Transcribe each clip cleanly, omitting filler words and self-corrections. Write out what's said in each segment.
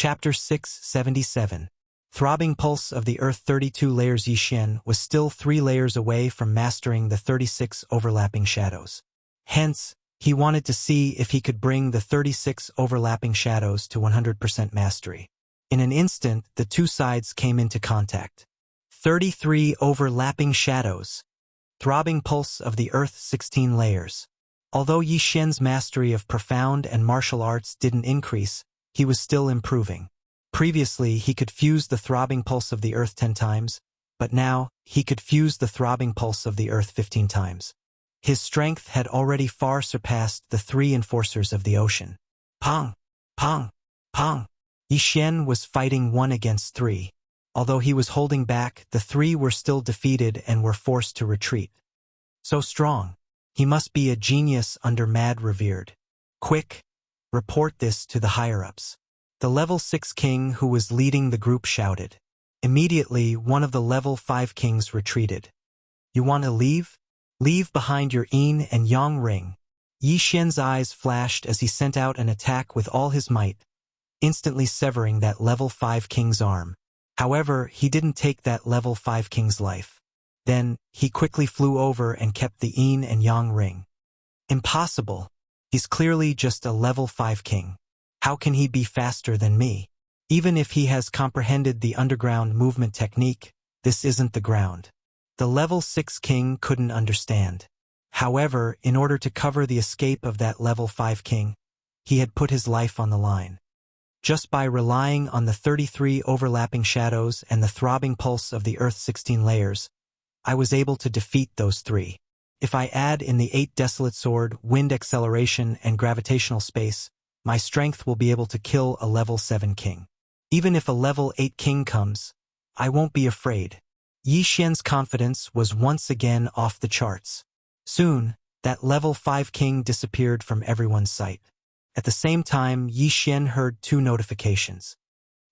Chapter 677. Throbbing Pulse of the Earth. 32 layers. Yi Xian was still 3 layers away from mastering the 36 overlapping shadows. Hence, he wanted to see if he could bring the 36 overlapping shadows to 100% mastery. In an instant, the two sides came into contact. 33 overlapping shadows. Throbbing Pulse of the Earth. 16 layers. Although Yi Xian's mastery of profound and martial arts didn't increase, he was still improving. Previously, he could fuse the throbbing pulse of the earth 10 times, but now, he could fuse the throbbing pulse of the earth 15 times. His strength had already far surpassed the 3 enforcers of the ocean. Pong! Pong! Pong! Yi Xian was fighting 1 against 3. Although he was holding back, the 3 were still defeated and were forced to retreat. So strong. He must be a genius under mad revered. Quick! Report this to the higher-ups. The level 6 king who was leading the group shouted. Immediately, one of the level 5 kings retreated. You want to leave? Leave behind your yin and yang ring. Yi Xian's eyes flashed as he sent out an attack with all his might, instantly severing that level 5 king's arm. However, he didn't take that level 5 king's life. Then, he quickly flew over and kept the yin and yang ring. Impossible. He's clearly just a level 5 king. How can he be faster than me? Even if he has comprehended the underground movement technique, this isn't the ground. The level 6 king couldn't understand. However, in order to cover the escape of that level 5 king, he had put his life on the line. Just by relying on the 33 overlapping shadows and the throbbing pulse of the Earth's 16 layers, I was able to defeat those 3. If I add in the 8 desolate sword, wind acceleration, and gravitational space, my strength will be able to kill a level 7 king. Even if a level 8 king comes, I won't be afraid. Yi Xian's confidence was once again off the charts. Soon, that level 5 king disappeared from everyone's sight. At the same time, Yi Xian heard 2 notifications.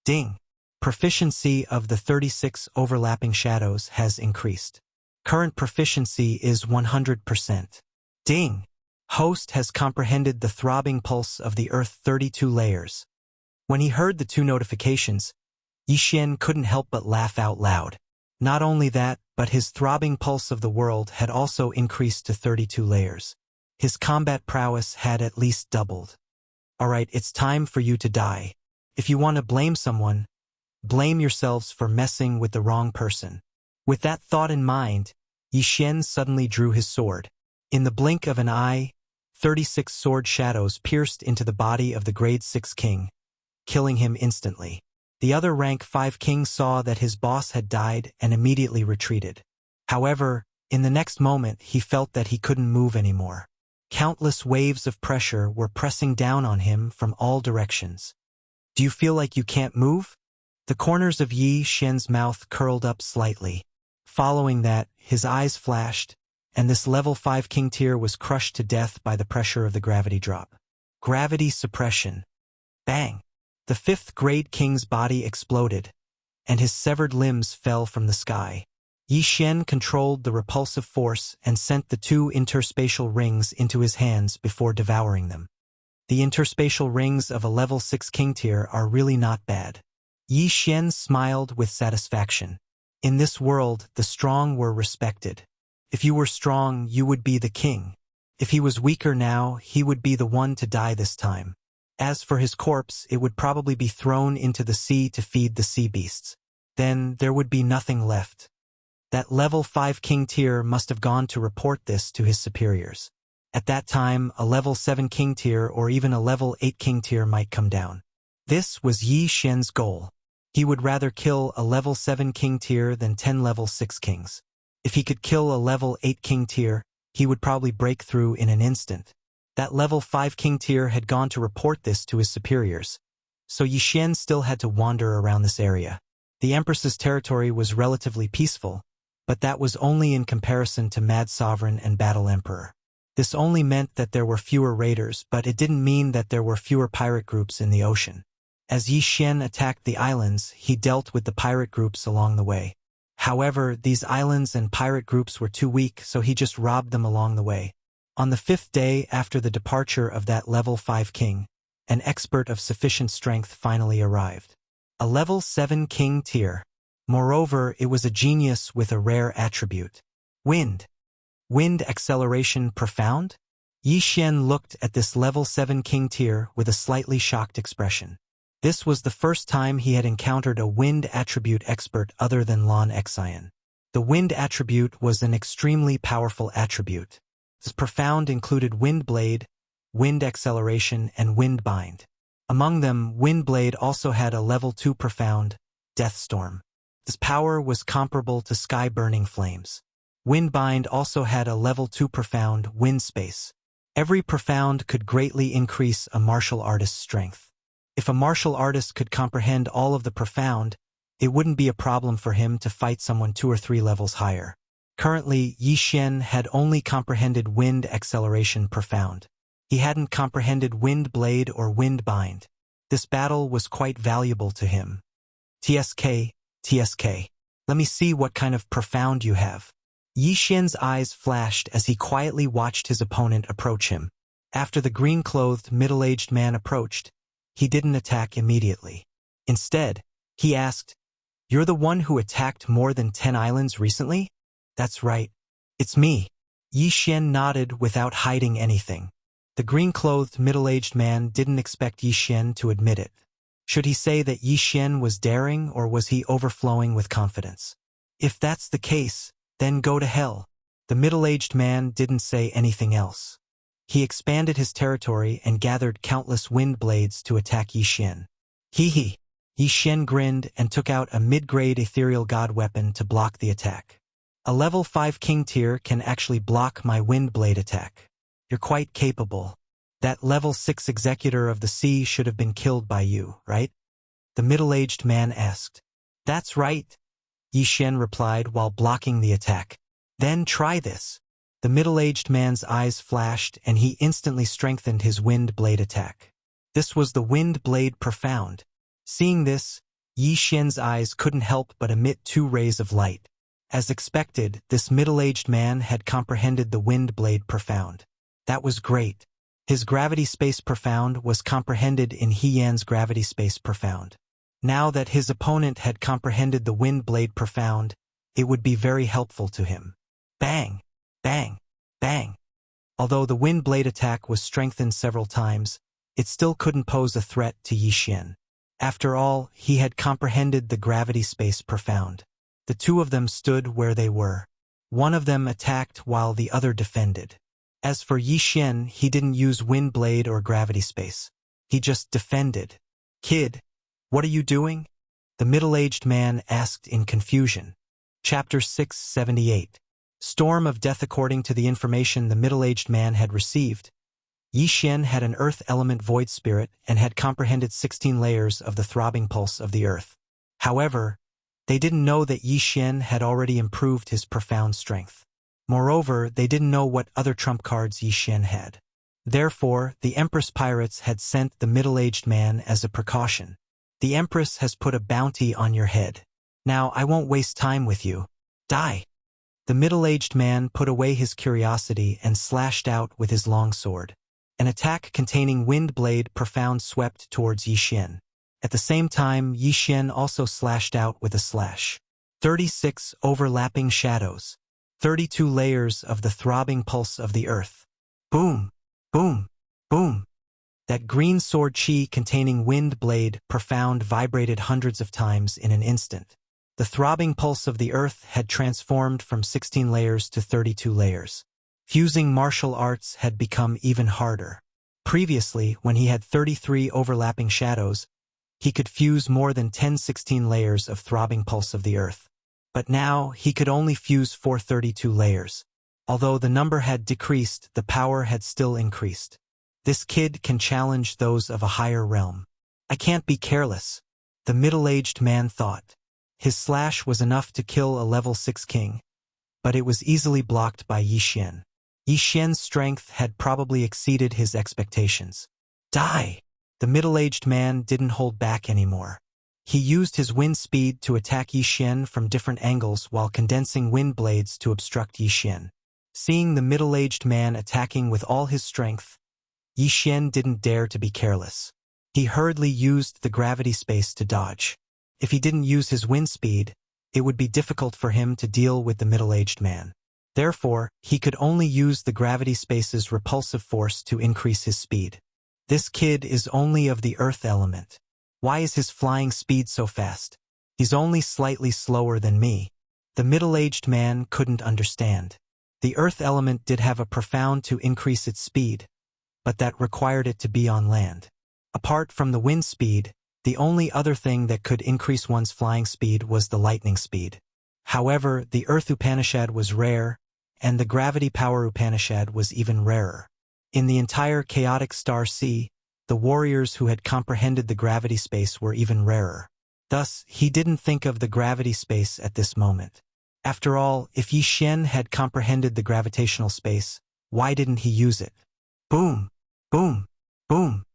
Ding! Proficiency of the 36 overlapping shadows has increased. Current proficiency is 100%. Ding! Host has comprehended the throbbing pulse of the Earth 32 layers. When he heard the 2 notifications, Yi Xian couldn't help but laugh out loud. Not only that, but his throbbing pulse of the world had also increased to 32 layers. His combat prowess had at least doubled. Alright, it's time for you to die. If you want to blame someone, blame yourselves for messing with the wrong person. With that thought in mind, Yi Xian suddenly drew his sword. In the blink of an eye, 36 sword shadows pierced into the body of the grade 6 king, killing him instantly. The other rank 5 king saw that his boss had died and immediately retreated. However, in the next moment he felt that he couldn't move anymore. Countless waves of pressure were pressing down on him from all directions. Do you feel like you can't move? The corners of Yi Xian's mouth curled up slightly. Following that, his eyes flashed, and this level 5 king tier was crushed to death by the pressure of the gravity drop. Gravity suppression. Bang! The 5th grade king's body exploded, and his severed limbs fell from the sky. Yi Xian controlled the repulsive force and sent the 2 interspatial rings into his hands before devouring them. The interspatial rings of a level 6 king tier are really not bad. Yi Xian smiled with satisfaction. In this world, the strong were respected. If you were strong, you would be the king. If he was weaker now, he would be the one to die this time. As for his corpse, it would probably be thrown into the sea to feed the sea beasts. Then there would be nothing left. That level 5 king tier must have gone to report this to his superiors. At that time, a level 7 king tier or even a level 8 king tier might come down. This was Yi Xian's goal. He would rather kill a level 7 king tier than 10 level 6 kings. If he could kill a level 8 king tier, he would probably break through in an instant. That level 5 king tier had gone to report this to his superiors, so Yi Xian still had to wander around this area. The Empress's territory was relatively peaceful, but that was only in comparison to Mad Sovereign and Battle Emperor. This only meant that there were fewer raiders, but it didn't mean that there were fewer pirate groups in the ocean. As Yi Xian attacked the islands, he dealt with the pirate groups along the way. However, these islands and pirate groups were too weak, so he just robbed them along the way. On the 5th day after the departure of that level 5 king, an expert of sufficient strength finally arrived. A level 7 king tier. Moreover, it was a genius with a rare attribute. Wind. Wind acceleration profound? Yi Xian looked at this level 7 king tier with a slightly shocked expression. This was the first time he had encountered a wind attribute expert other than Lan Xian. The wind attribute was an extremely powerful attribute. This profound included wind blade, wind acceleration, and wind bind. Among them, wind blade also had a level 2 profound, death storm. This power was comparable to sky-burning flames. Wind bind also had a level 2 profound, wind space. Every profound could greatly increase a martial artist's strength. If a martial artist could comprehend all of the profound, it wouldn't be a problem for him to fight someone 2 or 3 levels higher. Currently, Yi Xian had only comprehended wind acceleration profound. He hadn't comprehended wind blade or wind bind. This battle was quite valuable to him. TSK, TSK. Let me see what kind of profound you have. Yi Xian's eyes flashed as he quietly watched his opponent approach him. After the green-clothed, middle-aged man approached, he didn't attack immediately. Instead, he asked, "You're the one who attacked more than 10 islands recently?" "That's right. It's me." Yi Xian nodded without hiding anything. The green-clothed, middle-aged man didn't expect Yi Xian to admit it. Should he say that Yi Xian was daring, or was he overflowing with confidence? If that's the case, then go to hell. The middle-aged man didn't say anything else. He expanded his territory and gathered countless wind blades to attack Yi Xian. Hee. Yi Xian grinned and took out a mid-grade ethereal god weapon to block the attack. A level 5 king tier can actually block my wind blade attack. You're quite capable. That level 6 executor of the sea should have been killed by you, right? The middle-aged man asked. That's right, Yi Xian replied while blocking the attack. Then try this. The middle-aged man's eyes flashed and he instantly strengthened his wind blade attack. This was the wind blade profound. Seeing this, Yi Xian's eyes couldn't help but emit 2 rays of light. As expected, this middle-aged man had comprehended the wind blade profound. That was great. His gravity space profound was comprehended in He Yan's gravity space profound. Now that his opponent had comprehended the wind blade profound, it would be very helpful to him. Bang! Bang! Bang! Although the wind blade attack was strengthened several times, it still couldn't pose a threat to Yi Xian. After all, he had comprehended the gravity space profound. The 2 of them stood where they were. One of them attacked while the other defended. As for Yi Xian, he didn't use wind blade or gravity space. He just defended. Kid, what are you doing? The middle-aged man asked in confusion. Chapter 678. Storm of Death. According to the information the middle-aged man had received, Yi Xian had an earth element void spirit and had comprehended 16 layers of the throbbing pulse of the earth. However, they didn't know that Yi Xian had already improved his profound strength. Moreover, they didn't know what other trump cards Yi Xian had. Therefore, the Empress pirates had sent the middle-aged man as a precaution. The Empress has put a bounty on your head. Now I won't waste time with you. Die! The middle-aged man put away his curiosity and slashed out with his long sword. An attack containing wind blade profound swept towards Yi Xian. At the same time, Yi Xian also slashed out with a slash. 36 overlapping shadows. 32 layers of the throbbing pulse of the earth. Boom! Boom! Boom! That green sword chi containing wind blade profound vibrated hundreds of times in an instant. The throbbing pulse of the earth had transformed from 16 layers to 32 layers. Fusing martial arts had become even harder. Previously, when he had 33 overlapping shadows, he could fuse more than 16 layers of throbbing pulse of the earth. But now, he could only fuse 432 layers. Although the number had decreased, the power had still increased. This kid can challenge those of a higher realm. I can't be careless, the middle-aged man thought. His slash was enough to kill a level 6 king, but it was easily blocked by Yi Xian. Yi Xian's strength had probably exceeded his expectations. Die! The middle-aged man didn't hold back anymore. He used his wind speed to attack Yi Xian from different angles while condensing wind blades to obstruct Yi Xian. Seeing the middle-aged man attacking with all his strength, Yi Xian didn't dare to be careless. He hurriedly used the gravity space to dodge. If he didn't use his wind speed, it would be difficult for him to deal with the middle-aged man. Therefore, he could only use the gravity space's repulsive force to increase his speed. This kid is only of the earth element. Why is his flying speed so fast? He's only slightly slower than me. The middle-aged man couldn't understand. The earth element did have a profound to increase its speed, but that required it to be on land. Apart from the wind speed, the only other thing that could increase one's flying speed was the lightning speed. However, the Earth Upanishad was rare, and the gravity power Upanishad was even rarer. In the entire chaotic star sea, the warriors who had comprehended the gravity space were even rarer. Thus, he didn't think of the gravity space at this moment. After all, if Yi Xian had comprehended the gravitational space, why didn't he use it? Boom! Boom! Boom!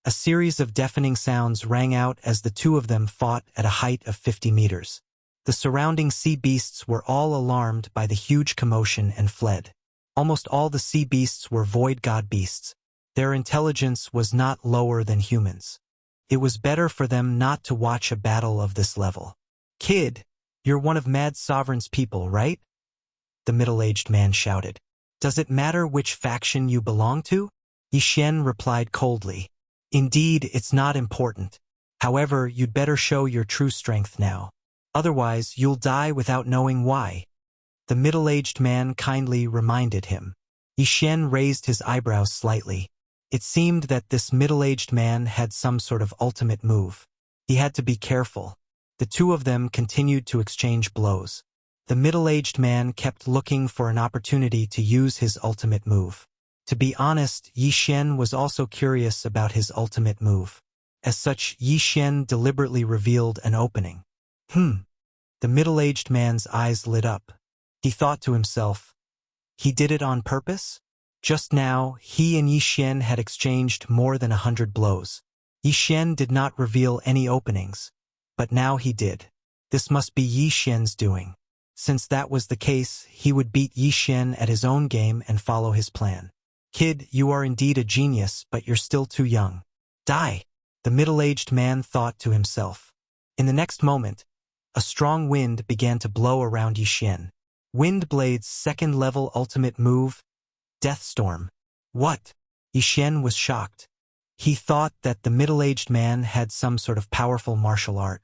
A series of deafening sounds rang out as the two of them fought at a height of 50 meters. The surrounding sea beasts were all alarmed by the huge commotion and fled. Almost all the sea beasts were void god beasts. Their intelligence was not lower than humans. It was better for them not to watch a battle of this level. Kid, you're one of Mad Sovereign's people, right? The middle-aged man shouted. Does it matter which faction you belong to? Yi Xian replied coldly. Indeed, it's not important. However, you'd better show your true strength now. Otherwise, you'll die without knowing why. The middle-aged man kindly reminded him. Yi Xian raised his eyebrows slightly. It seemed that this middle-aged man had some sort of ultimate move. He had to be careful. The two of them continued to exchange blows. The middle-aged man kept looking for an opportunity to use his ultimate move. To be honest, Yi Xian was also curious about his ultimate move. As such, Yi Xian deliberately revealed an opening. The middle-aged man's eyes lit up. He thought to himself, he did it on purpose? Just now, he and Yi Xian had exchanged more than 100 blows. Yi Xian did not reveal any openings, but now he did. This must be Yi Xian's doing. Since that was the case, he would beat Yi Xian at his own game and follow his plan. Kid, you are indeed a genius, but you're still too young. Die! The middle-aged man thought to himself. In the next moment, a strong wind began to blow around Yi Xian. Wind Blade's second-level ultimate move, Death Storm. What? Yi Xian was shocked. He thought that the middle-aged man had some sort of powerful martial art.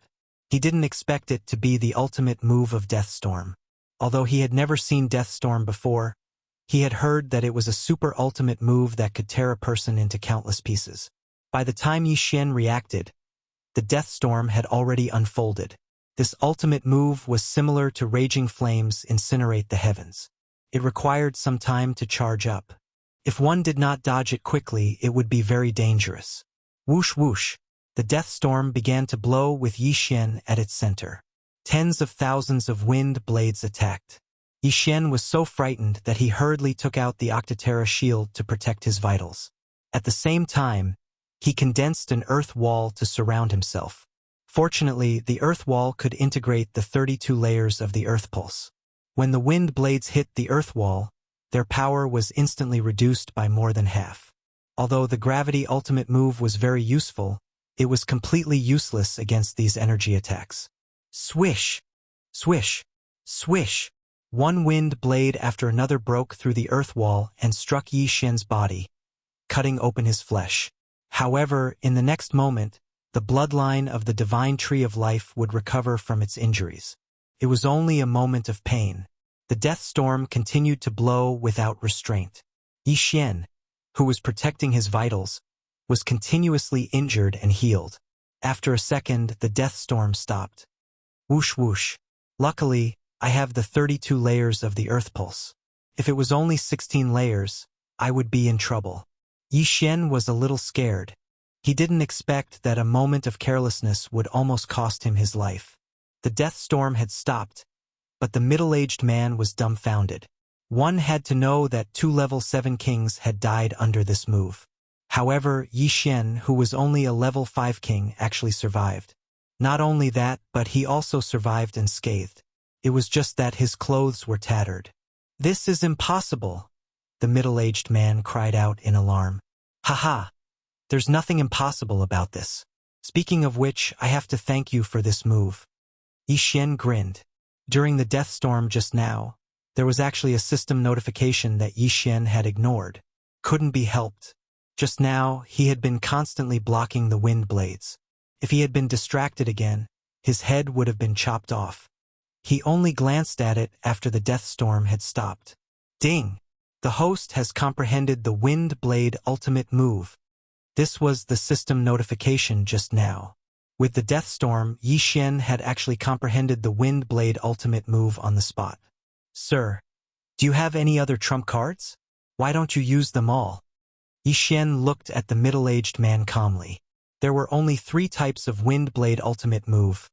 He didn't expect it to be the ultimate move of Death Storm. Although he had never seen Death Storm before, he had heard that it was a super ultimate move that could tear a person into countless pieces. By the time Yi Xian reacted, the Death Storm had already unfolded. This ultimate move was similar to raging flames incinerate the heavens. It required some time to charge up. If one did not dodge it quickly, it would be very dangerous. Whoosh whoosh, the Death Storm began to blow with Yi Xian at its center. Tens of thousands of wind blades attacked. Yi Xian was so frightened that he hurriedly took out the Octoterra shield to protect his vitals. At the same time, he condensed an earth wall to surround himself. Fortunately, the earth wall could integrate the 32 layers of the earth pulse. When the wind blades hit the earth wall, their power was instantly reduced by more than half. Although the gravity ultimate move was very useful, it was completely useless against these energy attacks. Swish! Swish! Swish! One wind blade after another broke through the earth wall and struck Yi Xian's body, cutting open his flesh. However, in the next moment, the bloodline of the divine tree of life would recover from its injuries. It was only a moment of pain. The death storm continued to blow without restraint. Yi Xian, who was protecting his vitals, was continuously injured and healed. After a second, the death storm stopped. Whoosh whoosh. Luckily, I have the 32 layers of the earth pulse. If it was only 16 layers, I would be in trouble. Yi Xian was a little scared. He didn't expect that a moment of carelessness would almost cost him his life. The death storm had stopped, but the middle-aged man was dumbfounded. One had to know that 2 level 7 kings had died under this move. However, Yi Xian, who was only a level 5 king, actually survived. Not only that, but he also survived unscathed. It was just that his clothes were tattered. This is impossible, the middle-aged man cried out in alarm. Ha ha! There's nothing impossible about this. Speaking of which, I have to thank you for this move. Yi Xian grinned. During the death storm just now, there was actually a system notification that Yi Xian had ignored. Couldn't be helped. Just now, he had been constantly blocking the wind blades. If he had been distracted again, his head would have been chopped off. He only glanced at it after the death storm had stopped. Ding! The host has comprehended the Wind Blade ultimate move. This was the system notification just now. With the death storm, Yi Xian had actually comprehended the Wind Blade ultimate move on the spot. Sir, do you have any other trump cards? Why don't you use them all? Yi Xian looked at the middle-aged man calmly. There were only 3 types of Wind Blade ultimate move: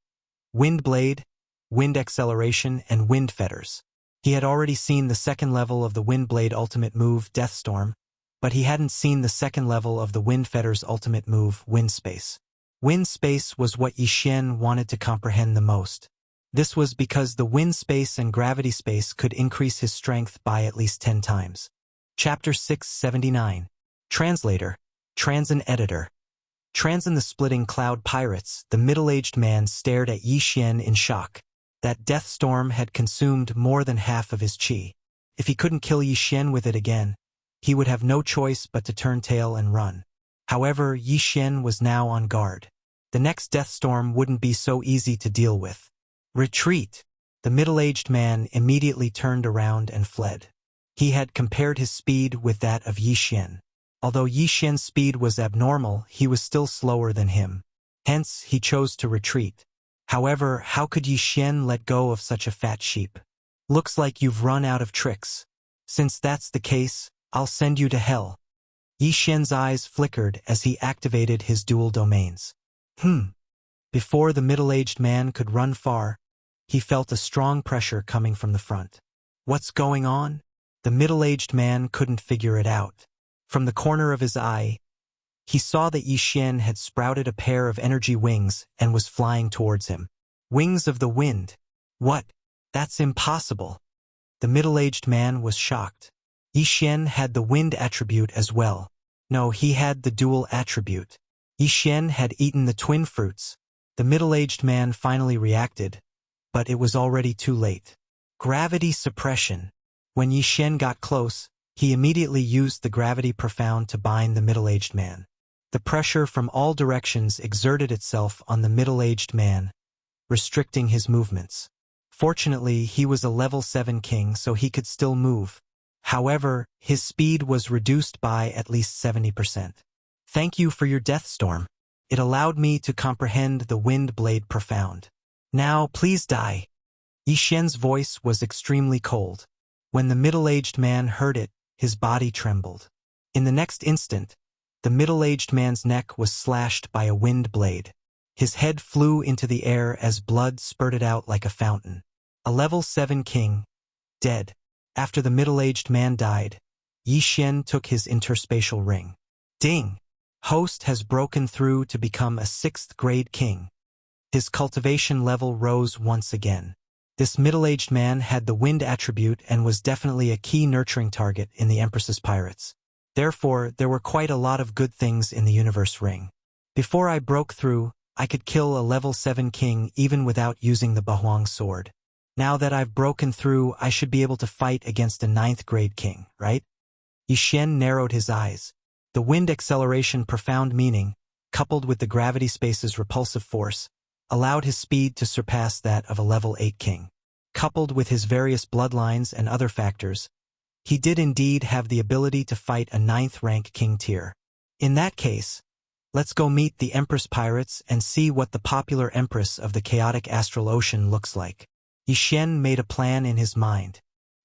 Wind Blade, Wind Acceleration, and Wind Fetters. He had already seen the second level of the Wind Blade ultimate move, Death Storm, but he hadn't seen the second level of the Wind Fetters ultimate move, Wind Space. Wind Space was what Yi Xian wanted to comprehend the most. This was because the Wind Space and Gravity Space could increase his strength by at least 10 times. Chapter 679. Translator, Transin Editor. Transin the Splitting Cloud Pirates, the middle-aged man stared at Yi Xian in shock. That death storm had consumed more than half of his qi. If he couldn't kill Yi Xian with it again, he would have no choice but to turn tail and run. However, Yi Xian was now on guard. The next death storm wouldn't be so easy to deal with. Retreat! The middle-aged man immediately turned around and fled. He had compared his speed with that of Yi Xian. Although Yi Xian's speed was abnormal, he was still slower than him. Hence, he chose to retreat. However, how could Yi Xian let go of such a fat sheep? Looks like you've run out of tricks. Since that's the case, I'll send you to hell. Yi Xian's eyes flickered as he activated his dual domains. Before the middle-aged man could run far, he felt a strong pressure coming from the front. What's going on? The middle-aged man couldn't figure it out. From the corner of his eye, he saw that Yi Xian had sprouted a pair of energy wings and was flying towards him. Wings of the wind. What? That's impossible. The middle-aged man was shocked. Yi Xian had the wind attribute as well. No, he had the dual attribute. Yi Xian had eaten the twin fruits. The middle-aged man finally reacted, but it was already too late. Gravity suppression. When Yi Xian got close, he immediately used the gravity profound to bind the middle-aged man. The pressure from all directions exerted itself on the middle-aged man, restricting his movements. Fortunately, he was a level 7 king, so he could still move. However, his speed was reduced by at least 70%. Thank you for your death storm. It allowed me to comprehend the Wind Blade profound. Now, please die. Yi Xian's voice was extremely cold. When the middle-aged man heard it, his body trembled. In the next instant, the middle-aged man's neck was slashed by a wind blade. His head flew into the air as blood spurted out like a fountain. A level 7 king, dead. After the middle-aged man died, Yi Xian took his interspatial ring. Ding! Host has broken through to become a 6th grade king. His cultivation level rose once again. This middle-aged man had the wind attribute and was definitely a key nurturing target in the Empress's pirates. Therefore, there were quite a lot of good things in the universe ring. Before I broke through, I could kill a level 7 king even without using the Bahuang sword. Now that I've broken through, I should be able to fight against a 9th grade king, right? Yi Xian narrowed his eyes. The wind acceleration profound meaning, coupled with the gravity space's repulsive force, allowed his speed to surpass that of a level 8 king. Coupled with his various bloodlines and other factors, he did indeed have the ability to fight a 9th rank king tier. In that case, let's go meet the Empress Pirates and see what the popular Empress of the chaotic astral ocean looks like. Yi Xian made a plan in his mind.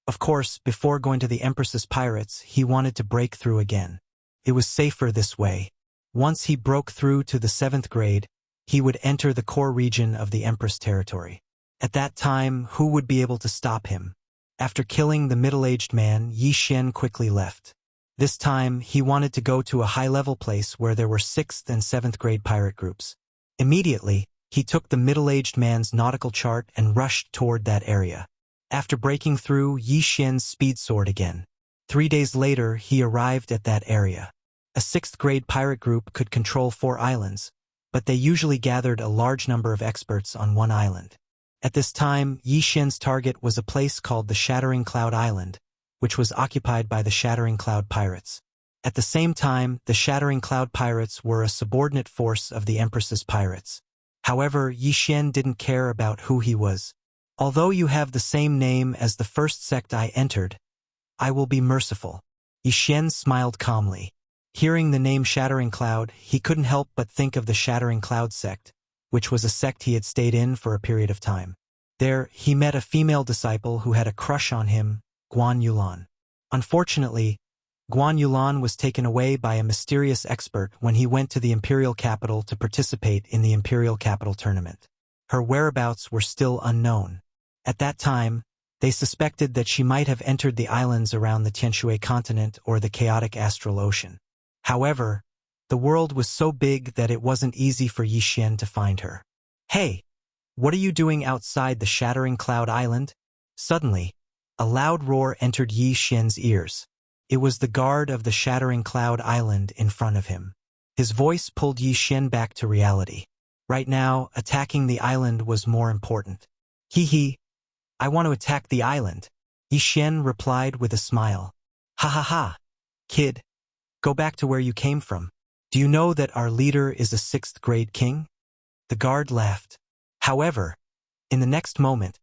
Of course, before going to the Empress's pirates, he wanted to break through again. It was safer this way. Once he broke through to the 7th grade, he would enter the core region of the Empress territory. At that time, who would be able to stop him? After killing the middle-aged man, Yi Xian quickly left. This time, he wanted to go to a high-level place where there were 6th and 7th grade pirate groups. Immediately, he took the middle-aged man's nautical chart and rushed toward that area. After breaking through, Yi Xian speed soared again. 3 days later, he arrived at that area. A sixth-grade pirate group could control 4 islands, but they usually gathered a large number of experts on one island. At this time, Yi Xian's target was a place called the Shattering Cloud Island, which was occupied by the Shattering Cloud Pirates. At the same time, the Shattering Cloud Pirates were a subordinate force of the Empress's pirates. However, Yi Xian didn't care about who he was. Although you have the same name as the first sect I entered, I will be merciful. Yi Xian smiled calmly. Hearing the name Shattering Cloud, he couldn't help but think of the Shattering Cloud sect, which was a sect he had stayed in for a period of time. There, he met a female disciple who had a crush on him, Guan Yulan. Unfortunately, Guan Yulan was taken away by a mysterious expert when he went to the imperial capital to participate in the imperial capital tournament. Her whereabouts were still unknown. At that time, they suspected that she might have entered the islands around the Tianshui continent or the chaotic astral ocean. However, the world was so big that it wasn't easy for Yi Xian to find her. "Hey, what are you doing outside the Shattering Cloud Island?" Suddenly, a loud roar entered Yi Xian's ears. It was the guard of the Shattering Cloud Island in front of him. His voice pulled Yi Xian back to reality. Right now, attacking the island was more important. "Hee, I want to attack the island," Yi Xian replied with a smile. "Ha ha ha, kid. Go back to where you came from. Do you know that our leader is a 6th-grade king?" The guard laughed. However, in the next moment,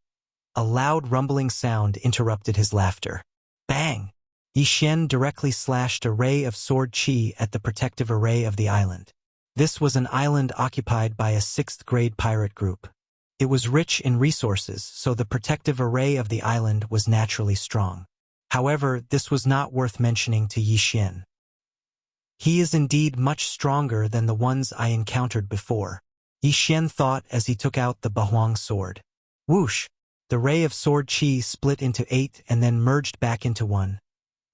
a loud rumbling sound interrupted his laughter. Bang! Yi Xian directly slashed a ray of sword chi at the protective array of the island. This was an island occupied by a 6th-grade pirate group. It was rich in resources, so the protective array of the island was naturally strong. However, this was not worth mentioning to Yi Xian. He is indeed much stronger than the ones I encountered before, Yi Xian thought as he took out the Bahuang sword. Whoosh! The ray of sword chi split into 8 and then merged back into 1,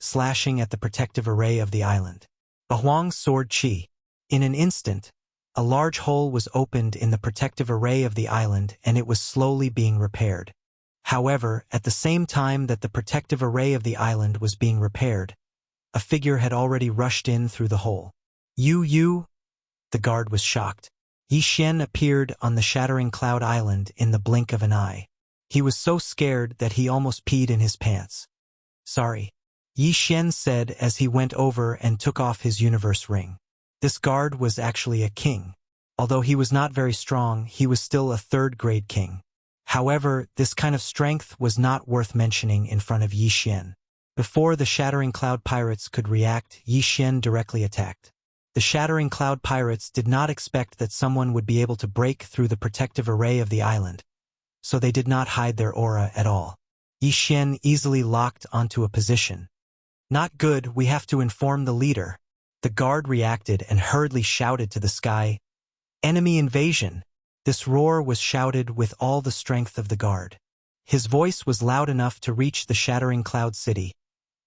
slashing at the protective array of the island. Bahuang's sword chi. In an instant, a large hole was opened in the protective array of the island and it was slowly being repaired. However, at the same time that the protective array of the island was being repaired, a figure had already rushed in through the hole. You? The guard was shocked. Yi Xian appeared on the Shattering Cloud Island in the blink of an eye. He was so scared that he almost peed in his pants. Sorry, Yi Xian said as he went over and took off his universe ring. This guard was actually a king. Although he was not very strong, he was still a 3rd-grade king. However, this kind of strength was not worth mentioning in front of Yi Xian. Before the Shattering Cloud Pirates could react, Yi Xian directly attacked. The Shattering Cloud Pirates did not expect that someone would be able to break through the protective array of the island, so they did not hide their aura at all. Yi Xian easily locked onto a position. Not good, we have to inform the leader. The guard reacted and hurriedly shouted to the sky, "Enemy invasion!" This roar was shouted with all the strength of the guard. His voice was loud enough to reach the Shattering Cloud City,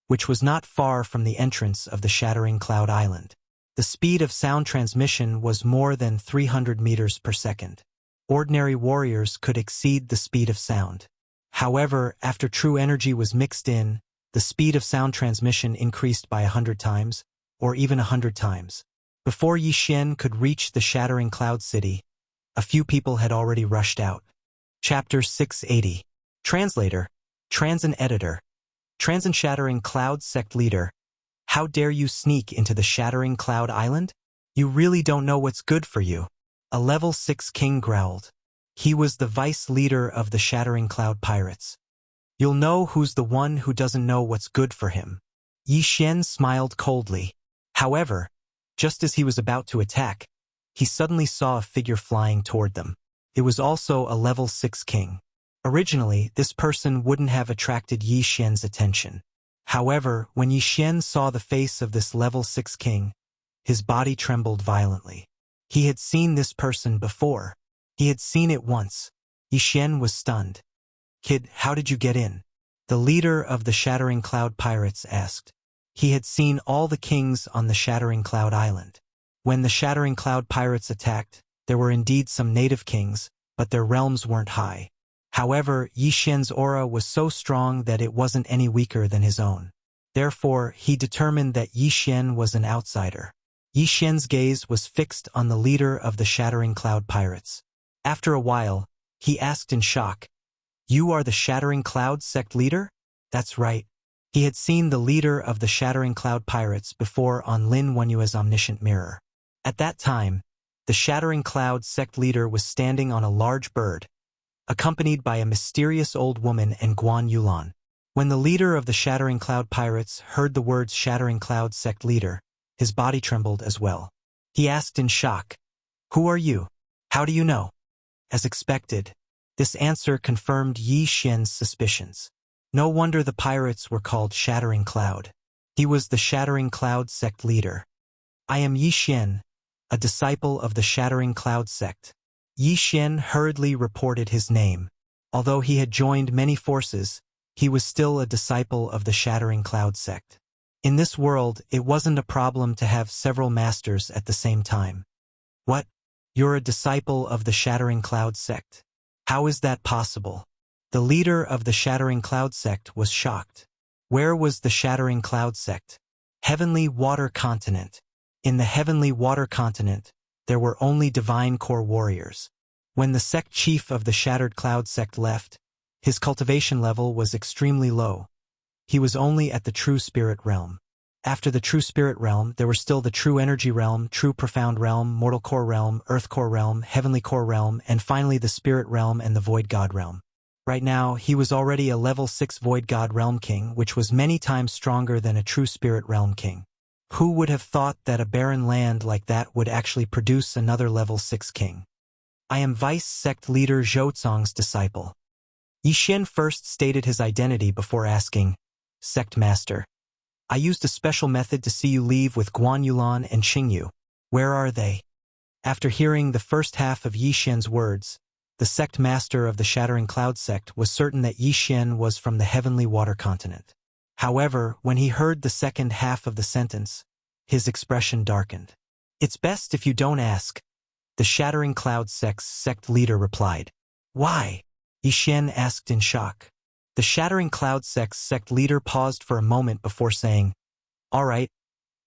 which was not far from the entrance of the Shattering Cloud Island. The speed of sound transmission was more than 300 meters per second. Ordinary warriors could exceed the speed of sound. However, after true energy was mixed in, the speed of sound transmission increased by 100 times, or even 100 times. Before Yi Xian could reach the Shattering Cloud City, a few people had already rushed out. Chapter 680. Translator, Transin Editor, Transin Shattering Cloud Sect Leader. How dare you sneak into the Shattering Cloud Island? You really don't know what's good for you. A level 6 king growled. He was the vice leader of the Shattering Cloud Pirates. You'll know who's the one who doesn't know what's good for him. Yi Xian smiled coldly. However, just as he was about to attack, he suddenly saw a figure flying toward them. It was also a level 6 king. Originally, this person wouldn't have attracted Yi Xian's attention. However, when Yi Xian saw the face of this level 6 king, his body trembled violently. He had seen this person before. He had seen it once. Yi Xian was stunned. Kid, how did you get in? The leader of the Shattering Cloud Pirates asked. He had seen all the kings on the Shattering Cloud Island. When the Shattering Cloud Pirates attacked, there were indeed some native kings, but their realms weren't high. However, Yi Xian's aura was so strong that it wasn't any weaker than his own. Therefore, he determined that Yi Xian was an outsider. Yi Xian's gaze was fixed on the leader of the Shattering Cloud Pirates. After a while, he asked in shock, "You are the Shattering Cloud sect leader?" That's right. He had seen the leader of the Shattering Cloud Pirates before on Lin Wenyue's omniscient mirror. At that time, the Shattering Cloud sect leader was standing on a large bird, accompanied by a mysterious old woman and Guan Yulan. When the leader of the Shattering Cloud Pirates heard the words Shattering Cloud sect leader, his body trembled as well. He asked in shock, "Who are you? How do you know?" As expected, this answer confirmed Yi Xian's suspicions. No wonder the pirates were called Shattering Cloud. He was the Shattering Cloud sect leader. "I am Yi Xian, a disciple of the Shattering Cloud sect." Yi Xian hurriedly reported his name. Although he had joined many forces, he was still a disciple of the Shattering Cloud sect. In this world, it wasn't a problem to have several masters at the same time. "What? You're a disciple of the Shattering Cloud sect? How is that possible?" The leader of the Shattering Cloud sect was shocked. Where was the Shattering Cloud sect? Heavenly Water Continent. In the Heavenly Water Continent, there were only divine core warriors. When the sect chief of the Shattered Cloud sect left, his cultivation level was extremely low. He was only at the True Spirit realm. After the True Spirit realm, there were still the True Energy realm, True Profound realm, Mortal Core realm, Earth Core realm, Heavenly Core realm, and finally the Spirit realm and the Void God realm. Right now, he was already a level 6 Void God Realm King, which was many times stronger than a True Spirit Realm King. Who would have thought that a barren land like that would actually produce another level 6 king? "I am Vice Sect Leader Zhou disciple." Yi Xian first stated his identity before asking, "Sect Master, I used a special method to see you leave with Guan Yulan and Qingyu. Where are they?" After hearing the first half of Yi Xian's words, the sect master of the Shattering Cloud sect was certain that Yi Xian was from the Heavenly Water Continent. However, when he heard the second half of the sentence, his expression darkened. "It's best if you don't ask," the Shattering Cloud sect's sect leader replied. "Why?" Yi Xian asked in shock. The Shattering Cloud sect's sect leader paused for a moment before saying, "All right,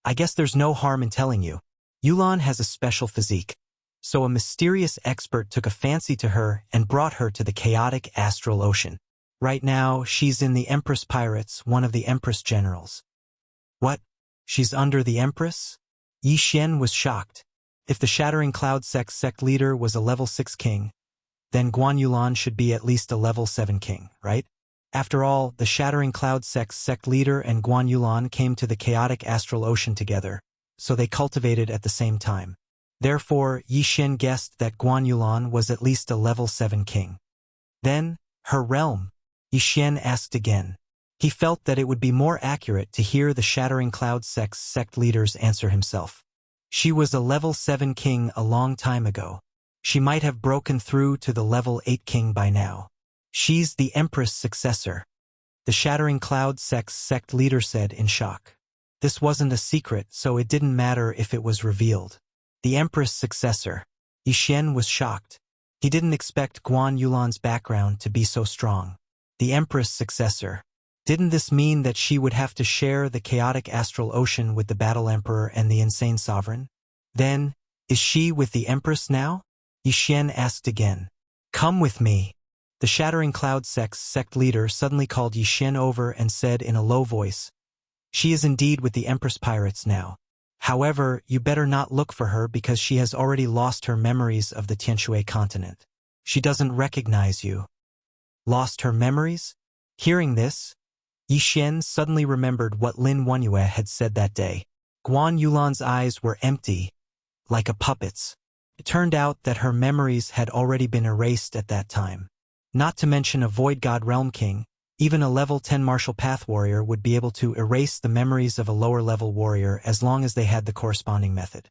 I guess there's no harm in telling you. Yulan has a special physique. So a mysterious expert took a fancy to her and brought her to the chaotic astral ocean. Right now, she's in the Empress Pirates, one of the Empress generals." "What? She's under the Empress?" Yi Xian was shocked. If the Shattering Cloud sect's sect leader was a level 6 king, then Guan Yulan should be at least a level 7 king, right? After all, the Shattering Cloud sect's sect leader and Guan Yulan came to the chaotic astral ocean together, so they cultivated at the same time. Therefore, Yi Xian guessed that Guan Yulan was at least a level 7 king. "Then, her realm?" Yi Xian asked again. He felt that it would be more accurate to hear the Shattering Cloud sect's sect leader's answer himself. "She was a level 7 king a long time ago. She might have broken through to the level 8 king by now. She's the Empress successor," the Shattering Cloud sect's sect leader said in shock. This wasn't a secret, so it didn't matter if it was revealed. The Empress successor. Yi Xian was shocked. He didn't expect Guan Yulan's background to be so strong. The Empress successor. Didn't this mean that she would have to share the chaotic astral ocean with the Battle Emperor and the Insane Sovereign? Then, is she with the Empress now? Yi Xian asked again. "Come with me." The Shattering Cloud sect's sect leader suddenly called Yi Xian over and said in a low voice, "She is indeed with the Empress Pirates now. However, you better not look for her because she has already lost her memories of the Tianshui continent. She doesn't recognize you." Lost her memories? Hearing this, Yi Xian suddenly remembered what Lin Wenyue had said that day. Guan Yulan's eyes were empty, like a puppet's. It turned out that her memories had already been erased at that time. Not to mention a Void God Realm King, even a level 10 Martial Path Warrior would be able to erase the memories of a lower-level warrior as long as they had the corresponding method.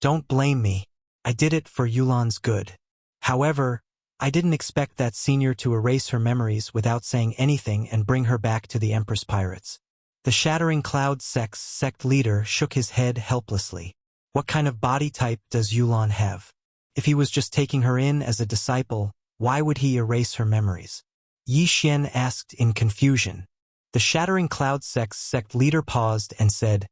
Don't blame me. I did it for Yulan's good. However, I didn't expect that senior to erase her memories without saying anything and bring her back to the Empress Pirates. The Shattering Cloud sect's sect leader shook his head helplessly. What kind of body type does Yulan have? If he was just taking her in as a disciple, why would he erase her memories? Yi Xian asked in confusion. The Shattering Cloud sect's sect leader paused and said,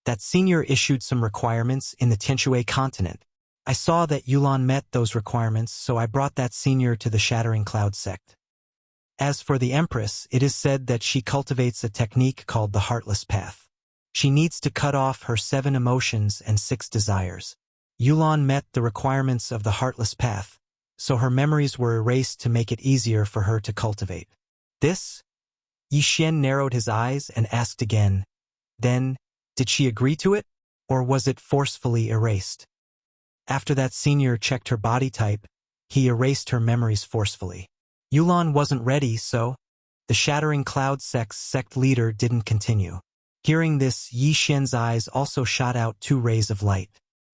That senior issued some requirements in the Tianshui continent. I saw that Yulan met those requirements, so I brought that senior to the Shattering Cloud sect. As for the Empress, it is said that she cultivates a technique called the Heartless Path. She needs to cut off her 7 emotions and 6 desires. Yulan met the requirements of the Heartless Path, so her memories were erased to make it easier for her to cultivate. This? Yixin narrowed his eyes and asked again. Then, did she agree to it, or was it forcefully erased? After that senior checked her body type, he erased her memories forcefully. Yulan wasn't ready, so the Shattering Cloud sect's sect leader didn't continue. Hearing this, Yixin's eyes also shot out 2 rays of light.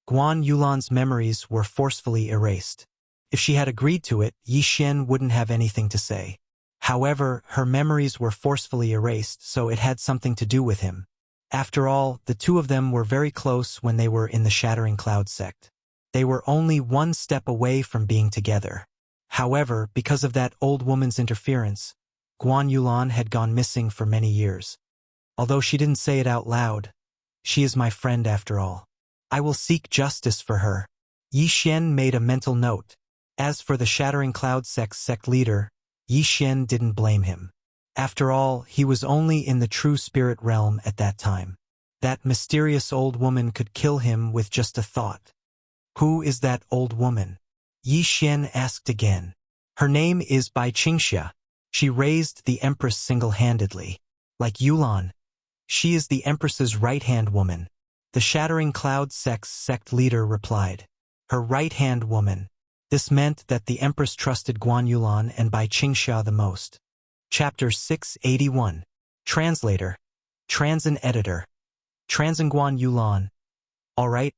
Guan Yulan's memories were forcefully erased. If she had agreed to it, Yixin wouldn't have anything to say. However, her memories were forcefully erased, so it had something to do with him. After all, the 2 of them were very close when they were in the Shattering Cloud sect. They were only 1 step away from being together. However, because of that old woman's interference, Guan Yulan had gone missing for many years. Although she didn't say it out loud, she is my friend after all. I will seek justice for her. Yixin made a mental note. As for the Shattering Cloud sect's sect leader, Yixin didn't blame him. After all, he was only in the true spirit realm at that time. That mysterious old woman could kill him with just a thought. Who is that old woman? Yixin asked again. Her name is Bai Qingxia. She raised the Empress single-handedly. Like Yulan, she is the Empress's right-hand woman. The Shattering Cloud sect's sect leader replied. Her right-hand woman. This meant that the Empress trusted Guan Yulan and Bai Qingxia the most. Chapter 681. Translator. Transin Editor. Transin Guan Yulan. All right.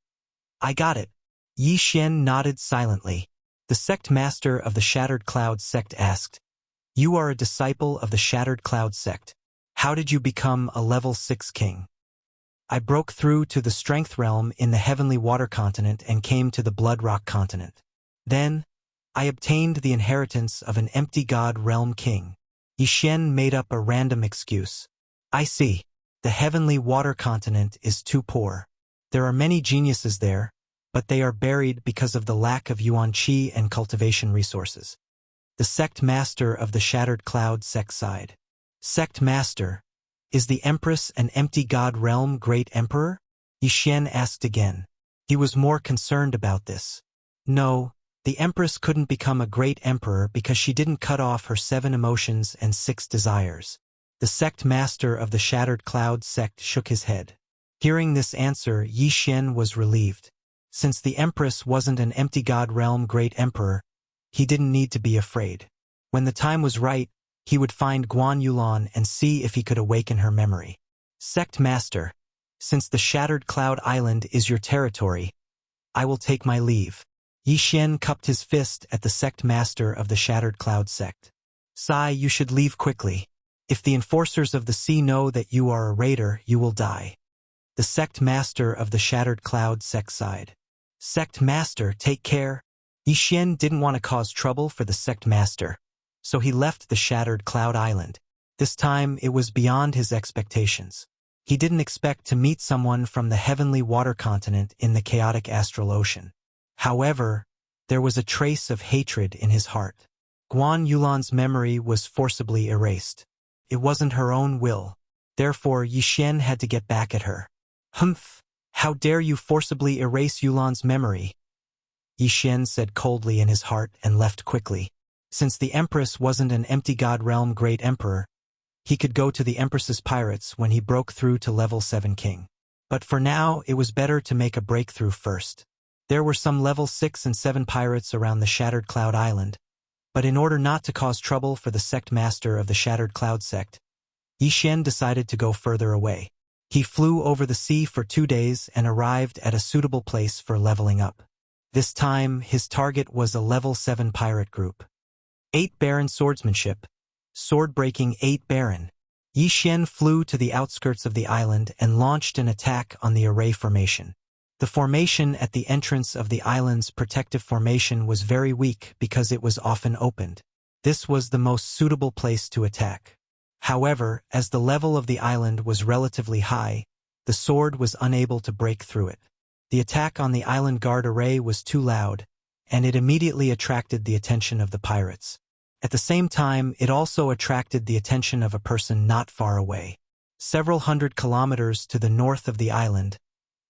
I got it. Yixin nodded silently. The sect master of the Shattered Cloud sect asked, You are a disciple of the Shattered Cloud sect. How did you become a level 6 king? I broke through to the Strength Realm in the Heavenly Water Continent and came to the Blood Rock Continent. Then, I obtained the inheritance of an empty god realm king. Yixin made up a random excuse. I see. The Heavenly Water Continent is too poor. There are many geniuses there, but they are buried because of the lack of yuan qi and cultivation resources. The sect master of the Shattered Cloud sect sighed. Sect master, is the Empress an empty god realm great emperor? Yixin asked again. He was more concerned about this. No, the Empress couldn't become a great emperor because she didn't cut off her 7 emotions and 6 desires. The sect master of the Shattered Cloud sect shook his head. Hearing this answer, Yixin was relieved. Since the Empress wasn't an empty god realm great emperor, he didn't need to be afraid. When the time was right, he would find Guan Yulan and see if he could awaken her memory. Sect Master, since the Shattered Cloud Island is your territory, I will take my leave. Yixin cupped his fist at the sect master of the Shattered Cloud sect. Sai, you should leave quickly. If the enforcers of the sea know that you are a raider, you will die. The sect master of the Shattered Cloud sect sighed. Sect master, take care. Yixin didn't want to cause trouble for the sect master, so he left the Shattered Cloud Island. This time, it was beyond his expectations. He didn't expect to meet someone from the Heavenly Water Continent in the chaotic astral ocean. However, there was a trace of hatred in his heart. Guan Yulan's memory was forcibly erased. It wasn't her own will. Therefore, Yixin had to get back at her. Humph! How dare you forcibly erase Yulan's memory? Yixin said coldly in his heart and left quickly. Since the Empress wasn't an empty god realm great emperor, he could go to the Empress's pirates when he broke through to level 7 king. But for now, it was better to make a breakthrough first. There were some level 6 and 7 pirates around the Shattered Cloud Island, but in order not to cause trouble for the sect master of the Shattered Cloud sect, Yixin decided to go further away. He flew over the sea for 2 days and arrived at a suitable place for leveling up. This time, his target was a level 7 pirate group. 8 Baron Swordsmanship. Sword-breaking 8 Baron. Yixin flew to the outskirts of the island and launched an attack on the array formation. The formation at the entrance of the island's protective formation was very weak because it was often opened. This was the most suitable place to attack. However, as the level of the island was relatively high, the sword was unable to break through it. The attack on the island guard array was too loud, and it immediately attracted the attention of the pirates. At the same time, it also attracted the attention of a person not far away. Several hundred kilometers to the north of the island,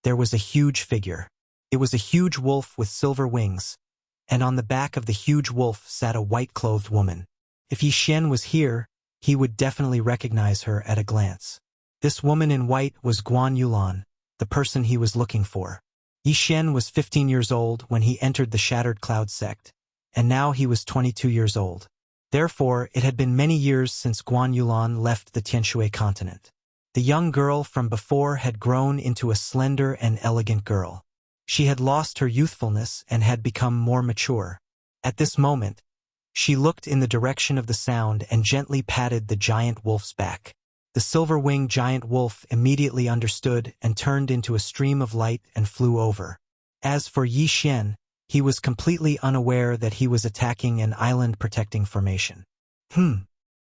there was a huge figure. It was a huge wolf with silver wings, and on the back of the huge wolf sat a white-clothed woman. If Yi Xian was here, he would definitely recognize her at a glance. This woman in white was Guan Yulan, the person he was looking for. Yi Xian was 15 years old when he entered the Shattered Cloud sect, and now he was 22 years old. Therefore, it had been many years since Guan Yulan left the Tianshui continent. The young girl from before had grown into a slender and elegant girl. She had lost her youthfulness and had become more mature. At this moment, she looked in the direction of the sound and gently patted the giant wolf's back. The silver-winged giant wolf immediately understood and turned into a stream of light and flew over. As for Yi Xian, he was completely unaware that he was attacking an island-protecting formation.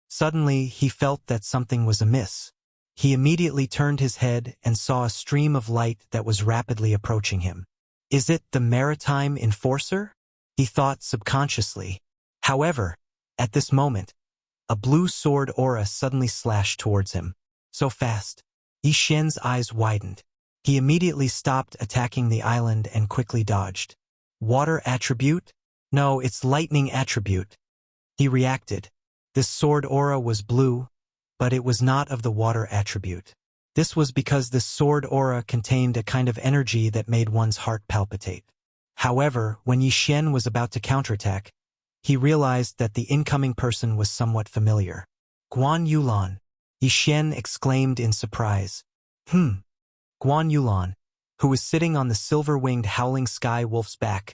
Suddenly, he felt that something was amiss. He immediately turned his head and saw a stream of light that was rapidly approaching him. Is it the maritime enforcer? He thought subconsciously. However, at this moment, a blue sword aura suddenly slashed towards him. So fast, Yi Xian's eyes widened. He immediately stopped attacking the island and quickly dodged. Water attribute? No, it's lightning attribute. He reacted. This sword aura was blue, but it was not of the water attribute. This was because this sword aura contained a kind of energy that made one's heart palpitate. However, when Yi Xian was about to counterattack, he realized that the incoming person was somewhat familiar. Guan Yulan, Yi Xian exclaimed in surprise. Guan Yulan, who was sitting on the silver-winged howling sky wolf's back,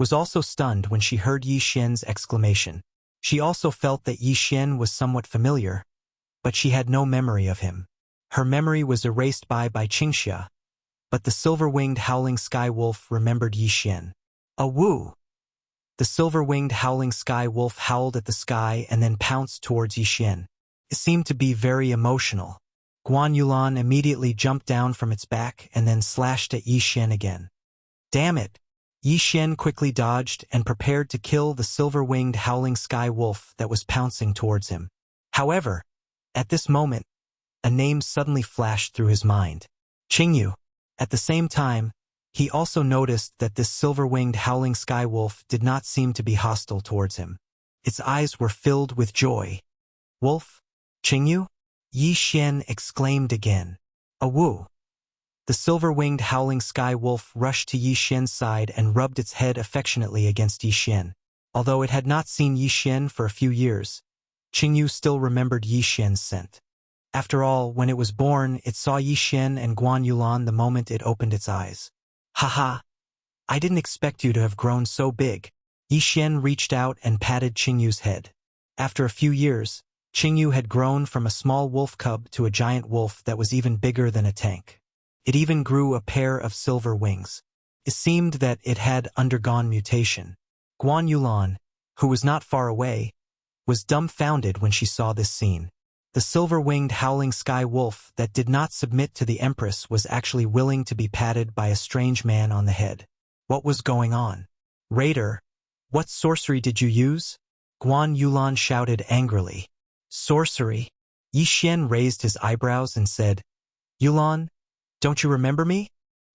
was also stunned when she heard Yi Xian's exclamation. She also felt that Yi Xian was somewhat familiar, but she had no memory of him. Her memory was erased by Qingxia, but the silver-winged howling sky wolf remembered Yi Xian. A woo! The silver-winged howling sky wolf howled at the sky and then pounced towards Yi Xian. It seemed to be very emotional. Guan Yulan immediately jumped down from its back and then slashed at Yi Xian again. Damn it! Yi Xian quickly dodged and prepared to kill the silver-winged howling sky wolf that was pouncing towards him. However, at this moment, a name suddenly flashed through his mind. Qingyu. At the same time, he also noticed that this silver-winged howling sky wolf did not seem to be hostile towards him. Its eyes were filled with joy. Wolf? Qingyu? Yi Xian exclaimed again. A woo! The silver-winged howling sky wolf rushed to Yi Xian's side and rubbed its head affectionately against Yi Xian. Although it had not seen Yi Xian for a few years, Qingyu still remembered Yi Xian's scent. After all, when it was born, it saw Yi Xian and Guan Yulan the moment it opened its eyes. Haha! I didn't expect you to have grown so big. Yi Xian reached out and patted Qingyu's head. After a few years, Qingyu had grown from a small wolf cub to a giant wolf that was even bigger than a tank. It even grew a pair of silver wings. It seemed that it had undergone mutation. Guan Yulan, who was not far away, was dumbfounded when she saw this scene. The silver-winged howling sky wolf that did not submit to the Empress was actually willing to be patted by a strange man on the head. What was going on? Raider, what sorcery did you use? Guan Yulan shouted angrily. Sorcery? Yi Xian raised his eyebrows and said, Yulan, don't you remember me?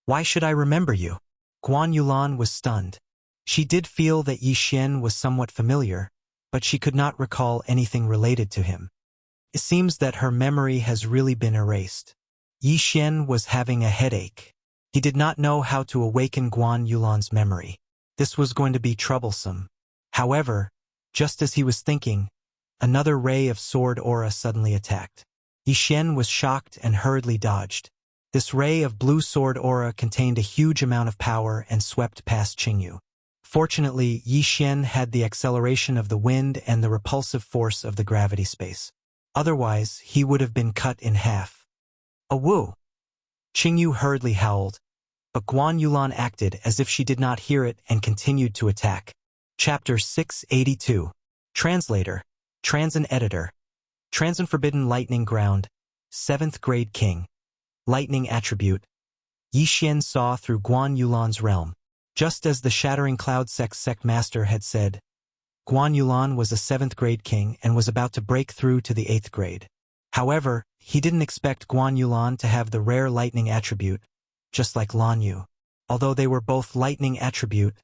Why should I remember you? Guan Yulan was stunned. She did feel that Yi Xian was somewhat familiar, but she could not recall anything related to him. It seems that her memory has really been erased. Yi Xian was having a headache. He did not know how to awaken Guan Yulan's memory. This was going to be troublesome. However, just as he was thinking, another ray of sword aura suddenly attacked. Yi Xian was shocked and hurriedly dodged. This ray of blue sword aura contained a huge amount of power and swept past Qingyu. Fortunately, Yi Xian had the acceleration of the wind and the repulsive force of the gravity space. Otherwise, he would have been cut in half. A woo! Qingyu hurriedly howled, but Guan Yulan acted as if she did not hear it and continued to attack. Chapter 682. Translator, Transin Editor, Transin Forbidden Lightning Ground, 7th Grade King. lightning attribute. Yi Xian saw through Guan Yulan's realm. Just as the Shattering Cloud sect master had said, Guan Yulan was a 7th grade king and was about to break through to the 8th grade. However, he didn't expect Guan Yulan to have the rare lightning attribute, just like Lan Yu. Although they were both lightning attribute,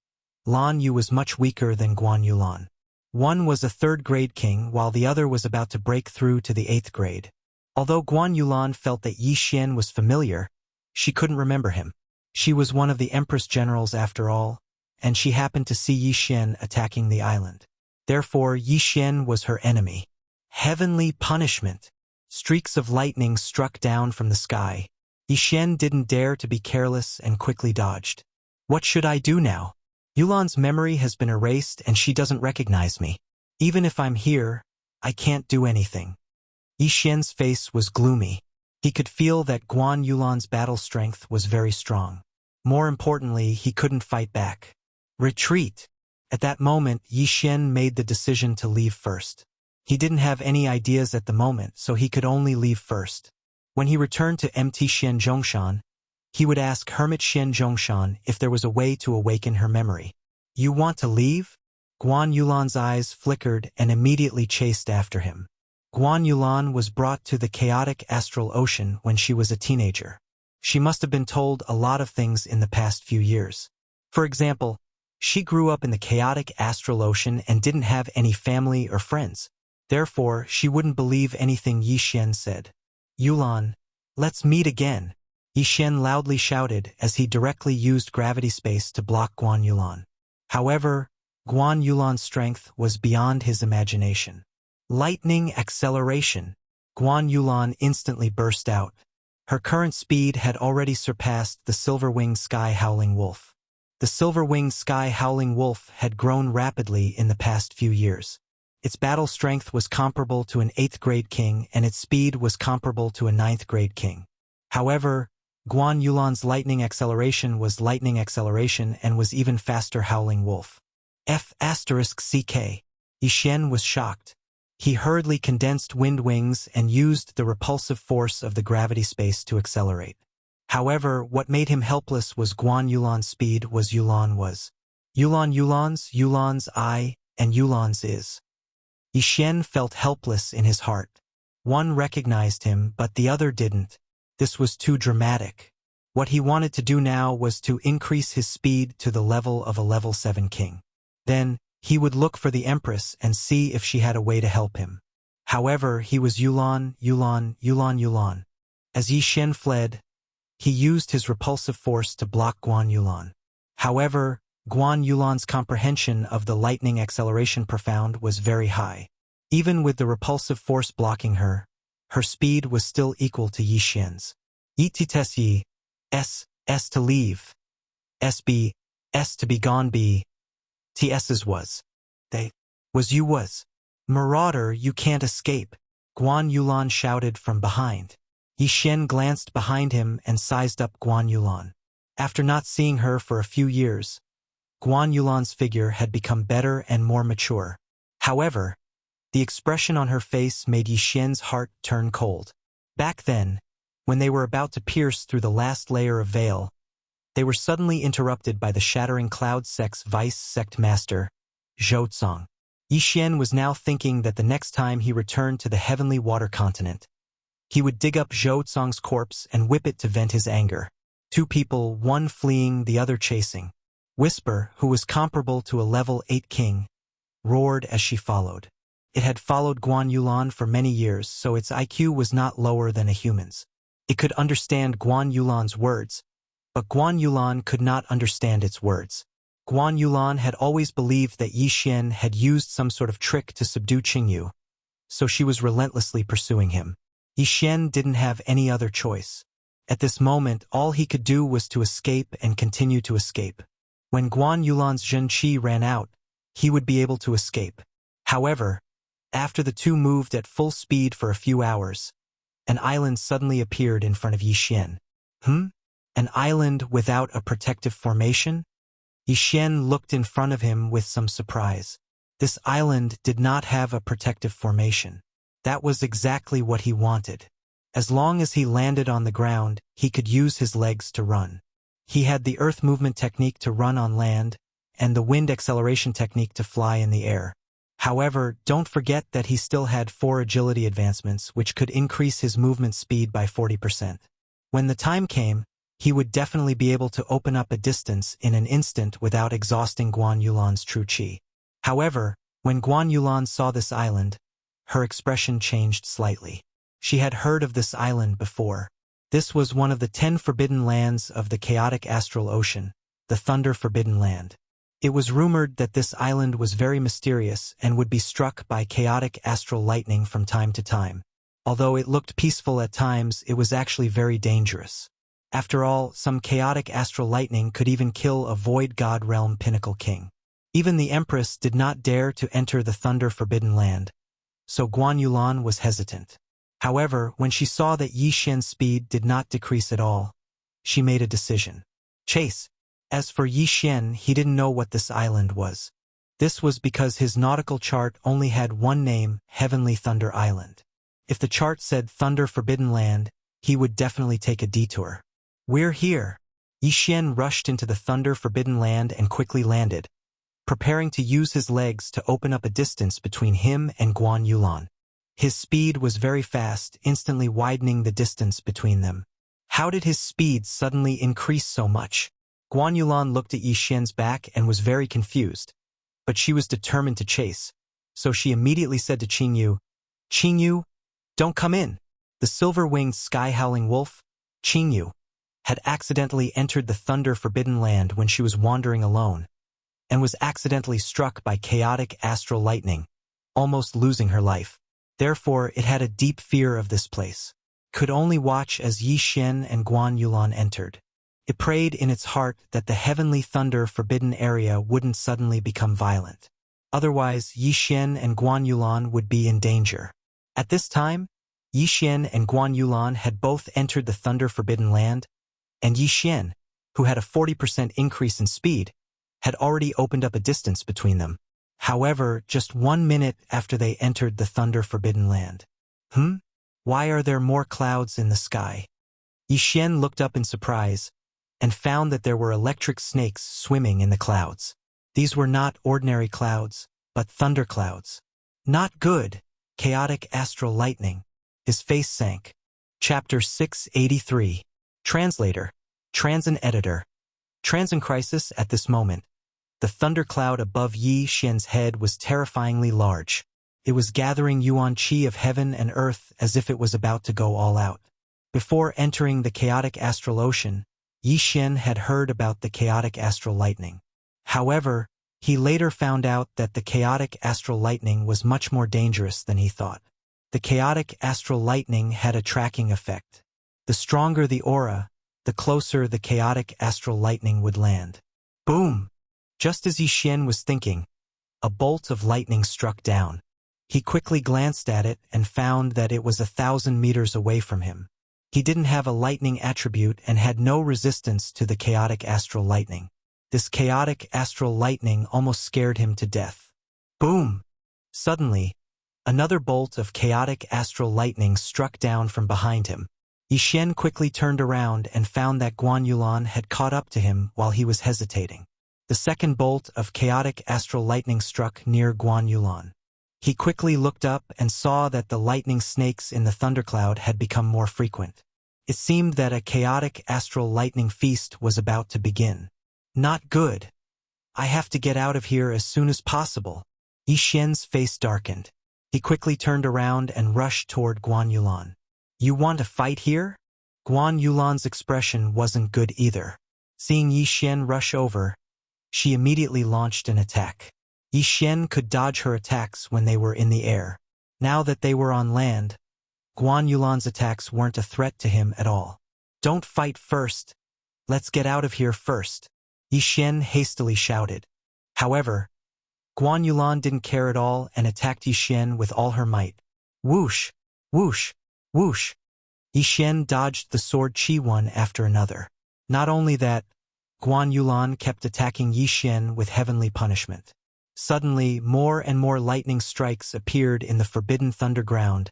Lan Yu was much weaker than Guan Yulan. One was a 3rd grade king while the other was about to break through to the 8th grade. Although Guan Yulan felt that Yi Xian was familiar, she couldn't remember him. She was one of the Empress generals after all, and she happened to see Yi Xian attacking the island. Therefore, Yi Xian was her enemy. Heavenly punishment. Streaks of lightning struck down from the sky. Yi Xian didn't dare to be careless and quickly dodged. What should I do now? Yulan's memory has been erased and she doesn't recognize me. Even if I'm here, I can't do anything. Yi Xian's face was gloomy. He could feel that Guan Yulan's battle strength was very strong. More importantly, he couldn't fight back. Retreat. At that moment, Yi Xian made the decision to leave first. He didn't have any ideas at the moment, so he could only leave first. When he returned to MT Xian Zhongshan, he would ask Hermit Xian Zhongshan if there was a way to awaken her memory. You want to leave? Guan Yulan's eyes flickered and immediately chased after him. Guan Yulan was brought to the chaotic astral ocean when she was a teenager. She must have been told a lot of things in the past few years. For example, she grew up in the chaotic astral ocean and didn't have any family or friends. Therefore, she wouldn't believe anything Yi Xian said. Yulan, let's meet again. Yi Xian loudly shouted as he directly used gravity space to block Guan Yulan. However, Guan Yulan's strength was beyond his imagination. Lightning acceleration. Guan Yulan instantly burst out. Her current speed had already surpassed the silver-winged sky-howling wolf. The silver-winged sky-howling wolf had grown rapidly in the past few years. Its battle strength was comparable to an 8th grade king and its speed was comparable to a 9th grade king. However, Guan Yulan's lightning acceleration was lightning acceleration and was even faster howling wolf. F***CK. Yi Xian was shocked. He hurriedly condensed wind wings and used the repulsive force of the gravity space to accelerate. However, what made him helpless was Guan Yulan's speed was Yulan's I, and Yulan's is. Yi Xian felt helpless in his heart. One recognized him, but the other didn't. This was too dramatic. What he wanted to do now was to increase his speed to the level of a level 7 king. Then, he would look for the Empress and see if she had a way to help him. However, he was Yulan. As Yi Xian fled, he used his repulsive force to block Guan Yulan. However, Guan Yulan's comprehension of the lightning acceleration profound was very high. Even with the repulsive force blocking her, her speed was still equal to Yi Xian's. Yites Yi, S to leave, SB, S to be gone B, TS's was. They, was you was. Marauder, you can't escape, Guan Yulan shouted from behind. Yi Xian glanced behind him and sized up Guan Yulan. After not seeing her for a few years, Guan Yulan's figure had become better and more mature. However, the expression on her face made Yi Xian's heart turn cold. Back then, when they were about to pierce through the last layer of veil, they were suddenly interrupted by the Shattering Cloud sect's vice-sect master, Zhou Tsang. Yi Xian was now thinking that the next time he returned to the heavenly water continent, he would dig up Zhou Tsang's corpse and whip it to vent his anger. Two people, one fleeing, the other chasing. Whisper, who was comparable to a level 8 king, roared as she followed. It had followed Guan Yulan for many years, so its IQ was not lower than a human's. It could understand Guan Yulan's words, but Guan Yulan could not understand its words. Guan Yulan had always believed that Yi Xian had used some sort of trick to subdue Qingyu, so she was relentlessly pursuing him. Yi Xian didn't have any other choice. At this moment, all he could do was to escape and continue to escape. When Guan Yulan's Zhenqi ran out, he would be able to escape. However, after the two moved at full speed for a few hours, an island suddenly appeared in front of Yi Xian. An island without a protective formation? Yi Xian looked in front of him with some surprise. This island did not have a protective formation. That was exactly what he wanted. As long as he landed on the ground, he could use his legs to run. He had the earth movement technique to run on land, and the wind acceleration technique to fly in the air. However, don't forget that he still had 4 agility advancements which could increase his movement speed by 40%. When the time came, he would definitely be able to open up a distance in an instant without exhausting Guan Yulan's true qi. However, when Guan Yulan saw this island, her expression changed slightly. She had heard of this island before. This was one of the 10 forbidden lands of the chaotic astral ocean, the Thunder Forbidden Land. It was rumored that this island was very mysterious and would be struck by chaotic astral lightning from time to time. Although it looked peaceful at times, it was actually very dangerous. After all, some chaotic astral lightning could even kill a void god realm pinnacle king. Even the Empress did not dare to enter the Thunder Forbidden Land, so Guan Yulan was hesitant. However, when she saw that Yi Xian's speed did not decrease at all, she made a decision. Chase. As for Yi Xian, he didn't know what this island was. This was because his nautical chart only had one name, Heavenly Thunder Island. If the chart said Thunder Forbidden Land, he would definitely take a detour. We're here. Yi Xian rushed into the Thunder Forbidden Land and quickly landed, preparing to use his legs to open up a distance between him and Guan Yulan. His speed was very fast, instantly widening the distance between them. How did his speed suddenly increase so much? Guan Yulan looked at Yi Xian's back and was very confused, but she was determined to chase, so she immediately said to Qingyu, don't come in. The silver-winged sky-howling wolf, Qingyu, had accidentally entered the Thunder Forbidden Land when she was wandering alone, and was accidentally struck by chaotic astral lightning, almost losing her life. Therefore, it had a deep fear of this place. Could only watch as Yi Xian and Guan Yulan entered. It prayed in its heart that the Heavenly Thunder Forbidden area wouldn't suddenly become violent. Otherwise, Yi Xian and Guan Yulan would be in danger. At this time, Yi Xian and Guan Yulan had both entered the Thunder Forbidden Land, and Yi Xian, who had a 40% increase in speed, had already opened up a distance between them. However, just 1 minute after they entered the Thunder Forbidden Land. Why are there more clouds in the sky? Yi Xian looked up in surprise, and found that there were electric snakes swimming in the clouds. These were not ordinary clouds, but thunder clouds. Not good. Chaotic astral lightning. His face sank. Chapter 683. Translator. Transin Editor. Transin Crisis. At this moment, the thundercloud above Yi Xian's head was terrifyingly large. It was gathering yuan qi of heaven and earth as if it was about to go all out. Before entering the chaotic astral ocean, Yi Xian had heard about the chaotic astral lightning. However, he later found out that the chaotic astral lightning was much more dangerous than he thought. The chaotic astral lightning had a tracking effect. The stronger the aura, the closer the chaotic astral lightning would land. Boom! Just as Yi Xian was thinking, a bolt of lightning struck down. He quickly glanced at it and found that it was 1,000 meters away from him. He didn't have a lightning attribute and had no resistance to the chaotic astral lightning. This chaotic astral lightning almost scared him to death. Boom! Suddenly, another bolt of chaotic astral lightning struck down from behind him. Yi Xian quickly turned around and found that Guan Yulan had caught up to him while he was hesitating. The second bolt of chaotic astral lightning struck near Guan Yulan. He quickly looked up and saw that the lightning snakes in the thundercloud had become more frequent. It seemed that a chaotic astral lightning feast was about to begin. Not good. I have to get out of here as soon as possible. Yi Xian's face darkened. He quickly turned around and rushed toward Guan Yulan. You want to fight here? Guan Yulan's expression wasn't good either. Seeing Yi Xian rush over, she immediately launched an attack. Yi Xian could dodge her attacks when they were in the air. Now that they were on land, Guan Yulan's attacks weren't a threat to him at all. Don't fight first. Let's get out of here first. Yi Xian hastily shouted. However, Guan Yulan didn't care at all and attacked Yi Xian with all her might. Whoosh! Whoosh! Whoosh! Yi Xian dodged the sword qi one after another. Not only that, Guan Yulan kept attacking Yi Xian with heavenly punishment. Suddenly, more and more lightning strikes appeared in the forbidden thunderground,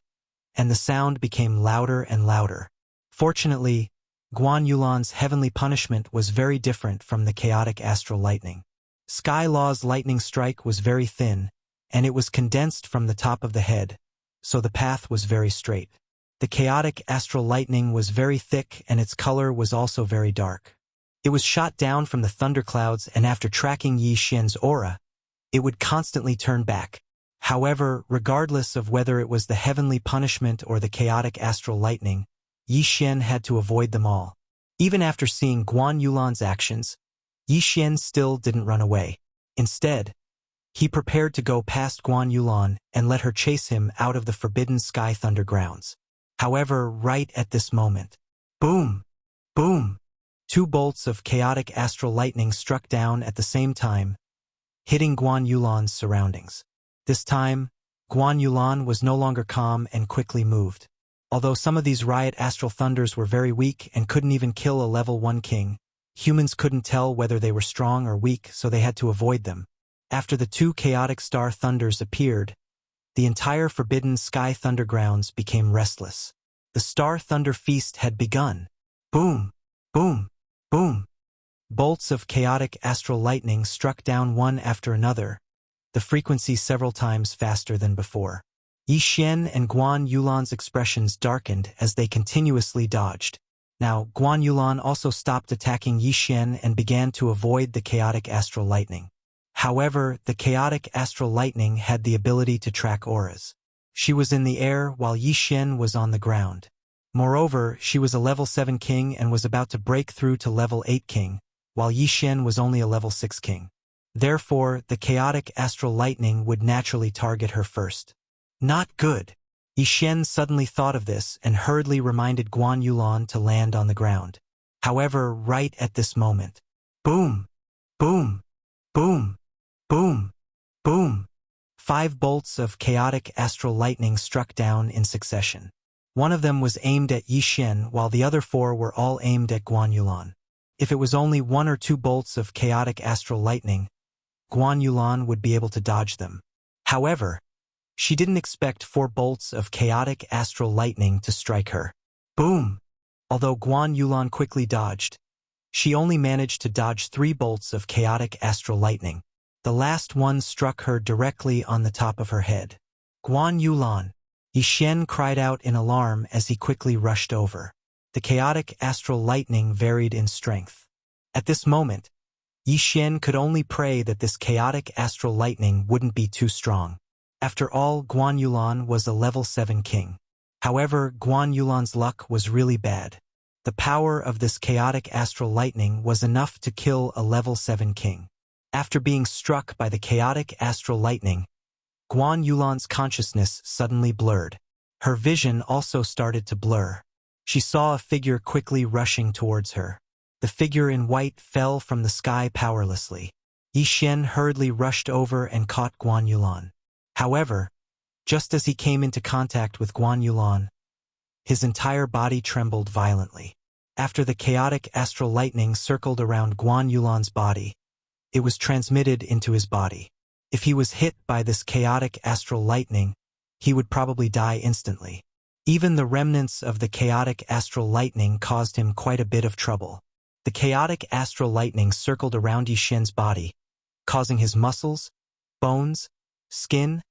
and the sound became louder and louder. Fortunately, Guan Yulan's heavenly punishment was very different from the chaotic astral lightning. Sky Law's lightning strike was very thin, and it was condensed from the top of the head, so the path was very straight. The chaotic astral lightning was very thick and its color was also very dark. It was shot down from the thunderclouds, and after tracking Yi Xian's aura, it would constantly turn back. However, regardless of whether it was the heavenly punishment or the chaotic astral lightning, Yi Xian had to avoid them all. Even after seeing Guan Yulan's actions, Yi Xian still didn't run away. Instead, he prepared to go past Guan Yulan and let her chase him out of the forbidden sky thunder grounds. However, right at this moment, boom, boom, two bolts of chaotic astral lightning struck down at the same time, hitting Guan Yulan's surroundings. This time, Guan Yulan was no longer calm and quickly moved. Although some of these riot astral thunders were very weak and couldn't even kill a level 1 king, humans couldn't tell whether they were strong or weak, so they had to avoid them. After the two chaotic star thunders appeared, the entire forbidden sky thunder grounds became restless. The star thunder feast had begun. Boom, boom, boom. Bolts of chaotic astral lightning struck down one after another, the frequency several times faster than before. Yi Xian and Guan Yulan's expressions darkened as they continuously dodged. Now, Guan Yulan also stopped attacking Yi Xian and began to avoid the chaotic astral lightning. However, the chaotic astral lightning had the ability to track auras. She was in the air while Yi Xian was on the ground. Moreover, she was a level 7 king and was about to break through to level 8 king, while Yi Xian was only a level 6 king. Therefore, the chaotic astral lightning would naturally target her first. Not good. Yi Xian suddenly thought of this and hurriedly reminded Guan Yulan to land on the ground. However, right at this moment, boom, boom, boom, boom, boom. 5 bolts of chaotic astral lightning struck down in succession. One of them was aimed at Yi Xian, while the other 4 were all aimed at Guan Yulan. If it was only 1 or 2 bolts of chaotic astral lightning, Guan Yulan would be able to dodge them. However, she didn't expect 4 bolts of chaotic astral lightning to strike her. Boom! Although Guan Yulan quickly dodged, she only managed to dodge 3 bolts of chaotic astral lightning. The last one struck her directly on the top of her head. Guan Yulan! Yi Xian cried out in alarm as he quickly rushed over. The chaotic astral lightning varied in strength. At this moment, Yi Xian could only pray that this chaotic astral lightning wouldn't be too strong. After all, Guan Yulan was a level 7 king. However, Guan Yulan's luck was really bad. The power of this chaotic astral lightning was enough to kill a level 7 king. After being struck by the chaotic astral lightning, Guan Yulan's consciousness suddenly blurred. Her vision also started to blur. She saw a figure quickly rushing towards her. The figure in white fell from the sky powerlessly. Yi Xian hurriedly rushed over and caught Guan Yulan. However, just as he came into contact with Guan Yulan, his entire body trembled violently. After the chaotic astral lightning circled around Guan Yulan's body, it was transmitted into his body. If he was hit by this chaotic astral lightning, he would probably die instantly. Even the remnants of the chaotic astral lightning caused him quite a bit of trouble. The chaotic astral lightning circled around Yi Xian's body, causing his muscles, bones, skin,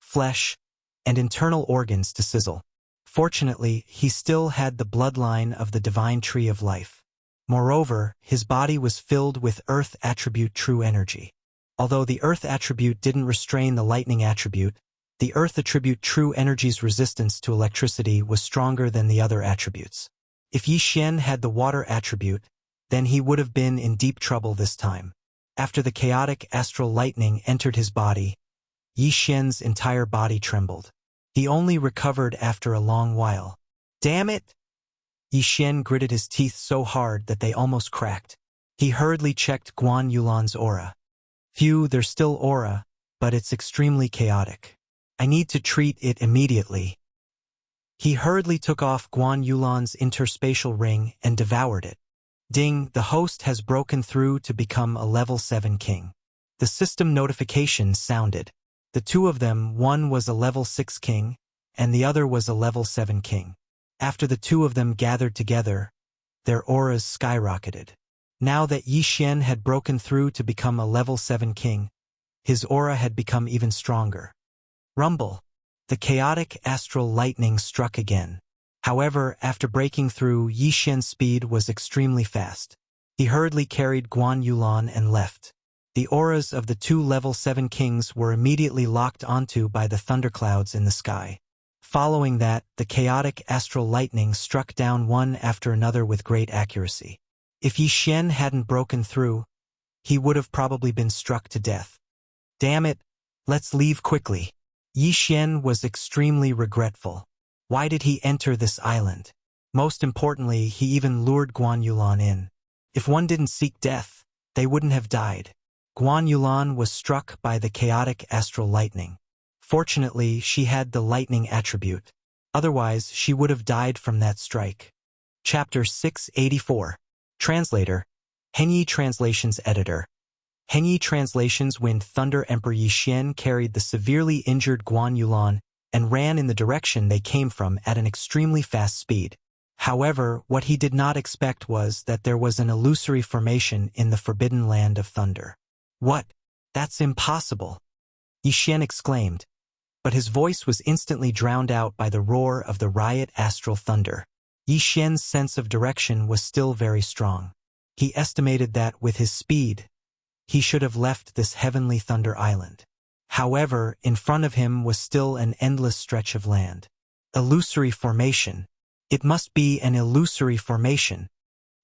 flesh, and internal organs to sizzle. Fortunately, he still had the bloodline of the divine tree of life. Moreover, his body was filled with earth attribute true energy. Although the earth attribute didn't restrain the lightning attribute, the earth attribute true energy's resistance to electricity was stronger than the other attributes. If Yi Xian had the water attribute, then he would have been in deep trouble this time. After the chaotic astral lightning entered his body, Yi Xian's entire body trembled. He only recovered after a long while. Damn it! Yi Xian gritted his teeth so hard that they almost cracked. He hurriedly checked Guan Yulan's aura. Phew, there's still aura, but it's extremely chaotic. I need to treat it immediately. He hurriedly took off Guan Yulan's interspatial ring and devoured it. Ding, the host has broken through to become a level 7 king. The system notification sounded. The two of them, one was a level 6 king, and the other was a level 7 king. After the two of them gathered together, their auras skyrocketed. Now that Yi Xian had broken through to become a level 7 king, his aura had become even stronger. Rumble. The chaotic astral lightning struck again. However, after breaking through, Yi Xian's speed was extremely fast. He hurriedly carried Guan Yulan and left. The auras of the two level 7 kings were immediately locked onto by the thunderclouds in the sky. Following that, the chaotic astral lightning struck down one after another with great accuracy. If Yi Xian hadn't broken through, he would have probably been struck to death. Damn it, let's leave quickly. Yi Xian was extremely regretful. Why did he enter this island? Most importantly, he even lured Guan Yulan in. If one didn't seek death, they wouldn't have died. Guan Yulan was struck by the chaotic astral lightning. Fortunately, she had the lightning attribute. Otherwise, she would have died from that strike. Chapter 684. Translator. Henyi Translations Editor. Henyi Translations. Wind Thunder. Emperor Yi Xian carried the severely injured Guan Yulan and ran in the direction they came from at an extremely fast speed. However, what he did not expect was that there was an illusory formation in the forbidden land of thunder. What? That's impossible! Yi Xian exclaimed, but his voice was instantly drowned out by the roar of the riot astral thunder. Yi Xian's sense of direction was still very strong. He estimated that with his speed, he should have left this heavenly thunder island. However, in front of him was still an endless stretch of land. Illusory formation. It must be an illusory formation.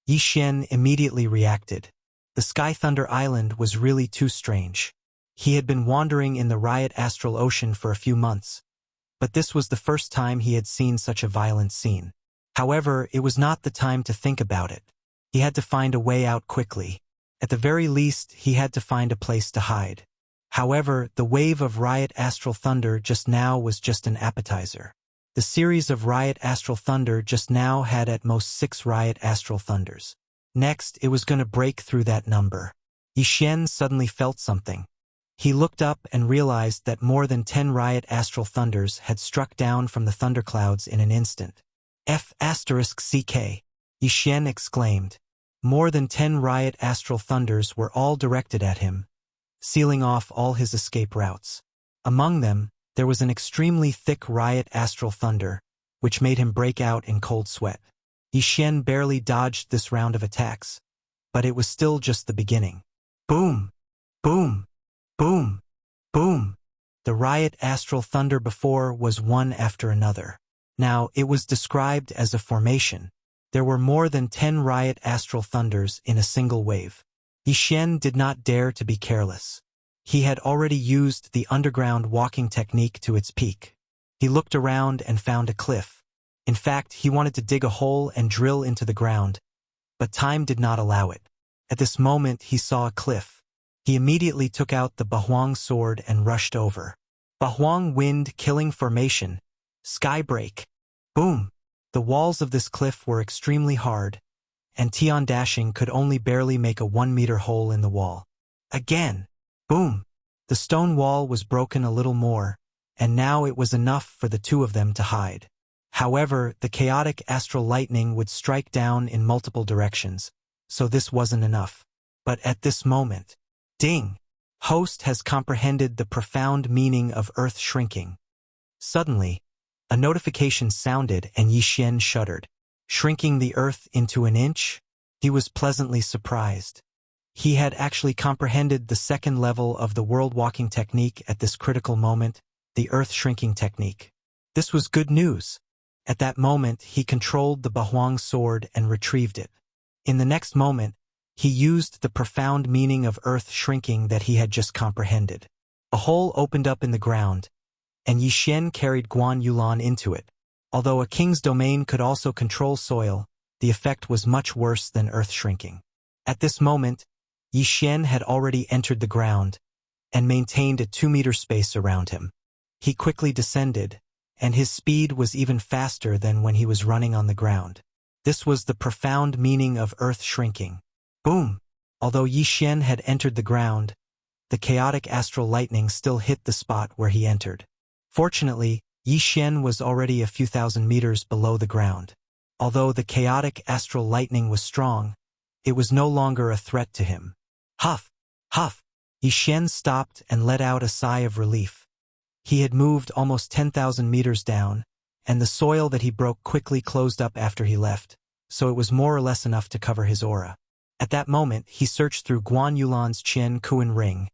Yi Xian immediately reacted. The Sky Thunder Island was really too strange. He had been wandering in the riot astral ocean for a few months, but this was the first time he had seen such a violent scene. However, it was not the time to think about it. He had to find a way out quickly. At the very least, he had to find a place to hide. However, the wave of riot astral thunder just now was just an appetizer. The series of riot astral thunder just now had at most 6 riot astral thunders. Next, it was going to break through that number. Yi Xian suddenly felt something. He looked up and realized that more than 10 riot astral thunders had struck down from the thunderclouds in an instant. F***CK! Yi Xian exclaimed. More than 10 riot astral thunders were all directed at him, sealing off all his escape routes. Among them, there was an extremely thick riot astral thunder, which made him break out in cold sweat. Yi Xian barely dodged this round of attacks, but it was still just the beginning. Boom! Boom! Boom! Boom! The riot astral thunder before was one after another. Now, it was described as a formation. There were more than 10 riot astral thunders in a single wave. Yi Xian did not dare to be careless. He had already used the underground walking technique to its peak. He looked around and found a cliff. In fact, he wanted to dig a hole and drill into the ground, but time did not allow it. At this moment, he saw a cliff. He immediately took out the Bahuang sword and rushed over. Bahuang wind killing formation. Skybreak. Boom! The walls of this cliff were extremely hard, and Tian Dashing could only barely make a 1-meter hole in the wall. Again! Boom! The stone wall was broken a little more, and now it was enough for the two of them to hide. However, the chaotic astral lightning would strike down in multiple directions, so this wasn't enough. But at this moment, ding! Host has comprehended the profound meaning of earth shrinking. Suddenly, a notification sounded and Yi Xian shuddered. Shrinking the earth into an inch? He was pleasantly surprised. He had actually comprehended the second level of the world walking technique at this critical moment, the earth shrinking technique. This was good news. At that moment, he controlled the Bahuang sword and retrieved it. In the next moment, he used the profound meaning of earth shrinking that he had just comprehended. A hole opened up in the ground, and Yi Xian carried Guan Yulan into it. Although a king's domain could also control soil, the effect was much worse than earth shrinking. At this moment, Yi Xian had already entered the ground and maintained a 2-meter space around him. He quickly descended, and his speed was even faster than when he was running on the ground. This was the profound meaning of earth shrinking. Boom! Although Yi Xian had entered the ground, the chaotic astral lightning still hit the spot where he entered. Fortunately, Yi Xian was already a few thousand meters below the ground. Although the chaotic astral lightning was strong, it was no longer a threat to him. Huff! Huff! Yi Xian stopped and let out a sigh of relief. He had moved almost 10,000 meters down, and the soil that he broke quickly closed up after he left, so it was more or less enough to cover his aura. At that moment, he searched through Guan Yulan's Qian Kuan ring,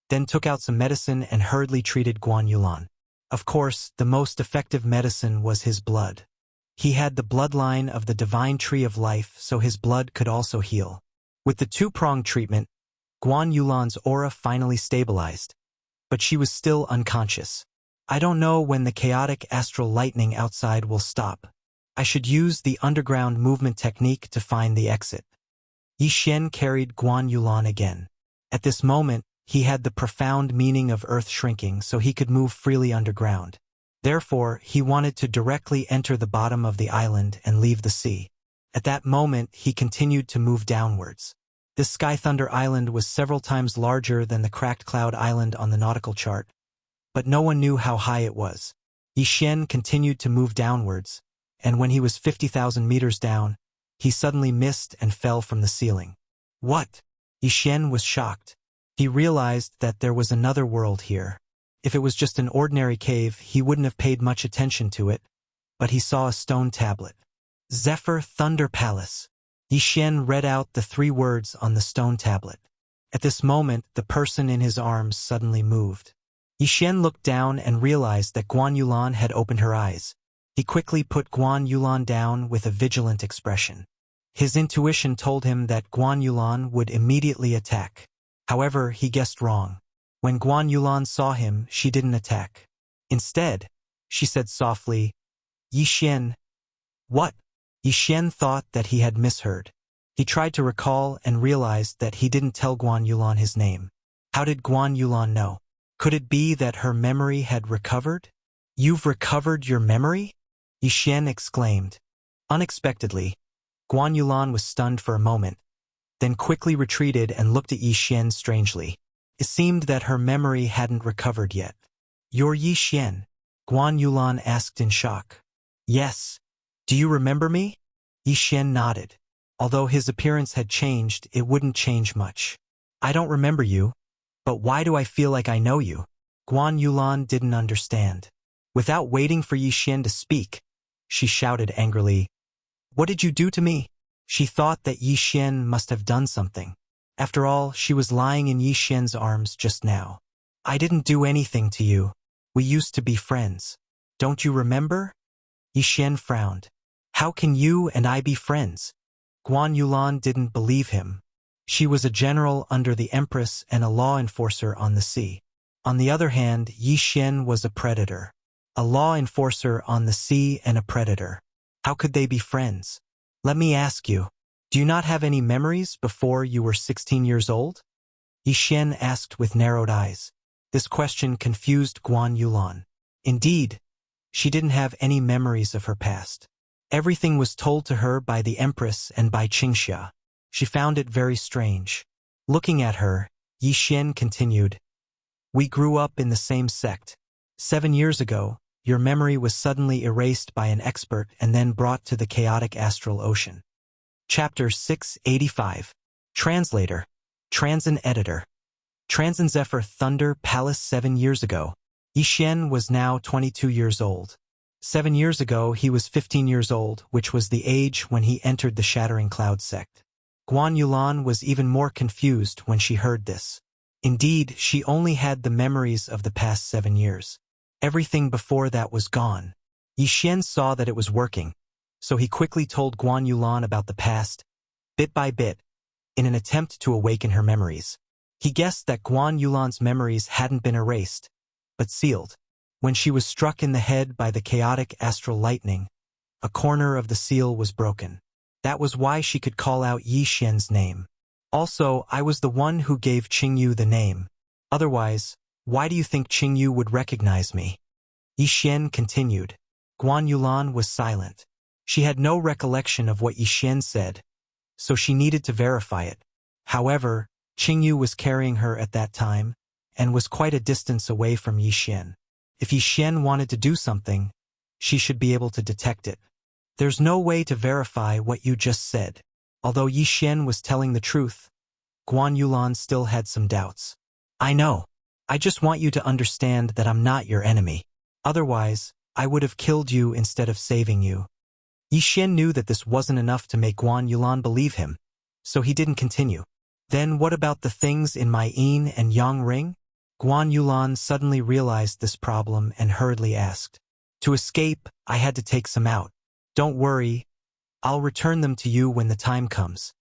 then took out some medicine and hurriedly treated Guan Yulan. Of course, the most effective medicine was his blood. He had the bloodline of the divine tree of life, so his blood could also heal. With the two-pronged treatment, Guan Yulan's aura finally stabilized, but she was still unconscious. I don't know when the chaotic astral lightning outside will stop. I should use the underground movement technique to find the exit. Yi Xian carried Guan Yulan again. At this moment, he had the profound meaning of earth shrinking, so he could move freely underground. Therefore, he wanted to directly enter the bottom of the island and leave the sea. At that moment, he continued to move downwards. This Sky Thunder Island was several times larger than the Cracked Cloud Island on the nautical chart, but no one knew how high it was. Yi Xian continued to move downwards, and when he was 50,000 meters down, he suddenly missed and fell from the ceiling. What? Yi Xian was shocked. He realized that there was another world here. If it was just an ordinary cave, he wouldn't have paid much attention to it, but he saw a stone tablet. Zephyr Thunder Palace. Yi Xian read out the 3 words on the stone tablet. At this moment, the person in his arms suddenly moved. Yi Xian looked down and realized that Guan Yulan had opened her eyes. He quickly put Guan Yulan down with a vigilant expression. His intuition told him that Guan Yulan would immediately attack. However, he guessed wrong. When Guan Yulan saw him, she didn't attack. Instead, she said softly, "Yi Xian." What? Yi Xian thought that he had misheard. He tried to recall and realized that he didn't tell Guan Yulan his name. How did Guan Yulan know? Could it be that her memory had recovered? "You've recovered your memory?" Yi Xian exclaimed. Unexpectedly, Guan Yulan was stunned for a moment, then quickly retreated and looked at Yi Xian strangely. It seemed that her memory hadn't recovered yet. "You're Yi Xian?" Guan Yulan asked in shock. "Yes. Do you remember me?" Yi Xian nodded. Although his appearance had changed, it wouldn't change much. "I don't remember you, but why do I feel like I know you?" Guan Yulan didn't understand. Without waiting for Yi Xian to speak, she shouted angrily, "What did you do to me?" She thought that Yi Xian must have done something. After all, she was lying in Yi Xian's arms just now. "I didn't do anything to you. We used to be friends. Don't you remember?" Yi Xian frowned. "How can you and I be friends?" Guan Yulan didn't believe him. She was a general under the Empress and a law enforcer on the sea. On the other hand, Yi Xian was a predator. A law enforcer on the sea and a predator. How could they be friends? "Let me ask you. Do you not have any memories before you were 16 years old?" Yi Xian asked with narrowed eyes. This question confused Guan Yulan. Indeed, she didn't have any memories of her past. Everything was told to her by the Empress and by Qingxia. She found it very strange. Looking at her, Yi Xian continued, "We grew up in the same sect. 7 years ago, your memory was suddenly erased by an expert and then brought to the chaotic astral ocean." Chapter 685. Translator. Transin Editor. Transin Zephyr Thunder Palace 7 years ago. Yi Xian was now 22 years old. 7 years ago he was 15 years old, which was the age when he entered the Shattering Cloud sect. Guan Yulan was even more confused when she heard this. Indeed, she only had the memories of the past 7 years. Everything before that was gone. Yi Xian saw that it was working, so he quickly told Guan Yulan about the past, bit by bit, in an attempt to awaken her memories. He guessed that Guan Yulan's memories hadn't been erased, but sealed. When she was struck in the head by the chaotic astral lightning, a corner of the seal was broken. That was why she could call out Yi Xian's name. Also, I was the one who gave Qingyu the name. Otherwise, why do you think Qingyu would recognize me? Yi Xian continued. Guan Yulan was silent. She had no recollection of what Yi Xian said, so she needed to verify it. However, Qingyu was carrying her at that time, and was quite a distance away from Yi Xian. If Yi Xian wanted to do something, she should be able to detect it. There's no way to verify what you just said. Although Yi Xian was telling the truth, Guan Yulan still had some doubts. I know. I just want you to understand that I'm not your enemy. Otherwise, I would have killed you instead of saving you. Yi Xian knew that this wasn't enough to make Guan Yulan believe him, so he didn't continue. Then what about the things in my yin and yang ring? Guan Yulan suddenly realized this problem and hurriedly asked. To escape, I had to take some out. Don't worry, I'll return them to you when the time comes.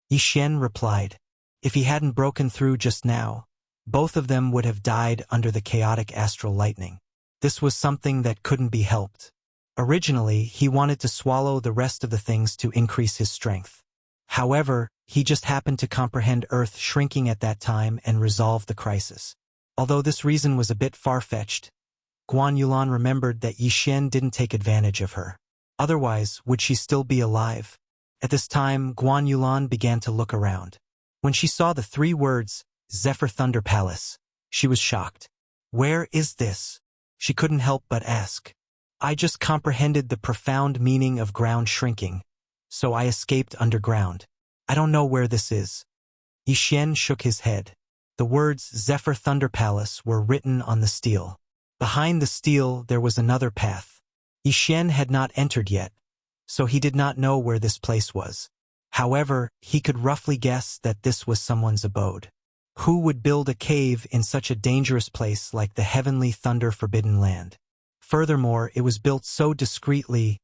Yi Xian replied. If he hadn't broken through just now, both of them would have died under the chaotic astral lightning. This was something that couldn't be helped. Originally, he wanted to swallow the rest of the things to increase his strength. However, he just happened to comprehend Earth shrinking at that time and resolve the crisis. Although this reason was a bit far-fetched, Guan Yulan remembered that Yi Xian didn't take advantage of her. Otherwise, would she still be alive? At this time, Guan Yulan began to look around. When she saw the 3 words, Zephyr Thunder Palace, she was shocked. Where is this? She couldn't help but ask. I just comprehended the profound meaning of ground shrinking, so I escaped underground. I don't know where this is. Yi Xian shook his head. The words Zephyr Thunder Palace were written on the steel. Behind the steel there was another path. Yi Xian had not entered yet, so he did not know where this place was. However, he could roughly guess that this was someone's abode. Who would build a cave in such a dangerous place like the Heavenly Thunder Forbidden Land? Furthermore, it was built so discreetly,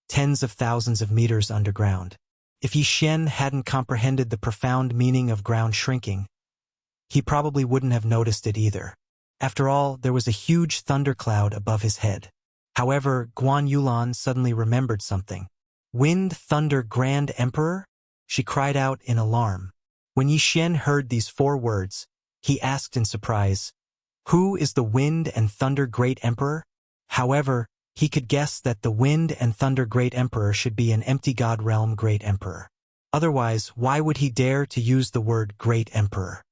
tens of thousands of meters underground. If Yi Xian hadn't comprehended the profound meaning of ground shrinking, he probably wouldn't have noticed it either. After all, there was a huge thundercloud above his head. However, Guan Yulan suddenly remembered something. Wind, Thunder, Grand Emperor? She cried out in alarm. When Yi Xian heard these 4 words, he asked in surprise, Who is the Wind and Thunder Great Emperor? However, he could guess that the Wind and Thunder Great Emperor should be an empty god realm Great Emperor. Otherwise, why would he dare to use the word Great Emperor?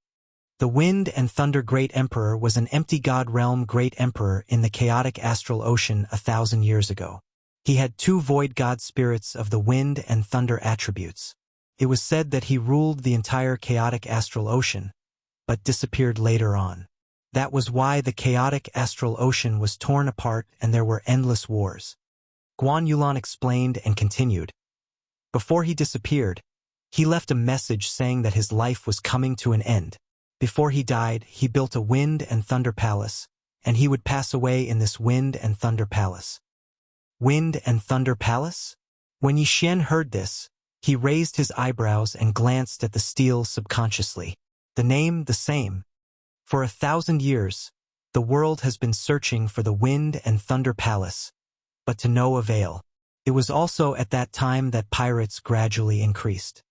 The Wind and Thunder Great Emperor was an empty god realm Great Emperor in the chaotic astral ocean 1,000 years ago. He had 2 void god spirits of the wind and thunder attributes. It was said that he ruled the entire chaotic astral ocean, but disappeared later on. That was why the chaotic astral ocean was torn apart and there were endless wars. Guan Yulan explained and continued. Before he disappeared, he left a message saying that his life was coming to an end. Before he died, he built a wind and thunder palace, and he would pass away in this wind and thunder palace. Wind and thunder palace? When Yi Xian heard this, he raised his eyebrows and glanced at the steel subconsciously. The name the same. For 1,000 years, the world has been searching for the Wind and Thunder Palace, but to no avail. It was also at that time that pirates gradually increased.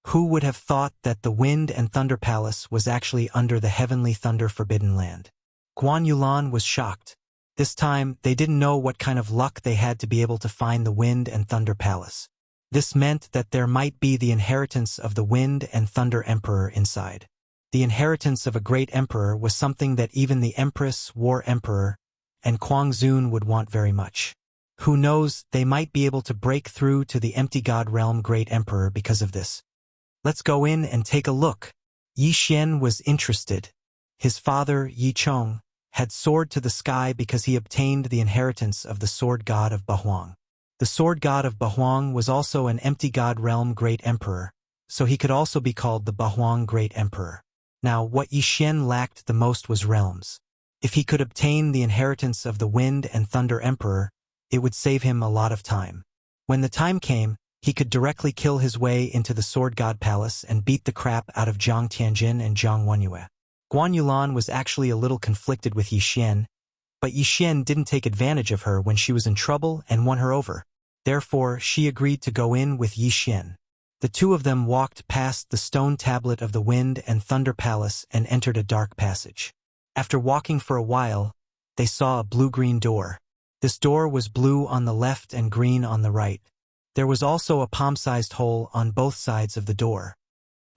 Who would have thought that the Wind and Thunder Palace was actually under the Heavenly Thunder Forbidden Land? Guan Yulan was shocked. This time, they didn't know what kind of luck they had to be able to find the Wind and Thunder Palace. This meant that there might be the inheritance of the Wind and Thunder Emperor inside. The inheritance of a great emperor was something that even the Empress, War Emperor, and Kuang Zun would want very much. Who knows, they might be able to break through to the empty god realm Great Emperor because of this. Let's go in and take a look. Yi Xian was interested. His father, Yi Chong, had soared to the sky because he obtained the inheritance of the sword god of Bahuang. The sword god of Bahuang was also an empty god realm Great Emperor, so he could also be called the Bahuang Great Emperor. Now, what Yi Xian lacked the most was realms. If he could obtain the inheritance of the Wind and Thunder Emperor, it would save him a lot of time. When the time came, he could directly kill his way into the Sword God Palace and beat the crap out of Zhang Tianjin and Zhang Wenyue. Guan Yulan was actually a little conflicted with Yi Xian, but Yi Xian didn't take advantage of her when she was in trouble and won her over. Therefore, she agreed to go in with Yi Xian. The 2 of them walked past the stone tablet of the Wind and Thunder Palace and entered a dark passage. After walking for a while, they saw a blue-green door. This door was blue on the left and green on the right. There was also a palm-sized hole on both sides of the door.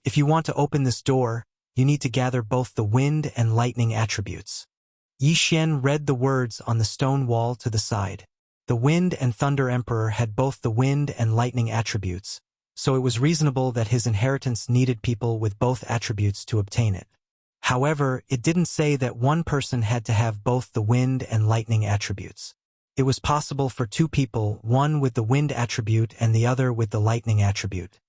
If you want to open this door, you need to gather both the wind and lightning attributes. Yi Xian read the words on the stone wall to the side. The Wind and Thunder Emperor had both the wind and lightning attributes, so it was reasonable that his inheritance needed people with both attributes to obtain it. However, it didn't say that one person had to have both the wind and lightning attributes. It was possible for two people, one with the wind attribute and the other with the lightning attribute.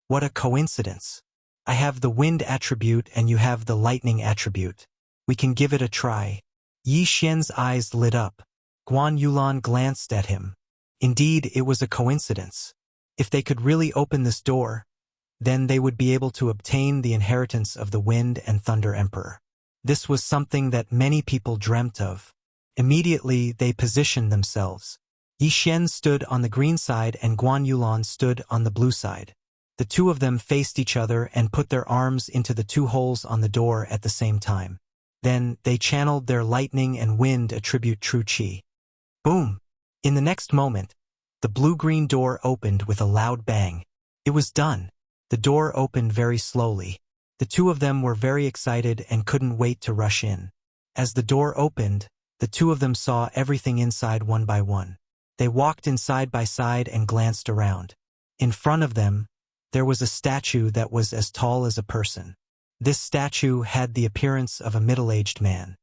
What a coincidence! I have the wind attribute and you have the lightning attribute. We can give it a try. Yi Xian's eyes lit up. Guan Yulan glanced at him. Indeed, it was a coincidence. If they could really open this door, then they would be able to obtain the inheritance of the Wind and Thunder Emperor. This was something that many people dreamt of. Immediately, they positioned themselves. Yi Xian stood on the green side and Guan Yulan stood on the blue side. The two of them faced each other and put their arms into the two holes on the door at the same time. Then, they channeled their lightning and wind attribute true qi. Boom! In the next moment, the blue-green door opened with a loud bang. It was done. The door opened very slowly. The two of them were very excited and couldn't wait to rush in. As the door opened, the two of them saw everything inside one by one. They walked in side by side and glanced around. In front of them, there was a statue that was as tall as a person. This statue had the appearance of a middle-aged man.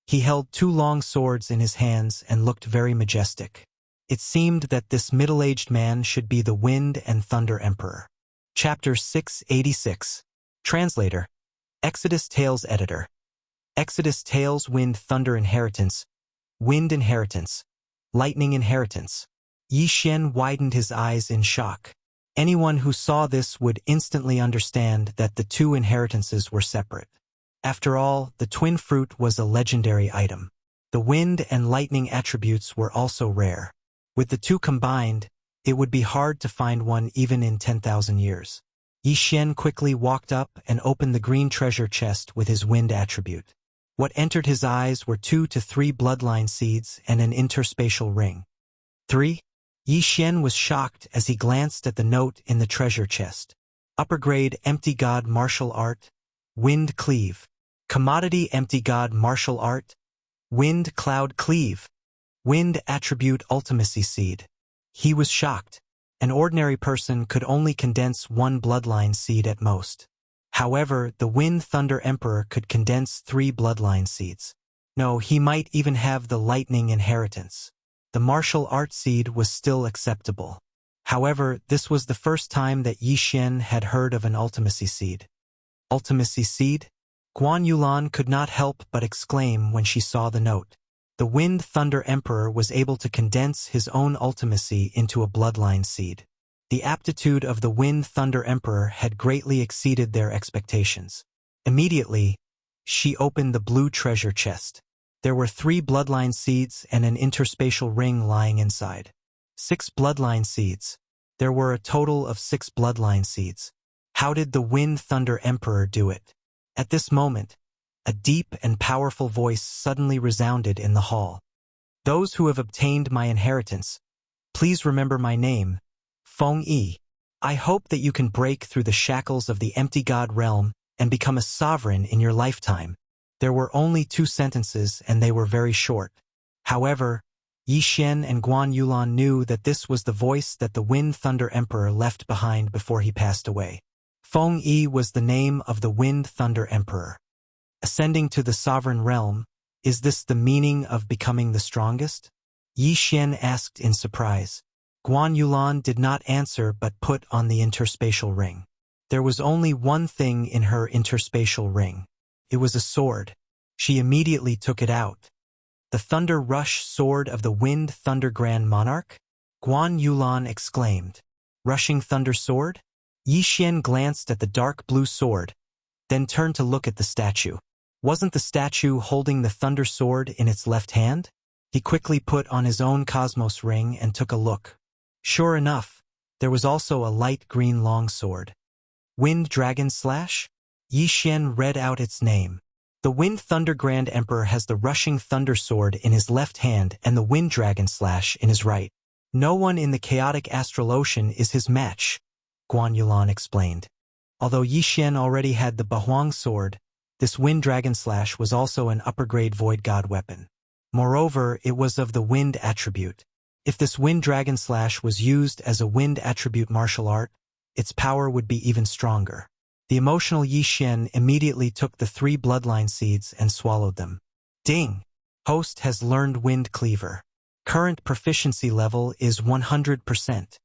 He held two long swords in his hands and looked very majestic. It seemed that this middle-aged man should be the Wind and Thunder Emperor. Chapter 686. Translator. Exodus Tales Editor. Exodus Tales Wind Thunder Inheritance. Wind Inheritance. Lightning Inheritance. Yi Xian widened his eyes in shock. Anyone who saw this would instantly understand that the two inheritances were separate. After all, the twin fruit was a legendary item. The wind and lightning attributes were also rare. With the two combined, it would be hard to find one even in 10,000 years. Yi Xian quickly walked up and opened the green treasure chest with his wind attribute. What entered his eyes were 2 to 3 bloodline seeds and an interspatial ring. 3. Yi Xian was shocked as he glanced at the note in the treasure chest. Upper grade empty god martial art, wind cleave. Commodity empty god martial art, wind cloud cleave. Wind attribute ultimacy seed. He was shocked. An ordinary person could only condense one bloodline seed at most. However, the Wind Thunder Emperor could condense 3 bloodline seeds. No, he might even have the lightning inheritance. The martial art seed was still acceptable. However, this was the first time that Yi Xian had heard of an ultimacy seed. Ultimacy seed? Guan Yulan could not help but exclaim when she saw the note. The Wind Thunder Emperor was able to condense his own ultimacy into a bloodline seed. The aptitude of the Wind Thunder Emperor had greatly exceeded their expectations. Immediately, she opened the blue treasure chest. There were 3 bloodline seeds and an interspatial ring lying inside. 6 bloodline seeds. There were a total of 6 bloodline seeds. How did the Wind Thunder Emperor do it? At this moment, a deep and powerful voice suddenly resounded in the hall. Those who have obtained my inheritance, please remember my name, Feng Yi. I hope that you can break through the shackles of the empty god realm and become a sovereign in your lifetime. There were only 2 sentences and they were very short. However, Yi Xian and Guan Yulan knew that this was the voice that the Wind Thunder Emperor left behind before he passed away. Feng Yi was the name of the Wind Thunder Emperor. Ascending to the sovereign realm, is this the meaning of becoming the strongest? Yi Xian asked in surprise. Guan Yulan did not answer but put on the interspatial ring. There was only one thing in her interspatial ring. It was a sword. She immediately took it out. The Thunder Rush Sword of the Wind Thunder Grand Monarch? Guan Yulan exclaimed. Rushing Thunder Sword? Yi Xian glanced at the dark blue sword, then turned to look at the statue. Wasn't the statue holding the Thunder Sword in its left hand? He quickly put on his own Cosmos ring and took a look. Sure enough, there was also a light green long sword. Wind Dragon Slash? Yi Xian read out its name. The Wind Thunder Grand Emperor has the Rushing Thunder Sword in his left hand and the Wind Dragon Slash in his right. No one in the chaotic astral ocean is his match, Guan Yulan explained. Although Yi Xian already had the Bahuang Sword, This Wind Dragon Slash was also an upper-grade Void God weapon. Moreover, it was of the Wind attribute. If this Wind Dragon Slash was used as a Wind attribute martial art, its power would be even stronger. The emotional Yi Xian immediately took the 3 bloodline seeds and swallowed them. Ding! Host has learned Wind Cleaver. Current proficiency level is 100%.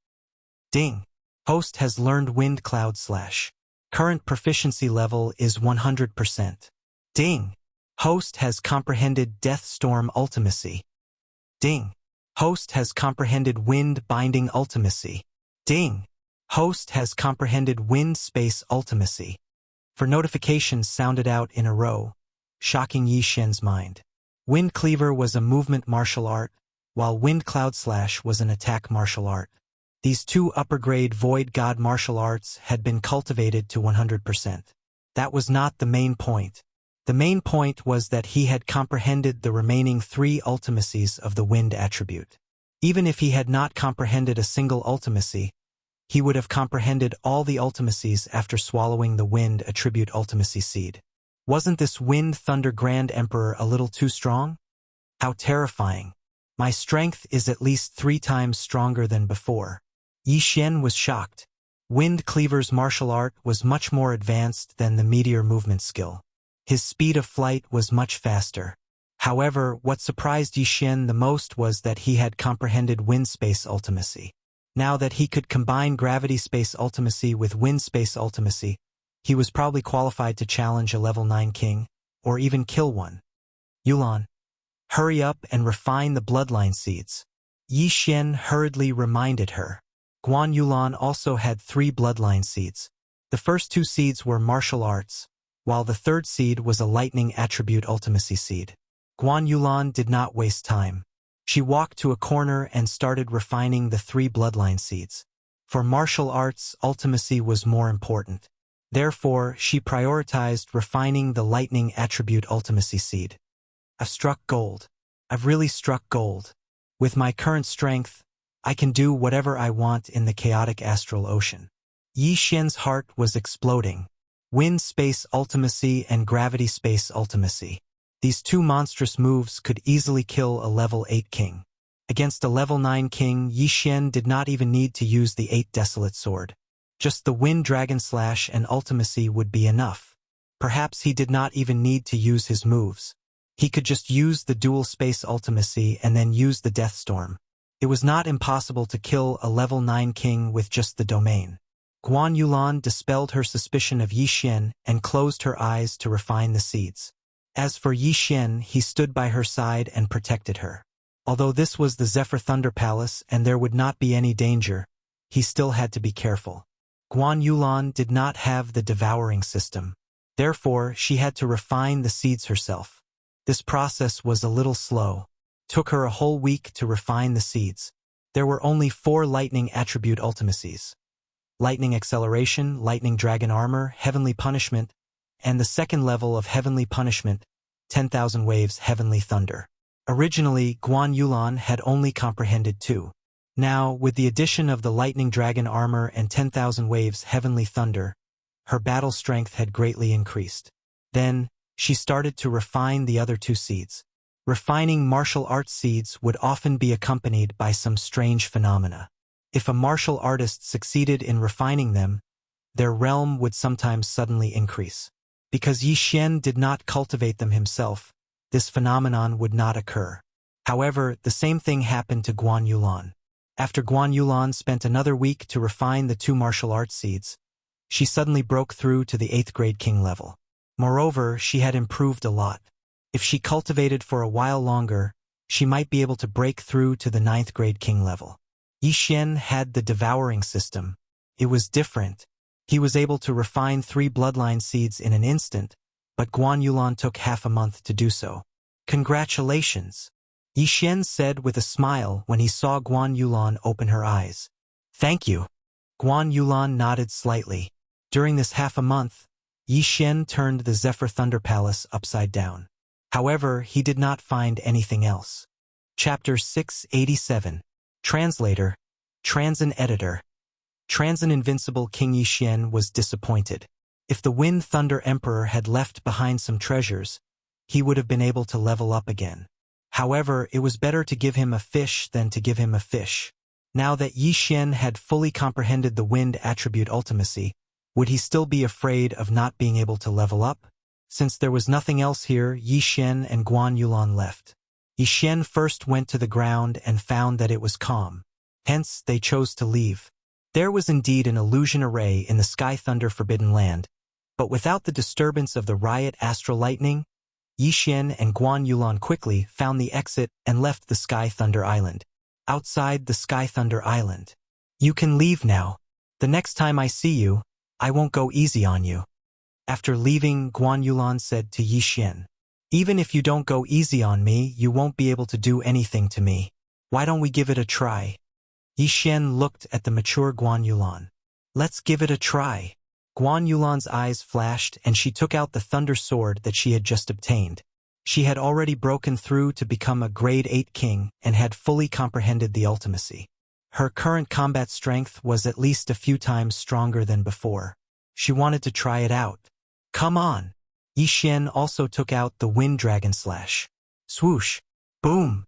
Ding! Host has learned Wind Cloud Slash. Current proficiency level is 100%. Ding! Host has comprehended Death Storm Ultimacy. Ding! Host has comprehended Wind Binding Ultimacy. Ding! Host has comprehended Wind Space Ultimacy. For notifications sounded out in a row, shocking Yi Xian's mind. Wind Cleaver was a movement martial art, while Wind Cloud Slash was an attack martial art. These 2 upper-grade Void God martial arts had been cultivated to 100%. That was not the main point. The main point was that he had comprehended the remaining 3 ultimacies of the Wind attribute. Even if he had not comprehended a single ultimacy, he would have comprehended all the ultimacies after swallowing the Wind attribute ultimacy seed. Wasn't this Wind Thunder Grand Emperor a little too strong? How terrifying. My strength is at least 3 times stronger than before. Yi Xian was shocked. Wind Cleaver's martial art was much more advanced than the meteor movement skill. His speed of flight was much faster. However, what surprised Yi Xian the most was that he had comprehended Wind Space Ultimacy. Now that he could combine Gravity Space Ultimacy with Wind Space Ultimacy, he was probably qualified to challenge a level 9 king, or even kill one. Yulan, hurry up and refine the bloodline seeds. Yi Xian hurriedly reminded her. Guan Yulan also had 3 bloodline seeds. The first 2 seeds were martial arts, while the 3rd seed was a lightning attribute ultimacy seed. Guan Yulan did not waste time. She walked to a corner and started refining the 3 bloodline seeds. For martial arts, ultimacy was more important. Therefore, she prioritized refining the lightning attribute ultimacy seed. I've struck gold. I've really struck gold. With my current strength, I can do whatever I want in the chaotic astral ocean. Yi Xian's heart was exploding. Wind Space Ultimacy and Gravity Space Ultimacy. These 2 monstrous moves could easily kill a level 8 king. Against a level 9 king, Yi Xian did not even need to use the 8 Desolate Sword. Just the Wind Dragon Slash and Ultimacy would be enough. Perhaps he did not even need to use his moves. He could just use the Dual Space Ultimacy and then use the Death Storm. It was not impossible to kill a level 9 king with just the domain. Guan Yulan dispelled her suspicion of Yi Xian and closed her eyes to refine the seeds. As for Yi Xian, he stood by her side and protected her. Although this was the Zephyr Thunder Palace and there would not be any danger, he still had to be careful. Guan Yulan did not have the devouring system. Therefore, she had to refine the seeds herself. This process was a little slow. Took her a whole week to refine the seeds. There were only 4 lightning attribute ultimacies. Lightning Acceleration, Lightning Dragon Armor, Heavenly Punishment, and the 2nd level of Heavenly Punishment, 10,000 Waves Heavenly Thunder. Originally, Guan Yulan had only comprehended 2. Now, with the addition of the Lightning Dragon Armor and 10,000 Waves Heavenly Thunder, her battle strength had greatly increased. Then, she started to refine the other 2 seeds. Refining martial arts seeds would often be accompanied by some strange phenomena. If a martial artist succeeded in refining them, their realm would sometimes suddenly increase. Because Yi Xian did not cultivate them himself, this phenomenon would not occur. However, the same thing happened to Guan Yulan. After Guan Yulan spent another week to refine the 2 martial arts seeds, she suddenly broke through to the 8th grade king level. Moreover, she had improved a lot. If she cultivated for a while longer, she might be able to break through to the 9th grade king level. Yi Xian had the devouring system. It was different. He was able to refine 3 bloodline seeds in an instant, but Guan Yulan took half a month to do so. Congratulations, Yi Xian said with a smile when he saw Guan Yulan open her eyes. Thank you. Guan Yulan nodded slightly. During this half a month, Yi Xian turned the Zephyr Thunder Palace upside down. However, he did not find anything else. Chapter 687. Translator, Transin Editor. Transin Invincible King Yi Xian was disappointed. If the Wind Thunder Emperor had left behind some treasures, he would have been able to level up again. However, it was better to give him a fish than to give him a fish. Now that Yi Xian had fully comprehended the wind attribute ultimacy, would he still be afraid of not being able to level up? Since there was nothing else here, Yi Xian and Guan Yulan left. Yi Xian first went to the ground and found that it was calm. Hence, they chose to leave. There was indeed an illusion array in the Sky Thunder Forbidden Land, but without the disturbance of the riot astral lightning, Yi Xian and Guan Yulan quickly found the exit and left the Sky Thunder Island. Outside the Sky Thunder Island. You can leave now. The next time I see you, I won't go easy on you. After leaving, Guan Yulan said to Yi Xian, even if you don't go easy on me, you won't be able to do anything to me. Why don't we give it a try? Yi Xian looked at the mature Guan Yulan. Let's give it a try. Guan Yulan's eyes flashed and she took out the thunder sword that she had just obtained. She had already broken through to become a grade 8 king and had fully comprehended the ultimacy. Her current combat strength was at least a few times stronger than before. She wanted to try it out. Come on! Yi Xian also took out the Wind Dragon Slash. Swoosh! Boom!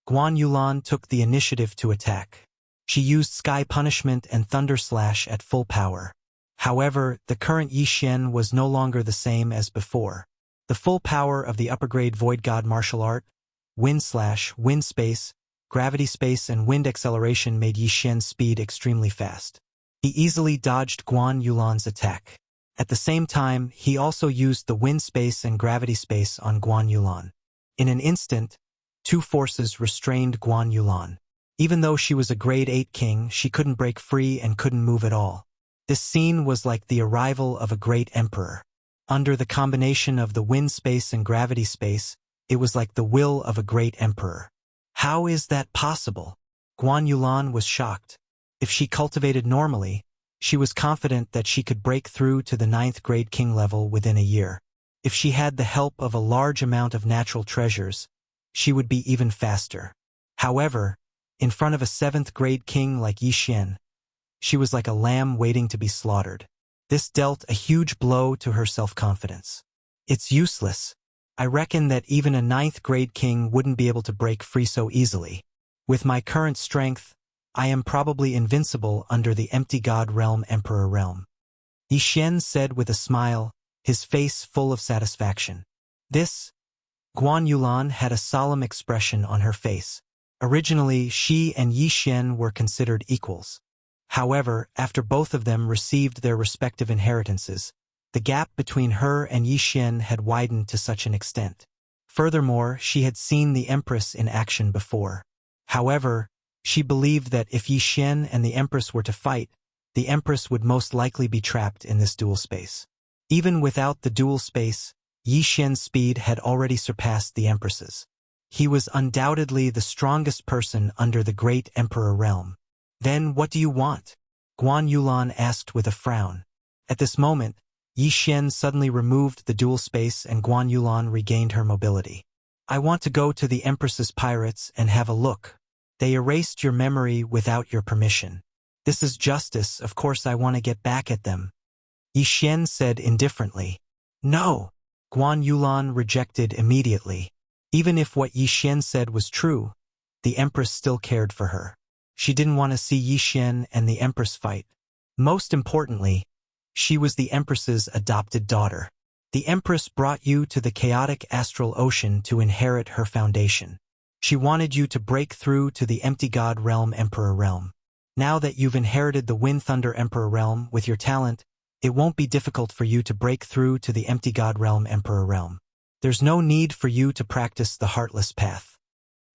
Guan Yulan took the initiative to attack. She used Sky Punishment and Thunder Slash at full power. However, the current Yi Xian was no longer the same as before. The full power of the upper-grade Void God martial art, Wind Slash, Wind Space, Gravity Space and Wind Acceleration made Yi Xian's speed extremely fast. He easily dodged Guan Yulan's attack. At the same time, he also used the Wind Space and Gravity Space on Guan Yulan. In an instant, two forces restrained Guan Yulan. Even though she was a grade 8 king, she couldn't break free and couldn't move at all. This scene was like the arrival of a great emperor. Under the combination of the Wind Space and Gravity Space, it was like the will of a great emperor. How is that possible? Guan Yulan was shocked. If she cultivated normally, she was confident that she could break through to the 9th grade king level within a year. If she had the help of a large amount of natural treasures, she would be even faster. However, in front of a 7th grade king like Yi Xian, she was like a lamb waiting to be slaughtered. This dealt a huge blow to her self-confidence. It's useless. I reckon that even a 9th grade king wouldn't be able to break free so easily. With my current strength, I am probably invincible under the Empty God Realm Emperor Realm. Yi Xian said with a smile, his face full of satisfaction. This? Guan Yulan had a solemn expression on her face. Originally, she and Yi Xian were considered equals. However, after both of them received their respective inheritances, the gap between her and Yi Xian had widened to such an extent. Furthermore, she had seen the Empress in action before. However, she believed that if Yi Xian and the Empress were to fight, the Empress would most likely be trapped in this dual space. Even without the dual space, Yi Xian's speed had already surpassed the Empress's. He was undoubtedly the strongest person under the Great Emperor Realm. Then what do you want? Guan Yulan asked with a frown. At this moment, Yi Xian suddenly removed the dual space and Guan Yulan regained her mobility. I want to go to the Empress's pirates and have a look. They erased your memory without your permission. This is justice, of course I want to get back at them. Yi Xian said indifferently. No! Guan Yulan rejected immediately. Even if what Yi Xian said was true, the Empress still cared for her. She didn't want to see Yi Xian and the Empress fight. Most importantly, she was the Empress's adopted daughter. The Empress brought you to the chaotic astral ocean to inherit her foundation. She wanted you to break through to the Empty God Realm Emperor Realm. Now that you've inherited the Wind Thunder Emperor Realm with your talent, it won't be difficult for you to break through to the Empty God Realm Emperor Realm. There's no need for you to practice the Heartless Path.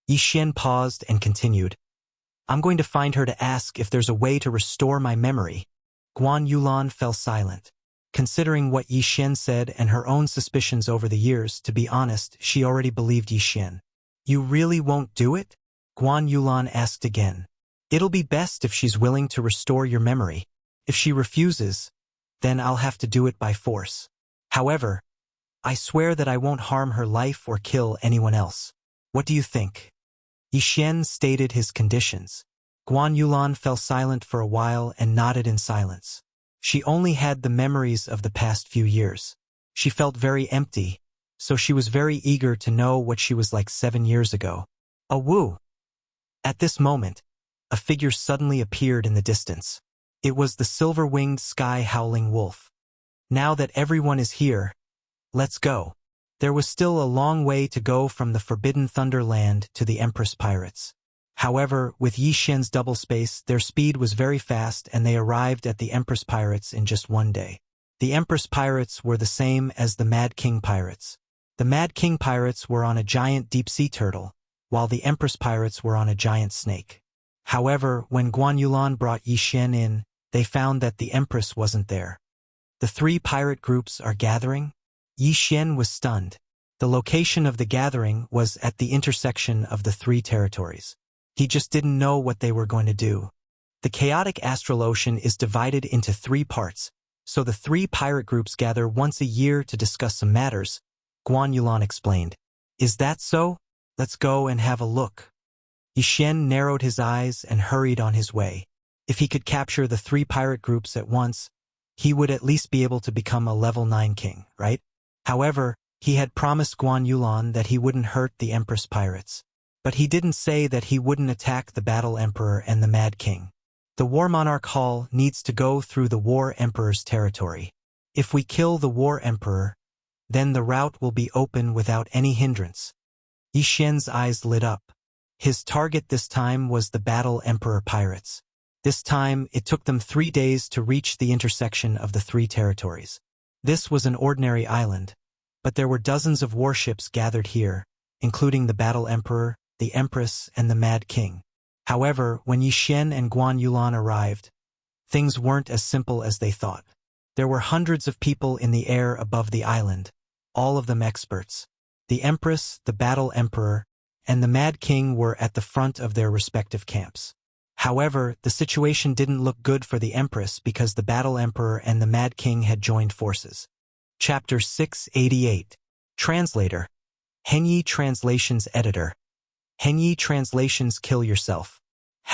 Yi Xian paused and continued. I'm going to find her to ask if there's a way to restore my memory. Guan Yulan fell silent. Considering what Yi Xian said and her own suspicions over the years, to be honest, she already believed Yi Xian. You really won't do it? Guan Yulan asked again. It'll be best if she's willing to restore your memory. If she refuses, then I'll have to do it by force. However, I swear that I won't harm her life or kill anyone else. What do you think? Yi Xian stated his conditions. Guan Yulan fell silent for a while and nodded in silence. She only had the memories of the past few years. She felt very empty, so she was very eager to know what she was like 7 years ago. A woo! At this moment, a figure suddenly appeared in the distance. It was the silver-winged sky-howling wolf. Now that everyone is here, let's go. There was still a long way to go from the Forbidden Thunderland to the Empress Pirates. However, with Yi Xian's double space, their speed was very fast and they arrived at the Empress Pirates in just one day. The Empress Pirates were the same as the Mad King Pirates. The Mad King Pirates were on a giant deep-sea turtle, while the Empress Pirates were on a giant snake. However, when Guan Yulan brought Yi Xian in, they found that the Empress wasn't there. The three pirate groups are gathering? Yi Xian was stunned. The location of the gathering was at the intersection of the three territories. He just didn't know what they were going to do. The chaotic astral ocean is divided into 3 parts, so the 3 pirate groups gather once a year to discuss some matters, Guan Yulan explained. Is that so? Let's go and have a look. Yi Xian narrowed his eyes and hurried on his way. If he could capture the 3 pirate groups at once, he would at least be able to become a level 9 king, right? However, he had promised Guan Yulan that he wouldn't hurt the Empress Pirates. But he didn't say that he wouldn't attack the Battle Emperor and the Mad King. The War Monarch Hall needs to go through the War Emperor's territory. If we kill the War Emperor, then the route will be open without any hindrance. Yi Xian's eyes lit up. His target this time was the Battle Emperor Pirates. This time, it took them 3 days to reach the intersection of the 3 territories. This was an ordinary island, but there were dozens of warships gathered here, including the Battle Emperor, the Empress, and the Mad King. However, when Yi Xian and Guan Yulan arrived, things weren't as simple as they thought. There were hundreds of people in the air above the island, all of them experts. The Empress, the Battle Emperor, and the Mad King were at the front of their respective camps. However, the situation didn't look good for the Empress because the Battle Emperor and the Mad King had joined forces. Chapter 688. Translator. Henyi Translations Editor. Henyi Translations Kill Yourself.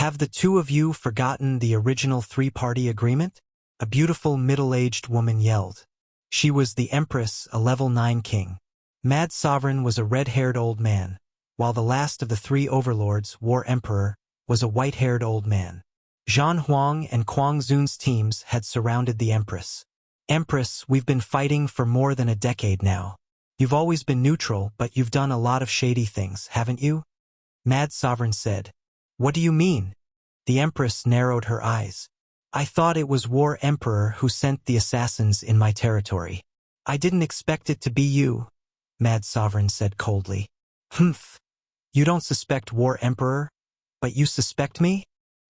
Have the 2 of you forgotten the original 3-party agreement? A beautiful middle-aged woman yelled. She was the Empress, a level 9 king. Mad Sovereign was a red-haired old man, while the last of the 3 overlords, War Emperor, was a white-haired old man. Zhan Huang and Kuang Zun's teams had surrounded the Empress. Empress, we've been fighting for more than a decade now. You've always been neutral, but you've done a lot of shady things, haven't you? Mad Sovereign said. What do you mean? The Empress narrowed her eyes. I thought it was War Emperor who sent the assassins in my territory. I didn't expect it to be you, Mad Sovereign said coldly. Humph. You don't suspect War Emperor, but you suspect me?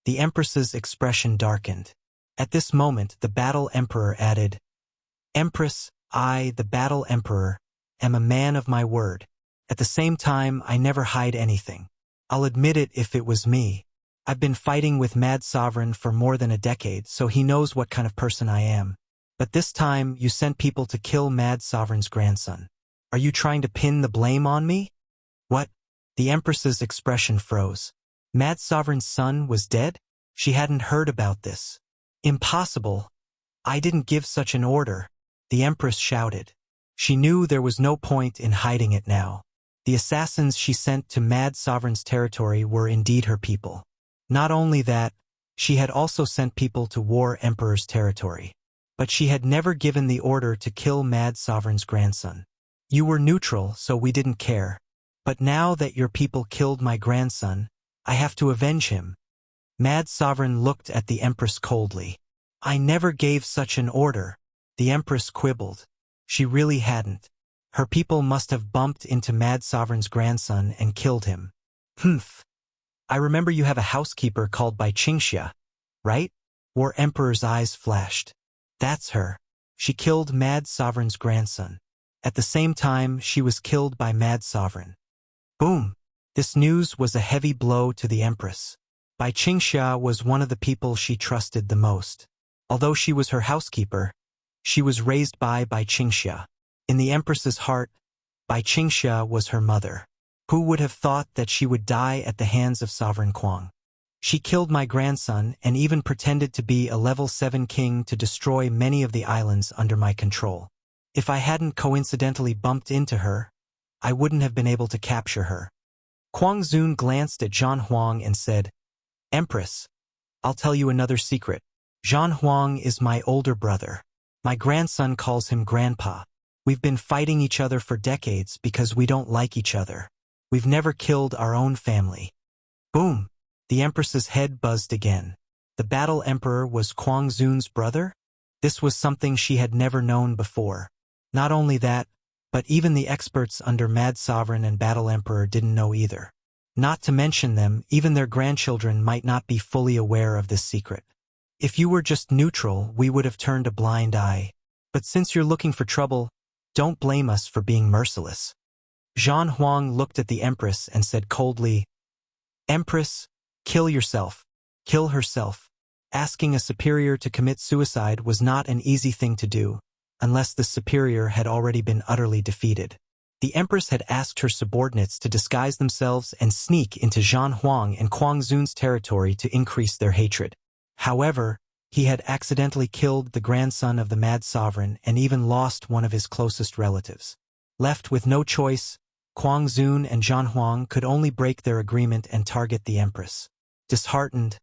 The Empress's expression darkened. At this moment, the Battle Emperor added, Empress, I, the Battle Emperor, am a man of my word. At the same time, I never hide anything. I'll admit it if it was me. I've been fighting with Mad Sovereign for more than a decade, so he knows what kind of person I am. But this time, you sent people to kill Mad Sovereign's grandson. Are you trying to pin the blame on me? What? The Empress's expression froze. Mad Sovereign's son was dead? She hadn't heard about this. Impossible. I didn't give such an order, the Empress shouted. She knew there was no point in hiding it now. The assassins she sent to Mad Sovereign's territory were indeed her people. Not only that, she had also sent people to War Emperor's territory. But she had never given the order to kill Mad Sovereign's grandson. You were neutral, so we didn't care. But now that your people killed my grandson, I have to avenge him. Mad Sovereign looked at the Empress coldly. I never gave such an order, the Empress quibbled. She really hadn't. Her people must have bumped into Mad Sovereign's grandson and killed him. Humph. I remember you have a housekeeper called by Qingxia, right? War Emperor's eyes flashed. That's her. She killed Mad Sovereign's grandson. At the same time, she was killed by Mad Sovereign. Boom. This news was a heavy blow to the Empress. Bai Qingxia was one of the people she trusted the most. Although she was her housekeeper, she was raised by Bai Qingxia. In the Empress's heart, Bai Qingxia was her mother. Who would have thought that she would die at the hands of Sovereign Kuang? She killed my grandson and even pretended to be a level 7 king to destroy many of the islands under my control. If I hadn't coincidentally bumped into her, I wouldn't have been able to capture her. Kuang Zun glanced at Zhan Huang and said, Empress, I'll tell you another secret. Zhan Huang is my older brother. My grandson calls him Grandpa. We've been fighting each other for decades because we don't like each other. We've never killed our own family. Boom! The Empress's head buzzed again. The Battle Emperor was Kuang Zun's brother? This was something she had never known before. Not only that, but even the experts under Mad Sovereign and Battle Emperor didn't know either. Not to mention them, even their grandchildren might not be fully aware of this secret. If you were just neutral, we would have turned a blind eye. But since you're looking for trouble, don't blame us for being merciless. Zhan Huang looked at the Empress and said coldly, Empress, kill yourself. Kill herself. Asking a superior to commit suicide was not an easy thing to do, unless the superior had already been utterly defeated. The Empress had asked her subordinates to disguise themselves and sneak into Zhan Huang and Kuang Zun's territory to increase their hatred. However, he had accidentally killed the grandson of the Mad Sovereign and even lost one of his closest relatives. Left with no choice, Kuang Zun and Zhan Huang could only break their agreement and target the Empress. Disheartened,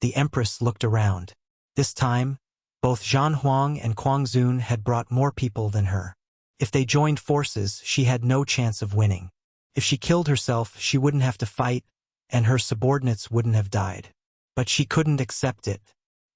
the Empress looked around. This time, both Zhan Huang and Kuang Zun had brought more people than her. If they joined forces, she had no chance of winning. If she killed herself, she wouldn't have to fight, and her subordinates wouldn't have died. But she couldn't accept it.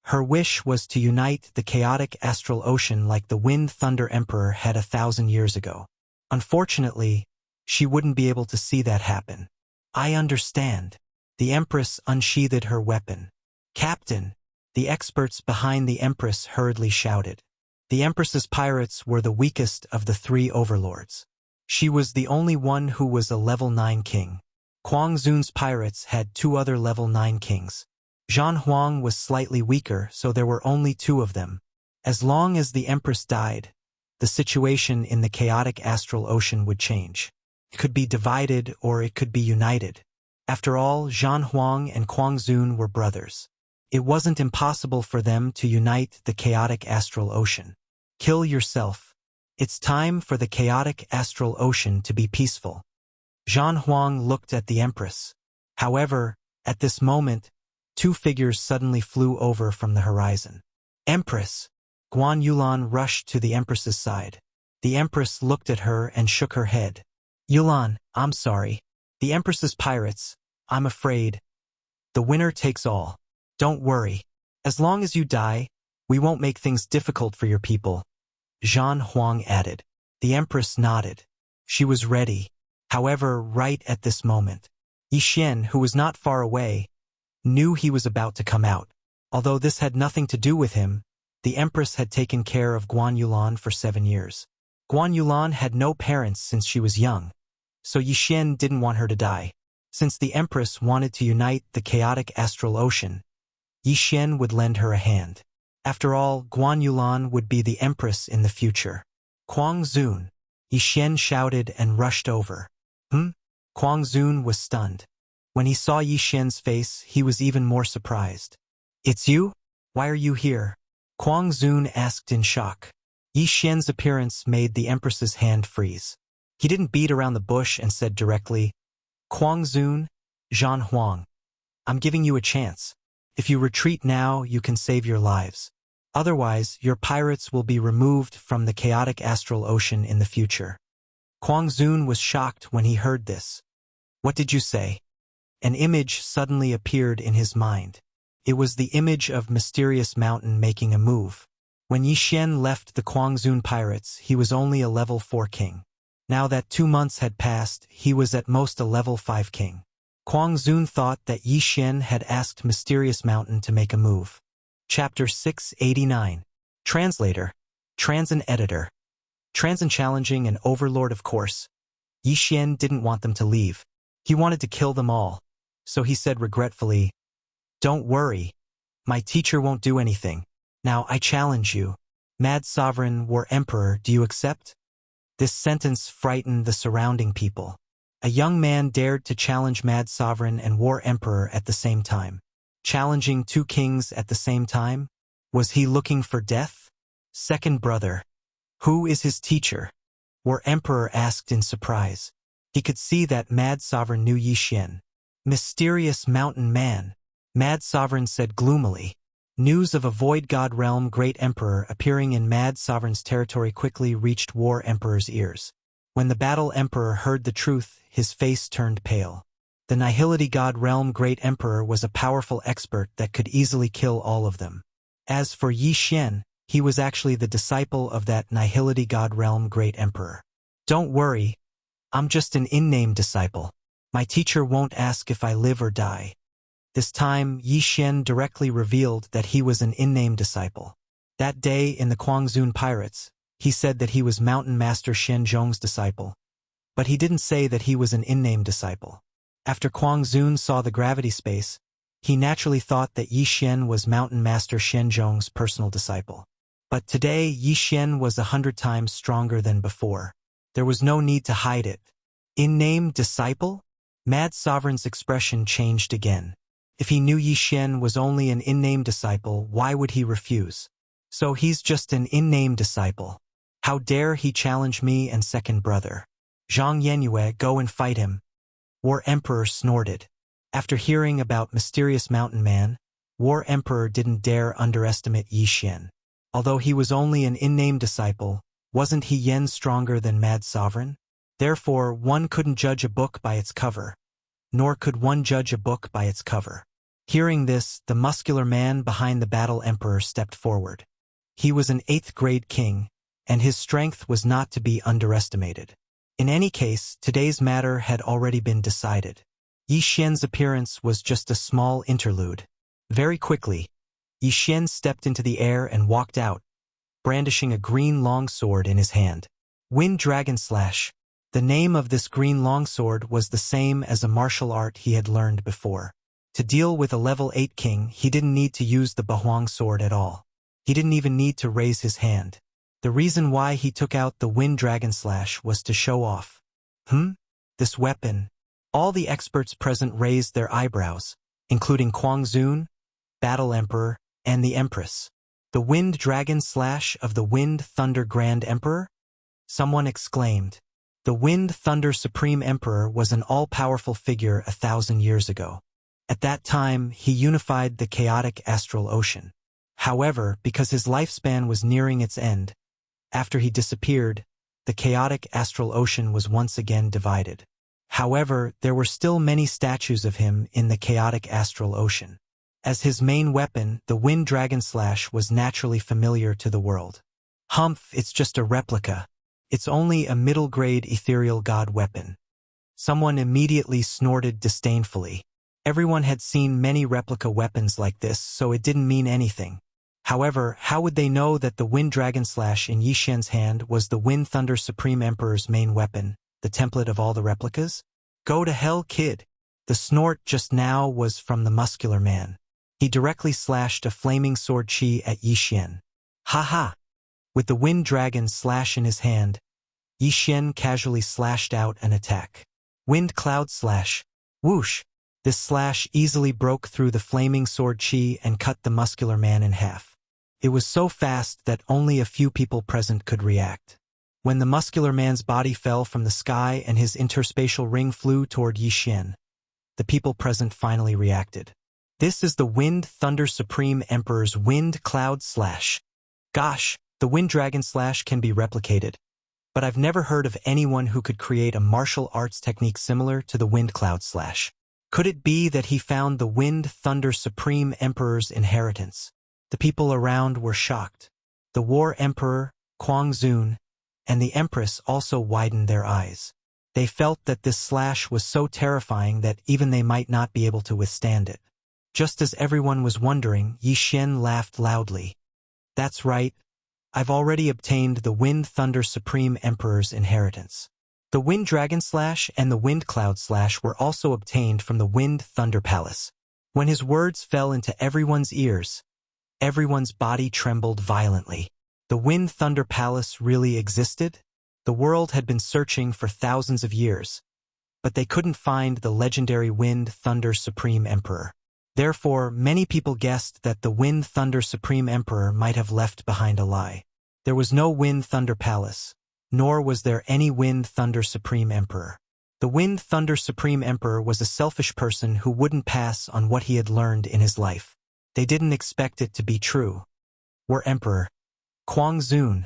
Her wish was to unite the chaotic astral ocean like the Wind Thunder Emperor had 1,000 years ago. Unfortunately, she wouldn't be able to see that happen. I understand. The Empress unsheathed her weapon. Captain! The experts behind the Empress hurriedly shouted. The Empress's pirates were the weakest of the 3 overlords. She was the only one who was a level 9 king. Kuang Zun's pirates had 2 other level 9 kings. Zhan Huang was slightly weaker, so there were only 2 of them. As long as the Empress died, the situation in the chaotic astral ocean would change. It could be divided or it could be united. After all, Zhan Huang and Kuang Zun were brothers. It wasn't impossible for them to unite the chaotic astral ocean. Kill yourself. It's time for the chaotic astral ocean to be peaceful. Zhan Huang looked at the Empress. However, at this moment, 2 figures suddenly flew over from the horizon. Empress! Guan Yulan rushed to the Empress's side. The Empress looked at her and shook her head. Yulan, I'm sorry. The Empress's pirates, I'm afraid. The winner takes all. Don't worry. As long as you die, we won't make things difficult for your people. Zhan Huang added. The Empress nodded. She was ready. However, right at this moment, Yi Xian, who was not far away, knew he was about to come out. Although this had nothing to do with him, the Empress had taken care of Guan Yulan for 7 years. Guan Yulan had no parents since she was young, so Yi Xian didn't want her to die. Since the Empress wanted to unite the chaotic astral ocean, Yi Xian would lend her a hand. After all, Guan Yulan would be the Empress in the future. Kuang Zun! Yi Xian shouted and rushed over. Kuang Zun was stunned. When he saw Yi Xian's face, he was even more surprised. It's you? Why are you here? Kuang Zun asked in shock. Yi Xian's appearance made the Empress's hand freeze. He didn't beat around the bush and said directly, Kuang Zun, Zhan Huang, I'm giving you a chance. If you retreat now, you can save your lives. Otherwise, your pirates will be removed from the chaotic astral ocean in the future. Kuang Zun was shocked when he heard this. What did you say? An image suddenly appeared in his mind. It was the image of Mysterious Mountain making a move. When Yi Xian left the Kuang Zun pirates, he was only a level 4 king. Now that 2 months had passed, he was at most a level 5 king. Kuang Zun thought that Yi Xian had asked Mysterious Mountain to make a move. Chapter 689. Translator. Transan Editor. Transan challenging an overlord, of course. Yi Xian didn't want them to leave. He wanted to kill them all. So he said regretfully, Don't worry. My teacher won't do anything. Now I challenge you. Mad Sovereign, War Emperor, do you accept? This sentence frightened the surrounding people. A young man dared to challenge Mad Sovereign and War Emperor at the same time. challenging two kings at the same time? Was he looking for death? Second brother. Who is his teacher? War Emperor asked in surprise. He could see that Mad Sovereign knew Yi Xian. Mysterious mountain man, Mad Sovereign said gloomily. News of a void god realm great emperor appearing in Mad Sovereign's territory quickly reached War Emperor's ears. When the battle emperor heard the truth, his face turned pale. The Nihility god realm great emperor was a powerful expert that could easily kill all of them. As for Yi Xian, he was actually the disciple of that Nihility god realm great emperor. Don't worry, I'm just an in-name disciple. My teacher won't ask if I live or die. This time, Yi Xian directly revealed that he was an in-name disciple. That day in the Guangzhou Pirates, he said that he was Mountain Master Shen Zhong's disciple. But he didn't say that he was an in-name disciple. After Guangzhou saw the gravity space, he naturally thought that Yi Xian was Mountain Master Shen Zhong's personal disciple. But today, Yi Xian was 100 times stronger than before. There was no need to hide it. In-name disciple? Mad Sovereign's expression changed again. If he knew Yi Xian was only an in-name disciple, why would he refuse? So he's just an in-name disciple. How dare he challenge me and second brother? Zhang Yenyue, go and fight him. War Emperor snorted. After hearing about mysterious mountain man, War Emperor didn't dare underestimate Yi Xian. Although he was only an in-name disciple, wasn't he yen stronger than Mad Sovereign? Therefore, one couldn't judge a book by its cover. Nor could one judge a book by its cover. Hearing this, the muscular man behind the battle emperor stepped forward. He was an 8th grade king, and his strength was not to be underestimated. In any case, today's matter had already been decided. Yi Xian's appearance was just a small interlude. Very quickly, Yi Xian stepped into the air and walked out, brandishing a green longsword in his hand. Wind Dragon Slash. The name of this green longsword was the same as a martial art he had learned before. To deal with a level 8 king, he didn't need to use the Bahuang sword at all. He didn't even need to raise his hand. The reason why he took out the Wind Dragon Slash was to show off. This weapon. All the experts present raised their eyebrows, including Guangzhou, Battle Emperor, and the Empress. The Wind Dragon Slash of the Wind Thunder Grand Emperor? Someone exclaimed. The Wind Thunder Supreme Emperor was an all-powerful figure 1,000 years ago. At that time, he unified the chaotic astral ocean. However, because his lifespan was nearing its end, after he disappeared, the chaotic astral ocean was once again divided. However, there were still many statues of him in the chaotic astral ocean. As his main weapon, the Wind Dragon Slash was naturally familiar to the world. It's just a replica. It's only a middle-grade ethereal god weapon. Someone immediately snorted disdainfully. Everyone had seen many replica weapons like this, so it didn't mean anything. However, how would they know that the Wind Dragon Slash in Yi Xian's hand was the Wind Thunder Supreme Emperor's main weapon, the template of all the replicas? Go to hell, kid. The snort just now was from the muscular man. He directly slashed a flaming sword chi at Yi Xian. Ha! With the Wind Dragon Slash in his hand, Yi Xian casually slashed out an attack. Wind Cloud Slash. Whoosh! This slash easily broke through the flaming sword chi and cut the muscular man in half. It was so fast that only a few people present could react. When the muscular man's body fell from the sky and his interspatial ring flew toward Yi Xian, the people present finally reacted. This is the Wind Thunder Supreme Emperor's Wind Cloud Slash. Gosh, the Wind Dragon Slash can be replicated, but I've never heard of anyone who could create a martial arts technique similar to the Wind Cloud Slash. Could it be that he found the Wind Thunder Supreme Emperor's inheritance? The people around were shocked. The War Emperor, Guangzhou, and the Empress also widened their eyes. They felt that this slash was so terrifying that even they might not be able to withstand it. Just as everyone was wondering, Yi Xian laughed loudly. That's right. I've already obtained the Wind Thunder Supreme Emperor's inheritance. The Wind Dragon Slash and the Wind Cloud Slash were also obtained from the Wind Thunder Palace. When his words fell into everyone's ears, everyone's body trembled violently. The Wind Thunder Palace really existed? The world had been searching for thousands of years, but they couldn't find the legendary Wind Thunder Supreme Emperor. Therefore, many people guessed that the Wind Thunder Supreme Emperor might have left behind a lie. There was no Wind Thunder Palace, nor was there any Wind Thunder Supreme Emperor. The Wind Thunder Supreme Emperor was a selfish person who wouldn't pass on what he had learned in his life. They didn't expect it to be true. War Emperor, Kuang Zun,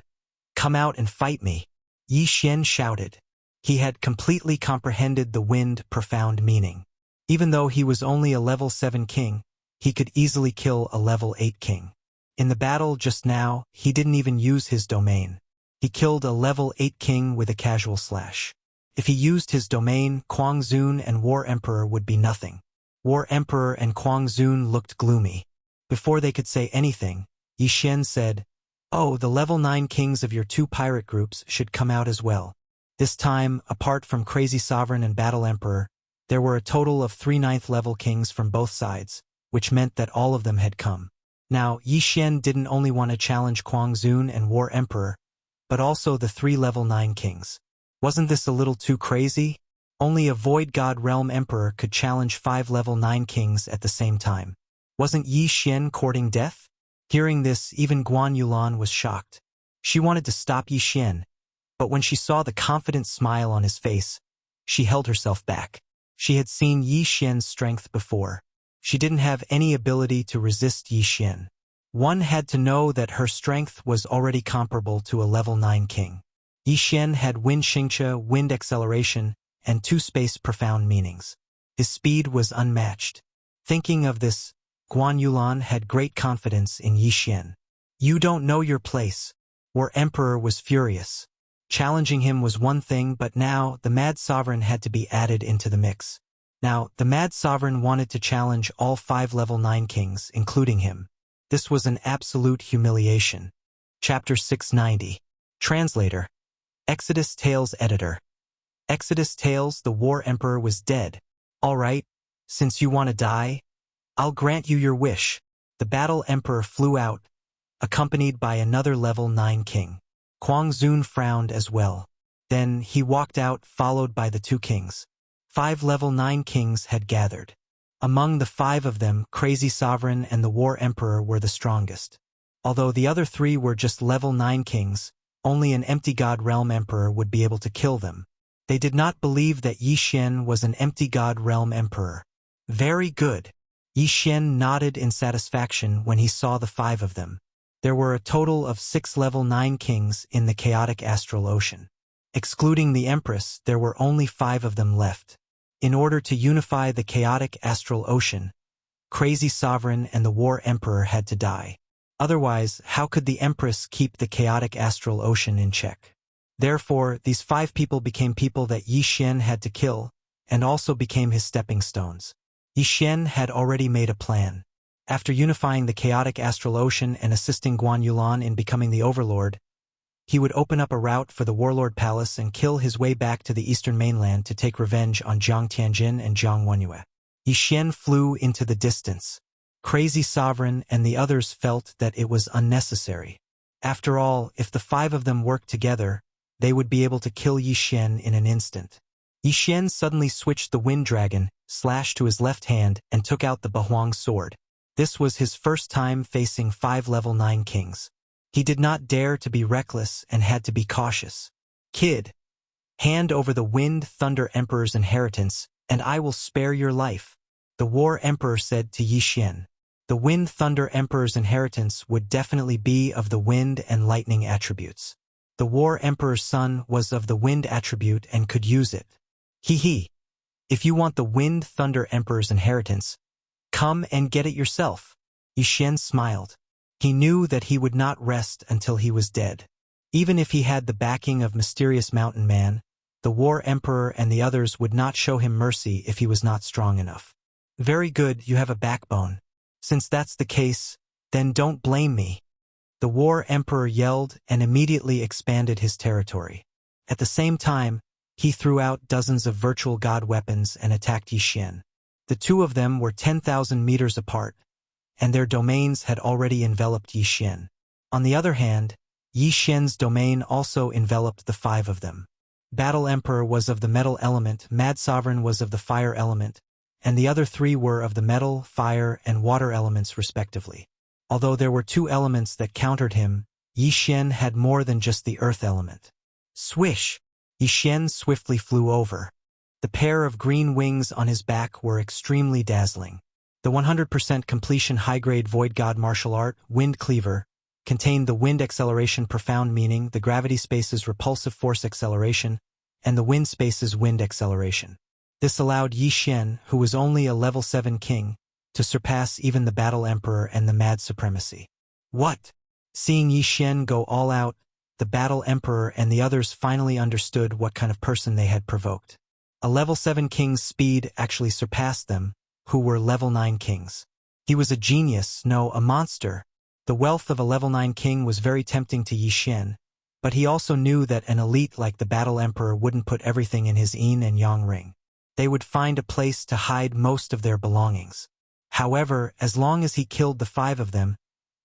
come out and fight me, Yi Xian shouted. He had completely comprehended the Wind profound meaning. Even though he was only a level 7 king, he could easily kill a level 8 king. In the battle just now, he didn't even use his domain. He killed a level 8 king with a casual slash. If he used his domain, Kuang Zun and War Emperor would be nothing. War Emperor and Kuang Zun looked gloomy. Before they could say anything, Yi Xian said, "Oh, the level 9 kings of your 2 pirate groups should come out as well." This time, apart from Crazy Sovereign and Battle Emperor, there were a total of 3 9th level kings from both sides, which meant that all of them had come. Now, Yi Xian didn't only want to challenge Kuang Zun and War Emperor, but also the 3 level 9 kings. Wasn't this a little too crazy? Only a Void God Realm Emperor could challenge 5 level 9 kings at the same time. Wasn't Yi Xian courting death? Hearing this, even Guan Yulan was shocked. She wanted to stop Yi Xian, but when she saw the confident smile on his face, she held herself back. She had seen Yi Xian's strength before. She didn't have any ability to resist Yi Xian. One had to know that her strength was already comparable to a level 9 king. Yi Xian had Wind Xingqia, Wind Acceleration, and 2 space profound meanings. His speed was unmatched. Thinking of this, Guan Yulan had great confidence in Yi Xian. "You don't know your place." War Emperor was furious. Challenging him was one thing, but now the Mad Sovereign had to be added into the mix. Now, the Mad Sovereign wanted to challenge all 5 level 9 kings, including him. This was an absolute humiliation. Chapter 690. Translator. Exodus Tales Editor. Exodus Tales, the War Emperor was dead. All right, since you want to die, I'll grant you your wish. The Battle Emperor flew out, accompanied by another level 9 king. Kuang Zun frowned as well. Then he walked out, followed by the 2 kings. 5 level 9 kings had gathered. Among the 5 of them, Crazy Sovereign and the War Emperor were the strongest. Although the other 3 were just level 9 kings, only an Empty God Realm Emperor would be able to kill them. They did not believe that Yi Xian was an Empty God Realm Emperor. Very good. Yi Xian nodded in satisfaction when he saw the 5 of them. There were a total of 6 level 9 kings in the chaotic astral ocean. Excluding the Empress, there were only 5 of them left. In order to unify the chaotic astral ocean, Crazy Sovereign and the War Emperor had to die. Otherwise, how could the Empress keep the chaotic astral ocean in check? Therefore, these 5 people became people that Yi Xian had to kill, and also became his stepping stones. Yi Xian had already made a plan. After unifying the chaotic astral ocean and assisting Guan Yulan in becoming the Overlord, he would open up a route for the Warlord Palace and kill his way back to the eastern mainland to take revenge on Jiang Tianjin and Jiang Wenyue. Yi Xian flew into the distance. Crazy Sovereign and the others felt that it was unnecessary. After all, if the 5 of them worked together, they would be able to kill Yi Xian in an instant. Yi Xian suddenly switched the Wind Dragon, slashed to his left hand, and took out the Bahuang sword. This was his first time facing 5 level 9 kings. He did not dare to be reckless and had to be cautious. "Kid, hand over the Wind Thunder Emperor's inheritance, and I will spare your life," the War Emperor said to Yi Xian. The Wind Thunder Emperor's inheritance would definitely be of the wind and lightning attributes. The War Emperor's son was of the wind attribute and could use it. Hee. If you want the Wind Thunder Emperor's inheritance, come and get it yourself. Yi Xian smiled. He knew that he would not rest until he was dead. Even if he had the backing of Mysterious Mountain Man, the War Emperor and the others would not show him mercy if he was not strong enough. Very good, you have a backbone. Since that's the case, then don't blame me. The War Emperor yelled and immediately expanded his territory. At the same time, he threw out dozens of virtual god weapons and attacked Yi Xian. The 2 of them were 10,000 meters apart, and their domains had already enveloped Yi Xian. On the other hand, Yi Xian's domain also enveloped the 5 of them. Battle Emperor was of the metal element, Mad Sovereign was of the fire element, and the other 3 were of the metal, fire, and water elements respectively. Although there were 2 elements that countered him, Yi Xian had more than just the earth element. Swish! Yi Xian swiftly flew over. The pair of green wings on his back were extremely dazzling. The 100% completion high-grade Void God martial art, Wind Cleaver, contained the wind acceleration profound meaning, the gravity space's repulsive force acceleration, and the wind space's wind acceleration. This allowed Yi Xian, who was only a level 7 king, to surpass even the Battle Emperor and the Mad Supremacy. What? Seeing Yi Xian go all out, the Battle Emperor and the others finally understood what kind of person they had provoked. A level 7 king's speed actually surpassed them, who were level 9 kings. He was a genius, no, a monster. The wealth of a level 9 king was very tempting to Yi Xian, but he also knew that an elite like the Battle Emperor wouldn't put everything in his yin and yang ring. They would find a place to hide most of their belongings. However, as long as he killed the 5 of them,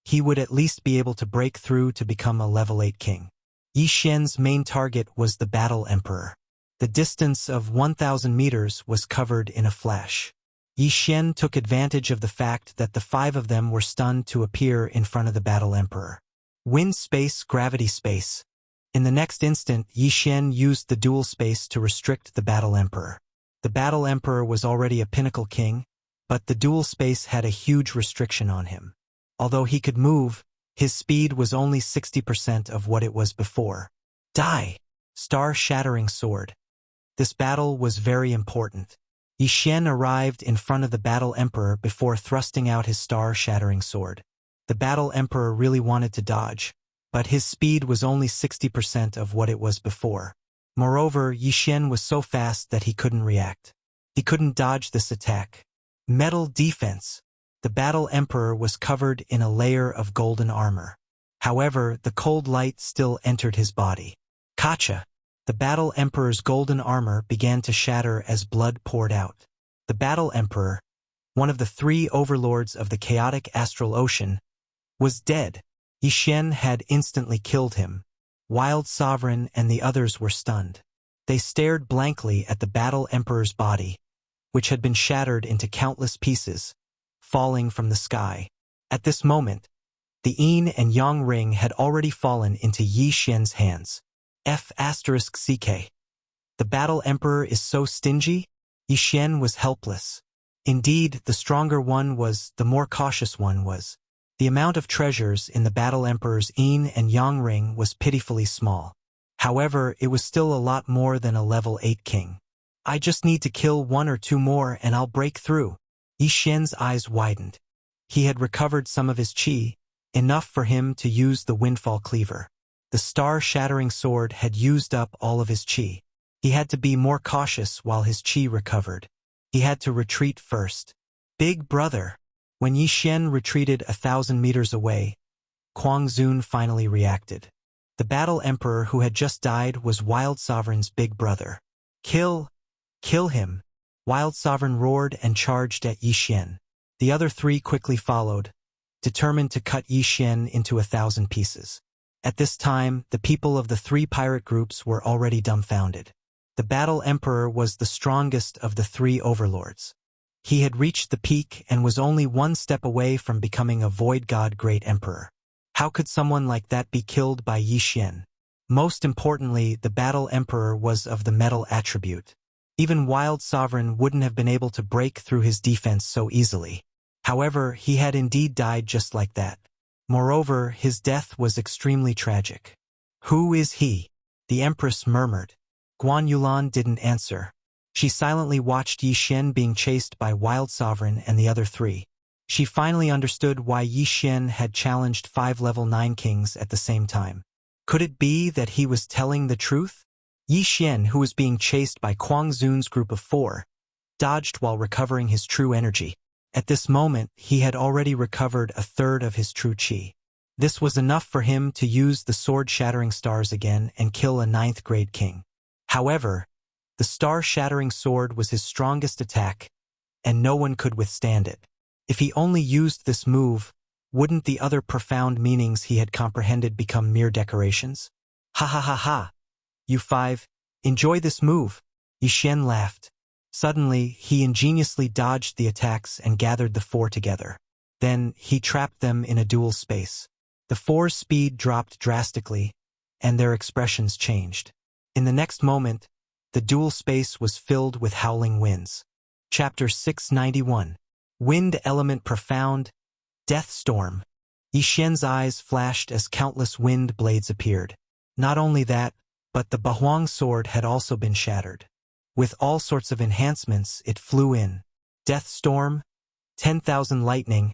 he would at least be able to break through to become a level 8 king. Yi Xian's main target was the Battle Emperor. The distance of 1,000 meters was covered in a flash. Yi Xian took advantage of the fact that the 5 of them were stunned to appear in front of the Battle Emperor. Wind space, gravity space. In the next instant, Yi Xian used the dual space to restrict the Battle Emperor. The Battle Emperor was already a pinnacle king, but the dual space had a huge restriction on him. Although he could move, his speed was only 60% of what it was before. Die! Star-shattering sword. This battle was very important. Yi Xian arrived in front of the Battle Emperor before thrusting out his star-shattering sword. The Battle Emperor really wanted to dodge, but his speed was only 60% of what it was before. Moreover, Yi Xian was so fast that he couldn't react. He couldn't dodge this attack. Metal defense. The Battle Emperor was covered in a layer of golden armor. However, the cold light still entered his body. Kacha! The Battle Emperor's golden armor began to shatter as blood poured out. The Battle Emperor, one of the 3 overlords of the chaotic astral ocean, was dead. Yi Xian had instantly killed him. Wild Sovereign and the others were stunned. They stared blankly at the Battle Emperor's body, which had been shattered into countless pieces, falling from the sky. At this moment, the yin and yang ring had already fallen into Yi Xian's hands. F***CK. The Battle Emperor is so stingy? Yi Xian was helpless. Indeed, the stronger one was, the more cautious one was. The amount of treasures in the Battle Emperor's yin and yang ring was pitifully small. However, it was still a lot more than a level 8 king. I just need to kill 1 or 2 more and I'll break through. Yi Xian's eyes widened. He had recovered some of his qi, enough for him to use the Windfall Cleaver. The star-shattering sword had used up all of his qi. He had to be more cautious while his qi recovered. He had to retreat first. Big brother. When Yi Xian retreated 1,000 meters away, Quang Zun finally reacted. The Battle Emperor who had just died was Wild Sovereign's big brother. Kill him! Wild Sovereign roared and charged at Yi Xian. The other 3 quickly followed, determined to cut Yi Xian into 1,000 pieces. At this time, the people of the 3 pirate groups were already dumbfounded. The Battle Emperor was the strongest of the 3 overlords. He had reached the peak and was only 1 step away from becoming a Void God Great Emperor. How could someone like that be killed by Yi Xian? Most importantly, the Battle Emperor was of the metal attribute. Even Wild Sovereign wouldn't have been able to break through his defense so easily. However, he had indeed died just like that. Moreover, his death was extremely tragic. Who is he? The Empress murmured. Guan Yulan didn't answer. She silently watched Yi Xian being chased by Wild Sovereign and the other 3. She finally understood why Yi Xian had challenged 5 level 9 kings at the same time. Could it be that he was telling the truth? Yi Xian, who was being chased by Quang Zun's group of 4, dodged while recovering his true energy. At this moment, he had already recovered 1/3 of his true qi. This was enough for him to use the sword-shattering stars again and kill a 9th-grade king. However, the star-shattering sword was his strongest attack, and no one could withstand it. If he only used this move, wouldn't the other profound meanings he had comprehended become mere decorations? Ha ha ha ha! You 5, enjoy this move. Yi Xian laughed. Suddenly, he ingeniously dodged the attacks and gathered the four together. Then, he trapped them in a dual space. The four's speed dropped drastically, and their expressions changed. In the next moment, the dual space was filled with howling winds. Chapter 691. Wind Element Profound, Death Storm. Yi Xian's eyes flashed as countless wind blades appeared. Not only that, but the Bahuang sword had also been shattered. With all sorts of enhancements, it flew in. Death Storm, 10,000 lightning,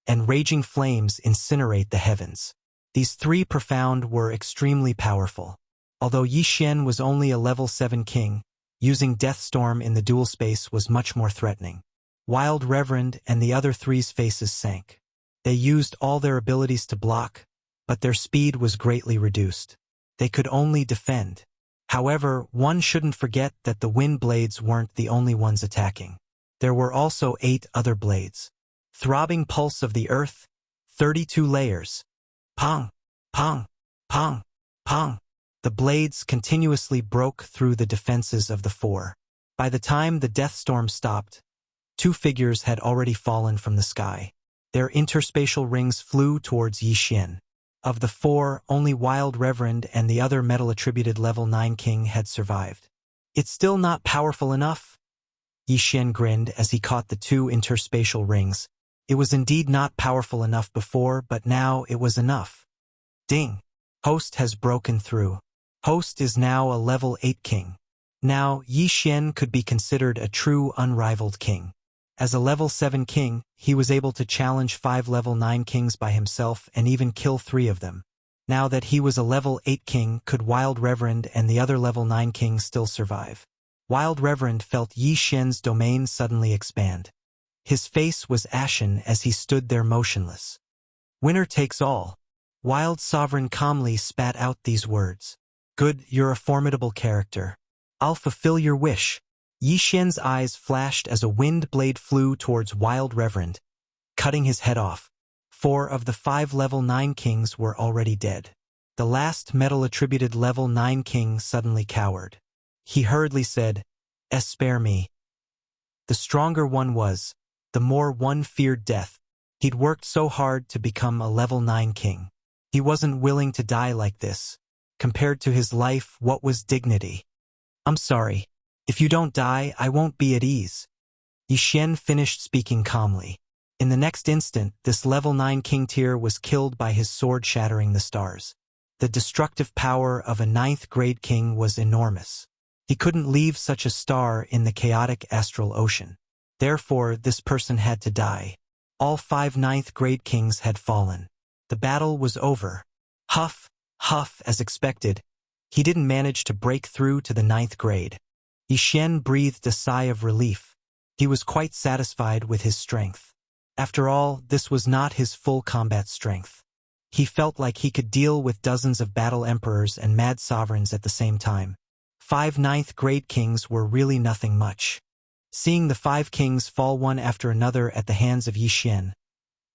and raging flames incinerate the heavens. These three profound were extremely powerful. Although Yi Xian was only a level 7 king, using Death Storm in the dual space was much more threatening. Wild Reverend and the other three's faces sank. They used all their abilities to block, but their speed was greatly reduced. They could only defend. However, one shouldn't forget that the wind blades weren't the only ones attacking. There were also 8 other blades. Throbbing Pulse of the Earth, 32 layers. Pong, pong, pong, pong. The blades continuously broke through the defenses of the four. By the time the death storm stopped, 2 figures had already fallen from the sky. Their interspatial rings flew towards Yi Xian. Of the 4, only Wild Reverend and the other metal-attributed level 9 king had survived. It's still not powerful enough? Yi Xian grinned as he caught the 2 interspatial rings. It was indeed not powerful enough before, but now it was enough. Ding! Host has broken through. Host is now a level 8 king. Now, Yi Xian could be considered a true unrivaled king. As a level 7 king, he was able to challenge 5 level 9 kings by himself and even kill 3 of them. Now that he was a level 8 king, could Wild Reverend and the other level 9 kings still survive? Wild Reverend felt Yi Xian's domain suddenly expand. His face was ashen as he stood there motionless. Winner takes all. Wild Sovereign calmly spat out these words. Good, you're a formidable character. I'll fulfill your wish. Yi Xian's eyes flashed as a wind blade flew towards Wild Reverend, cutting his head off. 4 of the 5 level 9 kings were already dead. The last metal-attributed level 9 king suddenly cowered. He hurriedly said, Spare me. The stronger one was, the more one feared death. He'd worked so hard to become a level 9 king. He wasn't willing to die like this. Compared to his life, what was dignity? I'm sorry. If you don't die, I won't be at ease. Yi Xian finished speaking calmly. In the next instant, this level 9 king tier was killed by his sword shattering the stars. The destructive power of a 9th grade king was enormous. He couldn't leave such a star in the chaotic astral ocean. Therefore, this person had to die. All 5 9th grade kings had fallen. The battle was over. Huff, huff, as expected. He didn't manage to break through to the 9th grade. Yi Xian breathed a sigh of relief. He was quite satisfied with his strength. After all, this was not his full combat strength. He felt like he could deal with dozens of battle emperors and mad sovereigns at the same time. 5 9th grade kings were really nothing much. Seeing the 5 kings fall one after another at the hands of Yi Xian,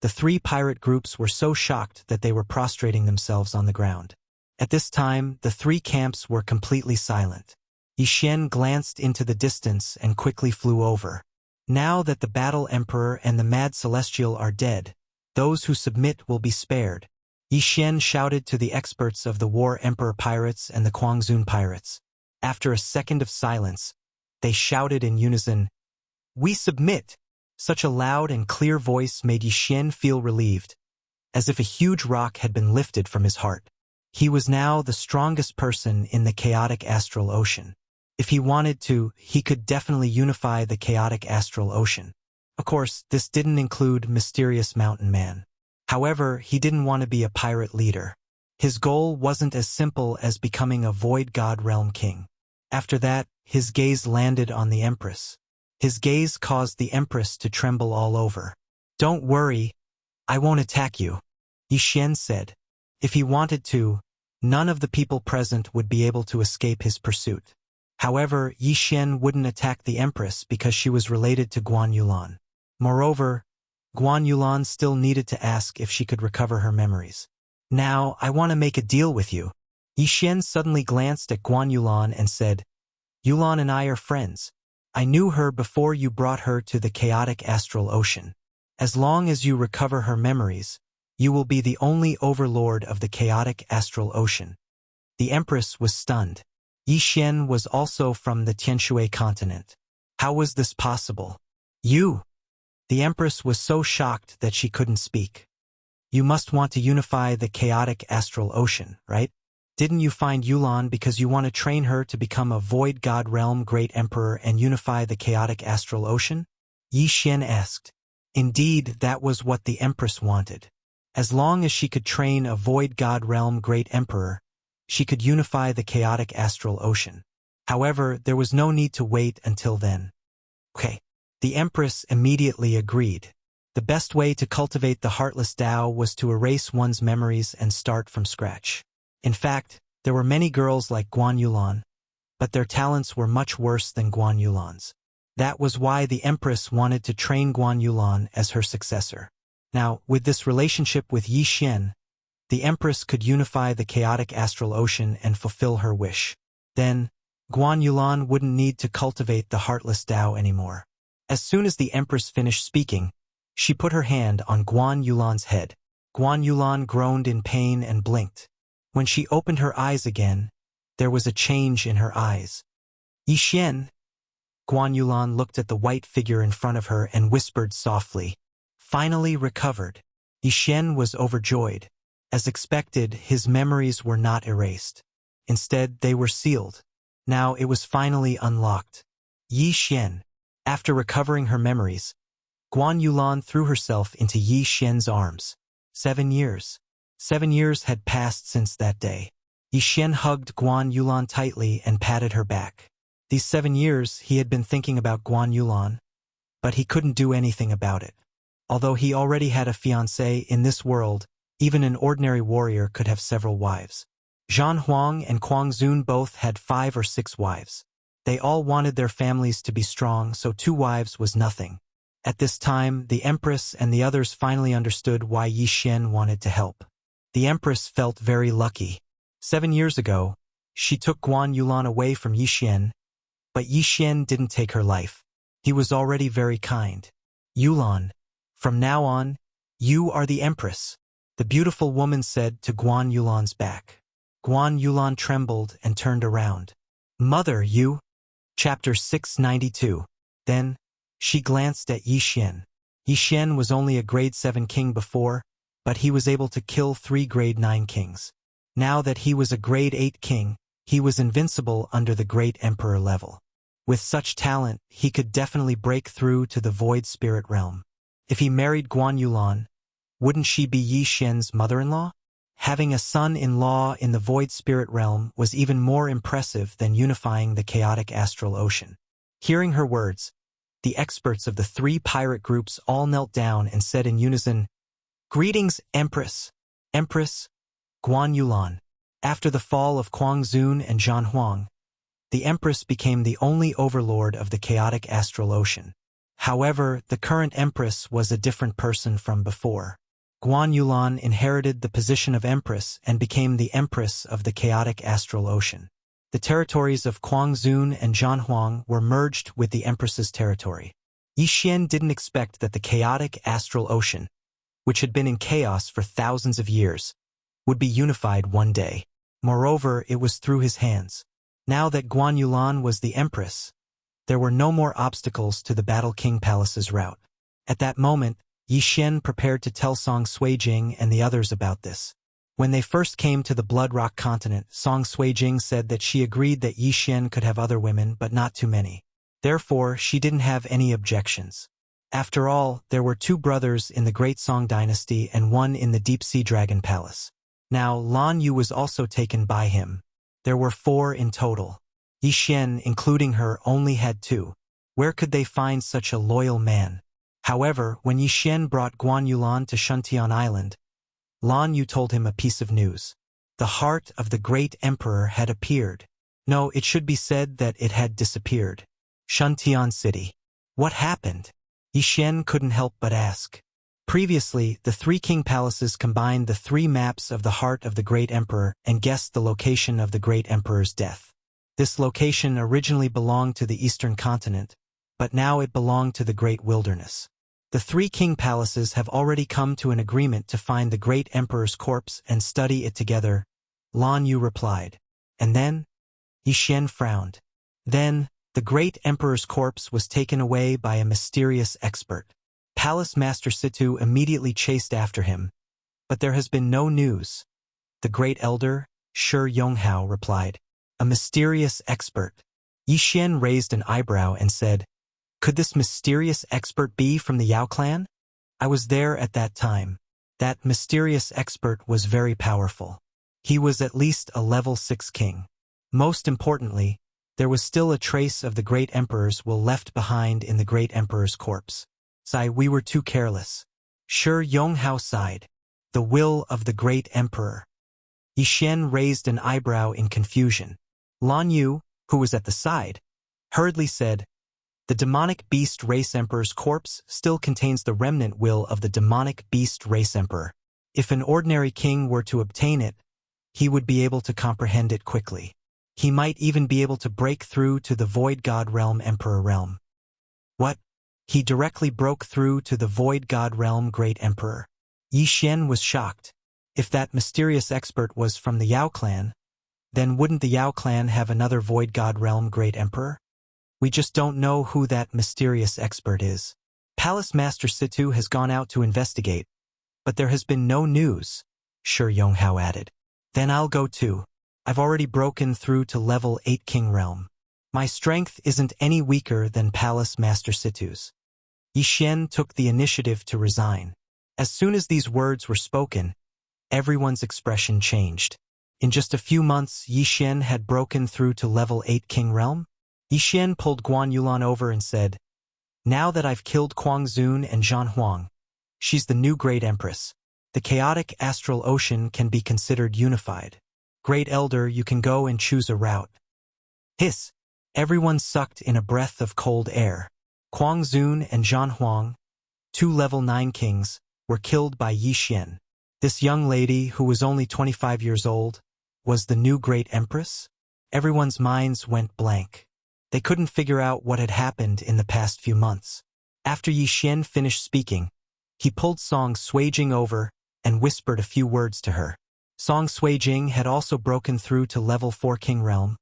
the 3 pirate groups were so shocked that they were prostrating themselves on the ground. At this time, the 3 camps were completely silent. Yi Xian glanced into the distance and quickly flew over. Now that the Battle Emperor and the Mad Celestial are dead, those who submit will be spared. Yi Xian shouted to the experts of the War Emperor pirates and the Guangzhou pirates. After a second of silence, they shouted in unison, "We submit!" Such a loud and clear voice made Yi Xian feel relieved, as if a huge rock had been lifted from his heart. He was now the strongest person in the chaotic astral ocean. If he wanted to, he could definitely unify the chaotic astral ocean. Of course, this didn't include Mysterious Mountain Man. However, he didn't want to be a pirate leader. His goal wasn't as simple as becoming a Void God Realm king. After that, his gaze landed on the Empress. His gaze caused the Empress to tremble all over. "Don't worry, I won't attack you," Yi Xian said. If he wanted to, none of the people present would be able to escape his pursuit. However, Yi Xian wouldn't attack the Empress because she was related to Guan Yulan. Moreover, Guan Yulan still needed to ask if she could recover her memories. "Now, I want to make a deal with you." Yi Xian suddenly glanced at Guan Yulan and said, "Yulan and I are friends. I knew her before you brought her to the chaotic astral ocean. As long as you recover her memories, you will be the only overlord of the chaotic astral ocean. The Empress was stunned. Yi Xian was also from the Tianshui continent. How was this possible? You! The Empress was so shocked that she couldn't speak. You must want to unify the chaotic astral ocean, right? Didn't you find Yulan because you want to train her to become a void god realm great emperor and unify the chaotic astral ocean? Yi Xian asked. Indeed, that was what the Empress wanted. As long as she could train a void god realm great emperor, she could unify the chaotic astral ocean. However, there was no need to wait until then. Okay. The Empress immediately agreed. The best way to cultivate the heartless Tao was to erase one's memories and start from scratch. In fact, there were many girls like Guan Yulan, but their talents were much worse than Guan Yulan's. That was why the Empress wanted to train Guan Yulan as her successor. Now, with this relationship with Yi Xian, the Empress could unify the chaotic astral ocean and fulfill her wish. Then, Guan Yulan wouldn't need to cultivate the heartless Tao anymore. As soon as the Empress finished speaking, she put her hand on Guan Yulan's head. Guan Yulan groaned in pain and blinked. When she opened her eyes again, there was a change in her eyes. Yi Xian! Guan Yulan looked at the white figure in front of her and whispered softly. Finally recovered. Yi Xian was overjoyed. As expected, his memories were not erased. Instead, they were sealed. Now it was finally unlocked. Yi Xian. After recovering her memories, Guan Yulan threw herself into Yi Xian's arms. 7 years. 7 years had passed since that day. Yi Xian hugged Guan Yulan tightly and patted her back. These 7 years he had been thinking about Guan Yulan, but he couldn't do anything about it. Although he already had a fiancée in this world, even an ordinary warrior could have several wives. Zhan Huang and Kuang Zun both had 5 or 6 wives. They all wanted their families to be strong, so 2 wives was nothing. At this time, the Empress and the others finally understood why Yi Xian wanted to help. The Empress felt very lucky. 7 years ago, she took Guan Yulan away from Yi Xian, but Yi Xian didn't take her life. He was already very kind. Yulan, from now on, you are the Empress, the beautiful woman said to Guan Yulan's back. Guan Yulan trembled and turned around. Mother, you? Chapter 692. Then, she glanced at Yi Xian. Yi Xian was only a grade 7 king before, but he was able to kill 3 grade 9 kings. Now that he was a grade 8 king, he was invincible under the great emperor level. With such talent, he could definitely break through to the void spirit realm. If he married Guan Yulan, wouldn't she be Yi Xian's mother-in-law? Having a son-in-law in the void spirit realm was even more impressive than unifying the chaotic astral ocean. Hearing her words, the experts of the 3 pirate groups all knelt down and said in unison, Greetings, Empress! Empress, Guan Yulan. After the fall of Kuang Zun and Zhan Huang, the Empress became the only overlord of the chaotic astral ocean. However, the current Empress was a different person from before. Guan Yulan inherited the position of Empress and became the Empress of the chaotic astral ocean. The territories of Kuang Zun and Zhan Huang were merged with the Empress's territory. Yi Xian didn't expect that the chaotic astral ocean, which had been in chaos for thousands of years, would be unified one day. Moreover, it was through his hands. Now that Guan Yulan was the Empress, there were no more obstacles to the Battle King Palace's route. At that moment, Yi Xian prepared to tell Song Suijing and the others about this. When they first came to the Blood Rock continent, Song Suijing said that she agreed that Yi Xian could have other women but not too many. Therefore, she didn't have any objections. After all, there were 2 brothers in the Great Song Dynasty and 1 in the Deep Sea Dragon Palace. Now, Lan Yu was also taken by him. There were 4 in total. Yi Xian, including her, only had 2. Where could they find such a loyal man? However, when Yi Xian brought Guan Yulan to Shuntian Island, Lan Yu told him a piece of news. The heart of the great emperor had appeared. No, it should be said that it had disappeared. Shuntian City. What happened? Yi Xian couldn't help but ask. Previously, the 3 king palaces combined the 3 maps of the heart of the great emperor and guessed the location of the great emperor's death. This location originally belonged to the eastern continent, but now it belonged to the great wilderness. The three king palaces have already come to an agreement to find the great emperor's corpse and study it together, Lan Yu replied. And then? Yi Xian frowned. Then, the great emperor's corpse was taken away by a mysterious expert. Palace Master Situ immediately chased after him, but there has been no news. The great elder, Shi Yonghao, replied. A mysterious expert. Yi Xian raised an eyebrow and said, could this mysterious expert be from the Yao clan? I was there at that time. That mysterious expert was very powerful. He was at least a level 6 king. Most importantly, there was still a trace of the great emperor's will left behind in the great emperor's corpse. We were too careless. Shi Yonghao sighed. The will of the great emperor. Yi Xian raised an eyebrow in confusion. Lan Yu, who was at the side, hurriedly said, the demonic beast race emperor's corpse still contains the remnant will of the demonic beast race emperor. If an ordinary king were to obtain it, he would be able to comprehend it quickly. He might even be able to break through to the Void God Realm Emperor Realm. What? He directly broke through to the Void God Realm Great Emperor. Yi Xian was shocked. If that mysterious expert was from the Yao clan, then wouldn't the Yao clan have another Void God Realm Great Emperor? We just don't know who that mysterious expert is. Palace Master Situ has gone out to investigate, but there has been no news, Shi Yonghao added. Then I'll go too. I've already broken through to level 8 King Realm. My strength isn't any weaker than Palace Master Situ's. Yi Xian took the initiative to resign. As soon as these words were spoken, everyone's expression changed. In just a few months, Yi Xian had broken through to level 8 King Realm. Yi Xian pulled Guan Yulan over and said, now that I've killed Kuang Zun and Zhan Huang, she's the new Great Empress. The chaotic astral ocean can be considered unified. Great Elder, you can go and choose a route. Hiss! Everyone sucked in a breath of cold air. Kuang Zun and Zhan Huang, 2 level 9 kings, were killed by Yi Xian. This young lady, who was only 25 years old, was the new Great Empress? Everyone's minds went blank. They couldn't figure out what had happened in the past few months. After Yi Xian finished speaking, he pulled Song Suijing over and whispered a few words to her. Song Suijing had also broken through to level 4 King Realm,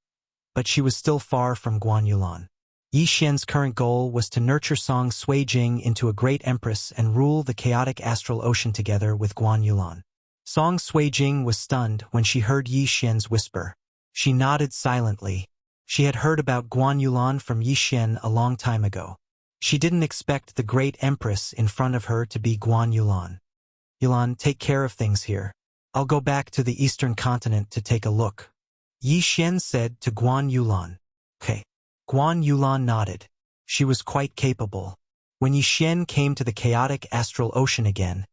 but she was still far from Guan Yulan. Yi Xian's current goal was to nurture Song Suijing into a great empress and rule the chaotic astral ocean together with Guan Yulan. Song Suijing was stunned when she heard Yi Xian's whisper. She nodded silently. She had heard about Guan Yulan from Yi Xian a long time ago. She didn't expect the great empress in front of her to be Guan Yulan. Yulan, take care of things here. I'll go back to the eastern continent to take a look, Yi Xian said to Guan Yulan. Okay. Guan Yulan nodded. She was quite capable. When Yi Xian came to the chaotic astral ocean again,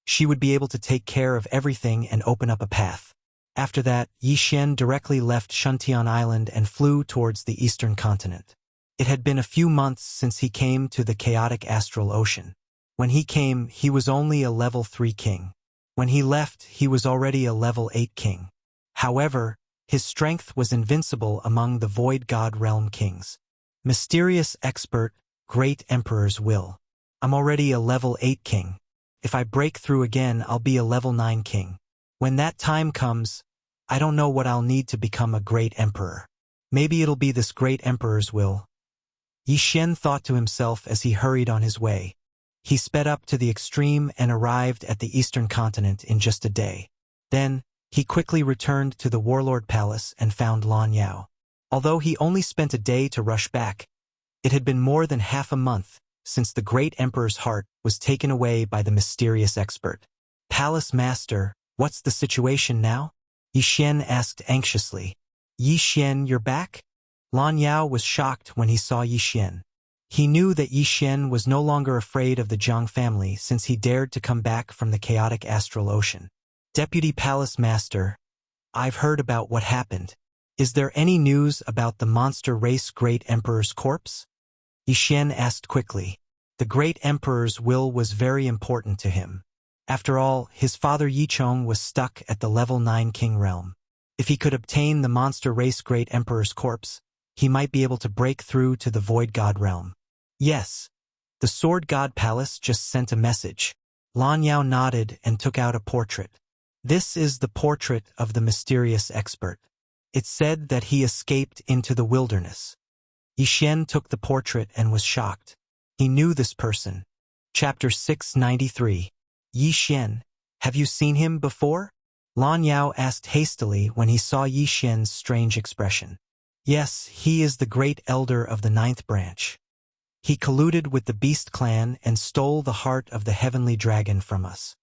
she would be able to take care of everything and open up a path. After that, Yi Xian directly left Shuntian Island and flew towards the eastern continent. It had been a few months since he came to the chaotic astral ocean. When he came, he was only a level 3 king. When he left, he was already a level 8 king. However, his strength was invincible among the Void God Realm kings. Mysterious expert, Great Emperor's will. I'm already a level 8 king. If I break through again, I'll be a level 9 king. When that time comes, I don't know what I'll need to become a great emperor. Maybe it'll be this great emperor's will. Yi Xian thought to himself as he hurried on his way. He sped up to the extreme and arrived at the eastern continent in just a day. Then, he quickly returned to the Warlord Palace and found Lan Yao. Although he only spent a day to rush back, it had been more than half a month since the great emperor's heart was taken away by the mysterious expert. Palace Master, what's the situation now? Yi Xian asked anxiously. Yi Xian, you're back? Lan Yao was shocked when he saw Yi Xian. He knew that Yi Xian was no longer afraid of the Jiang family since he dared to come back from the chaotic astral ocean. Deputy Palace Master, I've heard about what happened. Is there any news about the monster race Great Emperor's corpse? Yi Xian asked quickly. The Great Emperor's will was very important to him. After all, his father Yi Chong was stuck at the level 9 King Realm. If he could obtain the monster race Great Emperor's corpse, he might be able to break through to the Void God Realm. Yes. The Sword God Palace just sent a message. Lan Yao nodded and took out a portrait. This is the portrait of the mysterious expert. It said that he escaped into the wilderness. Yishen took the portrait and was shocked. He knew this person. Chapter 693. Yishen, have you seen him before? Lan Yao asked hastily when he saw Yishen's strange expression. Yes, he is the great elder of the 9th branch. He colluded with the Beast clan and stole the heart of the heavenly dragon from us.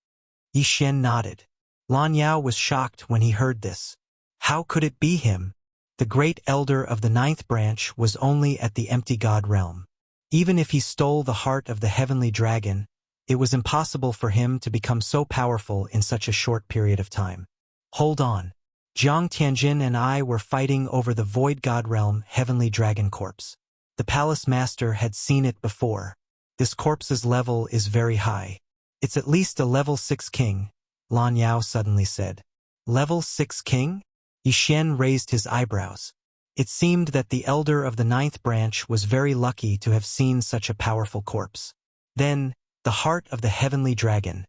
Yishen nodded. Lan Yao was shocked when he heard this. How could it be him? The great elder of the 9th branch was only at the empty god realm. Even if he stole the heart of the heavenly dragon, it was impossible for him to become so powerful in such a short period of time. Hold on. Jiang Tianjin and I were fighting over the void god realm heavenly dragon corpse. The palace master had seen it before. This corpse's level is very high. It's at least a level 6 king, Lan Yao suddenly said. Level 6 king? Yishen raised his eyebrows. It seemed that the elder of the 9th branch was very lucky to have seen such a powerful corpse. Then, the heart of the heavenly dragon.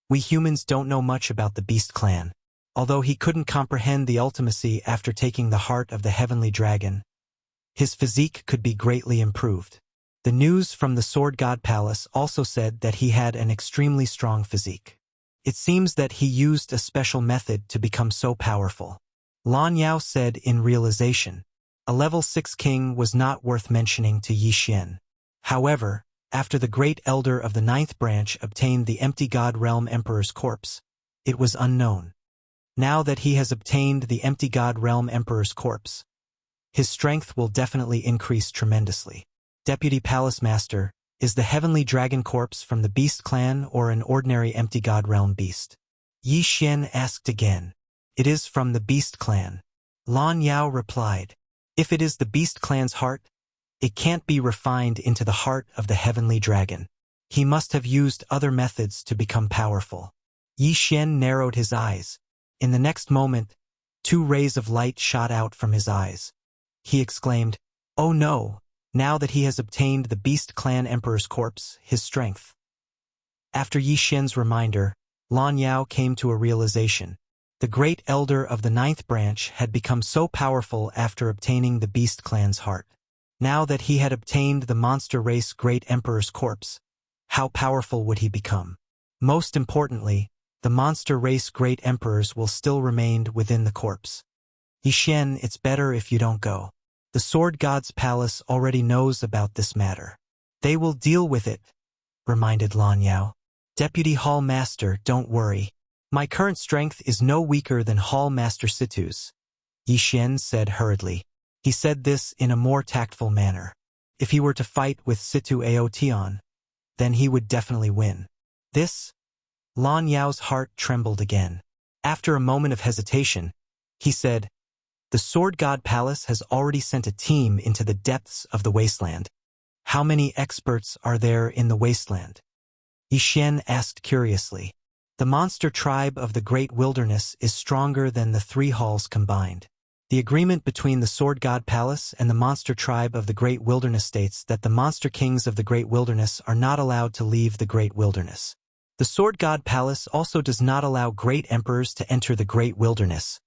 We humans don't know much about the Beast clan. Although he couldn't comprehend the ultimacy after taking the heart of the heavenly dragon, his physique could be greatly improved. The news from the Sword God Palace also said that he had an extremely strong physique. It seems that he used a special method to become so powerful. Lan Yao said in realization. A level 6 king was not worth mentioning to Yishen. However, after the great elder of the 9th branch obtained the empty god realm emperor's corpse, it was unknown. Now that he has obtained the empty god realm emperor's corpse, his strength will definitely increase tremendously. Deputy Palace Master, is the heavenly dragon corpse from the Beast clan or an ordinary empty god realm beast? Yishen asked again. It is from the Beast clan. Lan Yao replied. If it is the Beast clan's heart, it can't be refined into the heart of the heavenly dragon. He must have used other methods to become powerful. Yishen narrowed his eyes. In the next moment, 2 rays of light shot out from his eyes. He exclaimed, "Oh no, now that he has obtained the Beast clan emperor's corpse, his strength." After Yishen's reminder, Lan Yao came to a realization. The great elder of the 9th branch had become so powerful after obtaining the Beast clan's heart. Now that he had obtained the monster race great emperor's corpse, how powerful would he become? Most importantly, the monster race great emperors will still remain within the corpse. Yishen, it's better if you don't go. The Sword God's palace already knows about this matter. They will deal with it, reminded Lan Yao. Deputy Hall Master, don't worry. My current strength is no weaker than Hall Master Situ's, Yishen said hurriedly. He said this in a more tactful manner. If he were to fight with Situ Aotion, then he would definitely win. This? Lan Yao's heart trembled again. After a moment of hesitation, he said, The Sword God Palace has already sent a team into the depths of the wasteland. How many experts are there in the wasteland? Yishen asked curiously. The monster tribe of the Great Wilderness is stronger than the 3 halls combined. The agreement between the Sword God Palace and the monster tribe of the Great Wilderness states that the monster kings of the Great Wilderness are not allowed to leave the Great Wilderness. The Sword God Palace also does not allow great emperors to enter the Great Wilderness,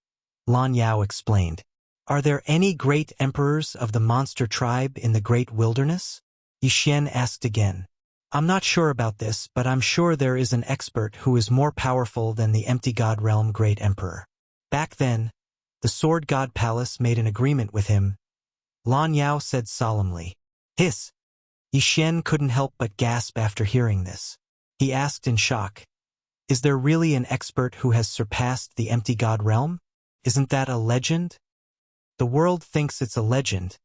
Lan Yao explained. Are there any great emperors of the monster tribe in the Great Wilderness? Yishen asked again. I'm not sure about this, but I'm sure there is an expert who is more powerful than the empty god realm great emperor. Back then, the Sword God Palace made an agreement with him, Lan Yao said solemnly. Hiss! Yishen couldn't help but gasp after hearing this. He asked in shock, Is there really an expert who has surpassed the empty god realm? Isn't that a legend? The world thinks it's a legend,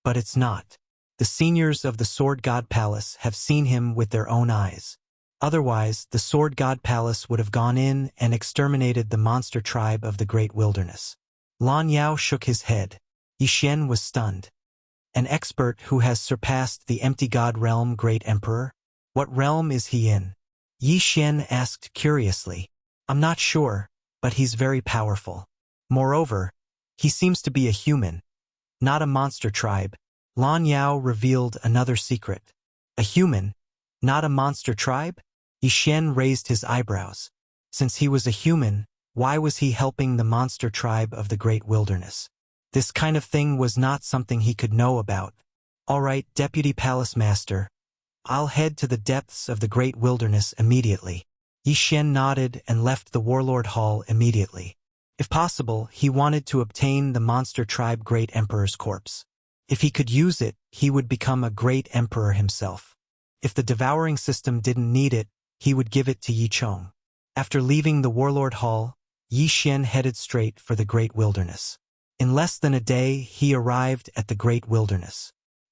but it's not. The seniors of the Sword God Palace have seen him with their own eyes. Otherwise, the Sword God Palace would have gone in and exterminated the monster tribe of the Great Wilderness. Lan Yao shook his head. Yishen was stunned. An expert who has surpassed the empty god realm great emperor? What realm is he in? Yishen asked curiously. I'm not sure, but he's very powerful. Moreover, he seems to be a human, not a monster tribe. Lan Yao revealed another secret. A human, not a monster tribe? Yi Xian raised his eyebrows. Since he was a human, why was he helping the monster tribe of the Great Wilderness? This kind of thing was not something he could know about. All right, Deputy Palace Master. I'll head to the depths of the Great Wilderness immediately. Yi Xian nodded and left the Warlord Hall immediately. If possible, he wanted to obtain the monster tribe Great Emperor's corpse. If he could use it, he would become a great emperor himself. If the devouring system didn't need it, he would give it to Yi Chong. After leaving the Warlord Hall, Yi Xian headed straight for the Great Wilderness. In less than a day, he arrived at the Great Wilderness.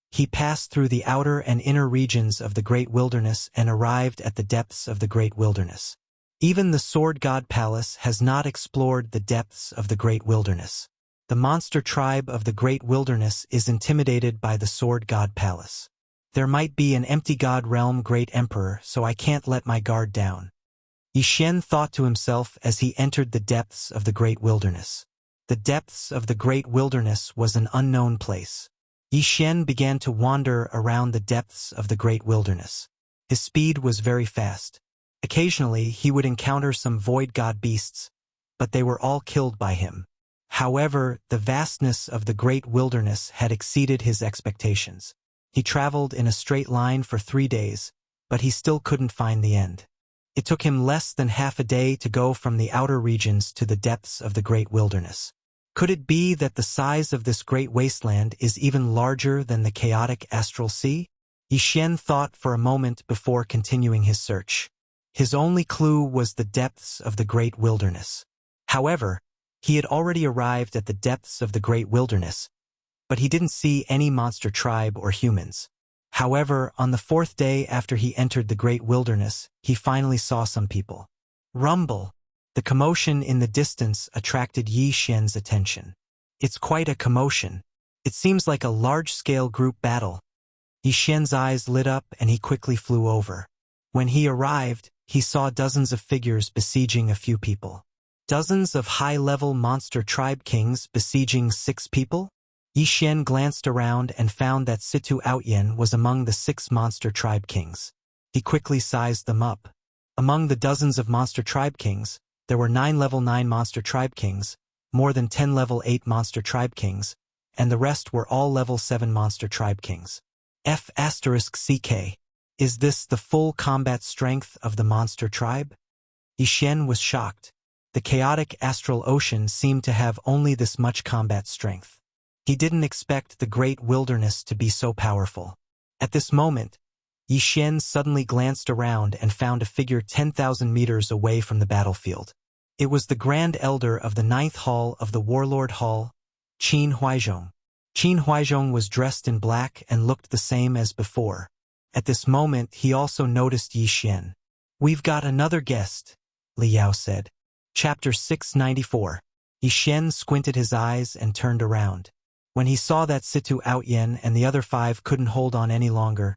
He passed through the outer and inner regions of the Great Wilderness and arrived at the depths of the Great Wilderness. Even the Sword God Palace has not explored the depths of the Great Wilderness. The monster tribe of the Great Wilderness is intimidated by the Sword God Palace. There might be an empty god realm Great Emperor, so I can't let my guard down. Yi Xian thought to himself as he entered the depths of the Great Wilderness. The depths of the Great Wilderness was an unknown place. Yi Xian began to wander around the depths of the Great Wilderness. His speed was very fast. Occasionally, he would encounter some void god beasts, but they were all killed by him. However, the vastness of the Great Wilderness had exceeded his expectations. He traveled in a straight line for 3 days, but he still couldn't find the end. It took him less than half a day to go from the outer regions to the depths of the Great Wilderness. Could it be that the size of this great wasteland is even larger than the chaotic astral sea? Yi Xian thought for a moment before continuing his search. His only clue was the depths of the Great Wilderness. However, he had already arrived at the depths of the Great Wilderness, but he didn't see any monster tribe or humans. However, on the 4th day after he entered the Great Wilderness, he finally saw some people. Rumble! The commotion in the distance attracted Yi Xian's attention. It's quite a commotion. It seems like a large-scale group battle. Yi Xian's eyes lit up and he quickly flew over. When he arrived, he saw dozens of figures besieging a few people. Dozens of high-level monster tribe kings besieging 6 people? Yi Xian glanced around and found that Situ Outyen was among the 6 monster tribe kings. He quickly sized them up. Among the dozens of monster tribe kings, there were 9 level 9 monster tribe kings, more than 10 level 8 monster tribe kings, and the rest were all level 7 monster tribe kings. F***CK. Is this the full combat strength of the monster tribe? Yi Xian was shocked. The chaotic astral ocean seemed to have only this much combat strength. He didn't expect the Great Wilderness to be so powerful. At this moment, Yi Xian suddenly glanced around and found a figure 10,000 meters away from the battlefield. It was the Grand Elder of the 9th Hall of the Warlord Hall, Qin Huaizhong. Qin Huaizhong was dressed in black and looked the same as before. At this moment, he also noticed Yi Xian. "We've got another guest," Li Yao said. Chapter 694. Yi Xian squinted his eyes and turned around. When he saw that Situ Outyen and the other 5 couldn't hold on any longer,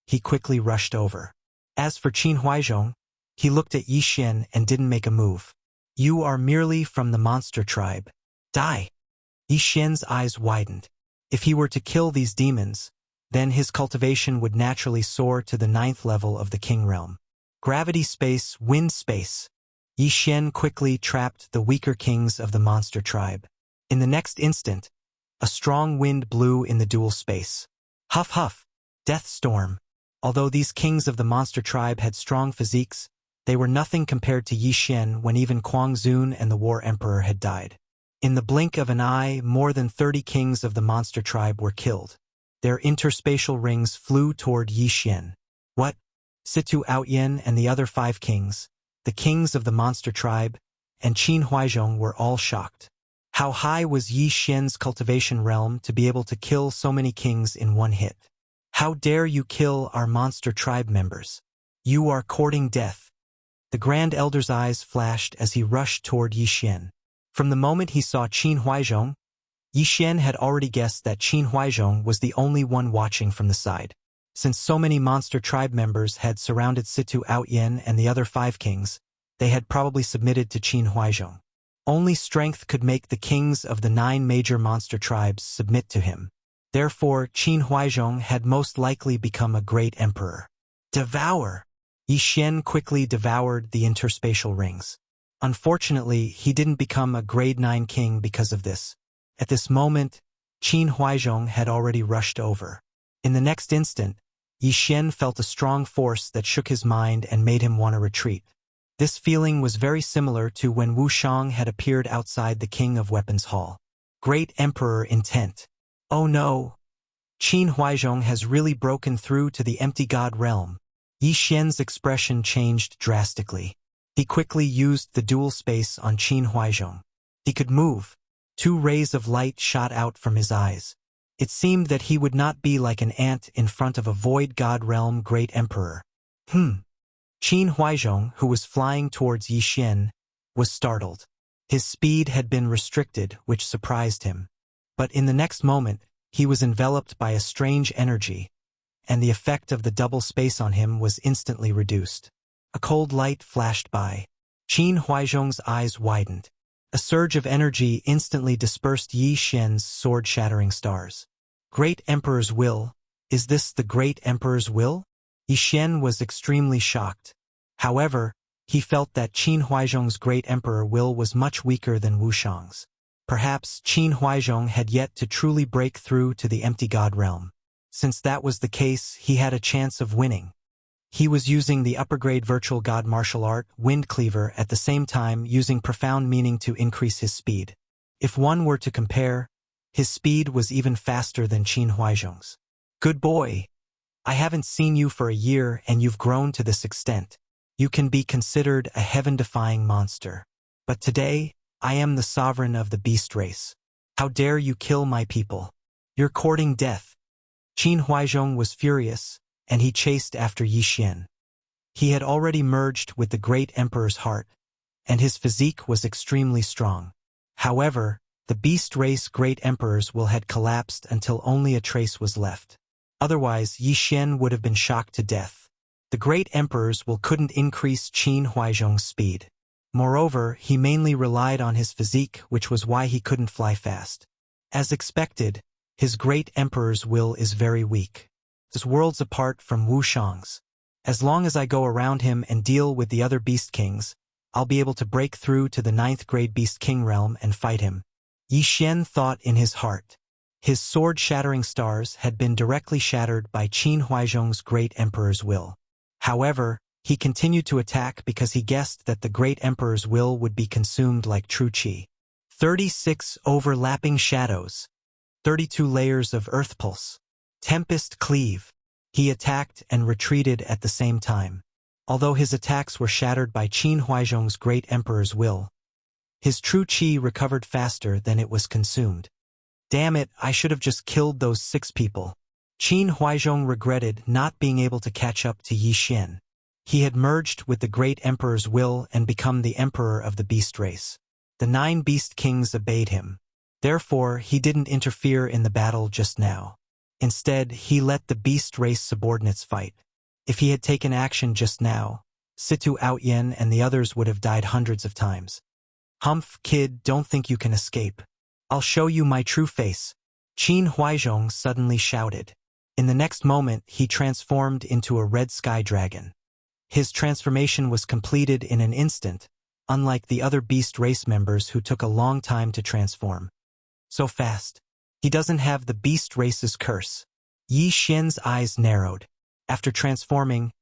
he quickly rushed over. As for Qin Huaizhong, he looked at Yi Xian and didn't make a move. "You are merely from the monster tribe. Die." Yi Xian's eyes widened. If he were to kill these demons, then his cultivation would naturally soar to the 9th level of the King Realm. Gravity space, wind space. Yi Xian quickly trapped the weaker kings of the monster tribe. In the next instant, a strong wind blew in the dual space. Huff huff, death storm. Although these kings of the monster tribe had strong physiques, they were nothing compared to Yi Xian when even Kuang Zun and the War Emperor had died. In the blink of an eye, more than 30 kings of the monster tribe were killed. Their interspatial rings flew toward Yi Xian. What? Situ Outyen and the other 5 kings, the kings of the monster tribe, and Qin Huaizhong were all shocked. How high was Yi Xian's cultivation realm to be able to kill so many kings in one hit? How dare you kill our monster tribe members? You are courting death. The Grand Elder's eyes flashed as he rushed toward Yi Xian. From the moment he saw Qin Huaizhong, Yi Xian had already guessed that Qin Huaizhong was the only one watching from the side. Since so many monster tribe members had surrounded Situ Outyen and the other 5 kings, they had probably submitted to Qin Huaizhong. Only strength could make the kings of the 9 major monster tribes submit to him. Therefore, Qin Huaizhong had most likely become a great emperor. Devour! Yi Xian quickly devoured the interspatial rings. Unfortunately, he didn't become a grade 9 king because of this. At this moment, Qin Huaizhong had already rushed over. In the next instant, Yi Xian felt a strong force that shook his mind and made him want to retreat. This feeling was very similar to when Wu Shang had appeared outside the King of Weapons Hall. Great Emperor intent. Oh no! Qin Huaizhong has really broken through to the empty god realm. Yi Xian's expression changed drastically. He quickly used the dual space on Qin Huaizhong. He could move. 2 rays of light shot out from his eyes. It seemed that he would not be like an ant in front of a void god realm great emperor. Qin Huaizhong, who was flying towards Yi Xian, was startled. His speed had been restricted, which surprised him. But in the next moment, he was enveloped by a strange energy, and the effect of the double space on him was instantly reduced. A cold light flashed by. Qin Huaizhong's eyes widened. A surge of energy instantly dispersed Yi Xian's sword-shattering stars. Great Emperor's will? Is this the Great Emperor's will? Yi Xian was extremely shocked. However, he felt that Qin Huaizhong's Great Emperor will was much weaker than Wu Shang's. Perhaps Qin Huaizhong had yet to truly break through to the empty god realm. Since that was the case, he had a chance of winning. He was using the upper-grade virtual god martial art, Wind Cleaver, at the same time using profound meaning to increase his speed. If one were to compare, his speed was even faster than Qin Huaizhong's. Good boy! I haven't seen you for a year and you've grown to this extent. You can be considered a heaven-defying monster. But today, I am the sovereign of the beast race. How dare you kill my people? You're courting death. Qin Huaizhong was furious, and he chased after Yi Xian. He had already merged with the great emperor's heart, and his physique was extremely strong. However, the beast race great emperors will had collapsed until only a trace was left. Otherwise, Yi Xian would have been shocked to death. The great emperors will couldn't increase Qin Huaizhong's speed. Moreover, he mainly relied on his physique, which was why he couldn't fly fast. As expected, his great emperor's will is very weak. Is worlds apart from Wu Shang's. As long as I go around him and deal with the other beast kings, I'll be able to break through to the 9th grade beast king realm and fight him. Yi Xian thought in his heart. His sword-shattering stars had been directly shattered by Qin Huaizhong's great emperor's will. However, he continued to attack because he guessed that the great emperor's will would be consumed like true qi. 36 overlapping shadows. 32 layers of earth pulse. Tempest cleave. He attacked and retreated at the same time. Although his attacks were shattered by Qin Huaizhong's great emperor's will, his true qi recovered faster than it was consumed. Damn it, I should have just killed those 6 people. Qin Huaizhong regretted not being able to catch up to Yi Xian. He had merged with the great emperor's will and become the emperor of the beast race. The 9 beast kings obeyed him. Therefore, he didn't interfere in the battle just now. Instead, he let the beast race subordinates fight. If he had taken action just now, Situ Outyen and the others would have died hundreds of times. Humph, kid, don't think you can escape. I'll show you my true face. Qin Huaizhong suddenly shouted. In the next moment, he transformed into a red sky dragon. His transformation was completed in an instant, unlike the other beast race members who took a long time to transform. So fast. He doesn't have the beast race's curse. Yi Xian's eyes narrowed. After transforming,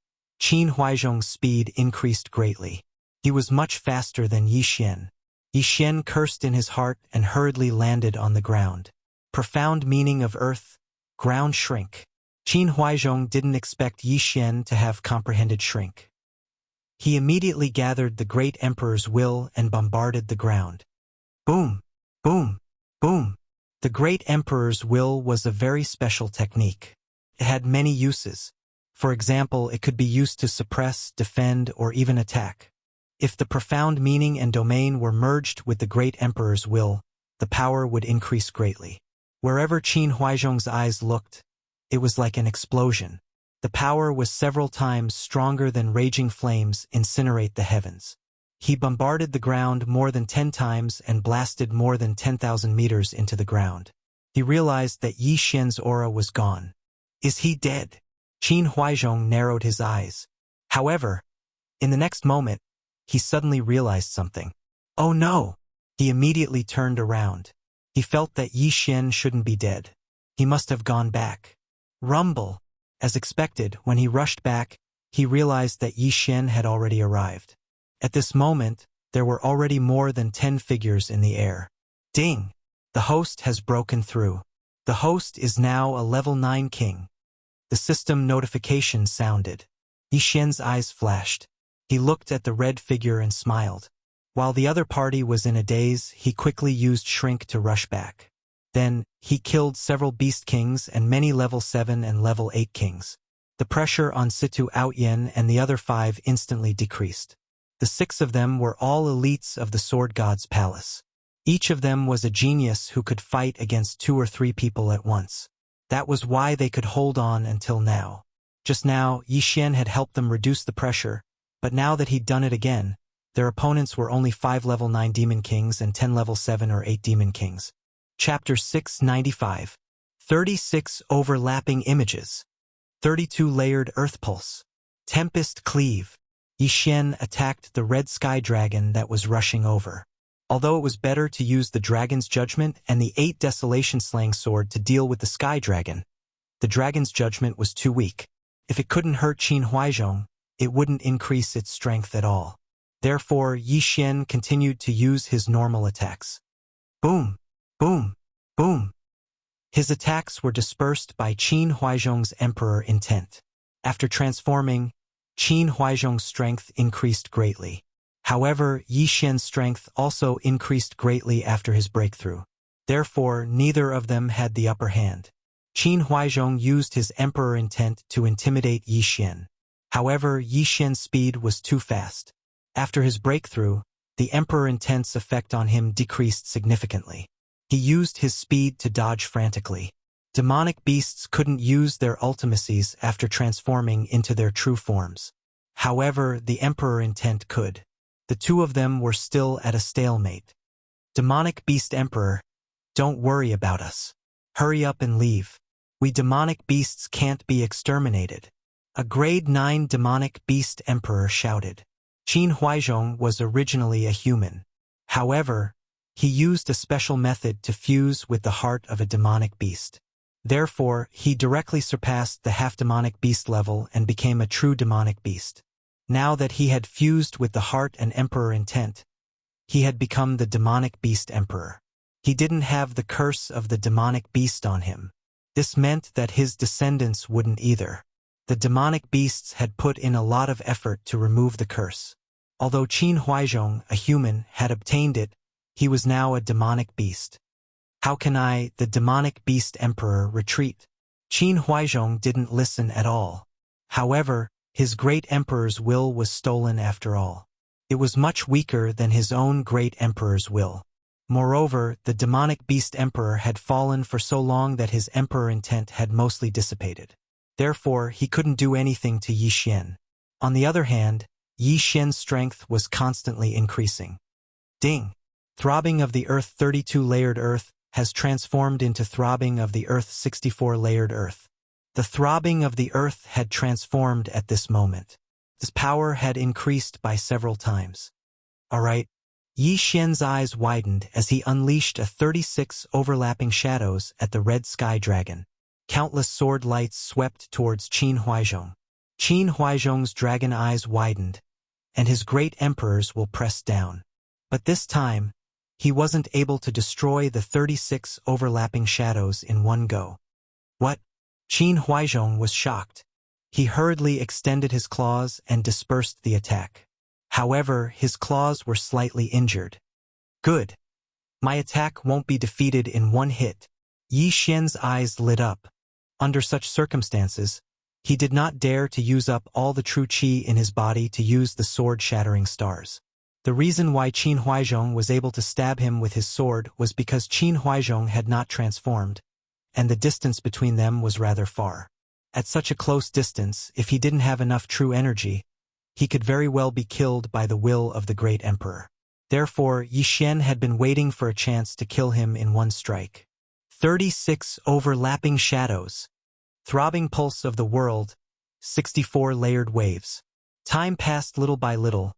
Qin Huaizhong's speed increased greatly. He was much faster than Yi Xian. Yi Xian cursed in his heart and hurriedly landed on the ground. Profound meaning of earth, ground shrink. Qin Huaizhong didn't expect Yi Xian to have comprehended shrink. He immediately gathered the great emperor's will and bombarded the ground. Boom! Boom! Boom! The great emperor's will was a very special technique. It had many uses. For example, it could be used to suppress, defend, or even attack. If the profound meaning and domain were merged with the great emperor's will, the power would increase greatly. Wherever Qin Huaizhong's eyes looked, it was like an explosion. The power was several times stronger than raging flames incinerate the heavens. He bombarded the ground more than 10 times and blasted more than 10,000 meters into the ground. he realized that Yi Xian's aura was gone. Is he dead? Qin Huaizhong narrowed his eyes. However, in the next moment, he suddenly realized something. Oh no! He immediately turned around. He felt that Yi Xian shouldn't be dead. He must have gone back. Rumble! As expected, when he rushed back, he realized that Yi Xian had already arrived. At this moment, there were already more than 10 figures in the air. Ding! The host has broken through. The host is now a level 9 king. The system notification sounded. Yi Xian's eyes flashed. He looked at the red figure and smiled. While the other party was in a daze, he quickly used Shrink to rush back. Then, he killed several beast kings and many level 7 and level 8 kings. The pressure on Situ Outyen and the other 5 instantly decreased. The 6 of them were all elites of the Sword God's palace. Each of them was a genius who could fight against 2 or 3 people at once. That was why they could hold on until now. Just now, Yi Xian had helped them reduce the pressure, but now that he'd done it again, their opponents were only 5 level 9 demon kings and 10 level 7 or 8 demon kings. Chapter 695. 36 overlapping images. 32 layered earth pulse. Tempest cleave. Yi Xian attacked the red sky dragon that was rushing over. Although it was better to use the dragon's judgment and the 8 desolation slaying sword to deal with the sky dragon, the dragon's judgment was too weak. If it couldn't hurt Qin Huaizhong, it wouldn't increase its strength at all. Therefore, Yi Xian continued to use his normal attacks. Boom! Boom! Boom! His attacks were dispersed by Qin Huaizhong's Emperor intent. After transforming, Qin Huaizhong's strength increased greatly. However, Yi Xian's strength also increased greatly after his breakthrough. Therefore, neither of them had the upper hand. Qin Huaizhong used his Emperor intent to intimidate Yi Xian. However, Yi Xian's speed was too fast. After his breakthrough, the Emperor intent's effect on him decreased significantly. He used his speed to dodge frantically. Demonic beasts couldn't use their ultimacies after transforming into their true forms. However, the Emperor intent could. The 2 of them were still at a stalemate. Demonic Beast Emperor, don't worry about us. Hurry up and leave. We demonic beasts can't be exterminated. A grade 9 demonic beast emperor shouted. Qin Huaizhong was originally a human. However, he used a special method to fuse with the heart of a demonic beast. Therefore, he directly surpassed the half-demonic beast level and became a true demonic beast. Now that he had fused with the heart and emperor intent, he had become the demonic beast emperor. He didn't have the curse of the demonic beast on him. This meant that his descendants wouldn't either. The demonic beasts had put in a lot of effort to remove the curse. Although Qin Huaizhong, a human, had obtained it, he was now a demonic beast. How can I, the demonic beast emperor, retreat? Qin Huaizhong didn't listen at all. However, his great emperor's will was stolen after all. It was much weaker than his own great emperor's will. Moreover, the demonic beast emperor had fallen for so long that his emperor intent had mostly dissipated. Therefore, he couldn't do anything to Yi Xian. On the other hand, Yi Xian's strength was constantly increasing. Ding! Throbbing of the Earth 32-layered Earth has transformed into throbbing of the Earth 64-layered Earth. The throbbing of the Earth had transformed at this moment. Its power had increased by several times. Alright. Yi Xian's eyes widened as he unleashed 36 overlapping shadows at the red sky dragon. Countless sword lights swept towards Qin Huaizhong. Qin Huaizhong's dragon eyes widened, and his great emperors will press down. But this time, he wasn't able to destroy the 36 overlapping shadows in one go. What? Qin Huaizhong was shocked. He hurriedly extended his claws and dispersed the attack. However, his claws were slightly injured. Good. My attack won't be defeated in one hit. Yi Xian's eyes lit up. Under such circumstances, he did not dare to use up all the true qi in his body to use the sword-shattering stars. The reason why Qin Huaizhong was able to stab him with his sword was because Qin Huaizhong had not transformed, and the distance between them was rather far. At such a close distance, if he didn't have enough true energy, he could very well be killed by the will of the great emperor. Therefore, Yi Xian had been waiting for a chance to kill him in one strike. 36 overlapping shadows. Throbbing pulse of the world, 64 layered waves. Time passed little by little,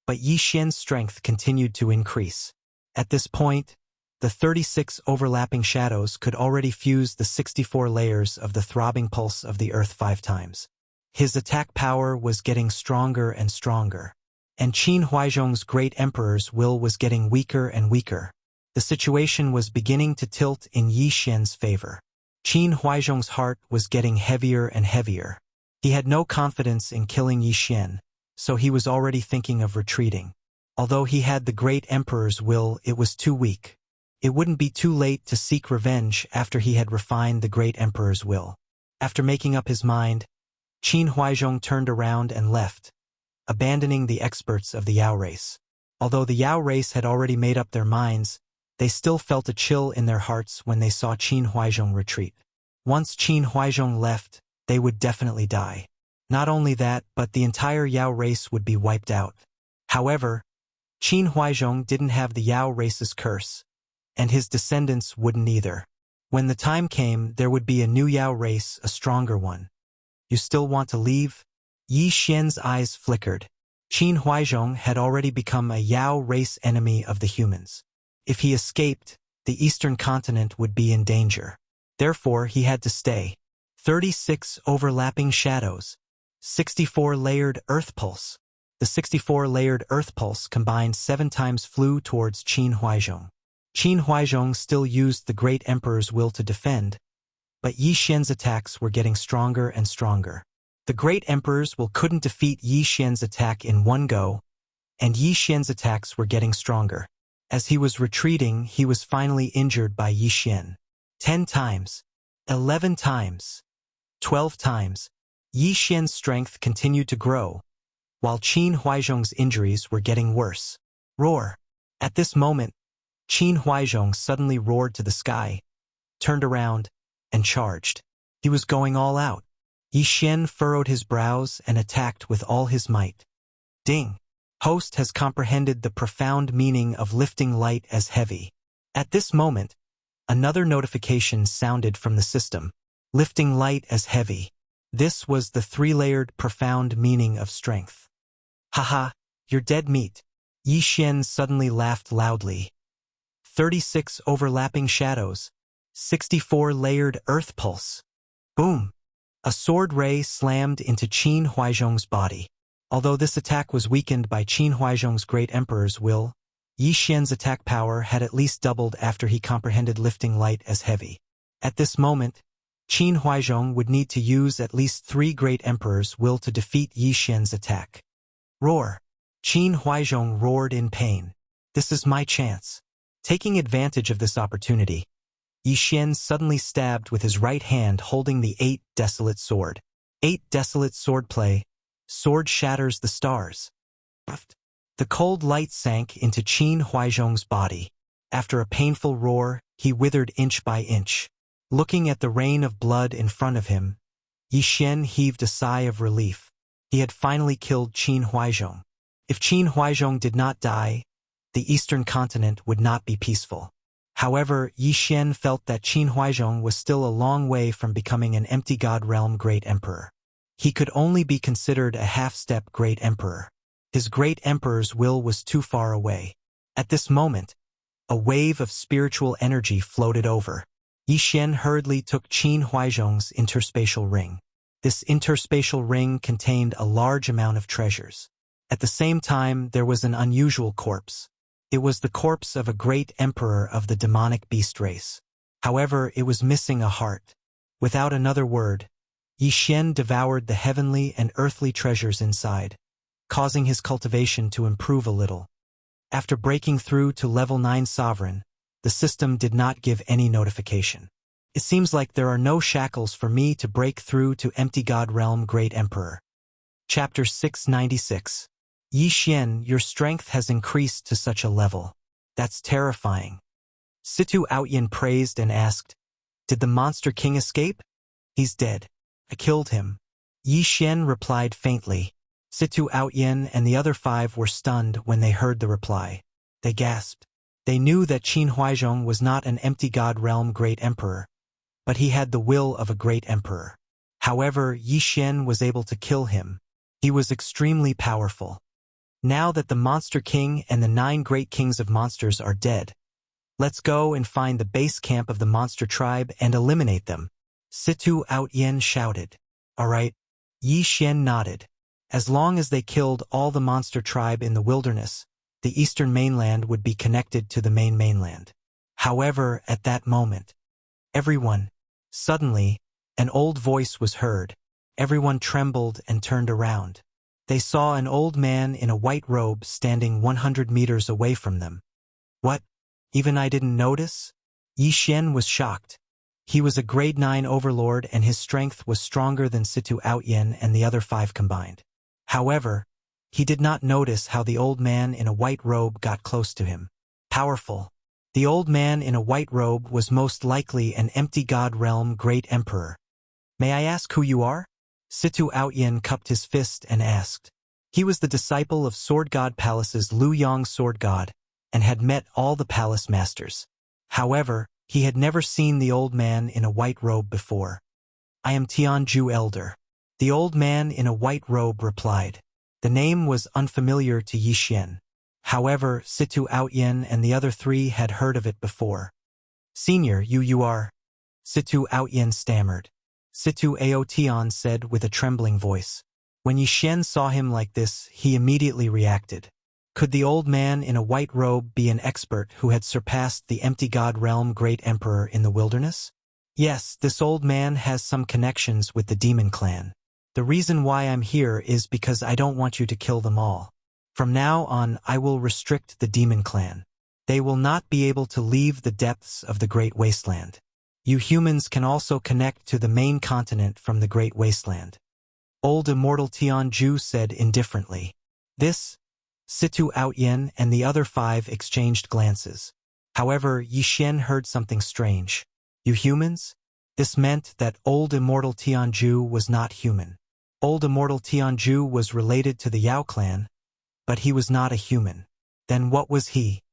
but Yi Xian's strength continued to increase. At this point, the 36 overlapping shadows could already fuse the 64 layers of the throbbing pulse of the earth 5 times. His attack power was getting stronger and stronger, and Qin Huaizhong's great emperor's will was getting weaker and weaker. The situation was beginning to tilt in Yi Xian's favor. Qin Huaizhong's heart was getting heavier and heavier. He had no confidence in killing Yi Xian, so he was already thinking of retreating. Although he had the great emperor's will, it was too weak. It wouldn't be too late to seek revenge after he had refined the great emperor's will. After making up his mind, Qin Huaizhong turned around and left, abandoning the experts of the Yao race. Although the Yao race had already made up their minds, they still felt a chill in their hearts when they saw Qin Huaizhong retreat. Once Qin Huaizhong left, they would definitely die. Not only that, but the entire Yao race would be wiped out. However, Qin Huaizhong didn't have the Yao race's curse, and his descendants wouldn't either. When the time came, there would be a new Yao race, a stronger one. You still want to leave? Yi Xian's eyes flickered. Qin Huaizhong had already become a Yao race enemy of the humans. If he escaped, the eastern continent would be in danger. Therefore, he had to stay. 36 overlapping shadows. 64 layered earth pulse. The 64 layered earth pulse combined 7 times flew towards Qin Huaizhong. Qin Huaizhong still used the great emperor's will to defend, but Yi Xian's attacks were getting stronger and stronger. The great emperor's will couldn't defeat Yi Xian's attack in one go, and Yi Xian's attacks were getting stronger. As he was retreating, he was finally injured by Yi Xian. 10 times, 11 times, 12 times. Yi Xian's strength continued to grow, while Qin Huaizhong's injuries were getting worse. Roar! At this moment, Qin Huaizhong suddenly roared to the sky, turned around, and charged. He was going all out. Yi Xian furrowed his brows and attacked with all his might. Ding! Host has comprehended the profound meaning of lifting light as heavy. At this moment, another notification sounded from the system. Lifting light as heavy. This was the 3-layered profound meaning of strength. Haha, you're dead meat. Yi Xian suddenly laughed loudly. 36 overlapping shadows. 64 layered earth pulse. Boom! A sword ray slammed into Qin Huaizhong's body. Although this attack was weakened by Qin Huaizhong's great emperor's will, Yi Xian's attack power had at least doubled after he comprehended lifting light as heavy. At this moment, Qin Huaizhong would need to use at least 3 great emperors' will to defeat Yi Xian's attack. Roar! Qin Huaizhong roared in pain. This is my chance. Taking advantage of this opportunity, Yi Xian suddenly stabbed with his right hand holding the 8 desolate sword. 8 desolate swordplay. Sword shatters the stars. The cold light sank into Qin Huaizhong's body. After a painful roar, he withered inch by inch. Looking at the rain of blood in front of him, Yi Xian heaved a sigh of relief. He had finally killed Qin Huaizhong. If Qin Huaizhong did not die, the eastern continent would not be peaceful. However, Yi Xian felt that Qin Huaizhong was still a long way from becoming an empty god realm great emperor. He could only be considered a half-step great emperor. His great emperor's will was too far away. At this moment, a wave of spiritual energy floated over. Yi Xian hurriedly took Qin Huaizhong's interspatial ring. This interspatial ring contained a large amount of treasures. At the same time, there was an unusual corpse. It was the corpse of a great emperor of the demonic beast race. However, it was missing a heart. Without another word, Yi Xian devoured the heavenly and earthly treasures inside, causing his cultivation to improve a little. After breaking through to level 9 sovereign, the system did not give any notification. It seems like there are no shackles for me to break through to empty god realm great emperor. Chapter 696. Yi Xian, your strength has increased to such a level. That's terrifying. Situ Outyin praised and asked, did the monster king escape? He's dead. I killed him. Yi Xian replied faintly. Situ Outyin and the other 5 were stunned when they heard the reply. They gasped. They knew that Qin Huaizhong was not an empty god realm great emperor, but he had the will of a great emperor. However, Yi Xian was able to kill him. He was extremely powerful. Now that the Monster King and the 9 great kings of monsters are dead, let's go and find the base camp of the monster tribe and eliminate them, Situ Outyen shouted. All right. Yi Xian nodded. As long as they killed all the monster tribe in the wilderness, the eastern mainland would be connected to the main mainland. However, at that moment, suddenly, an old voice was heard. Everyone trembled and turned around. They saw an old man in a white robe standing 100 meters away from them. What? Even I didn't notice? Yi Xian was shocked. He was a grade 9 overlord and his strength was stronger than Situ Outyen and the other 5 combined. However, he did not notice how the old man in a white robe got close to him. Powerful. The old man in a white robe was most likely an empty god realm great emperor. May I ask who you are? Situ Outyen cupped his fist and asked. He was the disciple of Sword God Palace's Lu Yong Sword God, and had met all the palace masters. However, he had never seen the old man in a white robe before. I am Tianju Elder. The old man in a white robe replied. The name was unfamiliar to Yi Xian. However, Situ Outyen and the other 3 had heard of it before. Senior, you are? Situ Outyen stammered. Situ Aotian said with a trembling voice. When Yi Xian saw him like this, he immediately reacted. Could the old man in a white robe be an expert who had surpassed the empty god realm great emperor in the wilderness? Yes, this old man has some connections with the demon clan. The reason why I'm here is because I don't want you to kill them all. From now on, I will restrict the demon clan. They will not be able to leave the depths of the Great Wasteland. You humans can also connect to the main continent from the Great Wasteland. Old Immortal Tianju said indifferently. This, Situ Outyen and the other 5 exchanged glances. However, Yi Xian heard something strange. You humans? This meant that Old Immortal Tianju was not human. Old Immortal Tianju was related to the Yao clan, but he was not a human. Then what was he?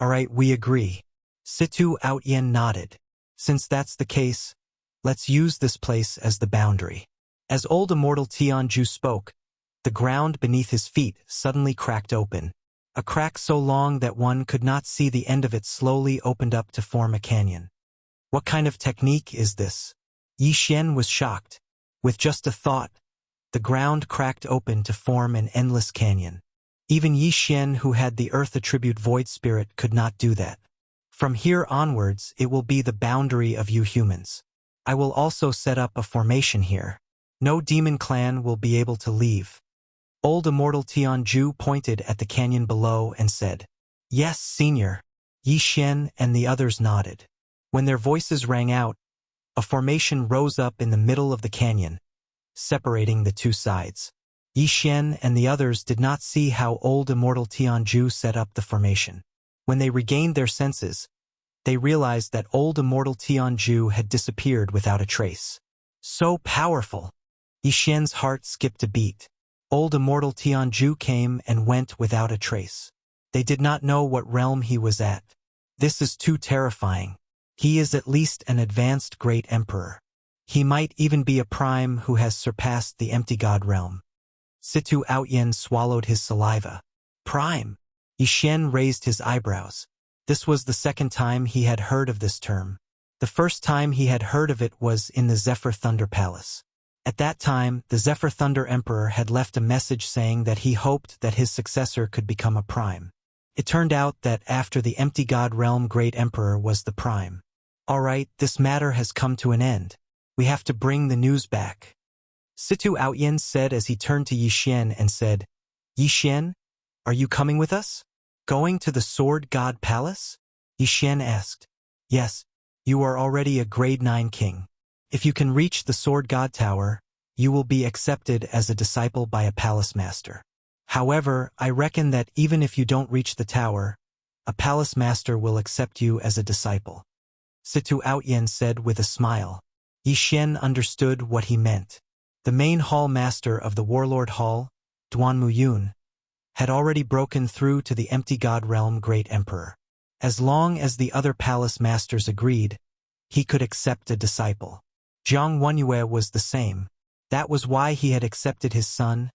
Alright, we agree. Situ Outyen nodded. Since that's the case, let's use this place as the boundary. As Old Immortal Tianju spoke, the ground beneath his feet suddenly cracked open. A crack so long that one could not see the end of it slowly opened up to form a canyon. What kind of technique is this? Yi Xian was shocked. With just a thought, the ground cracked open to form an endless canyon. Even Yi Xian, who had the earth attribute void spirit, could not do that. From here onwards, it will be the boundary of you humans. I will also set up a formation here. No demon clan will be able to leave. Old Immortal Tianju pointed at the canyon below and said, Yes, Senior. Yi Xian and the others nodded. When their voices rang out, a formation rose up in the middle of the canyon, separating the 2 sides. Yi Xian and the others did not see how Old Immortal Tianju set up the formation. When they regained their senses, they realized that Old Immortal Tianju had disappeared without a trace. So powerful! Yi Xian's heart skipped a beat. Old Immortal Tianju came and went without a trace. They did not know what realm he was at. This is too terrifying. He is at least an advanced great emperor. He might even be a prime who has surpassed the empty god realm. Situ Outyen swallowed his saliva. Prime? Yi Xian raised his eyebrows. This was the second time he had heard of this term. The first time he had heard of it was in the Zephyr Thunder Palace. At that time, the Zephyr Thunder Emperor had left a message saying that he hoped that his successor could become a prime. It turned out that after the empty god realm great emperor was the prime. Alright, this matter has come to an end. We have to bring the news back. Situ Outyen said as he turned to Yi Xian and said, Yi Xian, are you coming with us? Going to the Sword God Palace? Yi Xian asked. Yes, you are already a grade 9 king. If you can reach the Sword God Tower, you will be accepted as a disciple by a palace master. However, I reckon that even if you don't reach the tower, a palace master will accept you as a disciple. Situ Outyen said with a smile. Yi Xian understood what he meant. The main hall master of the Warlord Hall, Duan Muyun, had already broken through to the empty god realm great emperor. As long as the other palace masters agreed, he could accept a disciple. Jiang Wenyue was the same. That was why he had accepted his son,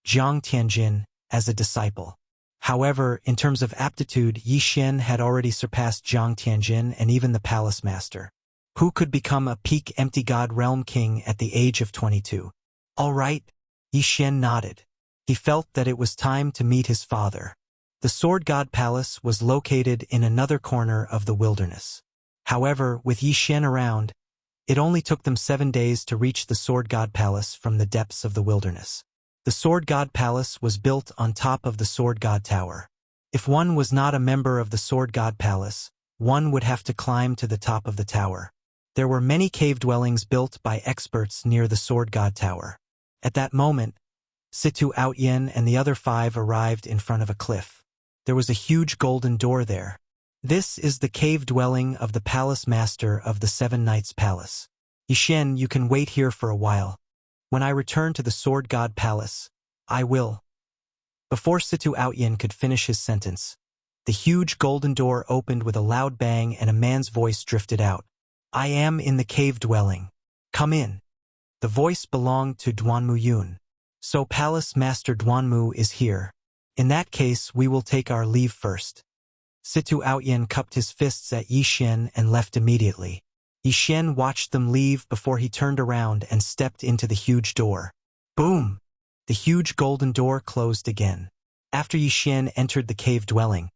Jiang Tianjin, as a disciple. However, in terms of aptitude, Yi Xian had already surpassed Jiang Tianjin and even the palace master, who could become a peak empty god realm king at the age of 22. All right, Yi Xian nodded. He felt that it was time to meet his father. The Sword God Palace was located in another corner of the wilderness. However, with Yi Xian around, it only took them 7 days to reach the Sword God Palace from the depths of the wilderness. The Sword God Palace was built on top of the Sword God Tower. If one was not a member of the Sword God Palace, one would have to climb to the top of the tower. There were many cave dwellings built by experts near the Sword God Tower. At that moment, Situ Outyen and the other 5 arrived in front of a cliff. There was a huge golden door there. This is the cave dwelling of the palace master of the 7 Knights Palace. Yi Xian, you can wait here for a while. When I return to the Sword God Palace, I will. Before Situ Outyen could finish his sentence, the huge golden door opened with a loud bang and a man's voice drifted out. I am in the cave dwelling. Come in. The voice belonged to Duanmu Yun. So Palace Master Duanmu is here. In that case, we will take our leave first. Situ Outyen cupped his fists at Yi Xian and left immediately. Yi Xian watched them leave before he turned around and stepped into the huge door. Boom! The huge golden door closed again. After Yi Xian entered the cave dwelling,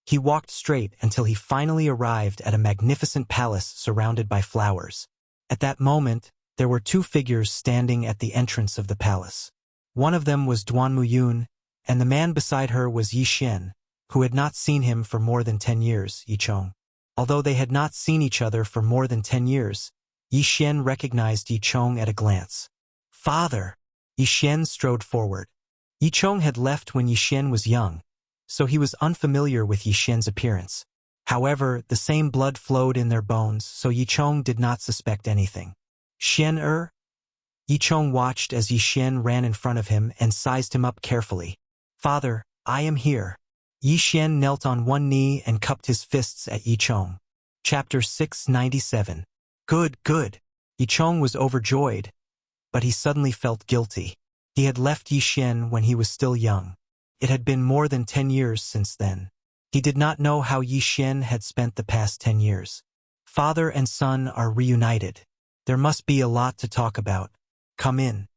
he walked straight until he finally arrived at a magnificent palace surrounded by flowers. At that moment, there were 2 figures standing at the entrance of the palace. One of them was Duanmu Yun, and the man beside her was Yi Xian, who had not seen him for more than 10 years, Yi Chong. Although they had not seen each other for more than 10 years, Yi Xian recognized Yi Chong at a glance. Father! Yi Xian strode forward. Yi Chong had left when Yi Xian was young, so he was unfamiliar with Yi Xian's appearance. However, the same blood flowed in their bones, so Yi Chong did not suspect anything. Xian. Yi Chong watched as Yi Xian ran in front of him and sized him up carefully. Father, I am here. Yi Xian knelt on one knee and cupped his fists at Yi Chong. Chapter 697. Good. Yi Chong was overjoyed, but he suddenly felt guilty. He had left Yi Xian when he was still young. It had been more than 10 years since then. He did not know how Yi Xian had spent the past 10 years. Father and son are reunited. There must be a lot to talk about. Come in.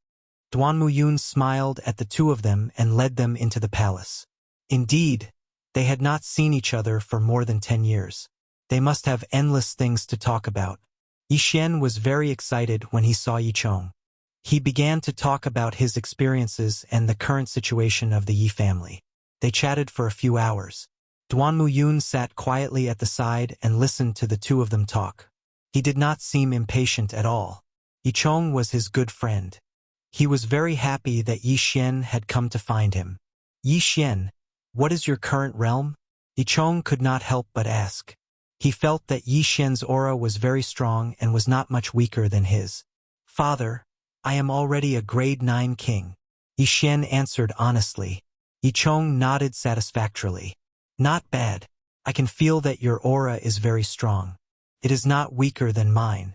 Duanmu Yun smiled at the 2 of them and led them into the palace. Indeed, they had not seen each other for more than 10 years. They must have endless things to talk about. Yi Xian was very excited when he saw Yi Chong. He began to talk about his experiences and the current situation of the Yi family. They chatted for a few hours. Duanmu Yun sat quietly at the side and listened to the 2 of them talk. He did not seem impatient at all. Yi Chong was his good friend. He was very happy that Yi Xian had come to find him. Yi Xian, what is your current realm? Yi Chong could not help but ask. He felt that Yi Xian's aura was very strong and was not much weaker than his. Father, I am already a grade 9 king. Yi Xian answered honestly. Yi Chong nodded satisfactorily. Not bad. I can feel that your aura is very strong. It is not weaker than mine.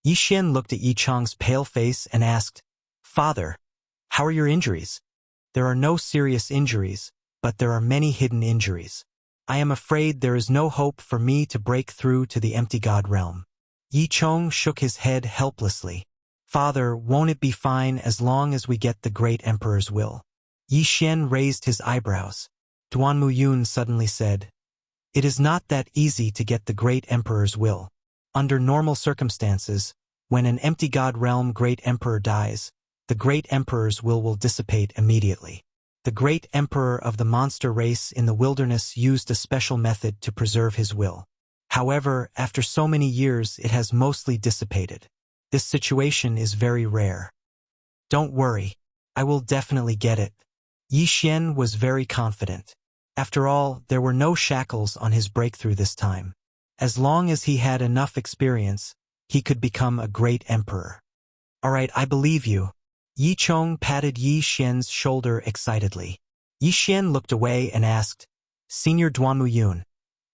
Yi Xian looked at Yi Chong's pale face and asked, Father, how are your injuries? There are no serious injuries, but there are many hidden injuries. I am afraid there is no hope for me to break through to the empty god realm. Yi Chong shook his head helplessly. Father, won't it be fine as long as we get the great emperor's will? Yi Xian raised his eyebrows. Duanmu Yun suddenly said, It is not that easy to get the great emperor's will. Under normal circumstances, when an empty god realm great emperor dies, the great emperor's will dissipate immediately. The great emperor of the monster race in the wilderness used a special method to preserve his will. However, after so many years it has mostly dissipated. This situation is very rare. Don't worry, I will definitely get it. Yi Xian was very confident. After all, there were no shackles on his breakthrough this time. As long as he had enough experience, he could become a great emperor. All right, I believe you. Yi Chong patted Yi Xian's shoulder excitedly. Yi Xian looked away and asked, Senior Duanmu Yun,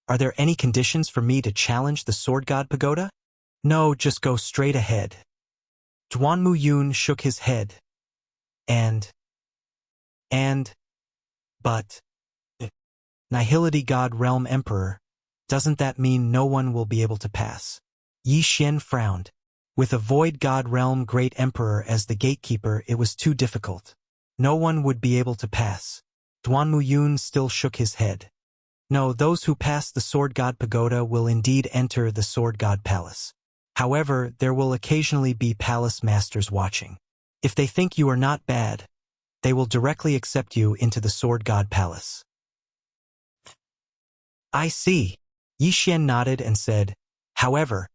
Are there any conditions for me to challenge the Sword God Pagoda? No, just go straight ahead. Duanmu Yun shook his head. But, Nihility God Realm Emperor, doesn't that mean no one will be able to pass? Yi Xian frowned. With a Void God Realm Great Emperor as the gatekeeper, it was too difficult. No one would be able to pass. Duanmu Yun still shook his head. No, those who pass the Sword God Pagoda will indeed enter the Sword God Palace. However, there will occasionally be palace masters watching. If they think you are not bad, they will directly accept you into the Sword God Palace. I see. Yi Xian nodded and said, however,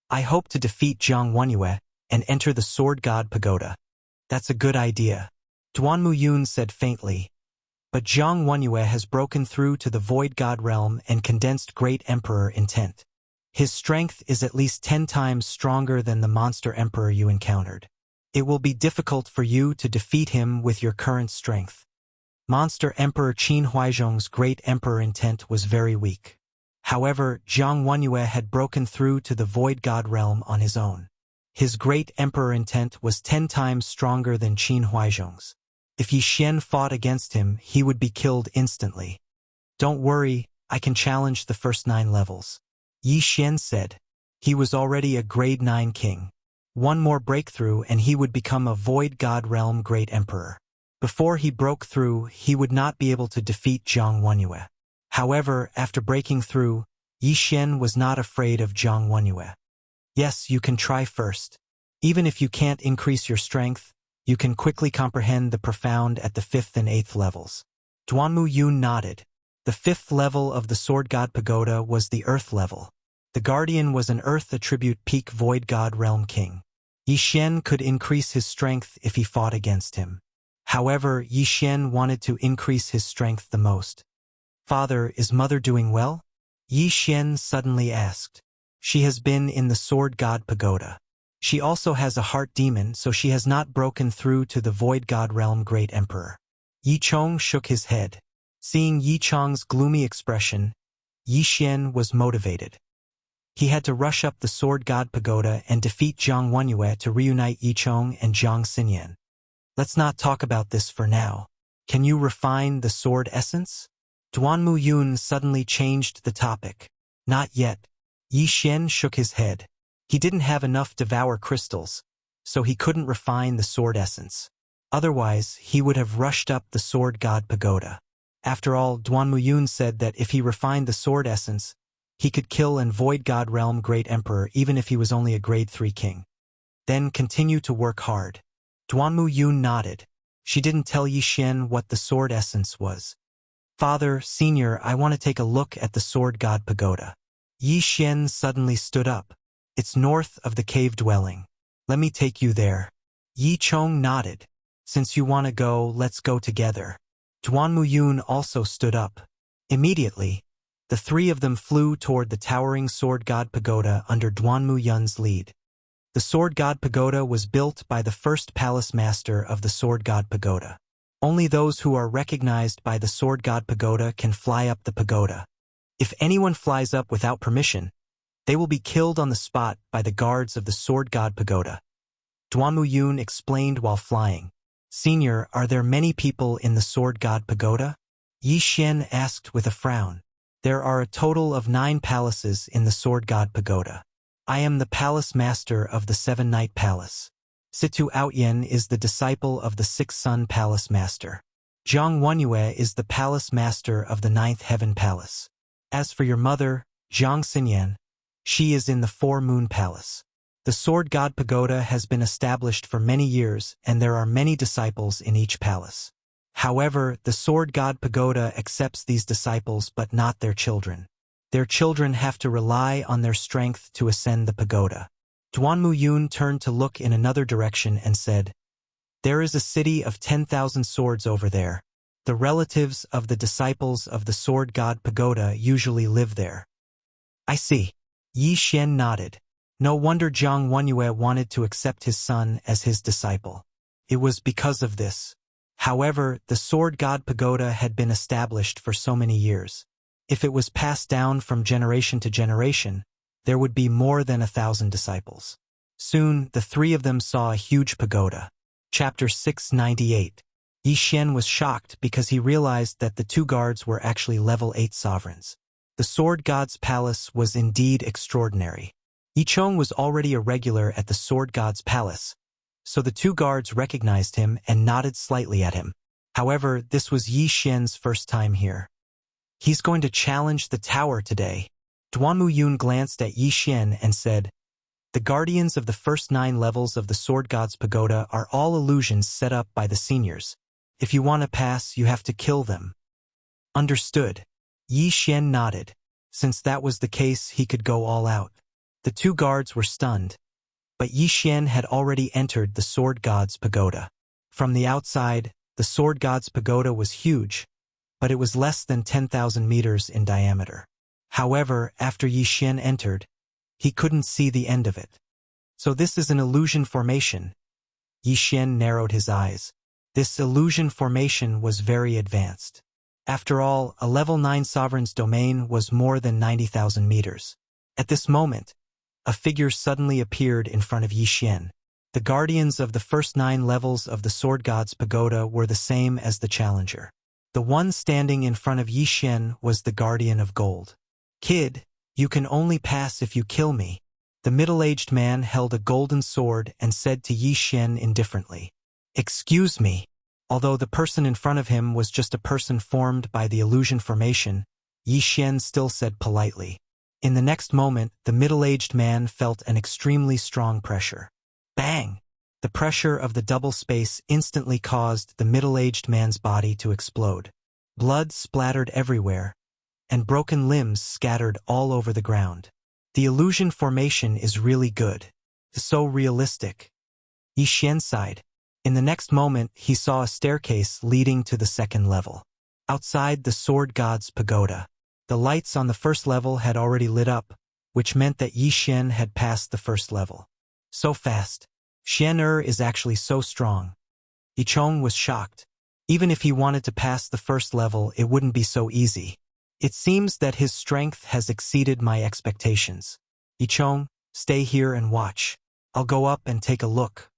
I hope to defeat Zhang Wenyue and enter the Sword God Pagoda. That's a good idea. Duanmu Yun said faintly. But Zhang Wenyue has broken through to the Void God Realm and condensed Great Emperor intent. His strength is at least 10 times stronger than the Monster Emperor you encountered. It will be difficult for you to defeat him with your current strength. Monster Emperor Qin Huaizhong's Great Emperor intent was very weak. However, Zhang Wenyue had broken through to the Void God Realm on his own. His Great Emperor intent was 10 times stronger than Qin Huaizhong's. If Yi Xian fought against him, he would be killed instantly. Don't worry, I can challenge the first 9 levels. Yi Xian said. He was already a grade 9 king. One more breakthrough and he would become a Void God Realm Great Emperor. Before he broke through, he would not be able to defeat Zhang Wenyue. However, after breaking through, Yi Xian was not afraid of Zhang Wenyue. Yes, you can try first. Even if you can't increase your strength, you can quickly comprehend the profound at the 5th and 8th levels. Duanmu Yun nodded. The 5th level of the Sword God Pagoda was the Earth level. The Guardian was an Earth attribute peak Void God Realm King. Yi Xian could increase his strength if he fought against him. However, Yi Xian wanted to increase his strength the most. Father, is Mother doing well? Yi Xian suddenly asked. She has been in the Sword God Pagoda. She also has a heart demon, so she has not broken through to the Void God Realm Great Emperor. Yi Chong shook his head. Seeing Yi Chong's gloomy expression, Yi Xian was motivated. He had to rush up the Sword God Pagoda and defeat Zhang Wenyue to reunite Yi Chong and Zhang Xinyan. Let's not talk about this for now. Can you refine the sword essence? Duanmu Yun suddenly changed the topic. Not yet. Yi Xian shook his head. He didn't have enough Devour crystals, so he couldn't refine the sword essence. Otherwise, he would have rushed up the Sword God Pagoda. After all, Duanmu Yun said that if he refined the sword essence, he could kill an Void God Realm Great Emperor even if he was only a grade 3 king. Then continue to work hard. Duanmu Yun nodded. She didn't tell Yi Xian what the sword essence was. Father, Senior, I want to take a look at the Sword God Pagoda. Yi Xian suddenly stood up. It's north of the cave dwelling. Let me take you there. Yi Chong nodded. Since you want to go, let's go together. Duanmu Yun also stood up. Immediately, the 3 of them flew toward the towering Sword God Pagoda under Duanmu Yun's lead. The Sword God Pagoda was built by the first palace master of the Sword God Pagoda. Only those who are recognized by the Sword God Pagoda can fly up the pagoda. If anyone flies up without permission, they will be killed on the spot by the guards of the Sword God Pagoda. Duanmu Yun explained while flying. Senior, are there many people in the Sword God Pagoda? Yi Xian asked with a frown. There are a total of 9 palaces in the Sword God Pagoda. I am the palace master of the 7-Night Palace. Situ Outyen is the disciple of the 6-Sun Palace Master. Zhang Wenyue is the palace master of the 9th Heaven Palace. As for your mother, Zhang Xinyan, she is in the 4-Moon Palace. The Sword God Pagoda has been established for many years and there are many disciples in each palace. However, the Sword God Pagoda accepts these disciples but not their children. Their children have to rely on their strength to ascend the pagoda. Duanmu Yun turned to look in another direction and said, There is a city of 10,000 swords over there. The relatives of the disciples of the Sword God Pagoda usually live there. I see. Yi Xian nodded. No wonder Zhang Wenyue wanted to accept his son as his disciple. It was because of this. However, the Sword God Pagoda had been established for so many years. If it was passed down from generation to generation, there would be more than 1,000 disciples. Soon, the three of them saw a huge pagoda. Chapter 698. Yi Xian was shocked because he realized that the two guards were actually level 8 sovereigns. The sword god's palace was indeed extraordinary. Yi Chong was already a regular at the sword god's palace, so the two guards recognized him and nodded slightly at him. However, this was Yi Xian's first time here. He's going to challenge the tower today. Duanmu Yun glanced at Yi Xian and said, "The guardians of the first 9 levels of the sword god's pagoda are all illusions set up by the seniors. If you want to pass, you have to kill them." Understood. Yi Xian nodded. Since that was the case, he could go all out. The two guards were stunned, but Yi Xian had already entered the sword god's pagoda. From the outside, the sword god's pagoda was huge, but it was less than 10,000 meters in diameter. However, after Yi Xian entered, he couldn't see the end of it. So this is an illusion formation. Yi Xian narrowed his eyes. This illusion formation was very advanced. After all, a level 9 sovereign's domain was more than 90,000 meters. At this moment, a figure suddenly appeared in front of Yi Xian. The guardians of the first 9 levels of the sword god's pagoda were the same as the challenger. The one standing in front of Yi Xian was the guardian of gold. "Kid, you can only pass if you kill me." The middle-aged man held a golden sword and said to Yi Xian indifferently, "Excuse me." Although the person in front of him was just a person formed by the illusion formation, Yi Xian still said politely. In the next moment, the middle-aged man felt an extremely strong pressure. Bang! The pressure of the double space instantly caused the middle-aged man's body to explode. Blood splattered everywhere, and broken limbs scattered all over the ground. The illusion formation is really good. So realistic. Yi Xian sighed. In the next moment, he saw a staircase leading to the second level. Outside the sword god's pagoda, the lights on the first level had already lit up, which meant that Yi Xian had passed the first level. So fast. Xian is actually so strong. Yi Chong was shocked. Even if he wanted to pass the first level, it wouldn't be so easy. It seems that his strength has exceeded my expectations. Yi Chong, stay here and watch. I'll go up and take a look.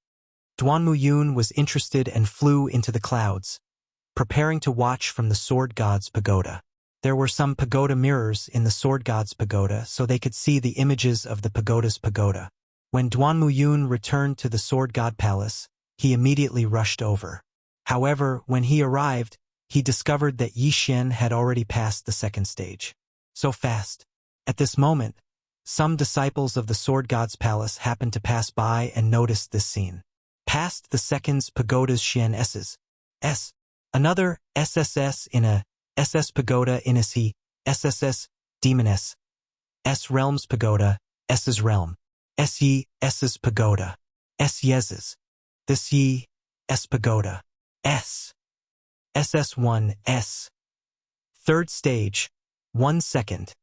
Duanmu Yun was interested and flew into the clouds, preparing to watch from the sword god's pagoda. There were some pagoda mirrors in the sword god's pagoda so they could see the images of the pagoda's pagoda. When Duanmu Yun returned to the sword god palace, he immediately rushed over. However, when he arrived, he discovered that Yi Xian had already passed the second stage. So fast. At this moment, some disciples of the sword god's palace happened to pass by and noticed this scene. Past the second's pagoda's Xian S's. S. Another SSS in a SS pagoda in a C. SSS, demon S. S realm's pagoda, S's realm. S Yi, S's pagoda. S Yez's. This Yi, S pagoda. S. SS1, S. Third stage, 1 second.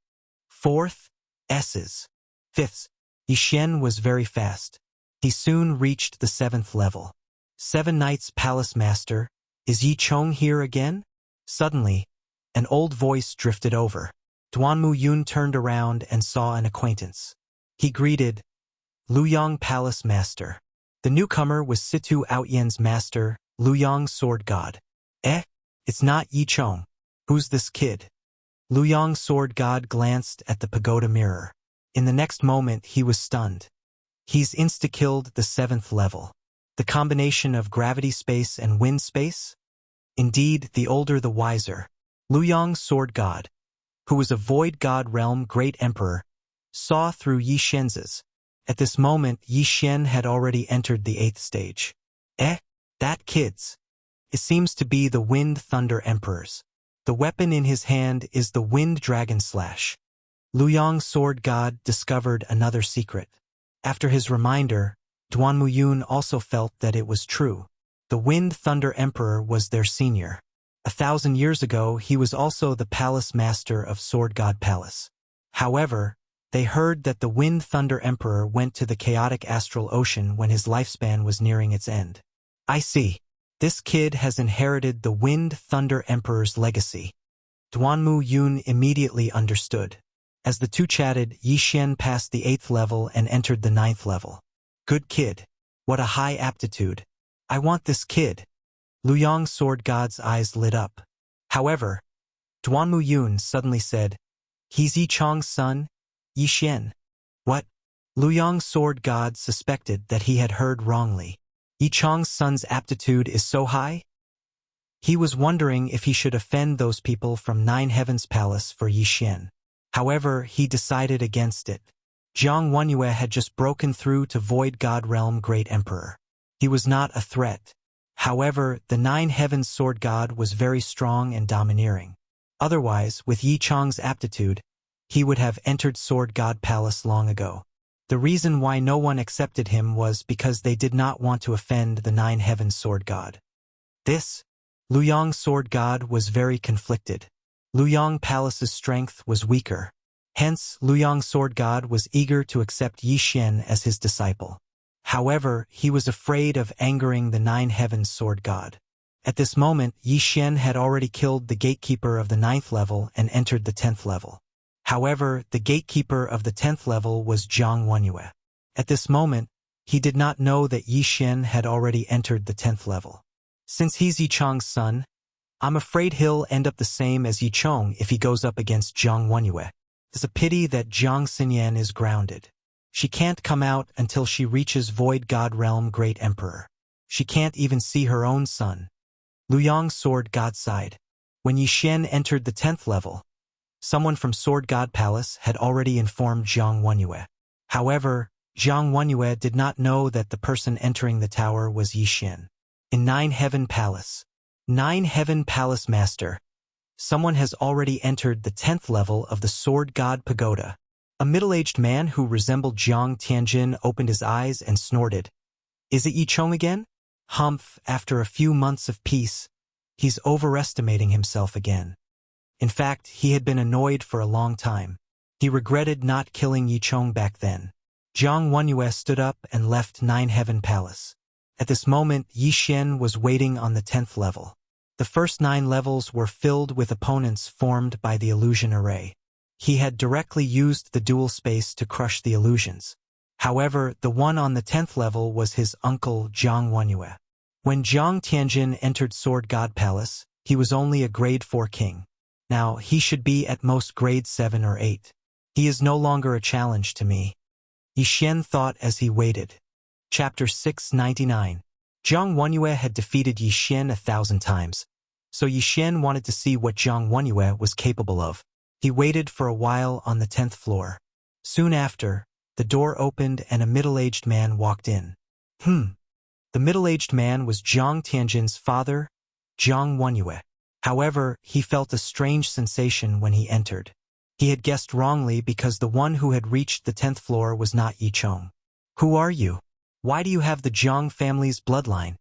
Fourth, S's. Fifth, Yi Xian was very fast. He soon reached the 7th level. 7 Knights Palace Master, is Yi Chong here again? Suddenly, an old voice drifted over. Duanmu Yun turned around and saw an acquaintance. He greeted, Luyang Palace Master. The newcomer was Situ Outyen's master, Luyang Sword God. It's not Yi Chong. Who's this kid? Luyang Sword God glanced at the pagoda mirror. In the next moment, he was stunned. He's insta-killed the 7th level. The combination of gravity space and wind space? Indeed, the older the wiser. Luyang Sword God, who was a void god realm great emperor, saw through Yi Xian's. At this moment, Yi Xian had already entered the 8th stage. That kid's. It seems to be the Wind Thunder Emperors. The weapon in his hand is the Wind Dragon Slash. Luyang Sword God discovered another secret. After his reminder, Duanmu Yun also felt that it was true. The Wind Thunder Emperor was their senior. 1,000 years ago, he was also the palace master of Sword God Palace. However, they heard that the Wind Thunder Emperor went to the chaotic astral ocean when his lifespan was nearing its end. I see. This kid has inherited the Wind Thunder Emperor's legacy. Duanmu Yun immediately understood. As the two chatted, Yi Xian passed the 8th level and entered the 9th level. Good kid. What a high aptitude. I want this kid. Luyang Sword God's eyes lit up. However, Duanmu Yun suddenly said, He's Yi Chong's son, Yi Xian. What? Luyang Sword God suspected that he had heard wrongly. Yi Chong's son's aptitude is so high? He was wondering if he should offend those people from Nine Heavens Palace for Yi Xian. However, he decided against it. Jiang Wenyue had just broken through to Void God Realm Great Emperor. He was not a threat. However, the Nine Heavens Sword God was very strong and domineering. Otherwise, with Yi Chong's aptitude, he would have entered Sword God Palace long ago. The reason why no one accepted him was because they did not want to offend the Nine Heavens Sword God. Luyang Sword God was very conflicted. Luyang Palace's strength was weaker. Hence, Luyang Sword God was eager to accept Yi Xian as his disciple. However, he was afraid of angering the Nine Heavens Sword God. At this moment, Yi Xian had already killed the gatekeeper of the 9th level and entered the 10th level. However, the gatekeeper of the 10th level was Jiang Wenyue. At this moment, he did not know that Yi Xian had already entered the 10th level. Since he's Yi Chong's son, I'm afraid he'll end up the same as Yi Chong if he goes up against Jiang Wenyue. It's a pity that Jiang Xinyan is grounded. She can't come out until she reaches Void God Realm Great Emperor. She can't even see her own son. Luyang Sword God sighed. When Yi Xian entered the 10th level, someone from Sword God Palace had already informed Jiang Wenyue. However, Jiang Wenyue did not know that the person entering the tower was Yi Xian. In Nine Heaven Palace Master, someone has already entered the 10th level of the Sword God Pagoda. A middle-aged man who resembled Jiang Tianjin opened his eyes and snorted. Is it Yi Chong again? Humph, after a few months of peace, he's overestimating himself again. In fact, he had been annoyed for a long time. He regretted not killing Yi Chong back then. Jiang Wenyue stood up and left Nine Heaven Palace. At this moment, Yi Xian was waiting on the 10th level. The first 9 levels were filled with opponents formed by the illusion array. He had directly used the dual space to crush the illusions. However, the one on the 10th level was his uncle Jiang Wenyue. When Jiang Tianjin entered Sword God Palace, he was only a grade 4 king. Now, he should be at most grade 7 or 8. He is no longer a challenge to me. Yi Xian thought as he waited. Chapter 699. Jiang Wenyue had defeated Yi Xian 1,000 times, so Yi Xian wanted to see what Jiang Wenyue was capable of. He waited for a while on the 10th floor. Soon after, the door opened and a middle-aged man walked in. The middle-aged man was Jiang Tianjin's father, Jiang Wenyue. However, he felt a strange sensation when he entered. He had guessed wrongly because the one who had reached the 10th floor was not Yi Chong. Who are you? Why do you have the Jiang family's bloodline?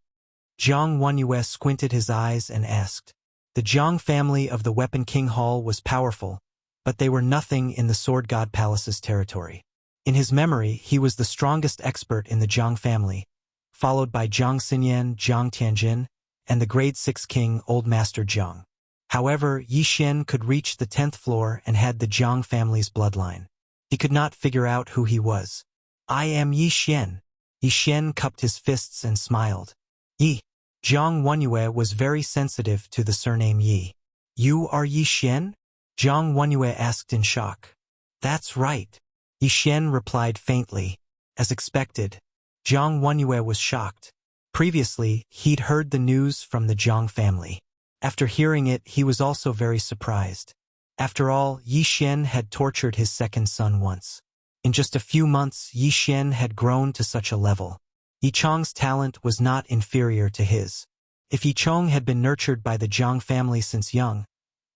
Jiang Wenyue squinted his eyes and asked. The Jiang family of the Weapon King Hall was powerful, but they were nothing in the Sword God Palace's territory. In his memory, he was the strongest expert in the Jiang family, followed by Jiang Xinyan, Jiang Tianjin, and the grade 6 king Old Master Jiang. However, Yi Xian could reach the 10th floor and had the Jiang family's bloodline. He could not figure out who he was. I am Yi Xian. Yi Xian cupped his fists and smiled. Yi. Jiang Wenyue was very sensitive to the surname Yi. You are Yi Xian? Jiang Wenyue asked in shock. That's right. Yi Xian replied faintly. As expected, Jiang Wenyue was shocked. Previously, he'd heard the news from the Jiang family. After hearing it, he was also very surprised. After all, Yi Xian had tortured his second son once. In just a few months, Yi Xian had grown to such a level. Yi Chong's talent was not inferior to his. If Yi Chong had been nurtured by the Jiang family since young,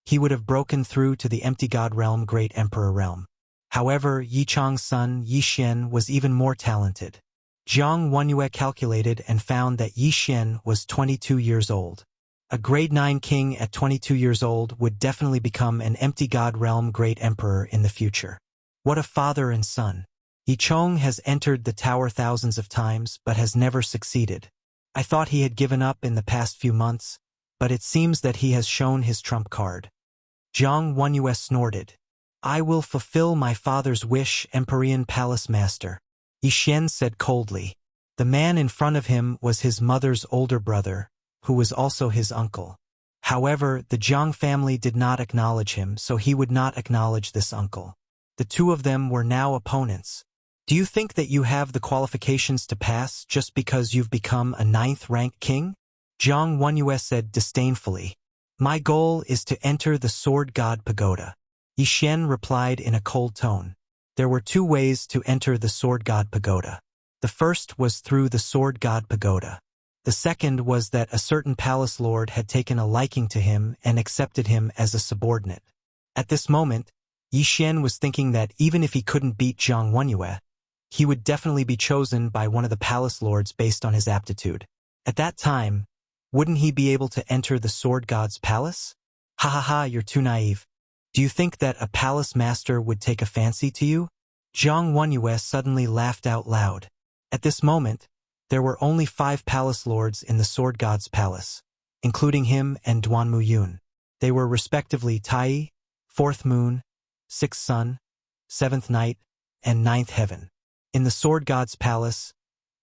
he would have broken through to the Empty God Realm Great Emperor Realm. However, Yi Chong's son, Yi Xian, was even more talented. Jiang Wenyue calculated and found that Yi Xian was 22 years old. A grade 9 king at 22 years old would definitely become an Empty God Realm Great Emperor in the future. What a father and son. Yi Chong has entered the tower thousands of times but has never succeeded. I thought he had given up in the past few months, but it seems that he has shown his trump card. Zhang Wenyue snorted. I will fulfill my father's wish, Empyrean Palace Master. Yi Xian said coldly. The man in front of him was his mother's older brother, who was also his uncle. However, the Zhang family did not acknowledge him, so he would not acknowledge this uncle. The two of them were now opponents. Do you think that you have the qualifications to pass just because you've become a 9th-rank king? Zhang Wenyue said disdainfully. My goal is to enter the Sword God Pagoda. Yi Xian replied in a cold tone. There were 2 ways to enter the Sword God Pagoda. The first was through the Sword God Pagoda. The second was that a certain palace lord had taken a liking to him and accepted him as a subordinate. At this moment, Yi Xian was thinking that even if he couldn't beat Zhang Wenyue, he would definitely be chosen by one of the palace lords based on his aptitude. At that time, wouldn't he be able to enter the Sword God's palace? Ha ha ha, you're too naive. Do you think that a palace master would take a fancy to you? Zhang Wenyue suddenly laughed out loud. At this moment, there were only 5 palace lords in the Sword God's palace, including him and Duan Muyun. They were respectively Tai, 4th moon, 6th sun, 7th night, and 9th heaven. In the Sword God's palace,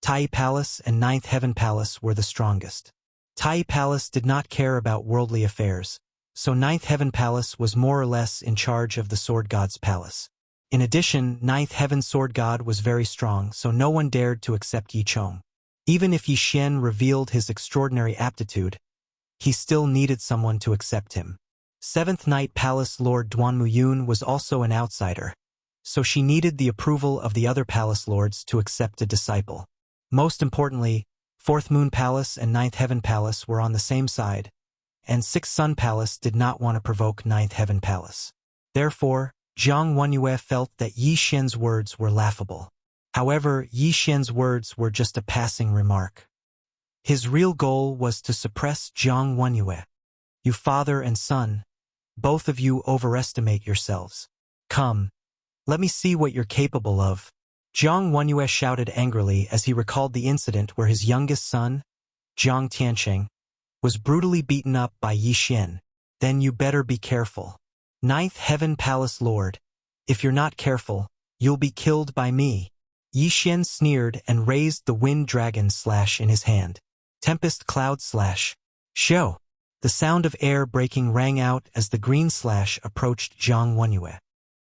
Tai Palace and 9th Heaven Palace were the strongest. Tai Palace did not care about worldly affairs, so 9th Heaven Palace was more or less in charge of the Sword God's palace. In addition, 9th Heaven Sword God was very strong, so no one dared to accept Yi Chong. Even if Yi Xian revealed his extraordinary aptitude, he still needed someone to accept him. 7th Night Palace Lord Duan Muyun was also an outsider, so she needed the approval of the other palace lords to accept a disciple. Most importantly, 4th Moon Palace and 9th Heaven Palace were on the same side, and 6th Sun Palace did not want to provoke 9th Heaven Palace. Therefore, Zhang Wenyue felt that Yi Xian's words were laughable. However, Yi Xian's words were just a passing remark. His real goal was to suppress Zhang Wenyue. You father and son, both of you overestimate yourselves. Come, let me see what you're capable of. Zhang Wenyue shouted angrily as he recalled the incident where his youngest son, Zhang Tiancheng, was brutally beaten up by Yi Xian. Then you better be careful. 9th Heaven Palace Lord, if you're not careful, you'll be killed by me. Yi Xian sneered and raised the Wind Dragon Slash in his hand. Tempest Cloud Slash. Show! The sound of air breaking rang out as the green slash approached Zhang Wenyue.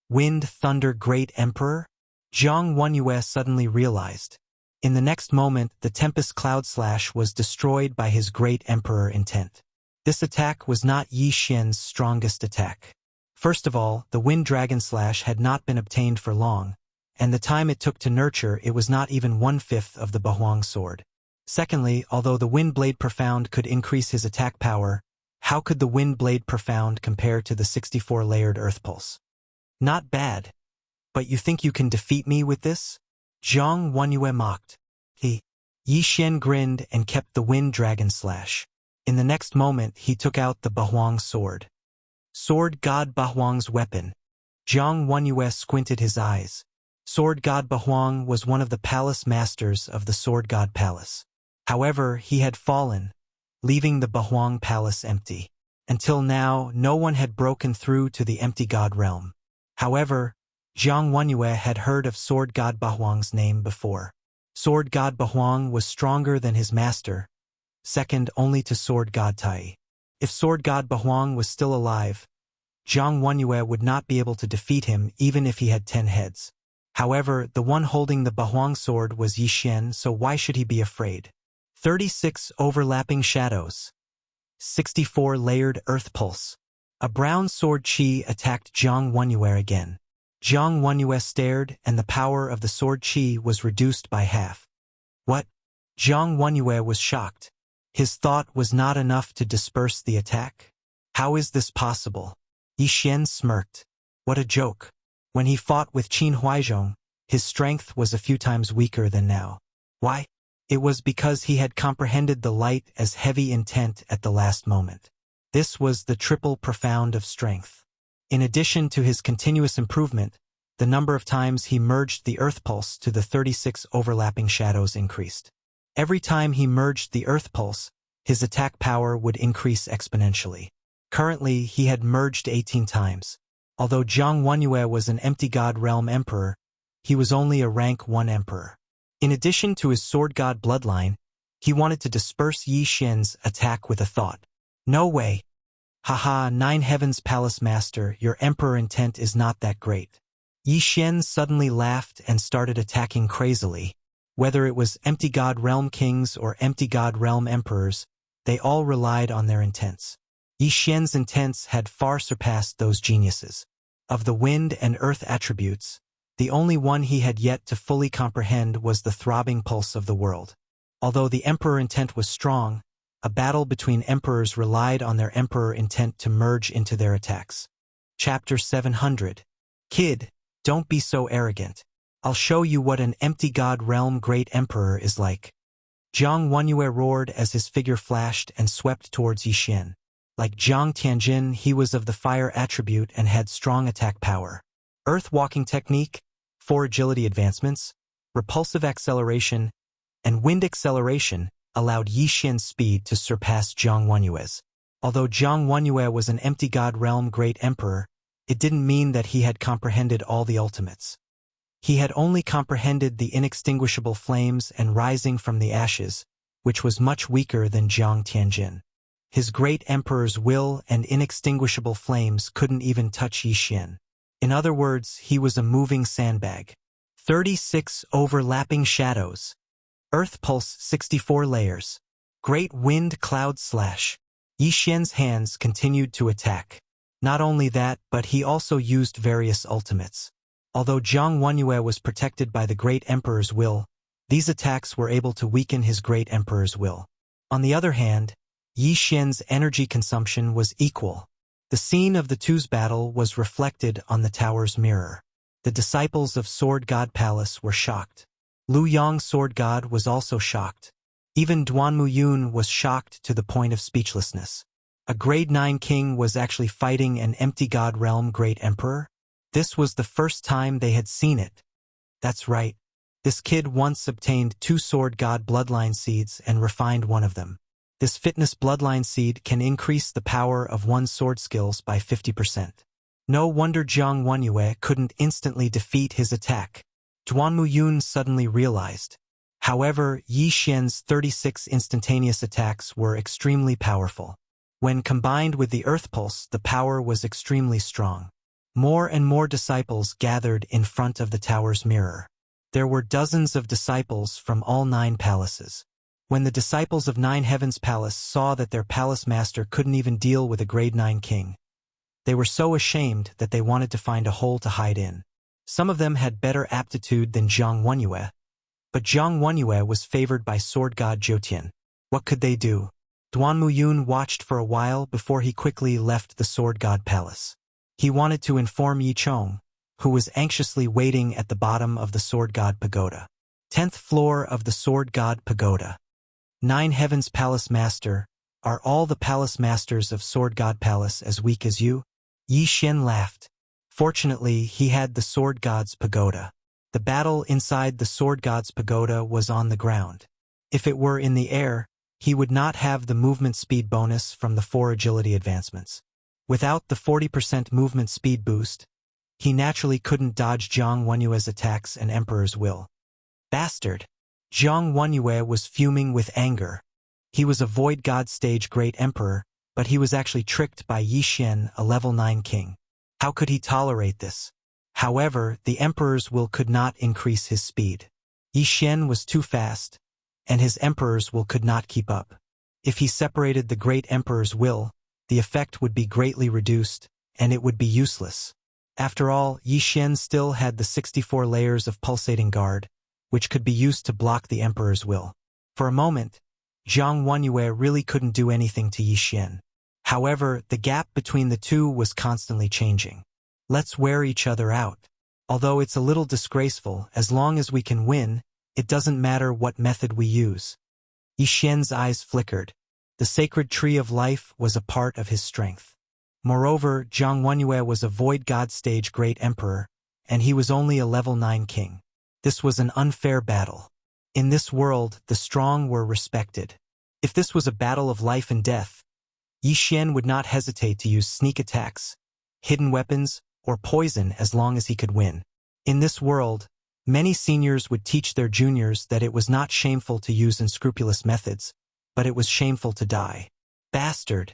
Wind Thunder Great Emperor? Zhang Wenyue suddenly realized. In the next moment, the Tempest Cloud Slash was destroyed by his Great Emperor intent. This attack was not Yi Xian's strongest attack. First of all, the Wind Dragon Slash had not been obtained for long, and the time it took to nurture it was not even 1/5 of the Bahuang sword. Secondly, although the Wind Blade Profound could increase his attack power, how could the Wind Blade Profound compare to the 64-layered Earth Pulse? Not bad. But you think you can defeat me with this? Zhang Wenyue mocked. Yi Xian grinned and kept the Wind Dragon Slash. In the next moment, he took out the Bahuang sword. Sword God Bahuang's weapon. Zhang Wenyue squinted his eyes. Sword God Bahuang was one of the palace masters of the Sword God Palace. However, he had fallen, leaving the Bahuang Palace empty. Until now, no one had broken through to the empty God realm. However, Zhang Wenyue had heard of Sword God Bahuang's name before. Sword God Bahuang was stronger than his master, second only to Sword God Tai. If Sword God Bahuang was still alive, Zhang Wenyue would not be able to defeat him even if he had 10 heads. However, the one holding the Bahuang sword was Yi Xian, so why should he be afraid? 36 Overlapping Shadows. 64 Layered Earth Pulse. A brown sword chi attacked Zhang Wenyue again. Zhang Wenyue stared, and the power of the sword chi was reduced by half. What? Zhang Wenyue was shocked. His thought was not enough to disperse the attack. How is this possible? Yi Xian smirked. What a joke. When he fought with Qin Huaizhong, his strength was a few times weaker than now. Why? It was because he had comprehended the light as heavy intent at the last moment. This was the triple profound of strength. In addition to his continuous improvement, the number of times he merged the Earth Pulse to the 36 overlapping shadows increased. Every time he merged the Earth Pulse, his attack power would increase exponentially. Currently, he had merged 18 times. Although Zhang Wenyue was an empty god realm emperor, he was only a rank 1 emperor. In addition to his sword god bloodline, he wanted to disperse Yi Xian's attack with a thought. No way. Haha, 9 Heavens Palace Master, your emperor intent is not that great. Yi Xian suddenly laughed and started attacking crazily. Whether it was empty god realm kings or empty god realm emperors, they all relied on their intents. Yi Xian's intents had far surpassed those geniuses. Of the wind and earth attributes, the only one he had yet to fully comprehend was the throbbing pulse of the world. Although the emperor intent was strong, a battle between emperors relied on their emperor intent to merge into their attacks. Chapter 700. Kid, don't be so arrogant. I'll show you what an empty god realm great emperor is like. Zhang Wenyue roared as his figure flashed and swept towards Yi Xian. Like Zhang Tianjin, he was of the fire attribute and had strong attack power. Earth walking technique, 4 agility advancements, repulsive acceleration, and wind acceleration allowed Yi Xian's speed to surpass Zhang Wenyue's. Although Zhang Wenyue was an empty god realm great emperor, it didn't mean that he had comprehended all the ultimates. He had only comprehended the inextinguishable flames and rising from the ashes, which was much weaker than Zhang Tianjin. His great emperor's will and inextinguishable flames couldn't even touch Yi Xian. In other words, he was a moving sandbag. 36 overlapping shadows. Earth pulse 64 layers. Great wind cloud slash. Yi Xian's hands continued to attack. Not only that, but he also used various ultimates. Although Zhang Wenyue was protected by the great emperor's will, these attacks were able to weaken his great emperor's will. On the other hand, Yi Xian's energy consumption was equal. The scene of the two's battle was reflected on the tower's mirror. The disciples of Sword God Palace were shocked. Lu Yong's Sword God was also shocked. Even Duanmu Yun was shocked to the point of speechlessness. A grade 9 king was actually fighting an empty god realm great emperor? This was the first time they had seen it. That's right. This kid once obtained 2 sword god bloodline seeds and refined one of them. This fitness bloodline seed can increase the power of one's sword skills by 50%. No wonder Zhang Wenyue couldn't instantly defeat his attack. Duanmu Yun suddenly realized. However, Yi Xian's 36 instantaneous attacks were extremely powerful. When combined with the earth pulse, the power was extremely strong. More and more disciples gathered in front of the tower's mirror. There were dozens of disciples from all 9 palaces. When the disciples of 9 Heavens Palace saw that their palace master couldn't even deal with a grade 9 king, they were so ashamed that they wanted to find a hole to hide in. Some of them had better aptitude than Zhang Wenyue, but Zhang Wenyue was favored by sword god Zhoutian. What could they do? Duanmu Yun watched for a while before he quickly left the sword god palace. He wanted to inform Yi Chong, who was anxiously waiting at the bottom of the sword god pagoda. 10th floor of the sword god pagoda. 9 Heavens Palace Master, are all the palace masters of Sword God Palace as weak as you? Yi Xian laughed. Fortunately, he had the Sword God's pagoda. The battle inside the Sword God's pagoda was on the ground. If it were in the air, he would not have the movement speed bonus from the 4 agility advancements. Without the 40% movement speed boost, he naturally couldn't dodge Zhang Wenyue's attacks and Emperor's will. Bastard! Zhang Wenyue was fuming with anger. He was a Void God stage Great Emperor, but he was actually tricked by Yi Xian, a level 9 king. How could he tolerate this? However, the Emperor's will could not increase his speed. Yi Xian was too fast, and his Emperor's will could not keep up. If he separated the Great Emperor's will, the effect would be greatly reduced, and it would be useless. After all, Yi Xian still had the 64 layers of pulsating guard, which could be used to block the Emperor's will. For a moment, Zhang Wenyue really couldn't do anything to Yi Xian. However, the gap between the two was constantly changing. Let's wear each other out. Although it's a little disgraceful, as long as we can win, it doesn't matter what method we use. Yi Xian's eyes flickered. The sacred tree of life was a part of his strength. Moreover, Zhang Wenyue was a Void God stage Great Emperor, and he was only a level 9 king. This was an unfair battle. In this world, the strong were respected. If this was a battle of life and death, Yi Xian would not hesitate to use sneak attacks, hidden weapons, or poison as long as he could win. In this world, many seniors would teach their juniors that it was not shameful to use unscrupulous methods, but it was shameful to die. Bastard!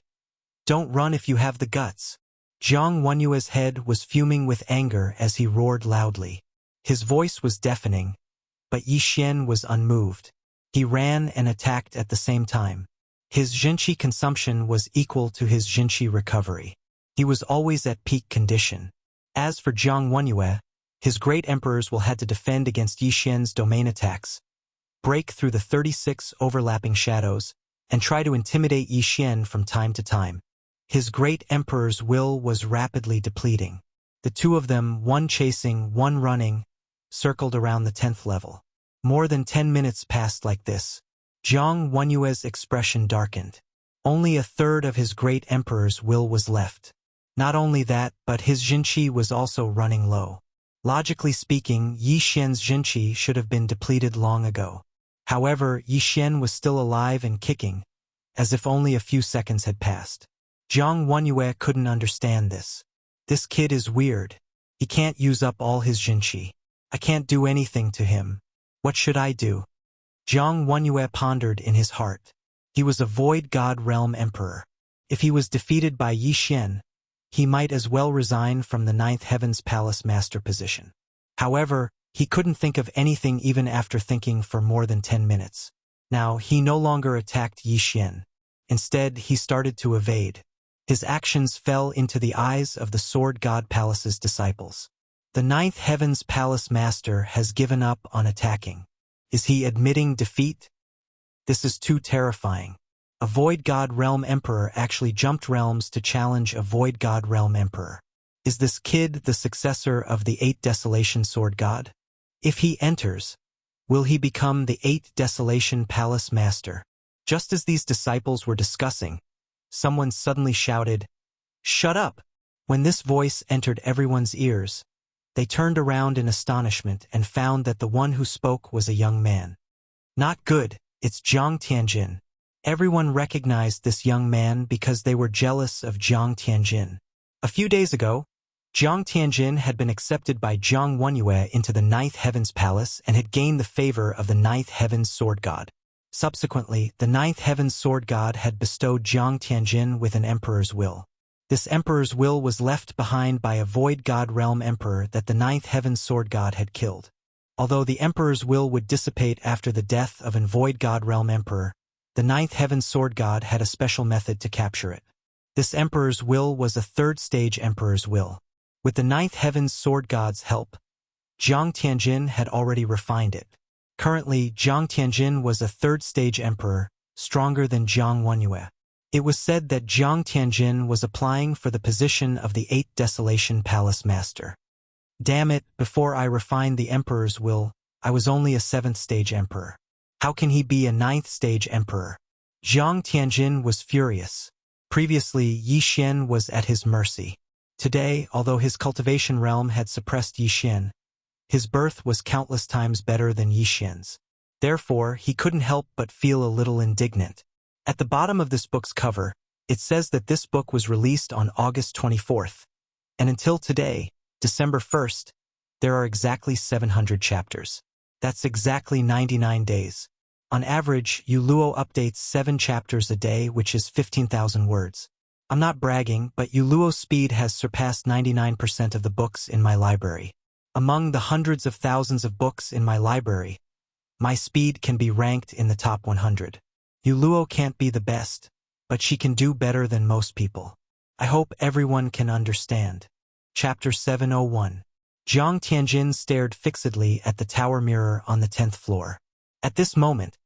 Don't run if you have the guts. Jiang Wenyue's head was fuming with anger as he roared loudly. His voice was deafening, but Yi Xian was unmoved. He ran and attacked at the same time. His Jinqi consumption was equal to his Jinqi recovery. He was always at peak condition. As for Jiang Wenyue, his great emperors will had to defend against Yi Xian's domain attacks, break through the 36 overlapping shadows, and try to intimidate Yi Xian from time to time. His great emperor's will was rapidly depleting. The two of them, one chasing, one running, circled around the 10th level. More than 10 minutes passed like this. Jiang Wenyue's expression darkened. Only a third of his great emperor's will was left. Not only that, but his Jinqi was also running low. Logically speaking, Yi Xian's Jinqi should have been depleted long ago. However, Yi Xian was still alive and kicking, as if only a few seconds had passed. Jiang Wenyue couldn't understand this. This kid is weird. He can't use up all his Jinqi. I can't do anything to him. What should I do? Jiang Wenyue pondered in his heart. He was a Void God Realm Emperor. If he was defeated by Yi Xian, he might as well resign from the 9th Heaven's Palace Master position. However, he couldn't think of anything even after thinking for more than 10 minutes. Now, he no longer attacked Yi Xian. Instead, he started to evade. His actions fell into the eyes of the Sword God Palace's disciples. The 9th Heaven's Palace Master has given up on attacking. Is he admitting defeat? This is too terrifying. A Void God Realm Emperor actually jumped realms to challenge a Void God Realm Emperor. Is this kid the successor of the 8th Desolation Sword God? If he enters, will he become the 8th Desolation Palace Master? Just as these disciples were discussing, someone suddenly shouted, "Shut up!" When this voice entered everyone's ears, they turned around in astonishment and found that the one who spoke was a young man. Not good, it's Jiang Tianjin. Everyone recognized this young man because they were jealous of Jiang Tianjin. A few days ago, Jiang Tianjin had been accepted by Jiang Wenyue into the 9th Heaven's Palace and had gained the favor of the 9th Heaven's Sword God. Subsequently, the 9th Heaven's Sword God had bestowed Jiang Tianjin with an emperor's will. This emperor's will was left behind by a Void God Realm Emperor that the 9th Heaven's Sword God had killed. Although the emperor's will would dissipate after the death of an Void God Realm Emperor, the 9th Heaven's Sword God had a special method to capture it. This emperor's will was a 3rd stage emperor's will. With the 9th Heaven's Sword God's help, Jiang Tianjin had already refined it. Currently, Jiang Tianjin was a 3rd stage emperor, stronger than Jiang Wenyue. It was said that Jiang Tianjin was applying for the position of the 8th Desolation Palace Master. Damn it, before I refined the emperor's will, I was only a 7th stage emperor. How can he be a 9th stage emperor? Jiang Tianjin was furious. Previously, Yi Xian was at his mercy. Today, although his cultivation realm had suppressed Yi Xian, his birth was countless times better than Yi Xian's. Therefore, he couldn't help but feel a little indignant. At the bottom of this book's cover, it says that this book was released on August 24th, and until today, December 1st, there are exactly 700 chapters. That's exactly 99 days. On average, Yuluo updates 7 chapters a day, which is 15,000 words. I'm not bragging, but Yuluo's speed has surpassed 99% of the books in my library. Among the hundreds of thousands of books in my library, my speed can be ranked in the top 100. Yuluo can't be the best, but she can do better than most people. I hope everyone can understand. Chapter 701. Jiang Tianjin stared fixedly at the tower mirror on the 10th floor. At this moment,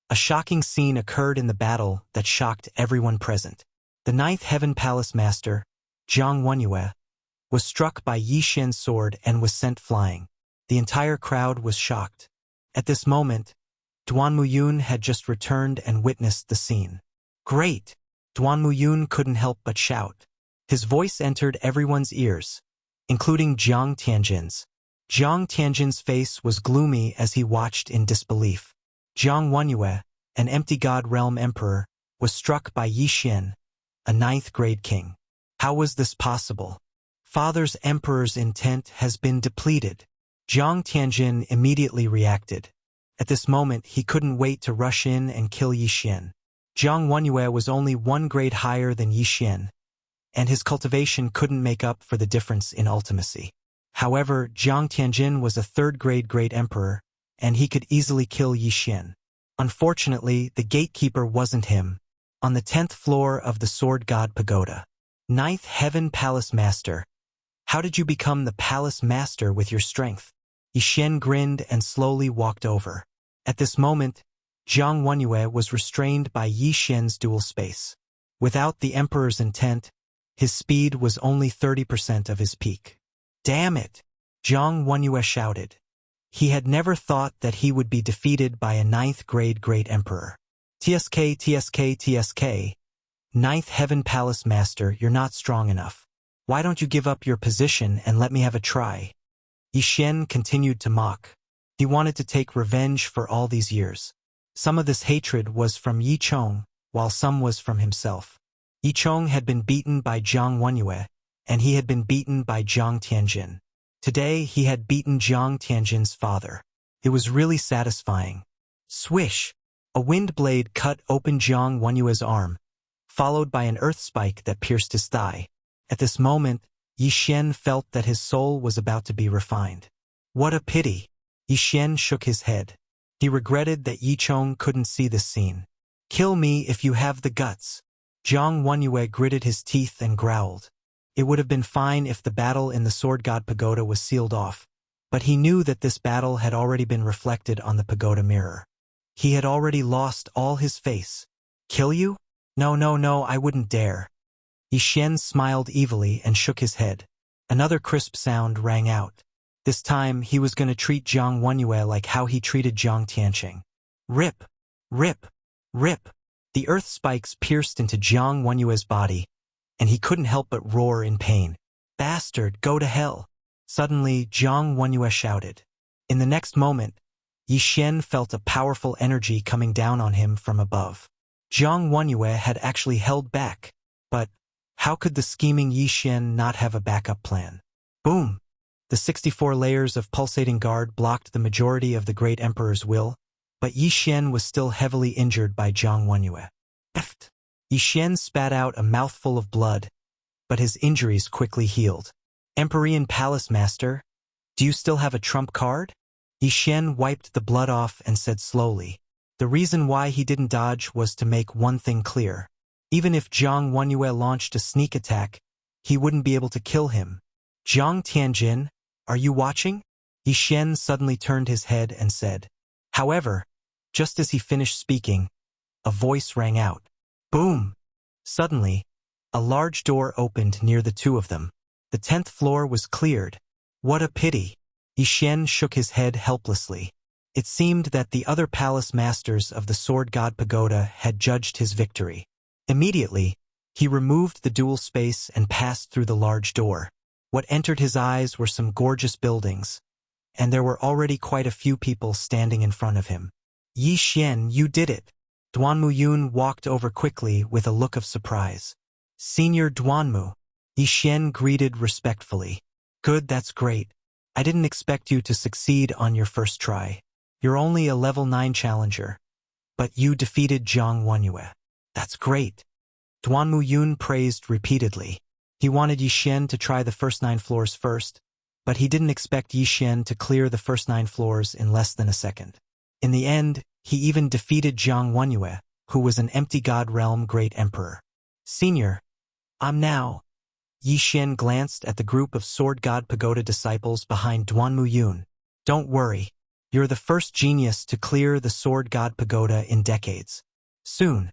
a shocking scene occurred in the battle that shocked everyone present. The 9th Heaven Palace Master, Jiang Wenyue, was struck by Yi Xian's sword and was sent flying. The entire crowd was shocked. At this moment, Duan Muyun had just returned and witnessed the scene. Great! Duan Muyun couldn't help but shout. His voice entered everyone's ears, including Jiang Tianjin's. Jiang Tianjin's face was gloomy as he watched in disbelief. Jiang Wenyue, an empty god realm emperor, was struck by Yi Xian, a ninth-grade king. How was this possible? Father's emperor's intent has been depleted. Jiang Tianjin immediately reacted. At this moment, he couldn't wait to rush in and kill Yi Xian. Jiang Wenyue was only 1 grade higher than Yi Xian, and his cultivation couldn't make up for the difference in ultimacy. However, Jiang Tianjin was a 3rd-grade great emperor, and he could easily kill Yi Xian. Unfortunately, the gatekeeper wasn't him. On the 10th floor of the Sword God Pagoda. 9th Heaven Palace Master. How did you become the Palace Master with your strength? Yi Xian grinned and slowly walked over. At this moment, Jiang Wenyue was restrained by Yi Xian's dual space. Without the emperor's intent, his speed was only 30% of his peak. Damn it! Jiang Wenyue shouted. He had never thought that he would be defeated by a 9th-grade great emperor. TSK, TSK, TSK. 9th Heaven Palace Master, you're not strong enough. Why don't you give up your position and let me have a try? Yi Xian continued to mock. He wanted to take revenge for all these years. Some of this hatred was from Yi Chong, while some was from himself. Yi Chong had been beaten by Jiang Wenyue, and he had been beaten by Jiang Tianjin. Today, he had beaten Jiang Tianjin's father. It was really satisfying. Swish! A wind blade cut open Jiang Wenyue's arm, followed by an earth spike that pierced his thigh. At this moment, Yi Xian felt that his soul was about to be refined. What a pity! Yi Xian shook his head. He regretted that Yi Chong couldn't see this scene. Kill me if you have the guts. Jiang Wenyue gritted his teeth and growled. It would have been fine if the battle in the Sword God Pagoda was sealed off, but he knew that this battle had already been reflected on the pagoda mirror. He had already lost all his face. Kill you? No, no, no, I wouldn't dare. Yi Xian smiled evilly and shook his head. Another crisp sound rang out. This time, he was going to treat Jiang Wenyue like how he treated Jiang Tianqing. Rip! Rip! Rip! The earth spikes pierced into Jiang Wenyue's body, and he couldn't help but roar in pain. Bastard, go to hell! Suddenly, Jiang Wenyue shouted. In the next moment, Yi Xian felt a powerful energy coming down on him from above. Jiang Wenyue had actually held back, but how could the scheming Yi Xian not have a backup plan? Boom! The 64 layers of pulsating guard blocked the majority of the great emperor's will, but Yi Xian was still heavily injured by Jiang Wenyue. Eft! Yi Xian spat out a mouthful of blood, but his injuries quickly healed. Empyrean Palace Master, do you still have a trump card? Yi Xian wiped the blood off and said slowly. The reason why he didn't dodge was to make one thing clear. Even if Jiang Wenyue launched a sneak attack, he wouldn't be able to kill him. Jiang Tianjin, are you watching? Yi Xian suddenly turned his head and said. However, just as he finished speaking, a voice rang out. Boom! Suddenly, a large door opened near the two of them. The 10th floor was cleared. What a pity! Yi Xian shook his head helplessly. It seemed that the other palace masters of the Sword God Pagoda had judged his victory. Immediately, he removed the dual space and passed through the large door. What entered his eyes were some gorgeous buildings, and there were already quite a few people standing in front of him. Yi Xian, you did it! Duanmu Yun walked over quickly with a look of surprise. Senior Duanmu, Yi Xian greeted respectfully. Good, that's great. I didn't expect you to succeed on your first try. You're only a level 9 challenger, but you defeated Jiang Wenyue. That's great. Duanmu Yun praised repeatedly. He wanted Yi Xian to try the first 9 floors first, but he didn't expect Yi Xian to clear the first 9 floors in less than a second. In the end, he even defeated Jiang Wenyue, who was an empty god realm great emperor. Senior, I'm now. Yi Xian glanced at the group of Sword God Pagoda disciples behind Duanmu Yun. Don't worry, you're the first genius to clear the Sword God Pagoda in decades. Soon,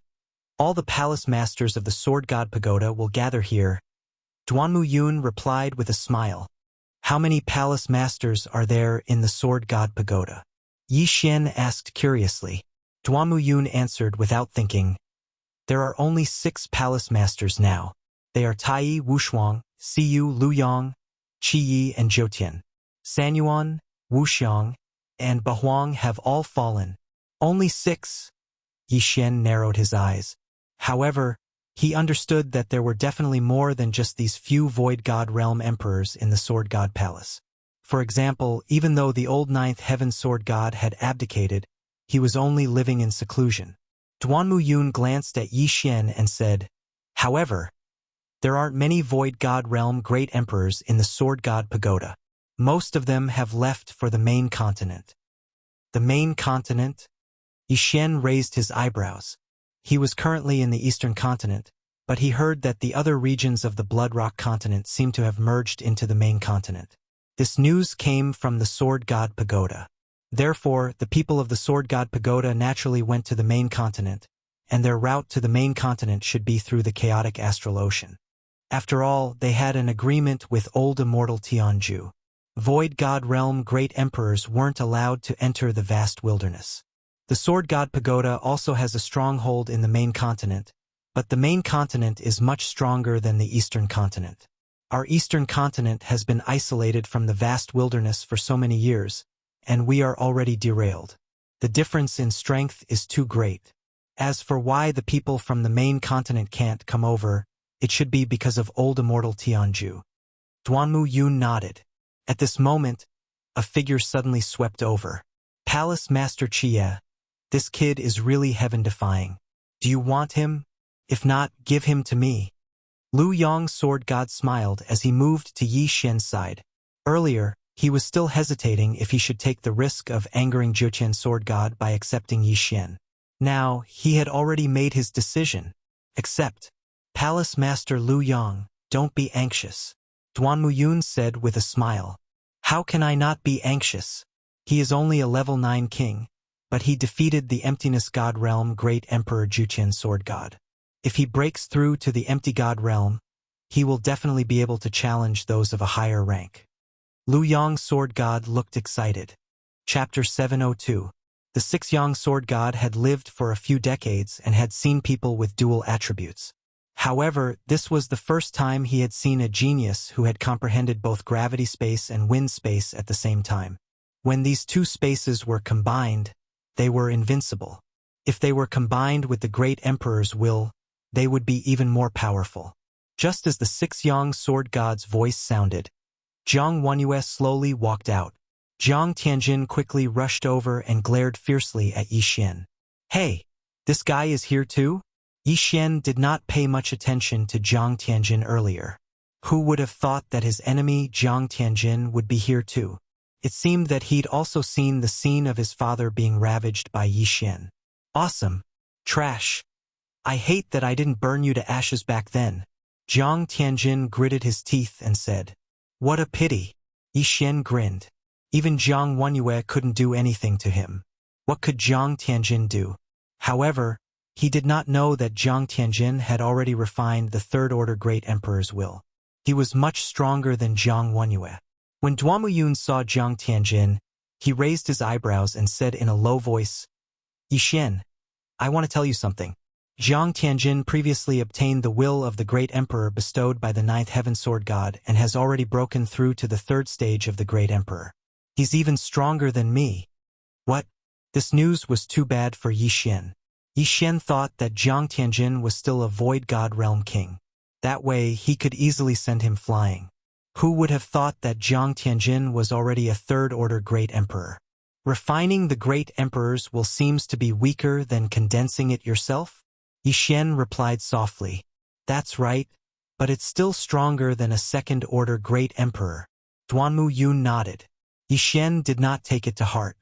all the palace masters of the Sword God Pagoda will gather here. Duanmu Yun replied with a smile. How many palace masters are there in the Sword God Pagoda? Yi Xian asked curiously. Duanmu Yun answered without thinking. There are only 6 palace masters now. They are Taiyi, Wushuang, Siyu, Luyang, Qiyi, and Zhoutian. Sanyuan, Wuxiang, and Bahuang have all fallen. Only 6. Yi Xian narrowed his eyes. However, He understood that there were definitely more than just these few Void God Realm Emperors in the Sword God Palace. For example, even though the old Ninth Heaven Sword God had abdicated, he was only living in seclusion. Duanmu Yun glanced at Yi Xian and said, "However, there aren't many Void God Realm Great Emperors in the Sword God Pagoda. Most of them have left for the main continent." The main continent? Yi Xian raised his eyebrows. He was currently in the Eastern continent, but he heard that the other regions of the Blood Rock continent seemed to have merged into the main continent. This news came from the Sword God Pagoda. Therefore, the people of the Sword God Pagoda naturally went to the main continent, and their route to the main continent should be through the chaotic astral ocean. After all, they had an agreement with old immortal Tianju. Void God Realm Great Emperors weren't allowed to enter the vast wilderness. The Sword God Pagoda also has a stronghold in the main continent, but the main continent is much stronger than the Eastern continent. Our Eastern continent has been isolated from the vast wilderness for so many years, and we are already derailed. The difference in strength is too great. As for why the people from the main continent can't come over, it should be because of old immortal Tianju. Duanmu Yun nodded. At this moment, a figure suddenly swept over. Palace Master Chia, this kid is really heaven-defying. Do you want him? If not, give him to me. Lu Yong's Sword God smiled as he moved to Yi Xian's side. Earlier, he was still hesitating if he should take the risk of angering Zhuqian's Sword God by accepting Yi Xian. Now, he had already made his decision. Accept. Palace Master Lu Yong, don't be anxious. Duanmu Yun said with a smile. How can I not be anxious? He is only a level 9 king, but he defeated the Emptiness God Realm Great Emperor Zhuqian's Sword God. If he breaks through to the Empty God Realm, he will definitely be able to challenge those of a higher rank. Lu Yong's Sword God looked excited. Chapter 702. The Six Yang Sword God had lived for a few decades and had seen people with dual attributes. However, this was the first time he had seen a genius who had comprehended both gravity space and wind space at the same time. When these two spaces were combined, they were invincible. If they were combined with the Great Emperor's will, they would be even more powerful. Just as the Six Yang Sword God's voice sounded, Jiang Wanyue slowly walked out. Jiang Tianjin quickly rushed over and glared fiercely at Yi Xian. Hey, this guy is here too? Yi Xian did not pay much attention to Jiang Tianjin earlier. Who would have thought that his enemy Jiang Tianjin would be here too? It seemed that he'd also seen the scene of his father being ravaged by Yi Xian. Awesome. Trash. I hate that I didn't burn you to ashes back then. Jiang Tianjin gritted his teeth and said. What a pity. Yi Xian grinned. Even Jiang Wanyue couldn't do anything to him. What could Jiang Tianjin do? However, he did not know that Jiang Tianjin had already refined the Third Order Great Emperor's will. He was much stronger than Jiang Wanyue. When Duanmu Yun saw Jiang Tianjin, he raised his eyebrows and said in a low voice, Yi Xian, I want to tell you something. Jiang Tianjin previously obtained the will of the Great Emperor bestowed by the Ninth Heaven Sword God and has already broken through to the third stage of the Great Emperor. He's even stronger than me. What? This news was too bad for Yi Xian. Yi Xian thought that Jiang Tianjin was still a Void God Realm King. That way, he could easily send him flying. Who would have thought that Jiang Tianjin was already a Third Order Great Emperor? Refining the Great Emperor's will seems to be weaker than condensing it yourself? Yi Xian replied softly. That's right, but it's still stronger than a Second Order Great Emperor. Duanmu Yun nodded. Yi Xian did not take it to heart.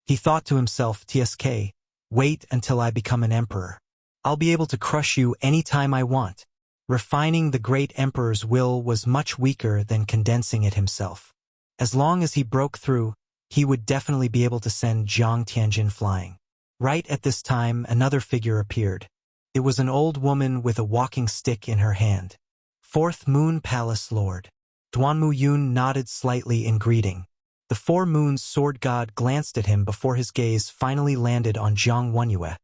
He thought to himself, TSK, wait until I become an emperor. I'll be able to crush you anytime I want. Refining the Great Emperor's will was much weaker than condensing it himself. As long as he broke through, he would definitely be able to send Jiang Tianjin flying. Right at this time, another figure appeared. It was an old woman with a walking stick in her hand. Fourth Moon Palace Lord. Duanmu Yun nodded slightly in greeting. The Four Moons Sword God glanced at him before his gaze finally landed on Jiang Wanyue,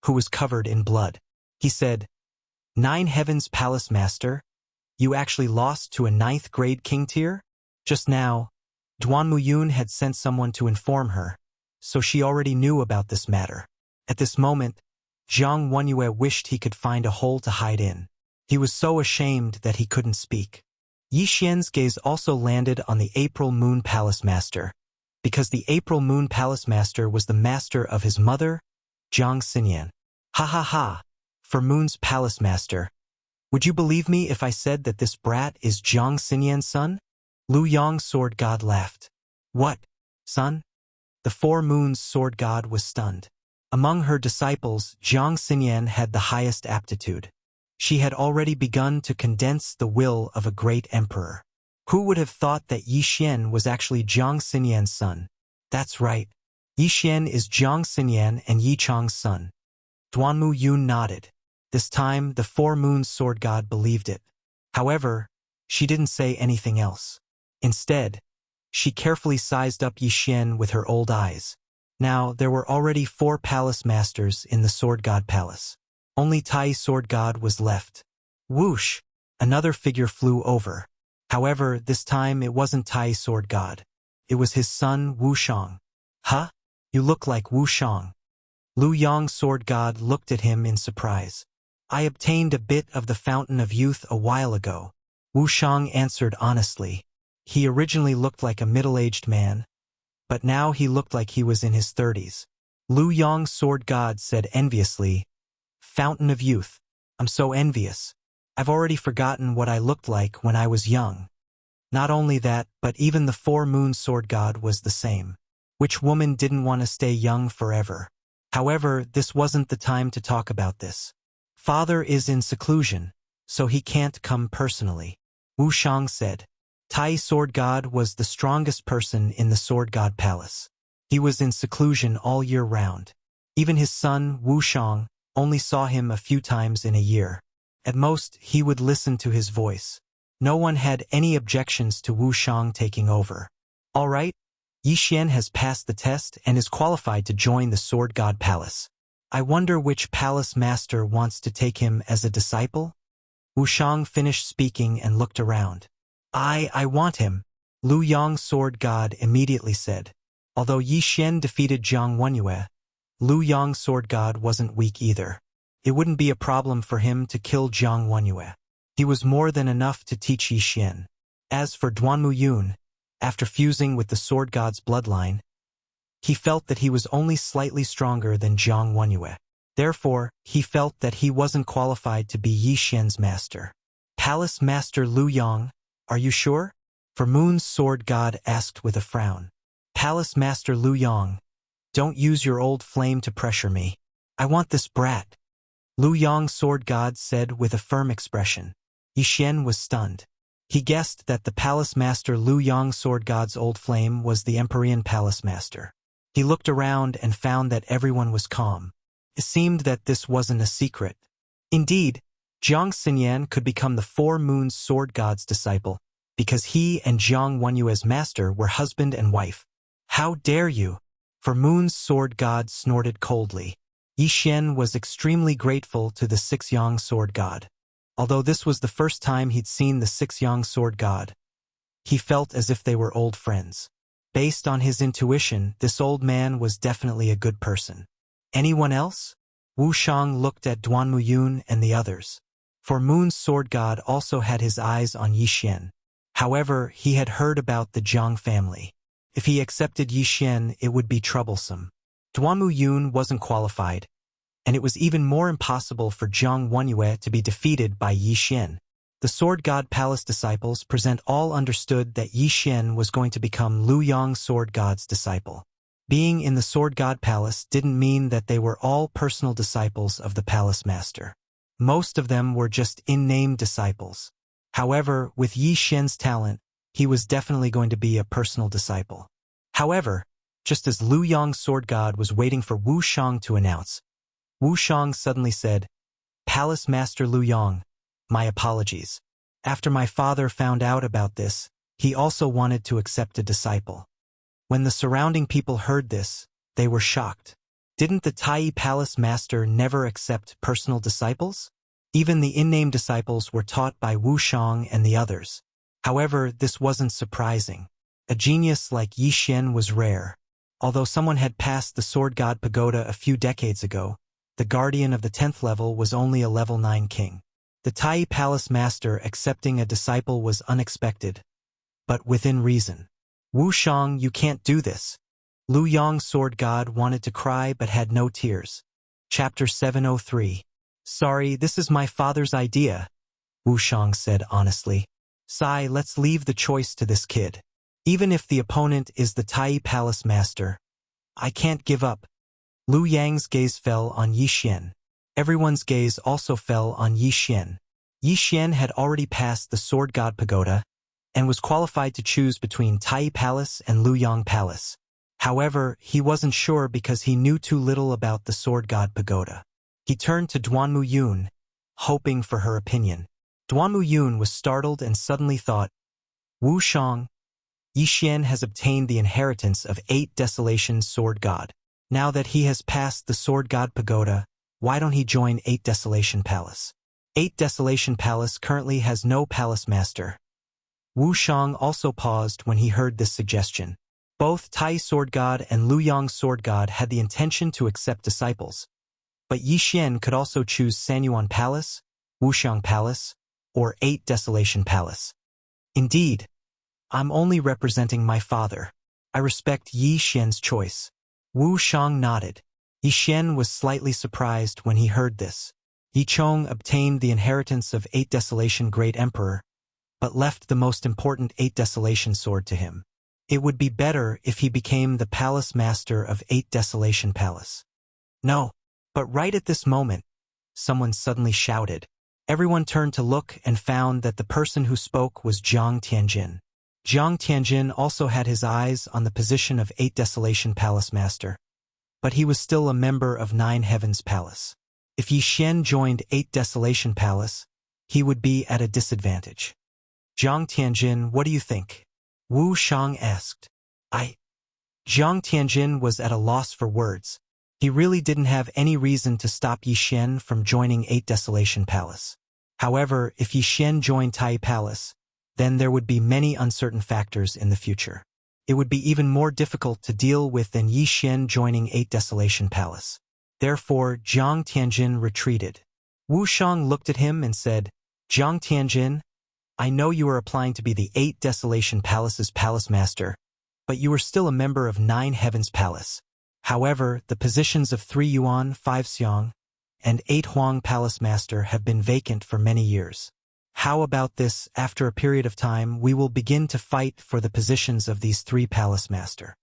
who was covered in blood. He said, Nine Heavens Palace Master, you actually lost to a 9th grade king tier? Just now, Duanmu Yun had sent someone to inform her, so she already knew about this matter. At this moment, Jiang Wanyue wished he could find a hole to hide in. He was so ashamed that he couldn't speak. Yi Xian's gaze also landed on the April Moon Palace Master, because the April Moon Palace Master was the master of his mother, Jiang Xinyan. Ha ha ha, for Moon's Palace Master. Would you believe me if I said that this brat is Jiang Xinyan's son? Lu Yong's sword god laughed. What, son? The Four Moons sword god was stunned. Among her disciples, Jiang Xinyan had the highest aptitude. She had already begun to condense the will of a great emperor. Who would have thought that Yi Xian was actually Jiang Xinyan's son? That's right. Yi Xian is Jiang Xinyan and Yi Chang's son. Duanmu Yun nodded. This time, the Four Moons sword god believed it. However, she didn't say anything else. Instead, she carefully sized up Yi Xian with her old eyes. Now, there were already 4 palace masters in the sword god palace. Only Tai sword god was left. Whoosh! Another figure flew over. However, this time it wasn't Tai sword god. It was his son Wu Shang. Huh? You look like Wu Shang. Lu Yong sword god looked at him in surprise. I obtained a bit of the Fountain of Youth a while ago. Wu Shang answered honestly. He originally looked like a middle-aged man, but now he looked like he was in his 30s. Lu Yong sword god said enviously, Fountain of Youth. I'm so envious. I've already forgotten what I looked like when I was young. Not only that, but even the Four Moons sword god was the same. Which woman didn't want to stay young forever? However, this wasn't the time to talk about this. Father is in seclusion, so he can't come personally. Wu Shang said. Tai sword god was the strongest person in the sword god palace. He was in seclusion all year round. Even his son, Wu Shang, only saw him a few times in a year. At most, he would listen to his voice. No one had any objections to Wu Shang taking over. All right, Yi Xian has passed the test and is qualified to join the Sword God Palace. I wonder which palace master wants to take him as a disciple? Wu Shang finished speaking and looked around. I want him, Lu Yong Sword God immediately said. Although Yi Xian defeated Zhang Wenyue, Lu Yong Sword God wasn't weak either. It wouldn't be a problem for him to kill Zhang Wenyue. He was more than enough to teach Yi Xian. As for Duanmu Yun, after fusing with the Sword God's bloodline, he felt that he was only slightly stronger than Zhang Wenyue. Therefore, he felt that he wasn't qualified to be Yi Xian's master. Palace Master Lu Yong, are you sure? For Moon's Sword God asked with a frown. Palace Master Lu Yong, don't use your old flame to pressure me. I want this brat. Lu Yong Sword God said with a firm expression. Yi Xian was stunned. He guessed that the Palace Master Lu Yong Sword God's old flame was the Empyrean Palace Master. He looked around and found that everyone was calm. It seemed that this wasn't a secret. Indeed, Jiang Xinyan could become the Four Moons Sword God's disciple, because he and Zhang Wenyue's master were husband and wife. How dare you? For Moon's Sword God snorted coldly. Yi Xian was extremely grateful to the Six-Yang Sword God. Although this was the first time he'd seen the Six-Yang Sword God, he felt as if they were old friends. Based on his intuition, this old man was definitely a good person. Anyone else? Wu Shang looked at Duanmu Yun and the others. For Moon's Sword God also had his eyes on Yi Xian. However, he had heard about the Zhang family. If he accepted Yi Xian, it would be troublesome. Duanmu Yun wasn't qualified, and it was even more impossible for Zhang Wenyue to be defeated by Yi Xian. The Sword God Palace disciples present all understood that Yi Xian was going to become Lu Yong Sword God's disciple. Being in the Sword God Palace didn't mean that they were all personal disciples of the Palace Master. Most of them were just in-name disciples. However, with Yi Xian's talent, he was definitely going to be a personal disciple. However, just as Lu Yong Sword God was waiting for Wu Shang to announce, Wu Shang suddenly said, Palace Master Lu Yong, my apologies. After my father found out about this, he also wanted to accept a disciple. When the surrounding people heard this, they were shocked. Didn't the Tai Palace Master never accept personal disciples? Even the in-name disciples were taught by Wu Shang and the others. However, this wasn't surprising. A genius like Yi Xian was rare. Although someone had passed the Sword God Pagoda a few decades ago, the Guardian of the 10th level was only a level 9 king. The Tai Palace Master accepting a disciple was unexpected, but within reason. Wu Shang, you can't do this. Lu Yong's sword god wanted to cry but had no tears. Chapter 703. Sorry, this is my father's idea, Wu Shang said honestly. Sai, let's leave the choice to this kid. Even if the opponent is the Tai Palace Master, I can't give up. Lu Yang's gaze fell on Yi Xian. Everyone's gaze also fell on Yi Xian. Yi Xian had already passed the Sword God Pagoda and was qualified to choose between Tai Palace and Lu Yong Palace. However, he wasn't sure because he knew too little about the Sword God Pagoda. He turned to Duanmu Yun, hoping for her opinion. Duanmu Yun was startled and suddenly thought, Wu Shang, Yi Xian has obtained the inheritance of 8 Desolation Sword God. Now that he has passed the Sword God Pagoda, why don't he join 8 Desolation Palace? 8 Desolation Palace currently has no palace master. Wu Shang also paused when he heard this suggestion. Both Tai Sword God and Lu Yong Sword God had the intention to accept disciples. But Yi Xian could also choose Sanyuan Palace, Wuxiang Palace, or 8 Desolation Palace. Indeed, I'm only representing my father. I respect Yi Xian's choice. Wu Shang nodded. Yi Xian was slightly surprised when he heard this. Yi Chong obtained the inheritance of 8 Desolation Great Emperor, but left the most important 8 Desolation sword to him. It would be better if he became the palace master of 8 Desolation Palace. No, but right at this moment, someone suddenly shouted. Everyone turned to look and found that the person who spoke was Jiang Tianjin. Jiang Tianjin also had his eyes on the position of 8 Desolation Palace Master, but he was still a member of 9 Heavens Palace. If Yi Xian joined 8 Desolation Palace, he would be at a disadvantage. Jiang Tianjin, what do you think? Wu Shang asked. Jiang Tianjin was at a loss for words. He really didn't have any reason to stop Yi Xian from joining 8 Desolation Palace. However, if Yi Xian joined Tai Palace, then there would be many uncertain factors in the future. It would be even more difficult to deal with than Yi Xian joining 8 Desolation Palace. Therefore, Jiang Tianjin retreated. Wu Shang looked at him and said, Jiang Tianjin, I know you are applying to be the 8 Desolation Palace's palace master, but you are still a member of 9 Heavens Palace. However, the positions of 3 Yuan, 5 Xiang, and 8 Huang Palace Master have been vacant for many years. How about this, after a period of time, we will begin to fight for the positions of these 3 Palace Master.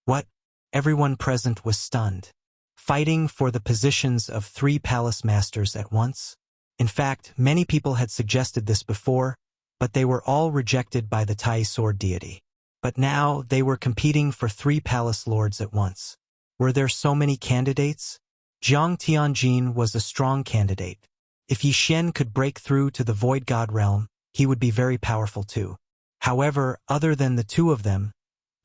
What? Everyone present was stunned. Fighting for the positions of 3 Palace Masters at once? In fact, many people had suggested this before, but they were all rejected by the Tai Sword deity. But now they were competing for 3 Palace Lords at once. Were there so many candidates? Jiang Tianjin was a strong candidate. If Yi Xian could break through to the Void God realm, he would be very powerful too. However, other than the 2 of them,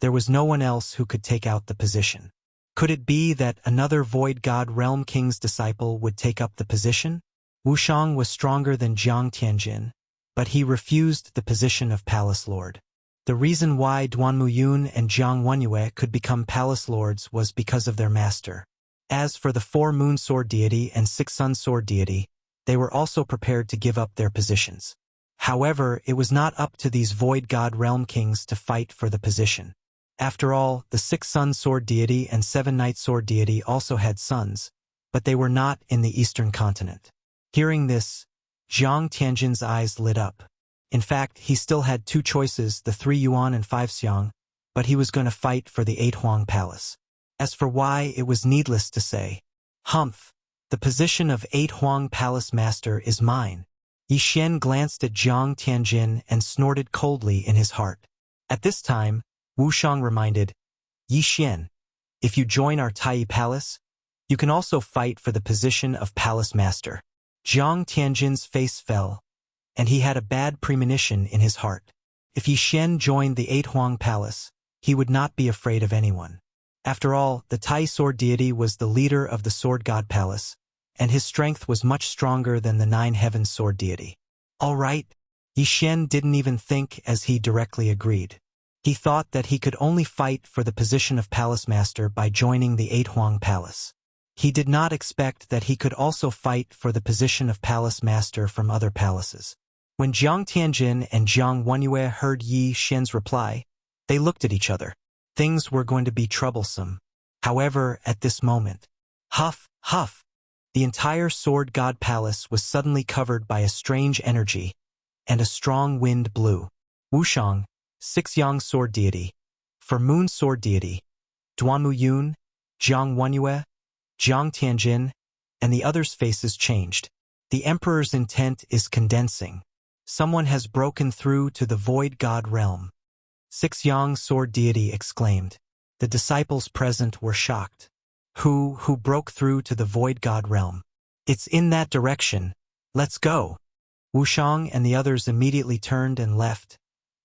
there was no one else who could take out the position. Could it be that another Void God realm king's disciple would take up the position? Wu Shang was stronger than Jiang Tianjin, but he refused the position of Palace Lord. The reason why Duanmu Yun and Jiang Wenyue could become Palace Lords was because of their master. As for the 4 Moon Sword deity and 6 Sun Sword deity, they were also prepared to give up their positions. However, it was not up to these Void God realm kings to fight for the position. After all, the 6 Sun Sword deity and 7 Night Sword deity also had sons, but they were not in the eastern continent. Hearing this, Jiang Tianjin's eyes lit up. In fact, he still had 2 choices, the 3 Yuan and 5 Xiang, but he was going to fight for the 8 Huang Palace. As for why, it was needless to say. Humph! The position of 8 Huang Palace Master is mine. Yi Xian glanced at Jiang Tianjin and snorted coldly in his heart. At this time, Wu Shang reminded, Yi Xian, if you join our Tai Palace, you can also fight for the position of Palace Master. Jiang Tianjin's face fell, and he had a bad premonition in his heart. If Yi Xian joined the 8 Huang Palace, he would not be afraid of anyone. After all, the Tai Sword deity was the leader of the Sword God Palace, and his strength was much stronger than the 9 Heavens Sword deity. All right, Yi Xian didn't even think as he directly agreed. He thought that he could only fight for the position of Palace Master by joining the 8 Huang Palace. He did not expect that he could also fight for the position of palace master from other palaces. When Jiang Tianjin and Jiang Wenyue heard Yi Xian's reply, they looked at each other. Things were going to be troublesome. However, at this moment, huff, huff, the entire Sword God Palace was suddenly covered by a strange energy, and a strong wind blew. Wuxiang, 6 Yang Sword Deity, for Moon Sword Deity, Duanmu Yun, Jiang Wenyue, Jiang Tianjin, and the others' faces changed. The Emperor's intent is condensing. Someone has broken through to the Void God realm. 6 Yang Sword Deity exclaimed. The disciples present were shocked. Who broke through to the Void God realm? It's in that direction. Let's go. Wuxiang and the others immediately turned and left,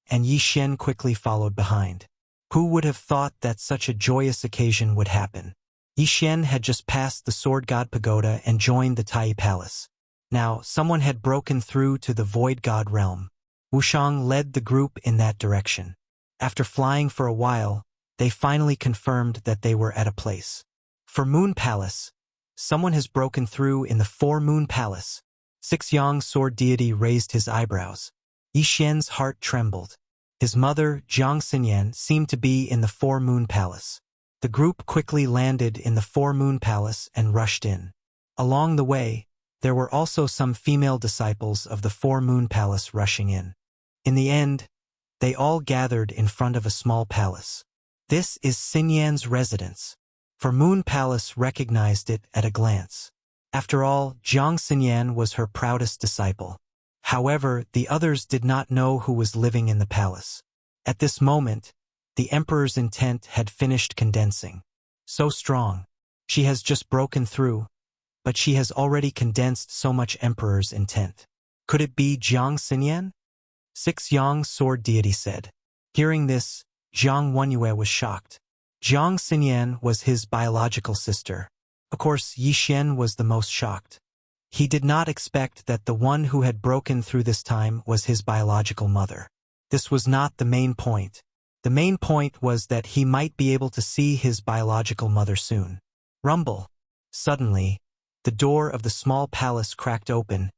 and Yi Xian quickly followed behind. Who would have thought that such a joyous occasion would happen? Yi Xian had just passed the Sword God Pagoda and joined the Tai Palace. Now, someone had broken through to the Void God realm. Wuxiang led the group in that direction. After flying for a while, they finally confirmed that they were at a place. For Moon Palace, someone has broken through in the 4 Moon Palace. 6 Yang Sword Deity raised his eyebrows. Yi Xian's heart trembled. His mother, Jiang Xinyan, seemed to be in the 4 Moon Palace. The group quickly landed in the 4 Moon Palace and rushed in. Along the way, there were also some female disciples of the 4 Moon Palace rushing in. In the end, they all gathered in front of a small palace. This is Xinyan's residence. For Moon Palace recognized it at a glance. After all, Jiang Xinyan was her proudest disciple. However, the others did not know who was living in the palace. At this moment, the Emperor's intent had finished condensing. So strong. She has just broken through, but she has already condensed so much Emperor's intent. Could it be Jiang Xinyan? 6 Yang Sword Deity said. Hearing this, Jiang Wenyue was shocked. Jiang Xinyan was his biological sister. Of course, Yi Xian was the most shocked. He did not expect that the one who had broken through this time was his biological mother. This was not the main point. The main point was that he might be able to see his biological mother soon. Rumble. Suddenly, the door of the small palace cracked open,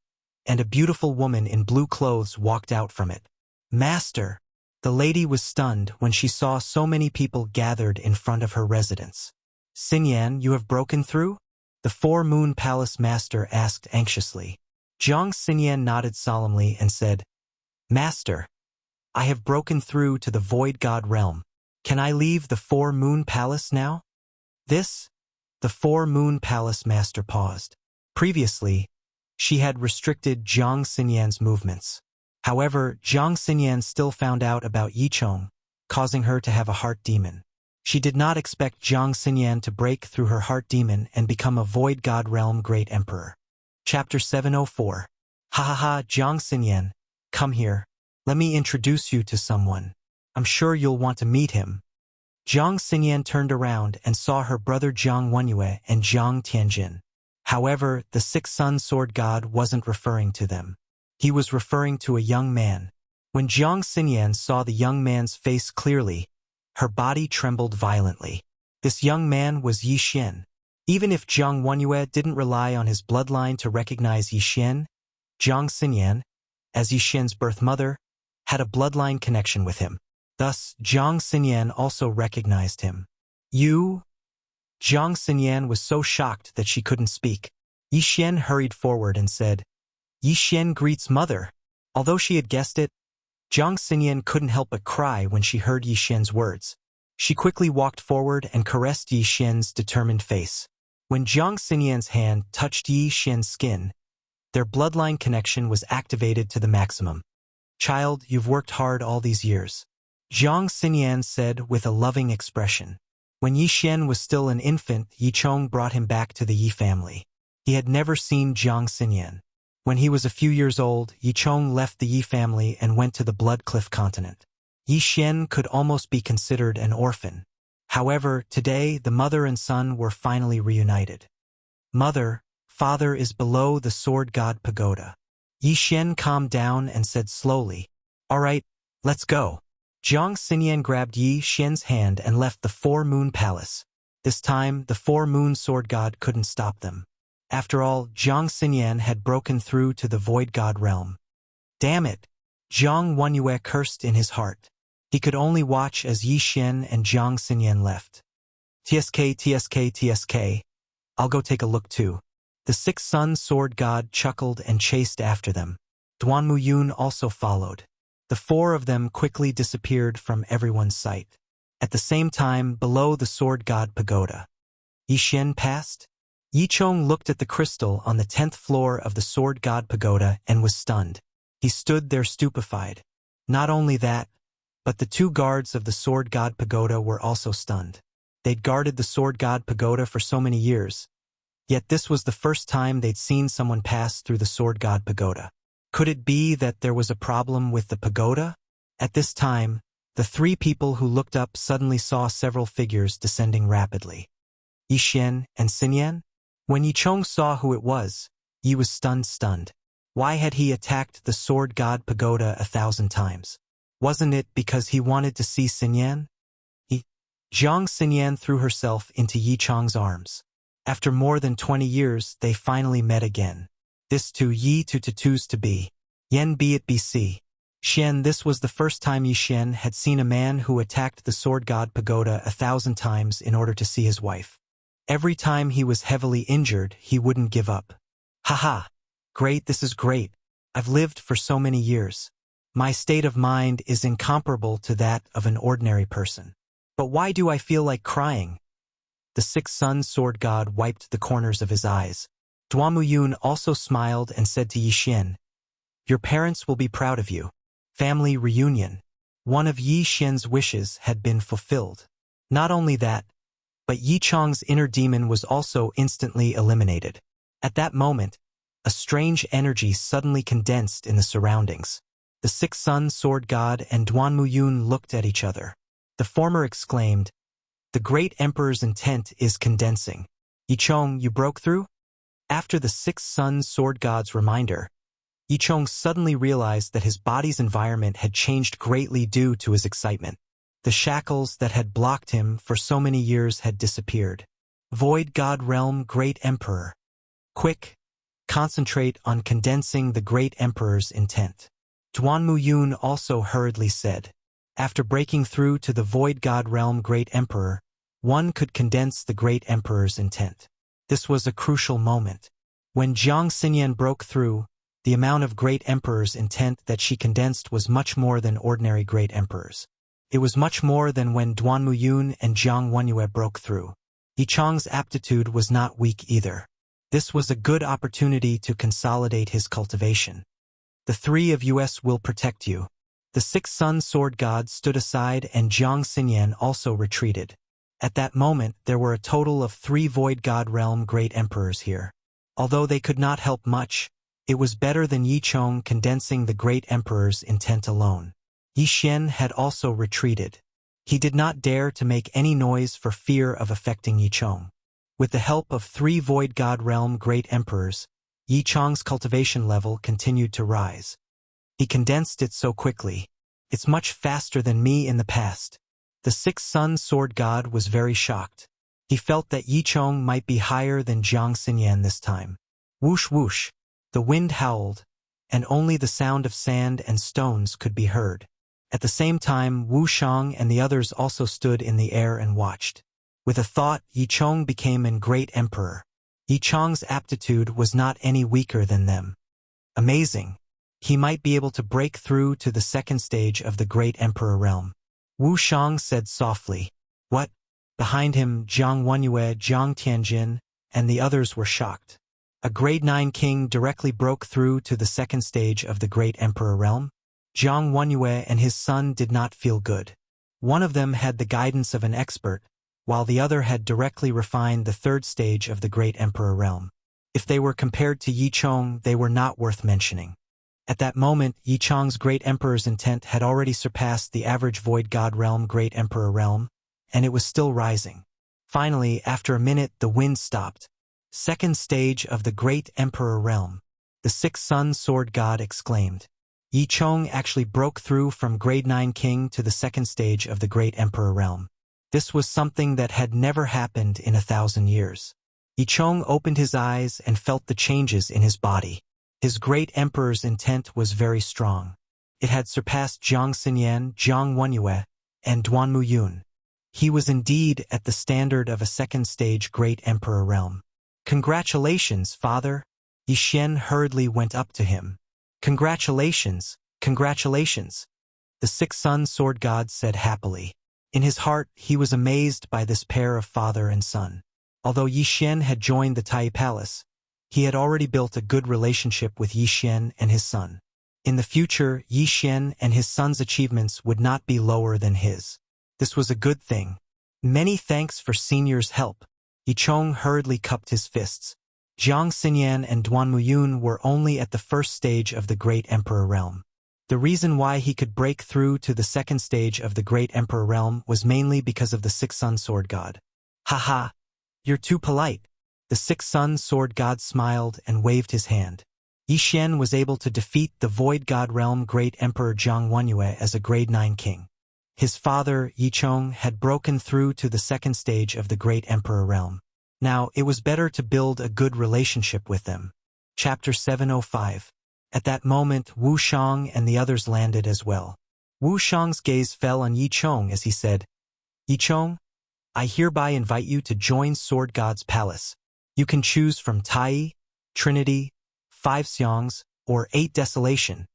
and a beautiful woman in blue clothes walked out from it. Master! The lady was stunned when she saw so many people gathered in front of her residence. Xinyan, you have broken through? The 4 Moon Palace master asked anxiously. Jiang Xinyan nodded solemnly and said, Master, I have broken through to the Void God realm. Can I leave the 4 Moon Palace now? The 4 Moon Palace master paused. Previously, she had restricted Jiang Xinyan's movements. However, Jiang Xinyan still found out about Yichong, causing her to have a heart demon. She did not expect Jiang Xinyan to break through her heart demon and become a Void God Realm Great Emperor. Chapter 704. Ha ha ha, Jiang Xinyan, come here. Let me introduce you to someone. I'm sure you'll want to meet him. Jiang Xinyan turned around and saw her brother Jiang Wenyue and Jiang Tianjin. However, the 6 Sun Sword God wasn't referring to them. He was referring to a young man. When Jiang Xinyan saw the young man's face clearly, her body trembled violently. This young man was Yi Xian. Even if Jiang Wenyue didn't rely on his bloodline to recognize Yi Xian, Jiang Xinyan, as Yi Xian's birth mother, had a bloodline connection with him. Thus, Jiang Xinyan also recognized him. You? Jiang Xinyan was so shocked that she couldn't speak. Yi Xian hurried forward and said, Yi Xian greets mother. Although she had guessed it, Jiang Xinyan couldn't help but cry when she heard Yi Xian's words. She quickly walked forward and caressed Yi Xian's determined face. When Jiang Xinyan's hand touched Yi Xian's skin, their bloodline connection was activated to the maximum. Child, you've worked hard all these years. Jiang Xinyan said with a loving expression. When Yi Xian was still an infant, Yichong brought him back to the Yi family. He had never seen Jiang Xinyan. When he was a few years old, Yichong left the Yi family and went to the Blood Cliff continent. Yi Xian could almost be considered an orphan. However, today the mother and son were finally reunited. Mother, father is below the Sword God Pagoda. Yi Xian calmed down and said slowly, All right, let's go. Jiang Xinyan grabbed Yi Xian's hand and left the 4 Moon Palace. This time, the four-moon sword god couldn't stop them. After all, Jiang Xinyan had broken through to the void god realm. Damn it! Jiang Wenyue cursed in his heart. He could only watch as Yi Xian and Jiang Xinyan left. TSK, TSK, TSK. I'll go take a look too. The six-sun sword god chuckled and chased after them. Duanmu Yun also followed. The four of them quickly disappeared from everyone's sight. At the same time, below the sword god pagoda, Yi Xian passed. Yi Chong looked at the crystal on the 10th floor of the sword god pagoda and was stunned. He stood there stupefied. Not only that, but the two guards of the sword god pagoda were also stunned. They'd guarded the sword god pagoda for so many years, yet this was the first time they'd seen someone pass through the sword god pagoda. Could it be that there was a problem with the pagoda? At this time, the three people who looked up suddenly saw several figures descending rapidly. Yi Xian and Xinyan? When Yi Chong saw who it was, Yi was stunned. Why had he attacked the sword god pagoda 1,000 times? Wasn't it because he wanted to see Xinyan? Jiang Xinyan threw herself into Yi Chong's arms. After more than 20 years, they finally met again. This to Yi to be. Yen be it BC. Xian, this was the first time Yi Xian had seen a man who attacked the sword god pagoda 1,000 times in order to see his wife. Every time he was heavily injured, he wouldn't give up. Haha. Great, this is great. I've lived for so many years. My state of mind is incomparable to that of an ordinary person. But why do I feel like crying? The six-sun sword god wiped the corners of his eyes. Duanmu Yun also smiled and said to Yi Xian, "Your parents will be proud of you." Family reunion. One of Yi Xian's wishes had been fulfilled. Not only that, but Yi Chong's inner demon was also instantly eliminated. At that moment, a strange energy suddenly condensed in the surroundings. The six-sun sword god and Duanmu Yun looked at each other. The former exclaimed, "The great emperor's intent is condensing. Yi Chong, you broke through?" After the six-sun sword god's reminder, Yi Chong suddenly realized that his body's environment had changed greatly due to his excitement. The shackles that had blocked him for so many years had disappeared. Void God Realm Great Emperor. Quick, concentrate on condensing the Great Emperor's intent. Duanmu Yun also hurriedly said. After breaking through to the Void God Realm Great Emperor, one could condense the Great Emperor's intent. This was a crucial moment. When Jiang Xinyan broke through, the amount of Great Emperor's intent that she condensed was much more than ordinary Great Emperors. It was much more than when Duanmu Yun and Jiang Wenyue broke through. Yi Chong's aptitude was not weak either. This was a good opportunity to consolidate his cultivation. The three of us will protect you. The six-sun sword god stood aside and Jiang Xinyan also retreated. At that moment, there were a total of 3 Void God Realm Great Emperors here. Although they could not help much, it was better than Yi Chong condensing the Great Emperor's intent alone. Yi Xian had also retreated. He did not dare to make any noise for fear of affecting Yi Chong. With the help of 3 Void God Realm Great Emperors, Yi Chong's cultivation level continued to rise. He condensed it so quickly. It's much faster than me in the past. The six-sun sword god was very shocked. He felt that Yi Chong might be higher than Jiang Xinyan this time. Whoosh whoosh. The wind howled, and only the sound of sand and stones could be heard. At the same time, Wu Shang and the others also stood in the air and watched. With a thought, Yi Chong became a great emperor. Yi Chong's aptitude was not any weaker than them. Amazing. He might be able to break through to the second stage of the Great Emperor realm. Wu Shang said softly. What? Behind him, Jiang Wenyue, Jiang Tianjin, and the others were shocked. A grade 9 king directly broke through to the second stage of the Great Emperor realm? Jiang Wenyue and his son did not feel good. One of them had the guidance of an expert, while the other had directly refined the third stage of the Great Emperor realm. If they were compared to Yi Chong, they were not worth mentioning. At that moment, Yi Chong's Great Emperor's intent had already surpassed the average Void God Realm Great Emperor realm, and it was still rising. Finally, after a minute, the wind stopped. Second stage of the Great Emperor realm. The six-sun sword god exclaimed. Yi Chong actually broke through from grade 9 king to the second stage of the Great Emperor realm. This was something that had never happened in 1,000 years. Yicheng opened his eyes and felt the changes in his body. His great emperor's intent was very strong. It had surpassed Jiang Xinyan, Jiang Wenyue, and Duanmu Yun. He was indeed at the standard of a second-stage great emperor realm. "Congratulations, father!" Yixian hurriedly went up to him. "Congratulations, congratulations!" The six-sun sword god said happily. In his heart, he was amazed by this pair of father and son. Although Yixian had joined the Tai Palace, he had already built a good relationship with Yixian and his son. In the future, Yixian and his son's achievements would not be lower than his. This was a good thing. "Many thanks for senior's help." Yicheng hurriedly cupped his fists. Jiang Xinyan and Duanmu Yun were only at the first stage of the Great Emperor realm. The reason why he could break through to the second stage of the Great Emperor realm was mainly because of the six-sun sword god. "Haha, you're too polite." The six-sun sword god smiled and waved his hand. Yixian was able to defeat the Void God realm Great Emperor Jiang Wenyue as a grade 9 king. His father, Yicheng, had broken through to the second stage of the Great Emperor realm. Now, it was better to build a good relationship with them. Chapter 705. At that moment, Wu Shang and the others landed as well. Wu Shang's gaze fell on Yicheng as he said, "Yicheng, I hereby invite you to join Sword God's palace. You can choose from Tai, Trinity, 5 Xiangs, or 8 Desolation."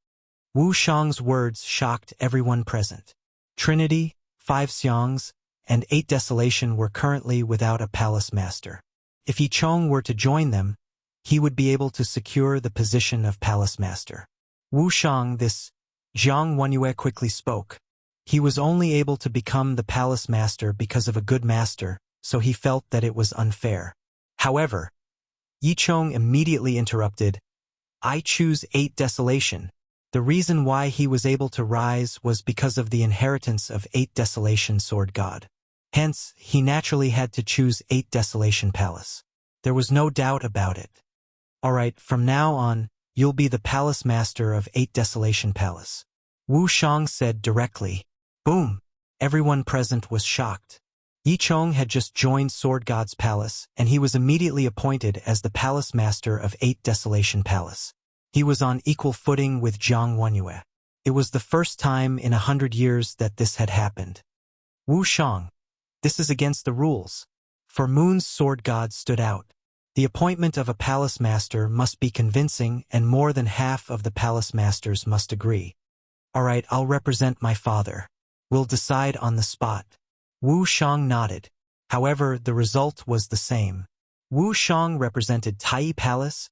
Wu Shang's words shocked everyone present. Trinity, 5 Xiangs, and 8 Desolation were currently without a palace master. If Yicheng were to join them, he would be able to secure the position of palace master. Wu Shang, this Jiang Wenyue quickly spoke. He was only able to become the palace master because of a good master, so he felt that it was unfair. However, Yicheng immediately interrupted, "I choose 8 Desolation." The reason why he was able to rise was because of the inheritance of 8 Desolation Sword God. Hence, he naturally had to choose 8 Desolation Palace. There was no doubt about it. "Alright, from now on, you'll be the palace master of 8 Desolation Palace." Wu Shang said directly. Boom! Everyone present was shocked. Yicheng had just joined Sword God's palace, and he was immediately appointed as the palace master of 8 Desolation Palace. He was on equal footing with Jiang Wenyue. It was the first time in 100 years that this had happened. "Wu Shang, this is against the rules." For Moon's sword god stood out. The appointment of a palace master must be convincing, and more than half of the palace masters must agree. "Alright, I'll represent my father. We'll decide on the spot." Wu Shang nodded. However, the result was the same. Wu Shang represented Tai Palace,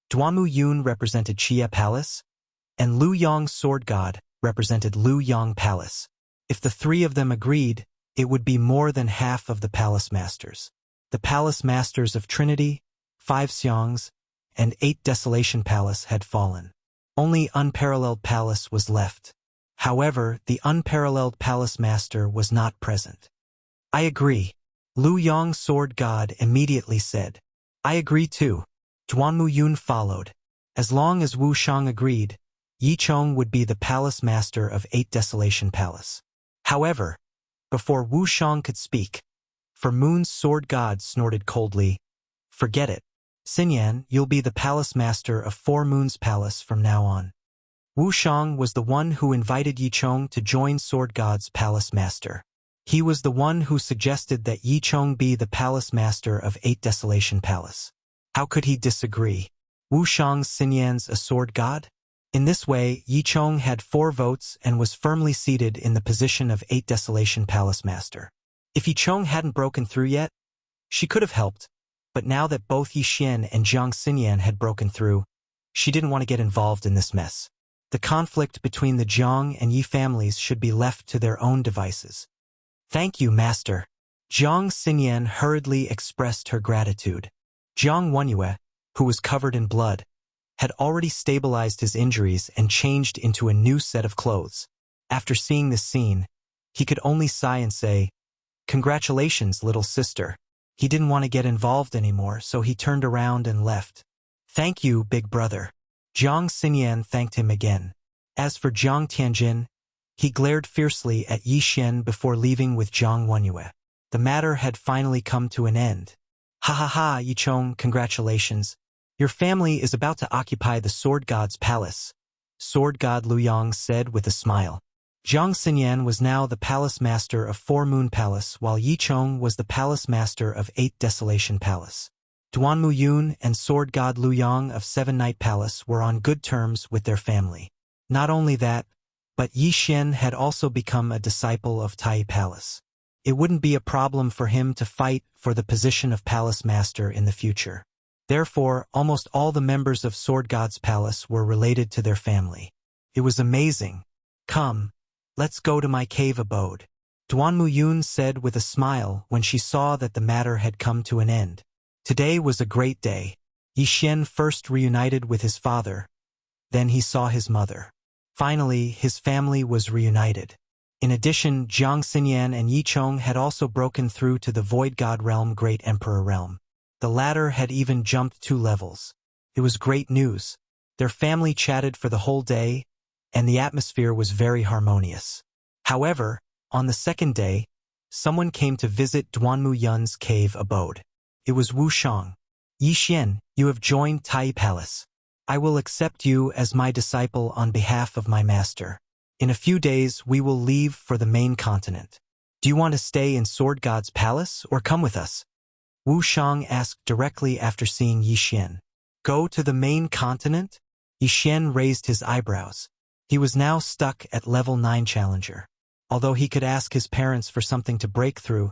Duanmu Yun represented Xia Palace, and Lu Yong's sword god represented Lu Yong Palace. If the three of them agreed, it would be more than half of the palace masters. The palace masters of Trinity, 5 Xiangs, and 8 Desolation Palace had fallen. Only Unparalleled Palace was left. However, the Unparalleled Palace Master was not present. "I agree." Lu Yong's sword god immediately said. "I agree too." Duanmu Yun followed. As long as Wu Shang agreed, Yicheng would be the palace master of 8 Desolation Palace. However, before Wu Shang could speak, For Moon's sword god snorted coldly, "Forget it. Xinyan, you'll be the palace master of 4 Moon's palace from now on." Wu Shang was the one who invited Yicheng to join Sword God's palace master. He was the one who suggested that Yicheng be the palace master of 8 Desolation Palace. How could he disagree? Wu Shang's Xinyan's a sword god? In this way, Yicheng had 4 votes and was firmly seated in the position of 8 Desolation Palace Master. If Yicheng hadn't broken through yet, she could have helped, but now that both Yixian and Jiang Xinyan had broken through, she didn't want to get involved in this mess. The conflict between the Jiang and Yi families should be left to their own devices. "Thank you, Master." Jiang Xinyan hurriedly expressed her gratitude. Jiang Wenyue, who was covered in blood, had already stabilized his injuries and changed into a new set of clothes. After seeing this scene, he could only sigh and say, "Congratulations, little sister." He didn't want to get involved anymore, so he turned around and left. "Thank you, big brother." Jiang Xinyan thanked him again. As for Jiang Tianjin, he glared fiercely at Yixian before leaving with Jiang Wenyue. The matter had finally come to an end. Ha ha ha, Yichong, congratulations. Your family is about to occupy the Sword God's palace, Sword God Luyang said with a smile. Jiang Xinyan was now the palace master of Four Moon Palace, while Yichong was the palace master of Eight Desolation Palace. Duanmu Yun and Sword God Luyang of Seven Night Palace were on good terms with their family. Not only that, but Yi Xian had also become a disciple of Tai Palace. It wouldn't be a problem for him to fight for the position of palace master in the future. Therefore, almost all the members of Sword God's palace were related to their family. It was amazing. Come, let's go to my cave abode, Duanmu Yun said with a smile when she saw that the matter had come to an end. Today was a great day. Yi Xian first reunited with his father. Then he saw his mother. Finally, his family was reunited. In addition, Jiang Xinyan and Yichong had also broken through to the Void God Realm Great Emperor Realm. The latter had even jumped 2 levels. It was great news. Their family chatted for the whole day, and the atmosphere was very harmonious. However, on the second day, someone came to visit Duanmu Yun's cave abode. It was Wu Shang. Yi Xian, you have joined Tai Palace. I will accept you as my disciple on behalf of my master. In a few days, we will leave for the main continent. Do you want to stay in Sword God's palace or come with us? Wu Shang asked directly after seeing Yi Xian. Go to the main continent? Yi Xian raised his eyebrows. He was now stuck at level 9 challenger. Although he could ask his parents for something to break through,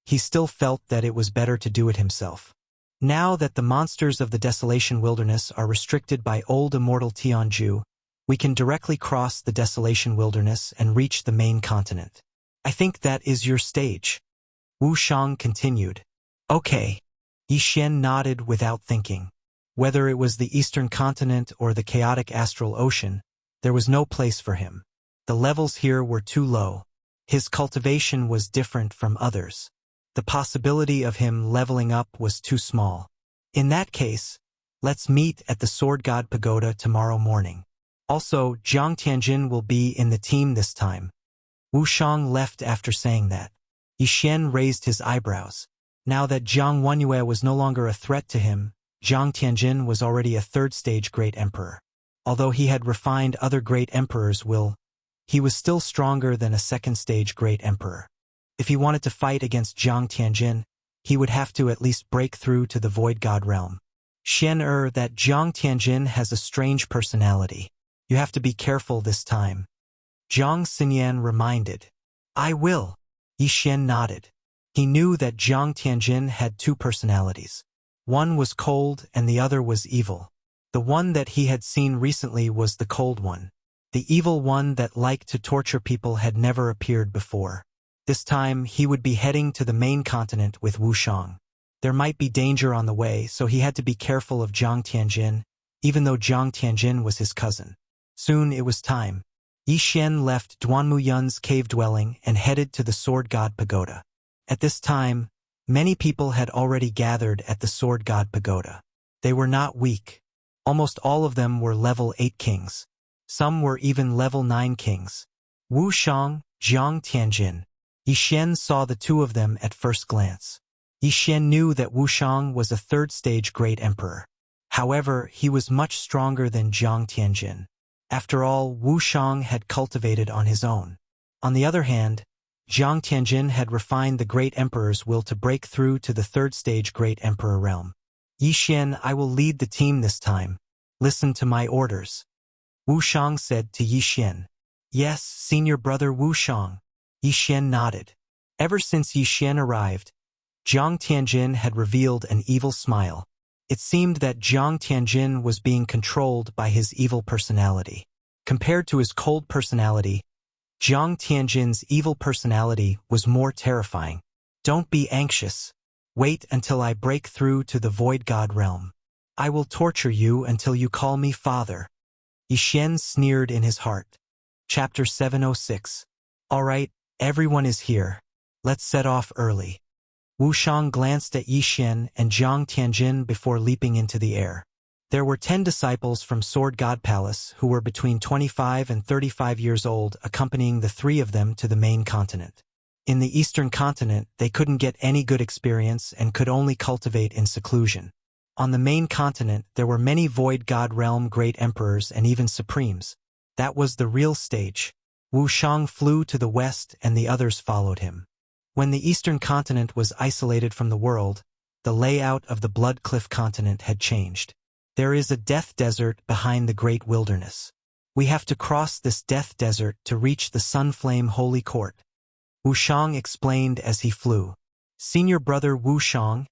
he still felt that it was better to do it himself. Now that the monsters of the Desolation Wilderness are restricted by old immortal Tianju, we can directly cross the Desolation Wilderness and reach the main continent. I think that is your stage. Wu Shang continued. Okay. Yi Xian nodded without thinking. Whether it was the Eastern Continent or the chaotic astral ocean, there was no place for him. The levels here were too low. His cultivation was different from others. The possibility of him leveling up was too small. In that case, let's meet at the Sword God Pagoda tomorrow morning. Also, Jiang Tianjin will be in the team this time. Wu Shang left after saying that. Yi Xian raised his eyebrows. Now that Jiang Wenyue was no longer a threat to him, Jiang Tianjin was already a third-stage Great Emperor. Although he had refined other Great Emperors' will, he was still stronger than a second-stage Great Emperor. If he wanted to fight against Jiang Tianjin, he would have to at least break through to the Void God Realm. Xian that Jiang Tianjin has a strange personality. You have to be careful this time. Jiang Xinyan reminded. I will. Yi Xian nodded. He knew that Jiang Tianjin had 2 personalities. One was cold and the other was evil. The one that he had seen recently was the cold one. The evil one that liked to torture people had never appeared before. This time, he would be heading to the main continent with Wu Shang. There might be danger on the way, so he had to be careful of Jiang Tianjin, even though Jiang Tianjin was his cousin. Soon it was time. Yi Xian left Duanmu Yun's cave dwelling and headed to the Sword God Pagoda. At this time, many people had already gathered at the Sword God Pagoda. They were not weak. Almost all of them were level 8 kings. Some were even level 9 kings. Wu Shang, Jiang Tianjin. Yi Xian saw the 2 of them at first glance. Yi Xian knew that Wu Shang was a third-stage Great Emperor. However, he was much stronger than Jiang Tianjin. After all, Wu Shang had cultivated on his own. On the other hand, Jiang Tianjin had refined the Great Emperor's will to break through to the third-stage Great Emperor realm. Yi Xian, I will lead the team this time. Listen to my orders. Wu Shang said to Yi Xian. Yes, senior brother Wu Shang. Yi Xian nodded. Ever since Yi Xian arrived, Jiang Tianjin had revealed an evil smile. It seemed that Jiang Tianjin was being controlled by his evil personality. Compared to his cold personality, Jiang Tianjin's evil personality was more terrifying. Don't be anxious. Wait until I break through to the Void God realm. I will torture you until you call me father. Yi Xian sneered in his heart. Chapter 706. All right, everyone is here. Let's set off early. Wu Shang glanced at Yi Xian and Jiang Tianjin before leaping into the air. There were 10 disciples from Sword God Palace who were between 25 and 35 years old, accompanying the 3 of them to the main continent. In the Eastern continent, they couldn't get any good experience and could only cultivate in seclusion. On the main continent, there were many void god realm great emperors and even supremes. That was the real stage. Wuxiang flew to the west and the others followed him. When the Eastern continent was isolated from the world, the layout of the Blood Cliff continent had changed. There is a death desert behind the great wilderness. We have to cross this death desert to reach the Sunflame Holy Court. Wuxiang explained as he flew. Senior brother Wuxiang,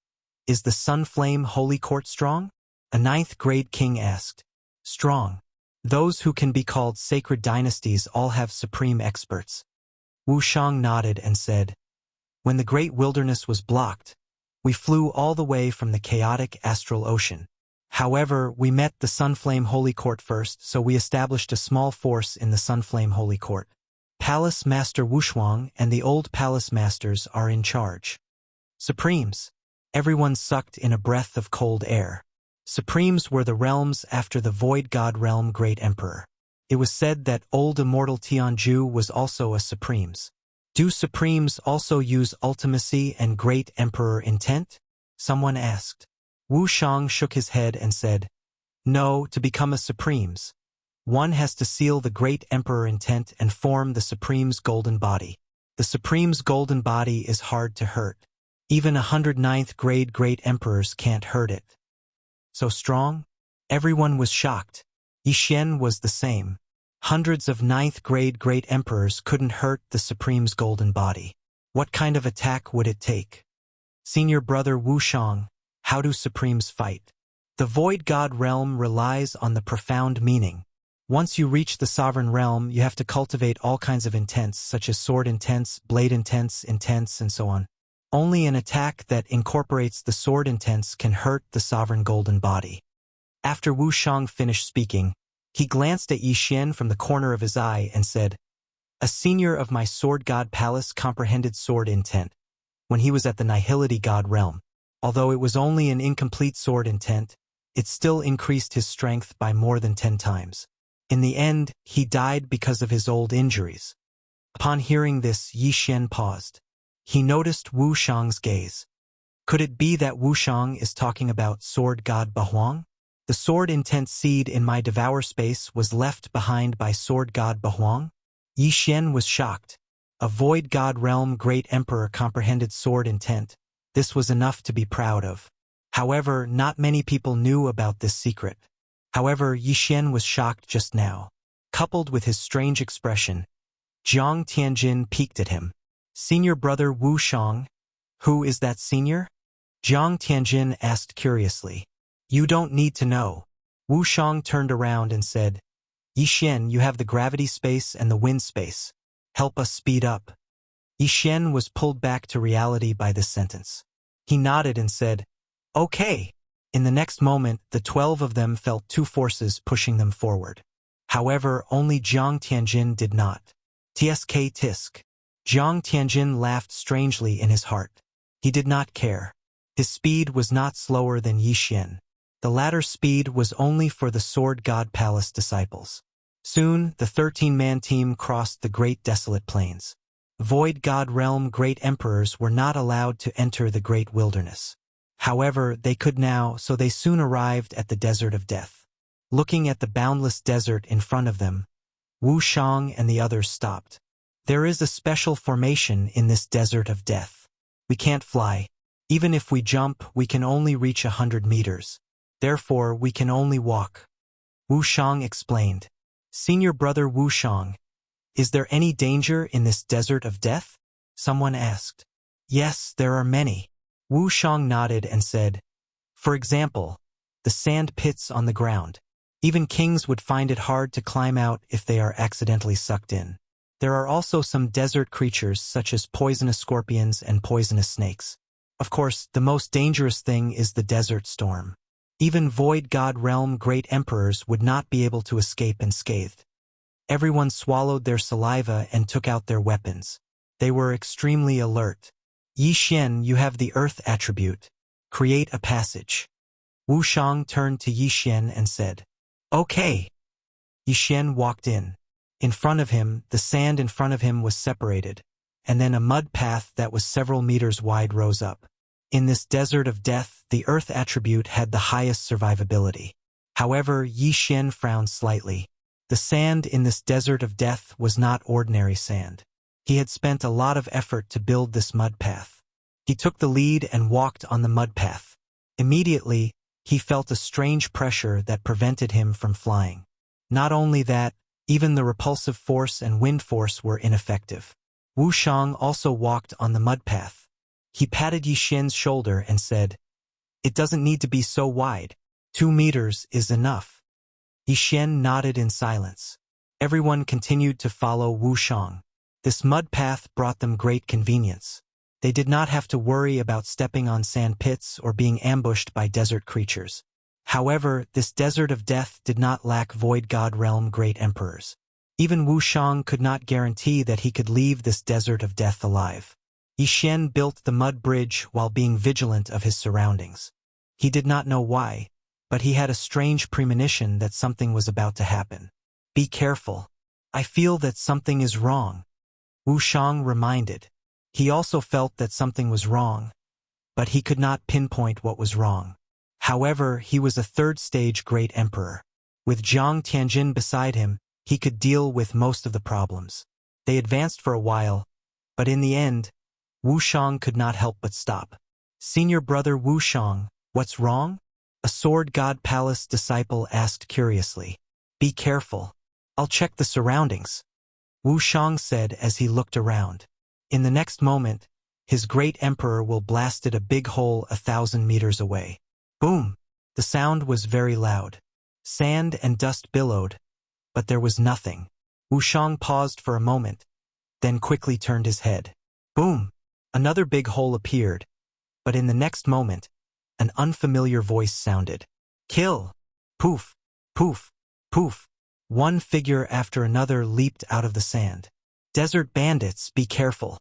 is the Sunflame Holy Court strong? A ninth-grade king asked. Strong. Those who can be called sacred dynasties all have supreme experts. Wuxiang nodded and said, when the great wilderness was blocked, we flew all the way from the chaotic astral ocean. However, we met the Sunflame Holy Court first, so we established a small force in the Sunflame Holy Court. Palace Master Wuxuang and the old palace masters are in charge. Supremes. Everyone sucked in a breath of cold air. Supremes were the realms after the Void God Realm Great Emperor. It was said that old immortal Tianju was also a Supremes. Do Supremes also use ultimacy and Great Emperor intent? Someone asked. Wuxiang shook his head and said, no, to become a Supremes, one has to seal the Great Emperor intent and form the Supreme's golden body. The Supreme's golden body is hard to hurt. Even 109th grade Great Emperors can't hurt it. So strong? Everyone was shocked. Yixian was the same. Hundreds of 9th grade Great Emperors couldn't hurt the Supreme's golden body. What kind of attack would it take? Senior brother Wuxiang, how do Supremes fight? The Void God Realm relies on the profound meaning. Once you reach the Sovereign Realm, you have to cultivate all kinds of intents, such as sword intents, blade intents, and so on. Only an attack that incorporates the sword intents can hurt the Sovereign Golden Body. After Wuxiang finished speaking, he glanced at Yixian from the corner of his eye and said, a senior of my Sword God Palace comprehended sword intent when he was at the Nihility God Realm. Although it was only an incomplete sword intent, it still increased his strength by more than 10 times. In the end, he died because of his old injuries. Upon hearing this, Yixian paused. He noticed Wuxiang's gaze. Could it be that Wuxiang is talking about Sword God Bahuang? The sword intent seed in my devour space was left behind by Sword God Bahuang? Yixian was shocked. A Void God Realm Great Emperor comprehended sword intent. This was enough to be proud of. However, not many people knew about this secret. However, Yixian was shocked just now. Coupled with his strange expression, Jiang Tianjin peeked at him. Senior brother Wuxiang, who is that senior? Jiang Tianjin asked curiously. You don't need to know. Wuxiang turned around and said, Yixian, you have the gravity space and the wind space. Help us speed up. Yixian was pulled back to reality by this sentence. He nodded and said, okay. In the next moment, the 12 of them felt two forces pushing them forward. However, only Jiang Tianjin did not. Tsk tisk. Jiang Tianjin laughed strangely in his heart. He did not care. His speed was not slower than Yixian. The latter's speed was only for the Sword God Palace disciples. Soon, the 13-man team crossed the Great Desolate Plains. Void God Realm Great Emperors were not allowed to enter the Great Wilderness. However, they could now, so they soon arrived at the Desert of Death. Looking at the boundless desert in front of them, Wuxiang and the others stopped. There is a special formation in this Desert of Death. We can't fly. Even if we jump, we can only reach 100 meters. Therefore, we can only walk. Wuxiang explained. Senior brother Wuxiang, is there any danger in this Desert of Death? Someone asked. Yes, there are many. Wuxiang nodded and said, for example, the sand pits on the ground. Even kings would find it hard to climb out if they are accidentally sucked in. There are also some desert creatures such as poisonous scorpions and poisonous snakes. Of course, the most dangerous thing is the desert storm. Even Void God Realm Great Emperors would not be able to escape unscathed. Everyone swallowed their saliva and took out their weapons. They were extremely alert. Yixian, you have the earth attribute. Create a passage. Wuxiang turned to Yixian and said, okay. Yixian walked in. In front of him, the sand in front of him was separated, and then a mud path that was several meters wide rose up. In this desert of death, the earth attribute had the highest survivability. However, Yi Xian frowned slightly. The sand in this desert of death was not ordinary sand. He had spent a lot of effort to build this mud path. He took the lead and walked on the mud path. Immediately, he felt a strange pressure that prevented him from flying. Not only that, even the repulsive force and wind force were ineffective. Wu Shang also walked on the mud path. He patted Yi Xian's shoulder and said, "It doesn't need to be so wide. 2 meters is enough." Yi Xian nodded in silence. Everyone continued to follow Wu Shang. This mud path brought them great convenience. They did not have to worry about stepping on sand pits or being ambushed by desert creatures. However, this desert of death did not lack Void God Realm great emperors. Even Wu Shang could not guarantee that he could leave this desert of death alive. Yi Xian built the mud bridge while being vigilant of his surroundings. He did not know why, but he had a strange premonition that something was about to happen. "Be careful. I feel that something is wrong," Wu Shang reminded. He also felt that something was wrong, but he could not pinpoint what was wrong. However, he was a third-stage great emperor. With Jiang Tianjin beside him, he could deal with most of the problems. They advanced for a while, but in the end, Wu Shang could not help but stop. "Senior brother Wu Shang, what's wrong?" A Sword God Palace disciple asked curiously. "Be careful. I'll check the surroundings," Wu Shang said as he looked around. In the next moment, his great emperor will blasted a big hole 1,000 meters away. Boom! The sound was very loud. Sand and dust billowed, but there was nothing. Wu Shang paused for a moment, then quickly turned his head. Boom! Another big hole appeared, but in the next moment, an unfamiliar voice sounded. "Kill!" Poof! Poof! Poof! One figure after another leaped out of the sand. Desert bandits, be careful.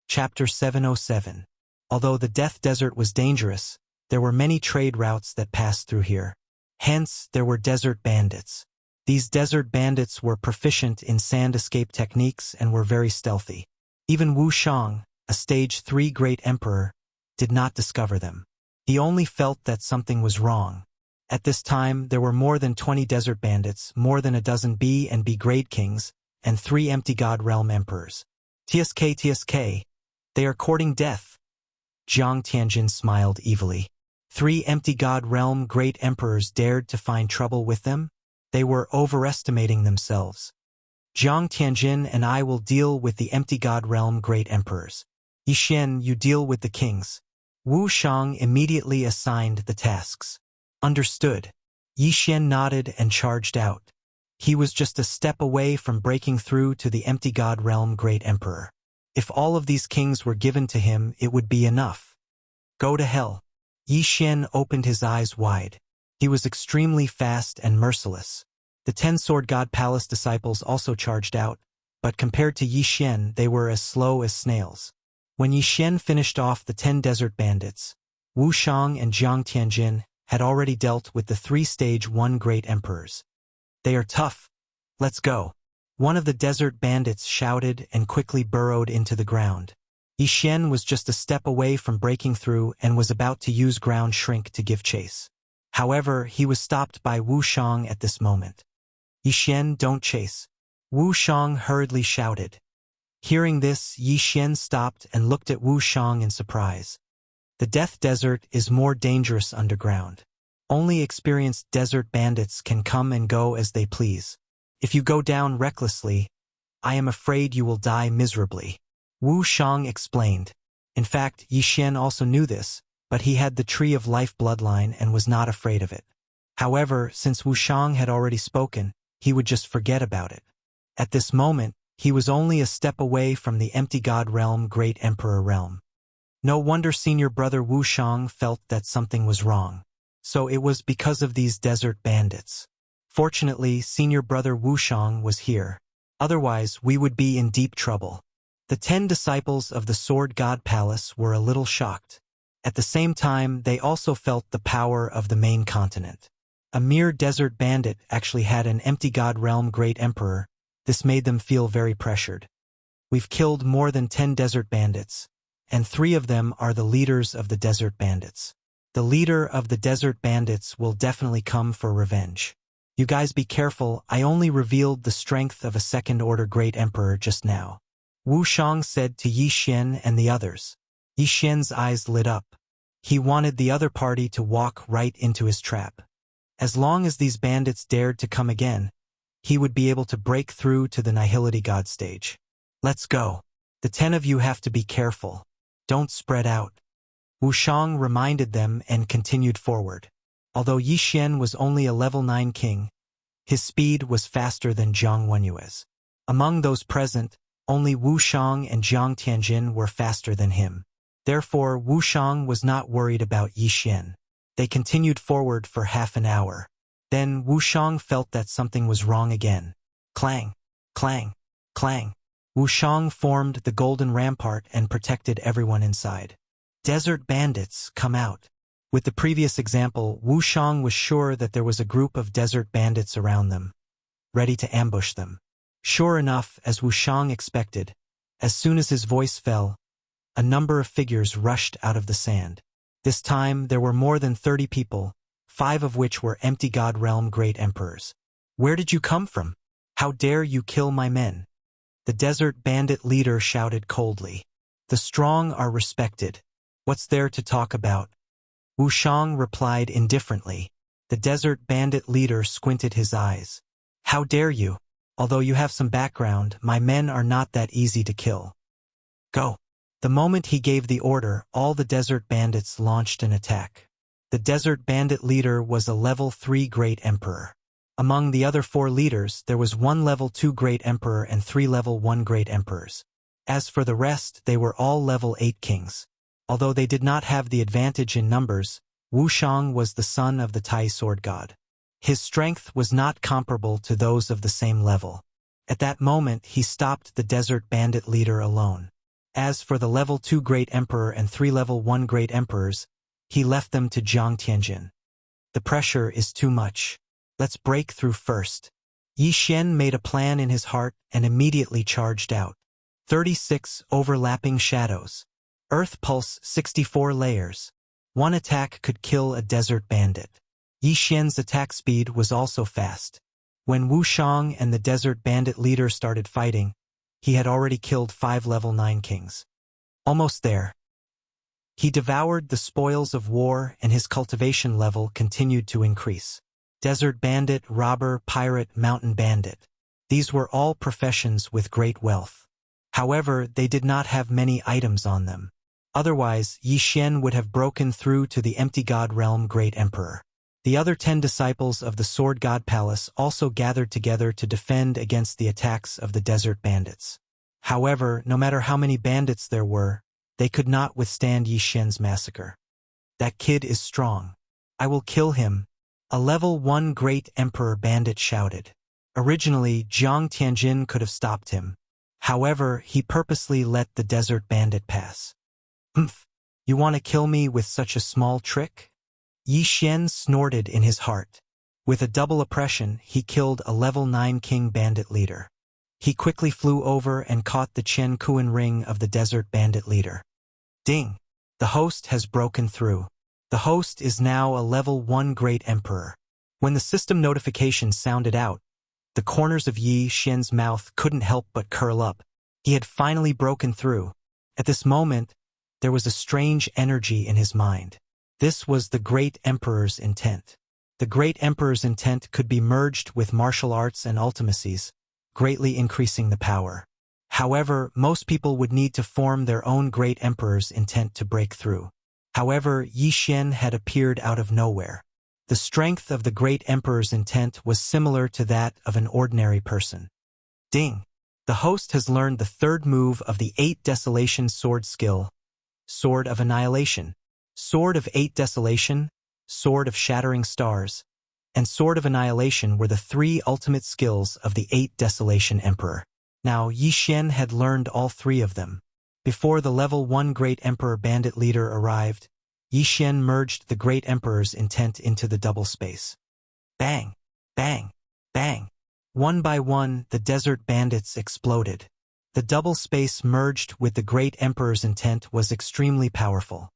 Chapter 707. Although the Death Desert was dangerous, there were many trade routes that passed through here. Hence, there were desert bandits. These desert bandits were proficient in sand escape techniques and were very stealthy. Even Wu Shang, a stage 3 great emperor, did not discover them. He only felt that something was wrong. At this time, there were more than 20 desert bandits, more than a dozen B and B grade kings, and 3 empty God realm emperors. TSK, they are courting death. Jiang Tianjin smiled evilly. 3 empty God realm great emperors dared to find trouble with them? They were overestimating themselves. Jiang Tianjin and I will deal with the empty God realm great emperors. Yi Xian, you deal with the kings. Wu Shang immediately assigned the tasks. Understood. Yi Xian nodded and charged out. He was just a step away from breaking through to the empty God realm great emperor. If all of these kings were given to him, it would be enough. Go to hell. Yi Xian opened his eyes wide. He was extremely fast and merciless. The 10 Sword God Palace disciples also charged out, but compared to Yi Xian, they were as slow as snails. When Yi Xian finished off the 10 desert bandits, Wu Shang and Jiang Tianjin had already dealt with the 3 stage 1 great emperors. They are tough. Let's go. One of the desert bandits shouted and quickly burrowed into the ground. Yi Xian was just a step away from breaking through and was about to use ground shrink to give chase. However, he was stopped by Wu Shang at this moment. Yi Xian, don't chase. Wu Shang hurriedly shouted. Hearing this, Yi Xian stopped and looked at Wu Shang in surprise. The Death Desert is more dangerous underground. Only experienced desert bandits can come and go as they please. If you go down recklessly, I am afraid you will die miserably. Wu Shang explained. In fact, Yi Xian also knew this, but he had the Tree of Life bloodline and was not afraid of it. However, since Wu Shang had already spoken, he would just forget about it. At this moment, he was only a step away from the empty God realm great emperor realm. No wonder senior brother Wu Shang felt that something was wrong. So it was because of these desert bandits. Fortunately, senior brother Wu Shang was here. Otherwise, we would be in deep trouble. The 10 disciples of the Sword God Palace were a little shocked. At the same time, they also felt the power of the main continent. A mere desert bandit actually had an empty God realm great emperor. This made them feel very pressured. We've killed more than 10 desert bandits, and 3 of them are the leaders of the desert bandits. The leader of the desert bandits will definitely come for revenge. You guys be careful, I only revealed the strength of a second-order great emperor just now. Wu Shang said to Yi Xian and the others. Yi Xian's eyes lit up. He wanted the other party to walk right into his trap. As long as these bandits dared to come again, he would be able to break through to the Nihility God stage. Let's go. The 10 of you have to be careful. Don't spread out. Wu Shang reminded them and continued forward. Although Yi Xian was only a level 9 king, his speed was faster than Zhang Wenyue's. Among those present, only Wu Shang and Jiang Tianjin were faster than him. Therefore, Wu Shang was not worried about Yi Xian. They continued forward for half an hour. Then Wu Shang felt that something was wrong again. Clang, clang, clang. Wu Shang formed the golden rampart and protected everyone inside. Desert bandits, come out. With the previous example, Wu Shang was sure that there was a group of desert bandits around them, ready to ambush them. Sure enough, as Wu Shang expected, as soon as his voice fell, a number of figures rushed out of the sand. This time, there were more than 30 people, 5 of which were empty God realm great emperors. Where did you come from? How dare you kill my men? The desert bandit leader shouted coldly. The strong are respected. What's there to talk about? Wu Shang replied indifferently. The desert bandit leader squinted his eyes. How dare you? Although you have some background, my men are not that easy to kill. Go. The moment he gave the order, all the desert bandits launched an attack. The desert bandit leader was a level 3 great emperor. Among the other 4 leaders, there was 1 level 2 great emperor and 3 level 1 great emperors. As for the rest, they were all level 8 kings. Although they did not have the advantage in numbers, Wu Shang was the son of the Tai sword god. His strength was not comparable to those of the same level. At that moment, he stopped the desert bandit leader alone. As for the level 2 great emperor and 3 level 1 great emperors, he left them to Jiang Tianjin. The pressure is too much. Let's break through first. Yi Xian made a plan in his heart and immediately charged out. 36 overlapping shadows. Earth pulse 64 layers. 1 attack could kill a desert bandit. Yi Xian's attack speed was also fast. When Wu Shang and the desert bandit leader started fighting, he had already killed 5 level 9 kings. Almost there. He devoured the spoils of war and his cultivation level continued to increase. Desert bandit, robber, pirate, mountain bandit. These were all professions with great wealth. However, they did not have many items on them. Otherwise, Yi Xian would have broken through to the empty god realm great emperor. The other 10 disciples of the Sword God Palace also gathered together to defend against the attacks of the desert bandits. However, no matter how many bandits there were, they could not withstand Yi Xian's massacre. That kid is strong. I will kill him. A level 1 great emperor bandit shouted. Originally, Jiang Tianjin could have stopped him. However, he purposely let the desert bandit pass. You want to kill me with such a small trick? Yi Xian snorted in his heart. With a double oppression, he killed a level 9 king bandit leader. He quickly flew over and caught the Chen Kuan ring of the desert bandit leader. Ding! The host has broken through. The host is now a level 1 great emperor. When the system notification sounded out, the corners of Yi Xian's mouth couldn't help but curl up. He had finally broken through. At this moment, there was a strange energy in his mind. This was the great emperor's intent. The great emperor's intent could be merged with martial arts and ultimacies, greatly increasing the power. However, most people would need to form their own great emperor's intent to break through. However, Yi Xian had appeared out of nowhere. The strength of the great emperor's intent was similar to that of an ordinary person. Ding! The host has learned the 3rd move of the 8 Desolation sword skill, Sword of Annihilation, Sword of 8 Desolation, Sword of Shattering Stars, and Sword of Annihilation were the 3 ultimate skills of the 8 Desolation Emperor. Now, Yi Xian had learned all 3 of them. Before the level 1 Great Emperor bandit leader arrived, Yi Xian merged the Great Emperor's intent into the double space. Bang! Bang! Bang! One by one, the desert bandits exploded. The double space merged with the great emperor's intent was extremely powerful.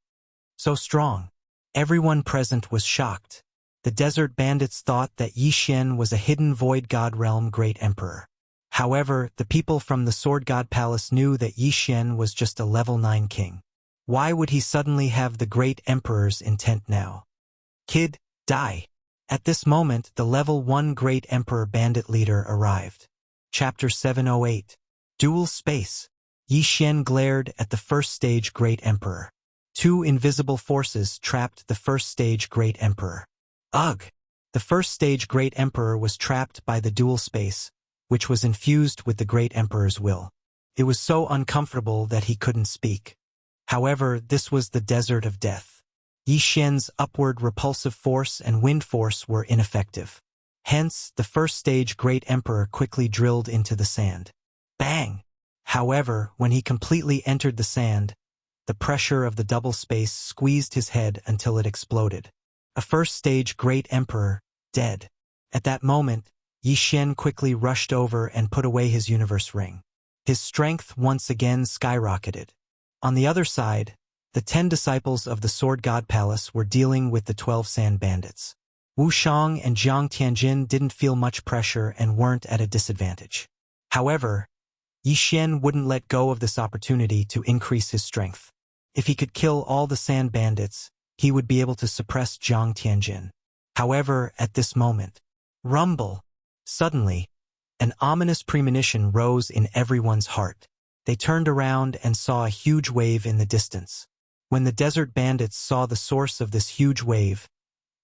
So strong. Everyone present was shocked. The desert bandits thought that Yi Xian was a hidden void god realm great emperor. However, the people from the Sword God Palace knew that Yi Xian was just a level 9 king. Why would he suddenly have the great emperor's intent now? Kid, die. At this moment, the level 1 great emperor bandit leader arrived. Chapter 708. Dual Space. Yi Xian glared at the first stage great emperor. Two invisible forces trapped the first stage great emperor. Ugh! The first stage great emperor was trapped by the dual space, which was infused with the great emperor's will. It was so uncomfortable that he couldn't speak. However, this was the desert of death. Yi Xian's upward repulsive force and wind force were ineffective. Hence, the first stage great emperor quickly drilled into the sand. Bang! However, when he completely entered the sand, the pressure of the double space squeezed his head until it exploded. A first stage great emperor, dead. At that moment, Yi Xian quickly rushed over and put away his universe ring. His strength once again skyrocketed. On the other side, the 10 disciples of the Sword God Palace were dealing with the 12 sand bandits. Wu Shang and Jiang Tianjin didn't feel much pressure and weren't at a disadvantage. However, Yi Xian wouldn't let go of this opportunity to increase his strength. If he could kill all the sand bandits, he would be able to suppress Jiang Tianjin. However, at this moment, rumble! Suddenly, an ominous premonition rose in everyone's heart. They turned around and saw a huge wave in the distance. When the desert bandits saw the source of this huge wave,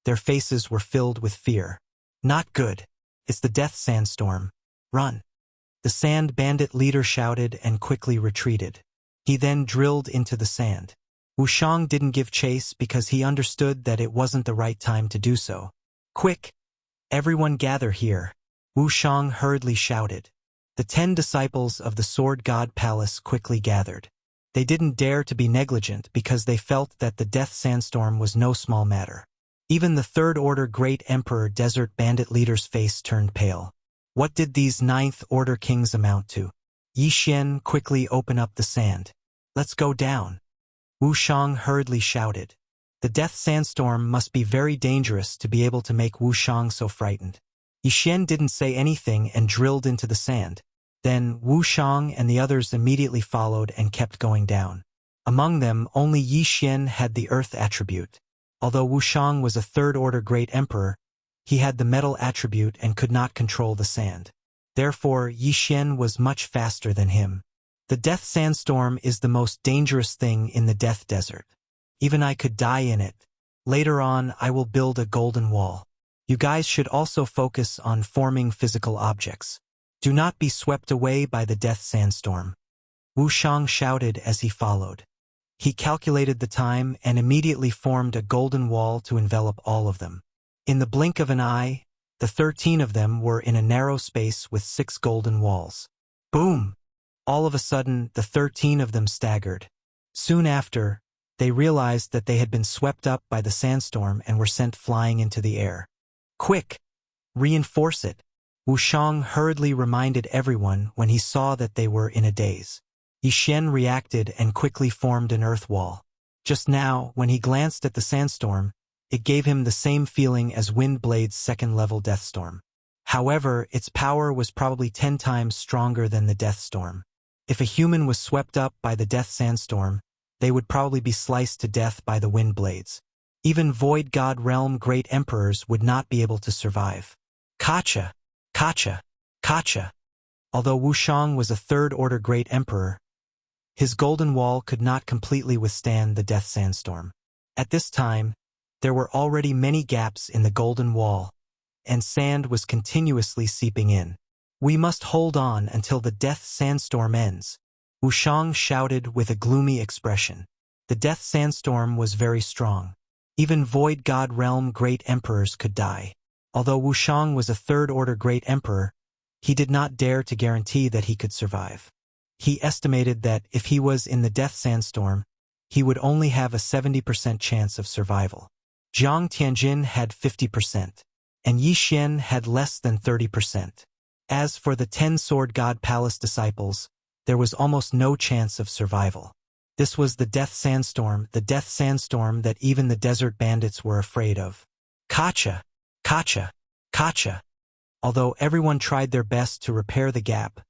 their faces were filled with fear. Not good. It's the death sandstorm. Run! The sand bandit leader shouted and quickly retreated. He then drilled into the sand. Wu Shang didn't give chase because he understood that it wasn't the right time to do so. Quick! Everyone gather here! Wu Shang hurriedly shouted. The 10 disciples of the Sword God Palace quickly gathered. They didn't dare to be negligent because they felt that the death sandstorm was no small matter. Even the Third Order Great Emperor Desert Bandit leader's face turned pale. What did these Ninth Order kings amount to? Yi Xian quickly opened up the sand. Let's go down. Wu Shang hurriedly shouted. The death sandstorm must be very dangerous to be able to make Wu Shang so frightened. Yi Xian didn't say anything and drilled into the sand. Then Wu Shang and the others immediately followed and kept going down. Among them, only Yi Xian had the earth attribute. Although Wu Shang was a Third Order Great Emperor, he had the metal attribute and could not control the sand. Therefore, Yi Xian was much faster than him. The death sandstorm is the most dangerous thing in the death desert. Even I could die in it. Later on, I will build a golden wall. You guys should also focus on forming physical objects. Do not be swept away by the death sandstorm. Wu Shang shouted as he followed. He calculated the time and immediately formed a golden wall to envelop all of them. In the blink of an eye, the 13 of them were in a narrow space with 6 golden walls. Boom! All of a sudden, the 13 of them staggered. Soon after, they realized that they had been swept up by the sandstorm and were sent flying into the air. Quick! Reinforce it! Wu Shang hurriedly reminded everyone when he saw that they were in a daze. Yi Xian reacted and quickly formed an earth wall. Just now, when he glanced at the sandstorm, it gave him the same feeling as Windblade's second-level death storm. However, its power was probably 10 times stronger than the death storm. If a human was swept up by the death sandstorm, they would probably be sliced to death by the wind blades. Even Void God Realm Great Emperors would not be able to survive. Kacha! Kacha! Kacha! Although Wu Shang was a Third Order Great Emperor, his golden wall could not completely withstand the death sandstorm. At this time, there were already many gaps in the golden wall, and sand was continuously seeping in. We must hold on until the death sandstorm ends. Wu Shang shouted with a gloomy expression. The death sandstorm was very strong. Even Void God Realm Great Emperors could die. Although Wu Shang was a Third Order Great Emperor, he did not dare to guarantee that he could survive. He estimated that if he was in the death sandstorm, he would only have a 70% chance of survival. Jiang Tianjin had 50%, and Yi Xian had less than 30%. As for the 10 Sword God Palace disciples, there was almost no chance of survival. This was the death sandstorm that even the desert bandits were afraid of. Kacha! Kacha! Kacha! Although everyone tried their best to repair the gap,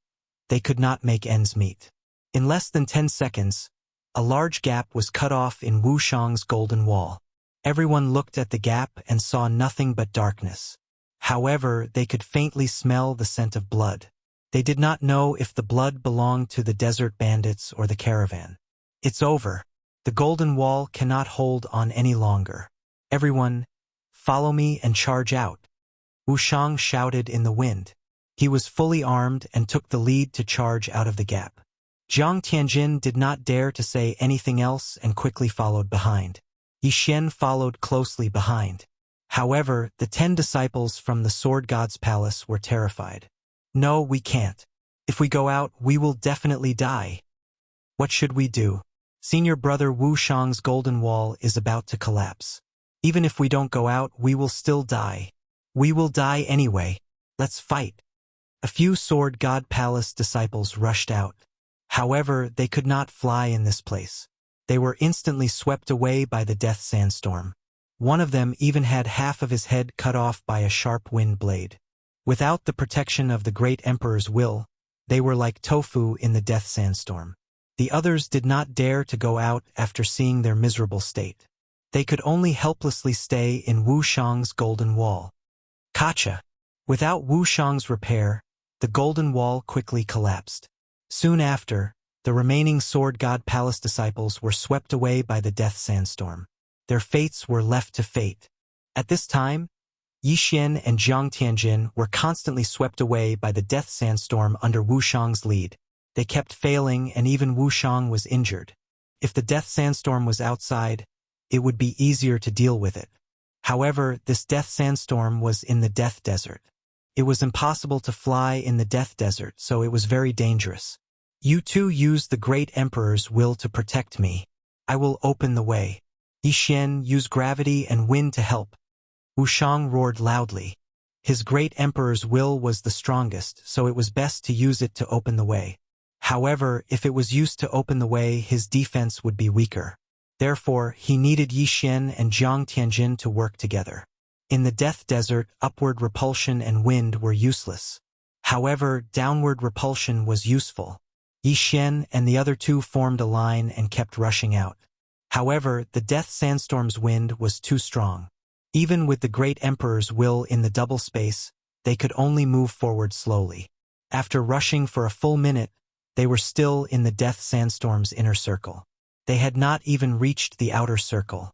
they could not make ends meet. In less than 10 seconds, a large gap was cut off in Wuxiang's golden wall. Everyone looked at the gap and saw nothing but darkness. However, they could faintly smell the scent of blood. They did not know if the blood belonged to the desert bandits or the caravan. It's over. The golden wall cannot hold on any longer. Everyone, follow me and charge out. Wuxiang shouted in the wind. He was fully armed and took the lead to charge out of the gap. Jiang Tianjin did not dare to say anything else and quickly followed behind. Yi Xian followed closely behind. However, the 10 disciples from the Sword God's palace were terrified. No, we can't. If we go out, we will definitely die. What should we do? Senior brother Wuxiang's golden wall is about to collapse. Even if we don't go out, we will still die. We will die anyway. Let's fight. A few Sword God Palace disciples rushed out. However, they could not fly in this place. They were instantly swept away by the death sandstorm. One of them even had half of his head cut off by a sharp wind blade. Without the protection of the great emperor's will, they were like tofu in the death sandstorm. The others did not dare to go out after seeing their miserable state. They could only helplessly stay in Wuxiang's golden wall. Kacha! Without Wuxiang's repair, the golden wall quickly collapsed. Soon after, the remaining Sword God Palace disciples were swept away by the death sandstorm. Their fates were left to fate. At this time, Yi Xian and Jiang Tianjin were constantly swept away by the death sandstorm under Wuxiang's lead. They kept failing and even Wuxiang was injured. If the death sandstorm was outside, it would be easier to deal with it. However, this death sandstorm was in the death desert. It was impossible to fly in the death desert, so it was very dangerous. You two use the great emperor's will to protect me. I will open the way. Yi Xian used gravity and wind to help. Wuxiang roared loudly. His great emperor's will was the strongest, so it was best to use it to open the way. However, if it was used to open the way, his defense would be weaker. Therefore, he needed Yi Xian and Jiang Tianjin to work together. In the death desert, upward repulsion and wind were useless. However, downward repulsion was useful. Yi Xian and the other two formed a line and kept rushing out. However, the death sandstorm's wind was too strong. Even with the great emperor's will in the double space, they could only move forward slowly. After rushing for a full minute, they were still in the death sandstorm's inner circle. They had not even reached the outer circle.